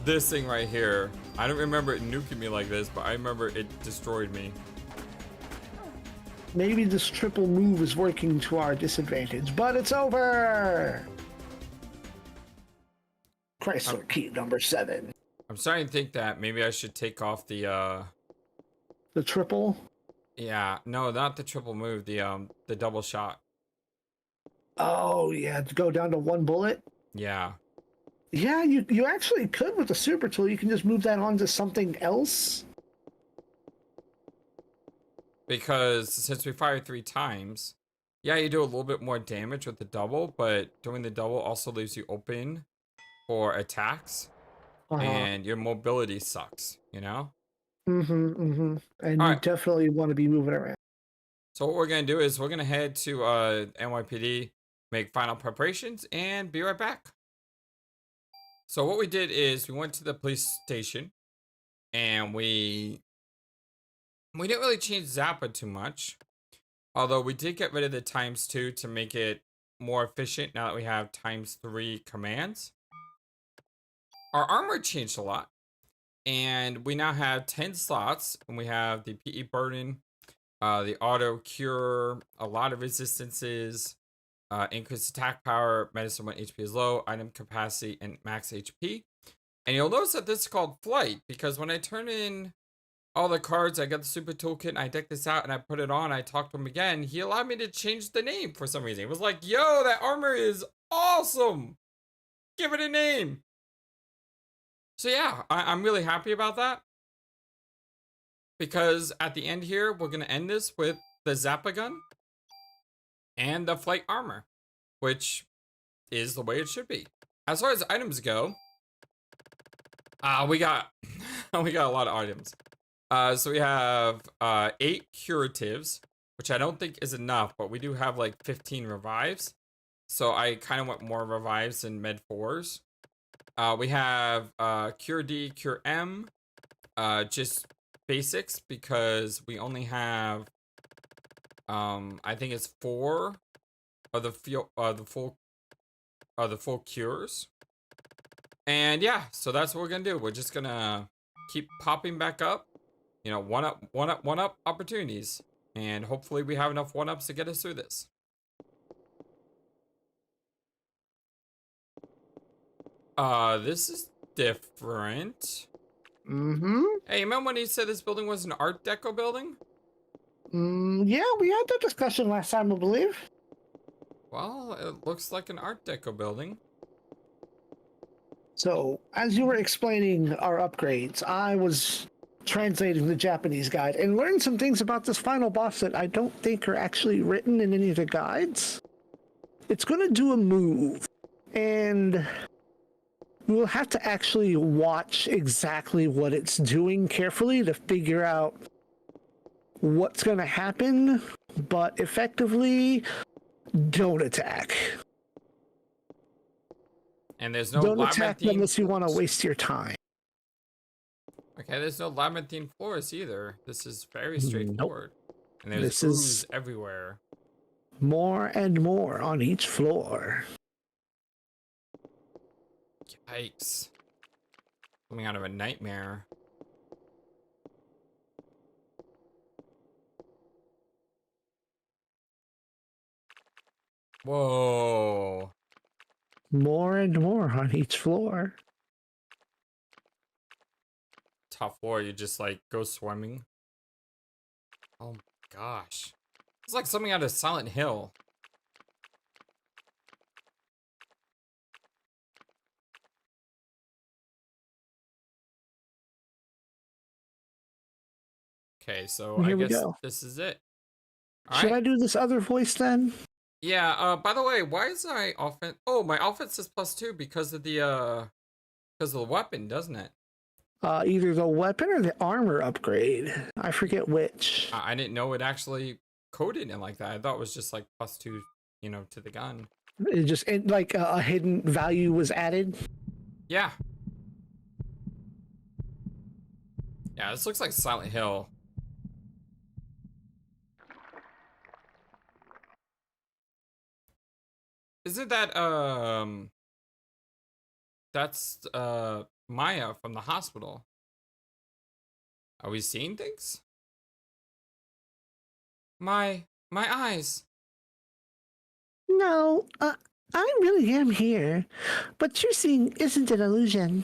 This thing right here. I don't remember it nuking me like this, but I remember it destroyed me. Maybe this triple move is working to our disadvantage, but it's over. Chrysler key number 7. I'm starting to think that maybe I should take off the triple? Yeah, no, not the triple move, the double shot. Oh yeah, to go down to 1 bullet? Yeah. Yeah, you actually could with the super tool. You can just move that on to something else. Because since we fire 3 times, yeah, you do a little bit more damage with the double, but doing the double also leaves you open for attacks. And your mobility sucks, you know? And you definitely want to be moving around. So what we're gonna do is we're gonna head to NYPD, make final preparations, and be right back. So what we did is we went to the police station, and we didn't really change Zappa too much, although we did get rid of the ×2 to make it more efficient now that we have ×3 commands. Our armor changed a lot, and we now have 10 slots, and we have the PE burden, the auto cure, a lot of resistances, increased attack power, medicine when HP is low, item capacity, and max HP. And you'll notice that this is called flight, because when I turn in all the cards, I got the super toolkit, and I deck this out, and I put it on, I talked to him again, he allowed me to change the name for some reason. He was like, yo, that armor is awesome! Give it a name! So yeah, I'm really happy about that. Because at the end here, we're going to end this with the Zappa gun and the flight armor, which is the way it should be. As far as items go, we got we got a lot of items. So we have 8 curatives, which I don't think is enough, but we do have like 15 revives. So I kind of want more revives than med 4s. We have Cure D, Cure M, just basics because we only have I think it's 4 of the full cures. And yeah, so that's what we're gonna do. We're just gonna keep popping back up, you know, one up opportunities, and hopefully we have enough 1-ups to get us through this. This is different. Hey, remember when you said this building was an Art Deco building? Yeah, we had that discussion last time, I believe. Well, it looks like an Art Deco building. So, as you were explaining our upgrades, I was translating the Japanese guide and learned some things about this final boss that I don't think are actually written in any of the guides. It's going to do a move, and we'll have to actually watch exactly what it's doing carefully to figure out what's going to happen, but effectively, don't attack. And there's no don't attack unless you want to waste your time. Okay, there's no labyrinthine floors either. This is very straightforward. Nope. And there's ooze everywhere. More and more on each floor. Yikes. Coming out of a nightmare. Whoa. More and more on each floor. Top floor, you just like go swimming. Oh my gosh. It's like something out of Silent Hill. Okay, so I guess this is it. Should I do this other voice then? Yeah, by the way, why is my offense... Oh, my offense is +2 because of the weapon, doesn't it? Either the weapon or the armor upgrade. I forget which. I didn't know it actually coded it like that. I thought it was just like +2, you know, to the gun. It just, like a hidden value was added? Yeah. Yeah, this looks like Silent Hill. Isn't that, that's, Maya from the hospital? Are we seeing things? My eyes. No, I really am here. What you're seeing isn't an illusion.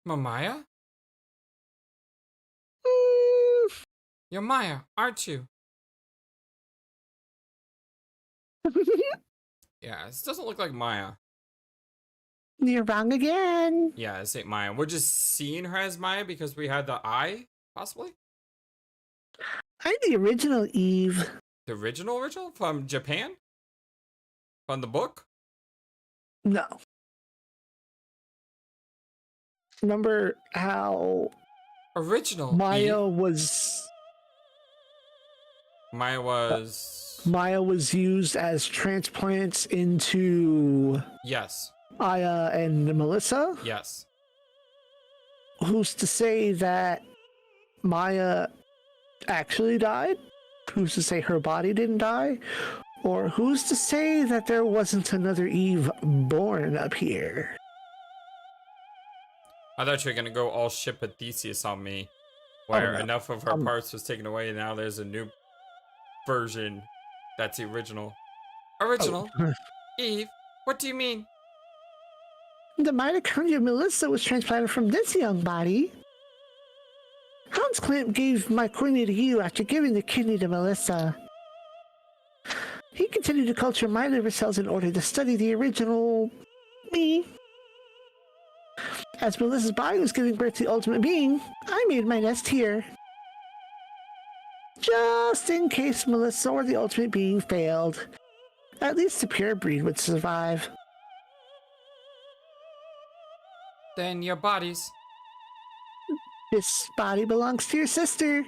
Maya? You're Maya, aren't you? Yeah, this doesn't look like Maya. You're wrong again. Yeah, this ain't Maya. We're just seeing her as Maya because we had the eye, possibly? I'm the original Eve. The original from Japan? From the book? No. Remember how original Maya was used as transplants into yes, Aya and Melissa? Yes. Who's to say that Maya actually died? Who's to say her body didn't die? Or who's to say that there wasn't another Eve born up here? I thought you were gonna go all ship a Theseus on me, where enough of her parts was taken away, and now there's a new version that's the original. Original? Eve? What do you mean? The mitochondria of Melissa was transplanted from this young body. Hans Clamp gave my kidney to you after giving the kidney to Melissa. He continued to culture my liver cells in order to study the original me. As Melissa's body was giving birth to the ultimate being, I made my nest here. Just in case Melissa or the ultimate being failed. At least the pure breed would survive. Then your bodies. This body belongs to your sister.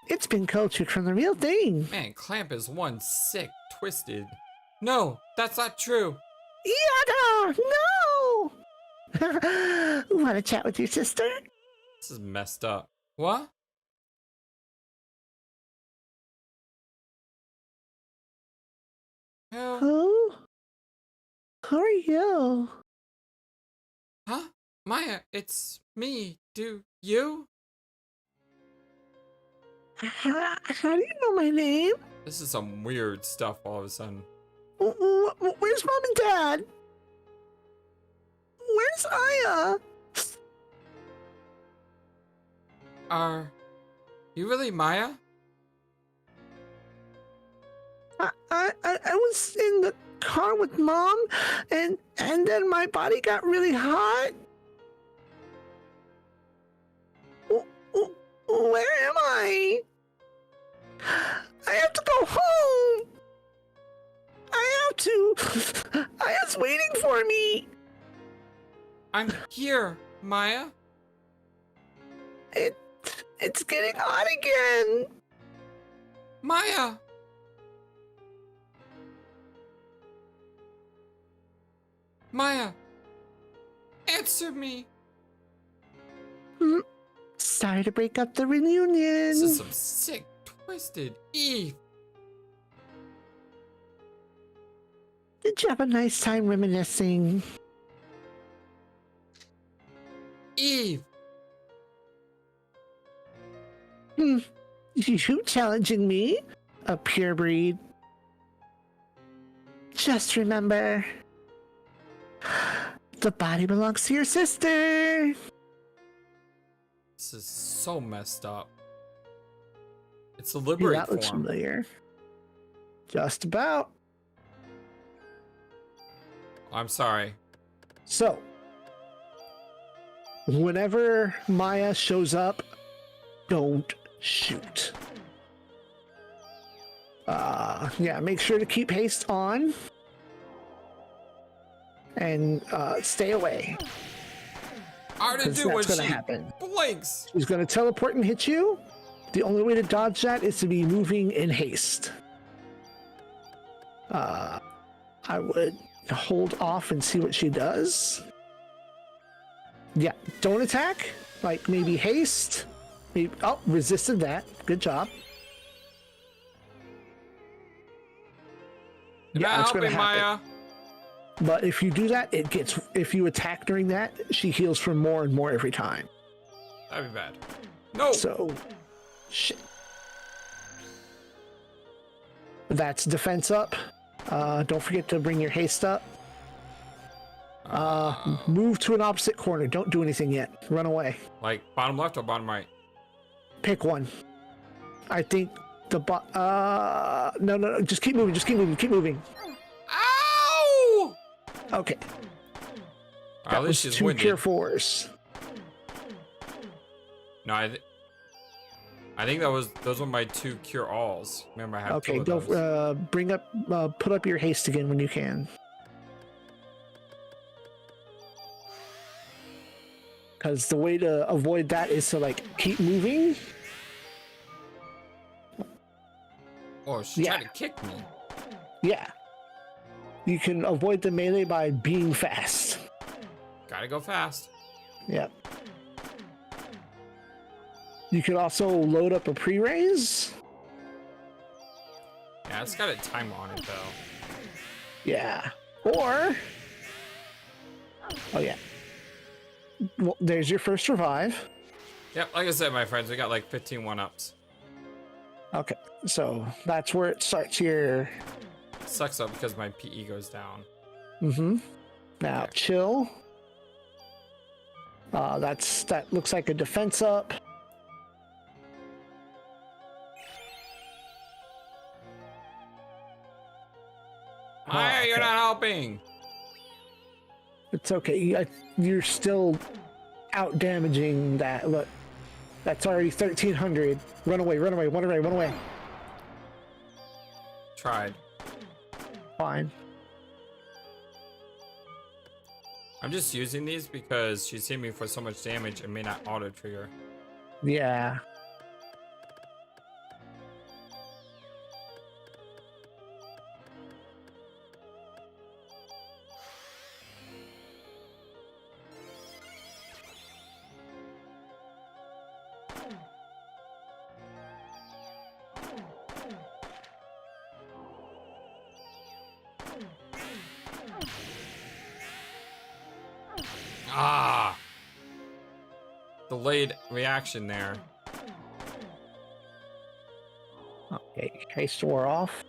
It's been cultured from the real thing. Man, Clamp is one sick, twisted. No, that's not true. Yada! No! Want to chat with your sister? This is messed up. What? Who? Who are you? Huh? Maya, it's me. Do you? How do you know my name? This is some weird stuff all of a sudden. Where's Mom and Dad? Where's Aya? Are you really Maya? I was in the car with Mom, and then my body got really hot. I'm here, Maya. It's getting hot again. Maya. Maya. Answer me. Sorry to break up the reunion. This is some sick, twisted Eve. Did you have a nice time reminiscing? Eve. You challenging me? A pure breed? Just remember, the body belongs to your sister. This is so messed up. It's a liberate that looks familiar. Just about. I'm sorry. So, whenever Maya shows up, don't shoot. Yeah, make sure to keep haste on. And stay away. Hard to do when she happen. Blinks. She's going to teleport and hit you. The only way to dodge that is to be moving in haste. I would hold off and see what she does. Yeah, don't attack. Like maybe haste. Maybe, oh, resisted that. Good job. Yeah, that's going to happen. Maya. But if you do that, it gets. If you attack during that, she heals for more and more every time. That'd be bad. No. So, shit. That's defense up. Don't forget to bring your haste up. Move to an opposite corner. Don't do anything yet. Run away. Like bottom left or bottom right? Pick one. I think the no. Just keep moving. Just keep moving. Keep moving. Ow! Okay. At least she's 2 cure 4s. No, I think those were my 2 cure alls. Remember, I have okay. 2 of those. Bring up, put up your haste again when you can. Because the way to avoid that is to like keep moving. Oh, she's trying to kick me. Yeah. You can avoid the melee by being fast. Gotta go fast. Yep. You can also load up a pre-raise. Yeah, it's got a timer on it though. Yeah. Or... oh yeah. Well, there's your first revive. Yep, like I said, my friends, we got like 15 1-ups. Okay, so that's where it starts here. Sucks up because my PE goes down. Now chill. That looks like a defense up. Maya, you're not helping. It's okay. You're still out damaging that. Look, that's already 1300. Run away, run away, run away, run away. Tried. Fine. I'm just using these because she's hitting me for so much damage and may not auto trigger. Yeah. Ah! Delayed reaction there. Okay, haste wore off.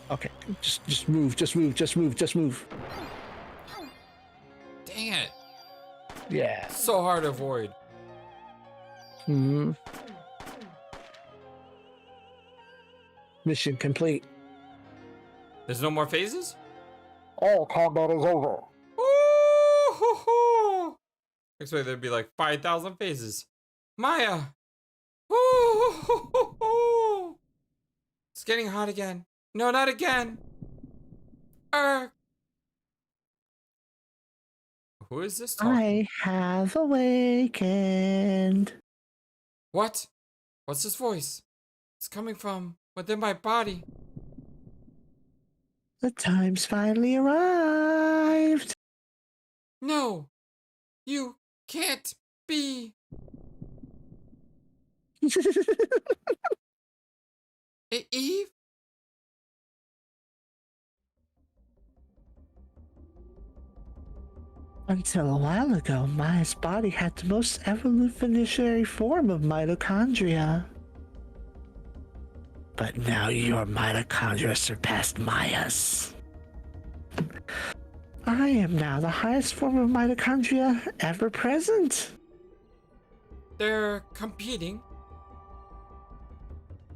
Okay, just move, just move, just move, just move. Dang it. Yeah. So hard to avoid. Mission complete. There's no more phases? All combat is over. Ooh, hoo, hoo. expect there'd be like 5,000 faces. Maya! Ooh, it's getting hot again. No, not again. Who is this talking? I have awakened. What? What's this voice? It's coming from within my body. The time's finally arrived. No, you can't be. Eve? Until a while ago, Maya's body had the most evolutionary form of mitochondria. But now your mitochondria surpassed Maya's. I am now the highest form of mitochondria ever present. They're competing.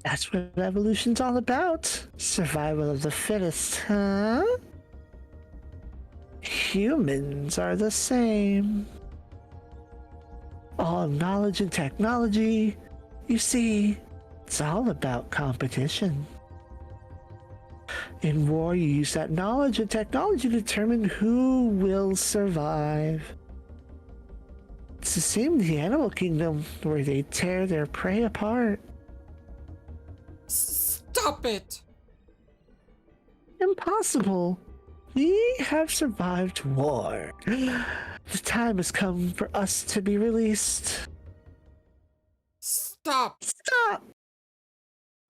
That's what evolution's all about. Survival of the fittest, huh? Humans are the same. All knowledge and technology, you see, it's all about competition. In war, you use that knowledge and technology to determine who will survive. It's the same in the animal kingdom, where they tear their prey apart. Stop it! Impossible. We have survived war. The time has come for us to be released. Stop! Stop!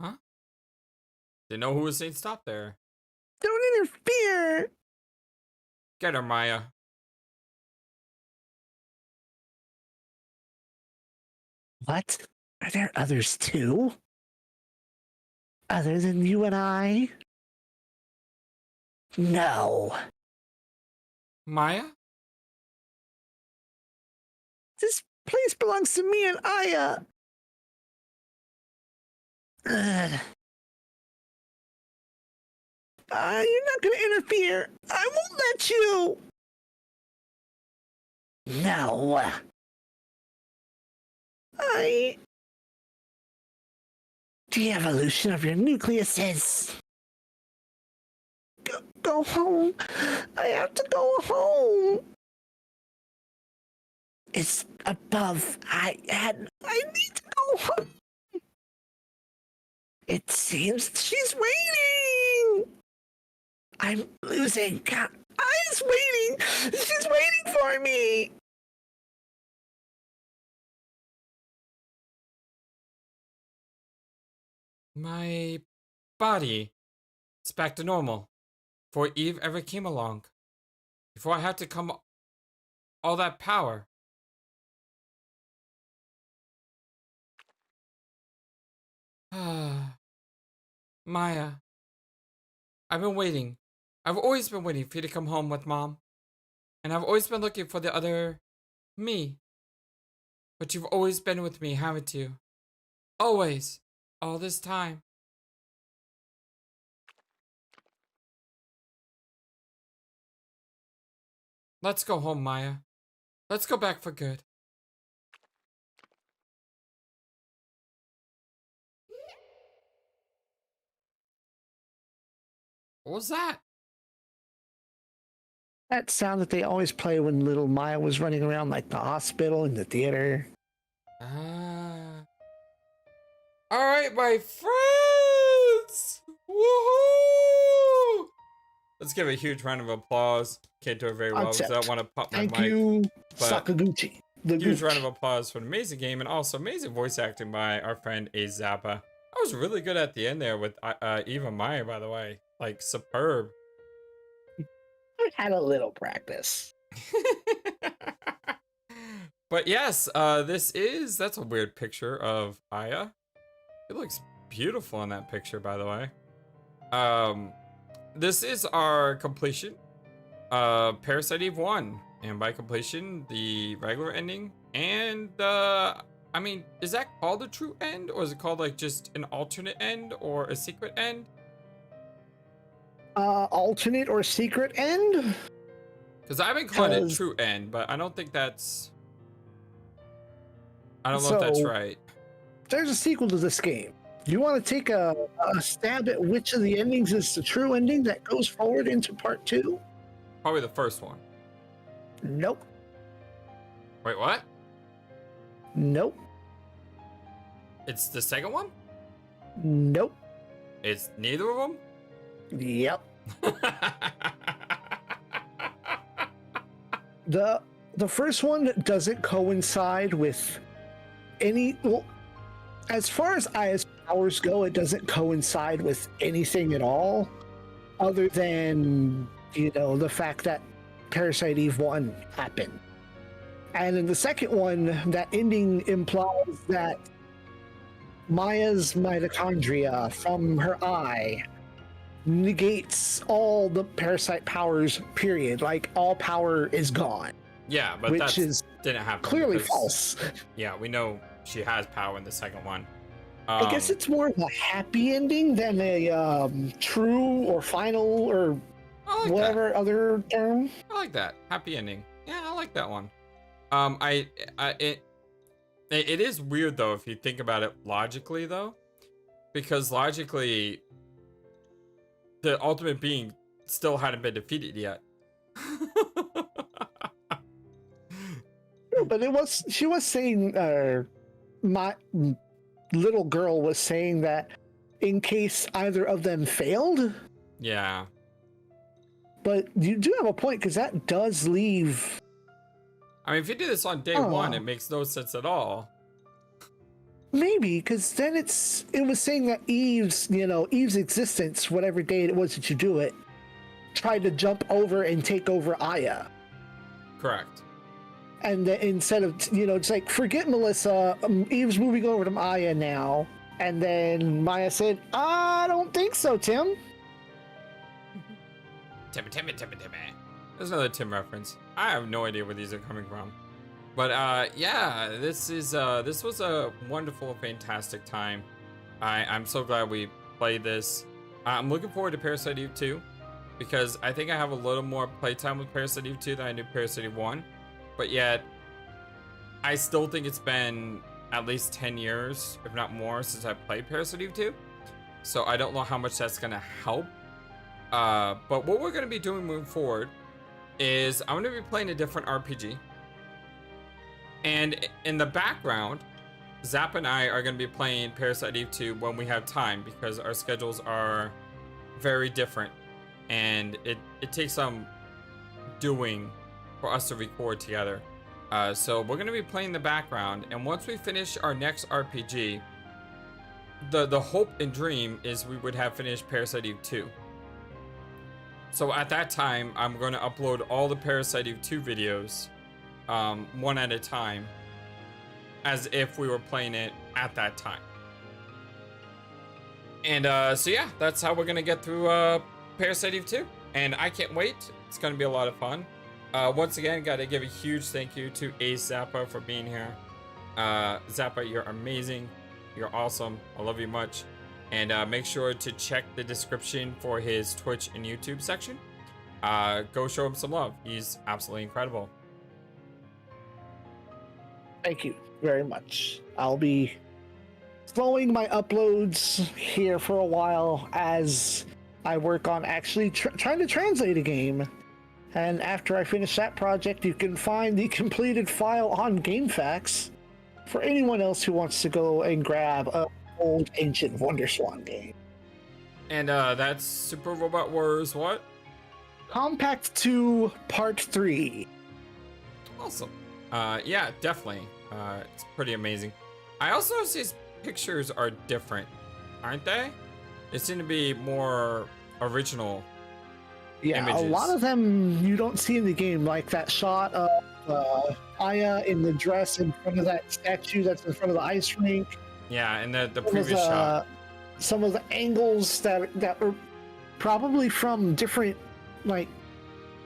Huh? Didn't know who was saying stop there. Don't interfere! Get her, Maya. What? Are there others too? Other than you and I? No. Maya? This place belongs to me and Aya. You're not gonna interfere. I won't let you. No. The evolution of your nucleuses. Go home. I have to go home. It's above. I need to go home. It seems she's waiting. I'm losing. Aya's waiting. She's waiting for me. My body. It's back to normal. Before Eve ever came along. Before I had to come all that power. Maya. I've been waiting. I've always been waiting for you to come home with Mom. And I've always been looking for the other me. But you've always been with me, haven't you? Always. All this time. Let's go home, Maya. Let's go back for good. What was that? That sound that they always play when little Maya was running around like the hospital and the theater. Alright, my friends! Woohoo! Let's give a huge round of applause. Can't do it very well because I don't want to pop my mic. Thank you, Sakaguchi. Huge round of applause for an amazing game and also amazing voice acting by our friend AHHHHHH. I was really good at the end there with Eve and Maya, by the way. Like, superb. I had a little practice. But yes, that's a weird picture of Aya. It looks beautiful in that picture, by the way. This is our completion. Parasite Eve 1. And by completion, the regular ending. And, I mean, is that called a true end? Or is it called, like, just an alternate end? Or a secret end? Alternate or secret end? Because I've been calling it true end, but I don't think that's I don't know if that's right. There's a sequel to this game. Do you want to take a stab at which of the endings is the true ending that goes forward into part 2? Probably the first one. Nope. Wait, what? Nope. It's the second one? Nope. It's neither of them? Yep. The first one doesn't coincide with any... Well, as far as Aya's powers go, it doesn't coincide with anything at all, other than, you know, the fact that Parasite Eve 1 happened. And in the second one, that ending implies that Maya's mitochondria from her eye negates all the parasite powers, period. Like, all power is gone. Yeah, but that didn't happen. Clearly false. Yeah, we know she has power in the second one. I guess it's more of a happy ending than a true or final or whatever other term. I like that. Happy ending. Yeah, I like that one. It is weird though if you think about it logically though, because logically the ultimate being still hadn't been defeated yet. No, but she was saying, my little girl was saying that in case either of them failed. Yeah. But you do have a point, because that does leave... I mean, if you do this on day one, it makes no sense at all. Maybe, because then it was saying that Eve's existence, whatever day it was that you do it, tried to jump over and take over Aya. Correct. And then instead of, it's like, forget Melissa, Eve's moving over to Maya now. And then Maya said, I don't think so, Tim. Timmy. There's another Tim reference. I have no idea where these are coming from. But yeah, this was a wonderful, fantastic time. I'm so glad we played this. I'm looking forward to Parasite Eve 2, because I think I have a little more playtime with Parasite Eve 2 than I did Parasite Eve 1. But yet, I still think it's been at least 10 years, if not more, since I played Parasite Eve 2. So I don't know how much that's going to help. But what we're going to be doing moving forward is I'm going to be playing a different RPG. And in the background, Zap and I are going to be playing Parasite Eve 2 when we have time, because our schedules are very different. And it takes some doing for us to record together. So we're going to be playing the background, and once we finish our next RPG, the hope and dream is we would have finished Parasite Eve 2. So at that time, I'm going to upload all the Parasite Eve 2 videos one at a time, as if we were playing it at that time. And so yeah, that's how we're going to get through Parasite Eve 2. And I can't wait. It's going to be a lot of fun. Once again, got to give a huge thank you to Ace Zappa for being here. Zappa, you're amazing. You're awesome. I love you much. And make sure to check the description for his Twitch and YouTube section. Go show him some love. He's absolutely incredible. Thank you very much. I'll be slowing my uploads here for a while as I work on actually trying to translate a game. And after I finish that project, you can find the completed file on GameFAQs for anyone else who wants to go and grab an old ancient WonderSwan game. And that's Super Robot Wars what? Compact 2 Part 3. Awesome. Yeah, definitely. It's pretty amazing. I also noticed these pictures are different, aren't they? They seem to be more original. Yeah, images. A lot of them you don't see in the game, like that shot of Aya in the dress in front of that statue that's in front of the ice rink. Yeah, and the previous shot. Some of the angles that were probably from different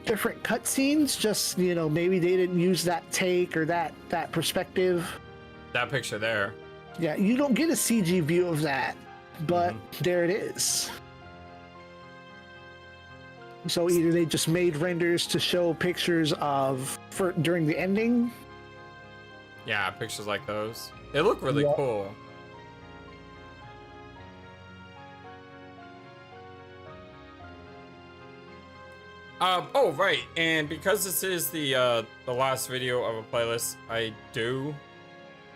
cutscenes, just, maybe they didn't use that take or that perspective. That picture there. Yeah, you don't get a CG view of that, but there it is. So either they just made renders to show pictures of during the ending, Yeah, pictures like those. They look really cool. Oh, right, and because this is the last video of a playlist, I do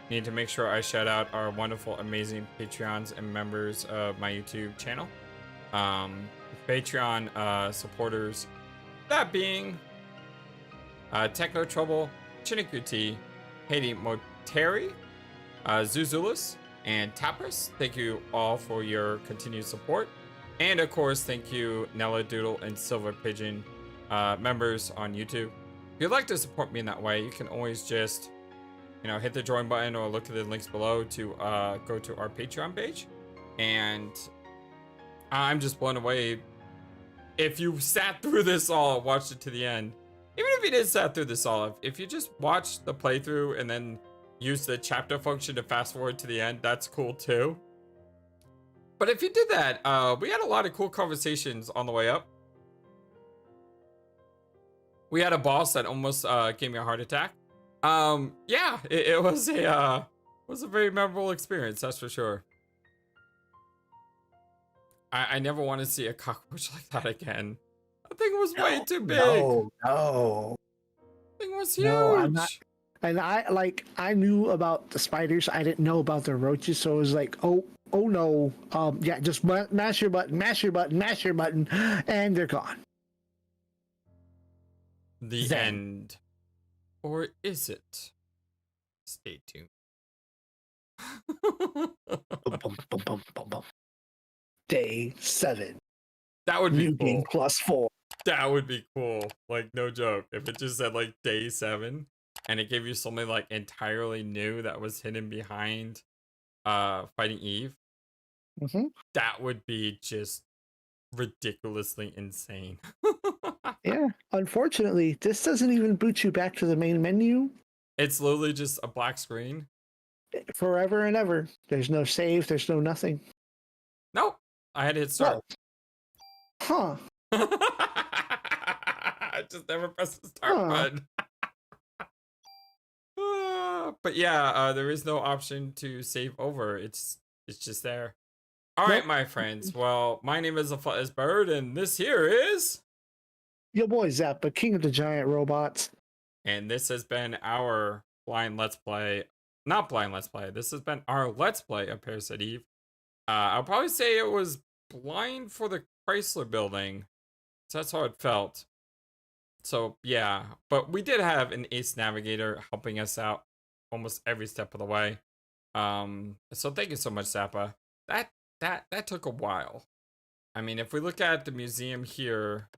need to make sure I shout out our wonderful, amazing Patreons and members of my YouTube channel. Patreon supporters, that being Techno Trouble, Chinikuti, Haiti Moteri, Zuzulus, and Tapras. Thank you all for your continued support. And of course, thank you Nella Doodle and Silver Pigeon members on YouTube. If you'd like to support me in that way, you can always just, you know, hit the join button or look at the links below to go to our Patreon page. And I'm just blown away. If you sat through this all, watched it to the end, even if you did sat through this all, if you just watched the playthrough and then use the chapter function to fast forward to the end, that's cool too. But if you did that, we had a lot of cool conversations on the way up. We had a boss that almost gave me a heart attack. Yeah, it was a very memorable experience, that's for sure. I never want to see a cockroach like that again. That thing was way too big. No. That thing was huge. No, I'm not. And I knew about the spiders. I didn't know about the roaches. So it was like, oh no. Yeah, just mash your button, and they're gone. The end. Or is it? Stay tuned. Day 7. That would be cool. +4. That would be cool. Like, no joke. If it just said like day 7 and it gave you something like entirely new that was hidden behind Fighting Eve, that would be just ridiculously insane. Yeah. Unfortunately, this doesn't even boot you back to the main menu. It's literally just a black screen. Forever and ever. There's no save. There's no nothing. Nope. I had to hit start. Huh. I just never pressed the start button. But yeah, there is no option to save over. It's just there. All right, my friends. Well, my name is FlightlessBird, and this here is your boy Zappa, King of the Giant Robots. And this has been our blind Let's Play. Not blind Let's Play. This has been our Let's Play of Parasite Eve. I'll probably say it was blind for the Chrysler Building. So that's how it felt. So yeah, but we did have an ace navigator helping us out almost every step of the way. So thank you so much, Zappa. That took a while. I mean, if we look at the museum here,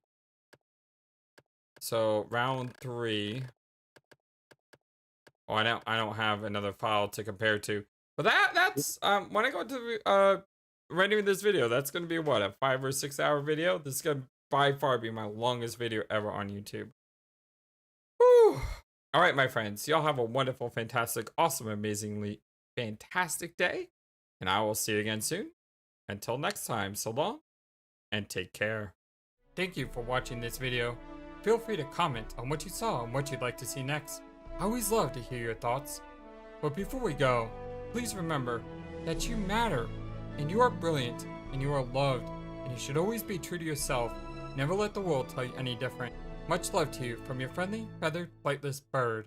so round 3. Oh, I don't have another file to compare to. But that's when I go to rendering this video, that's gonna be what, a 5 or 6 hour video? This is gonna by far be my longest video ever on YouTube. Whew. All right, my friends, y'all have a wonderful, fantastic, awesome, amazingly fantastic day, and I will see you again soon. Until next time, so long and take care. Thank you for watching this video. Feel free to comment on what you saw and what you'd like to see next. I always love to hear your thoughts. But before we go, please remember that you matter, and you are brilliant, and you are loved, and you should always be true to yourself. Never let the world tell you any different. Much love to you from your friendly, feathered, flightless bird.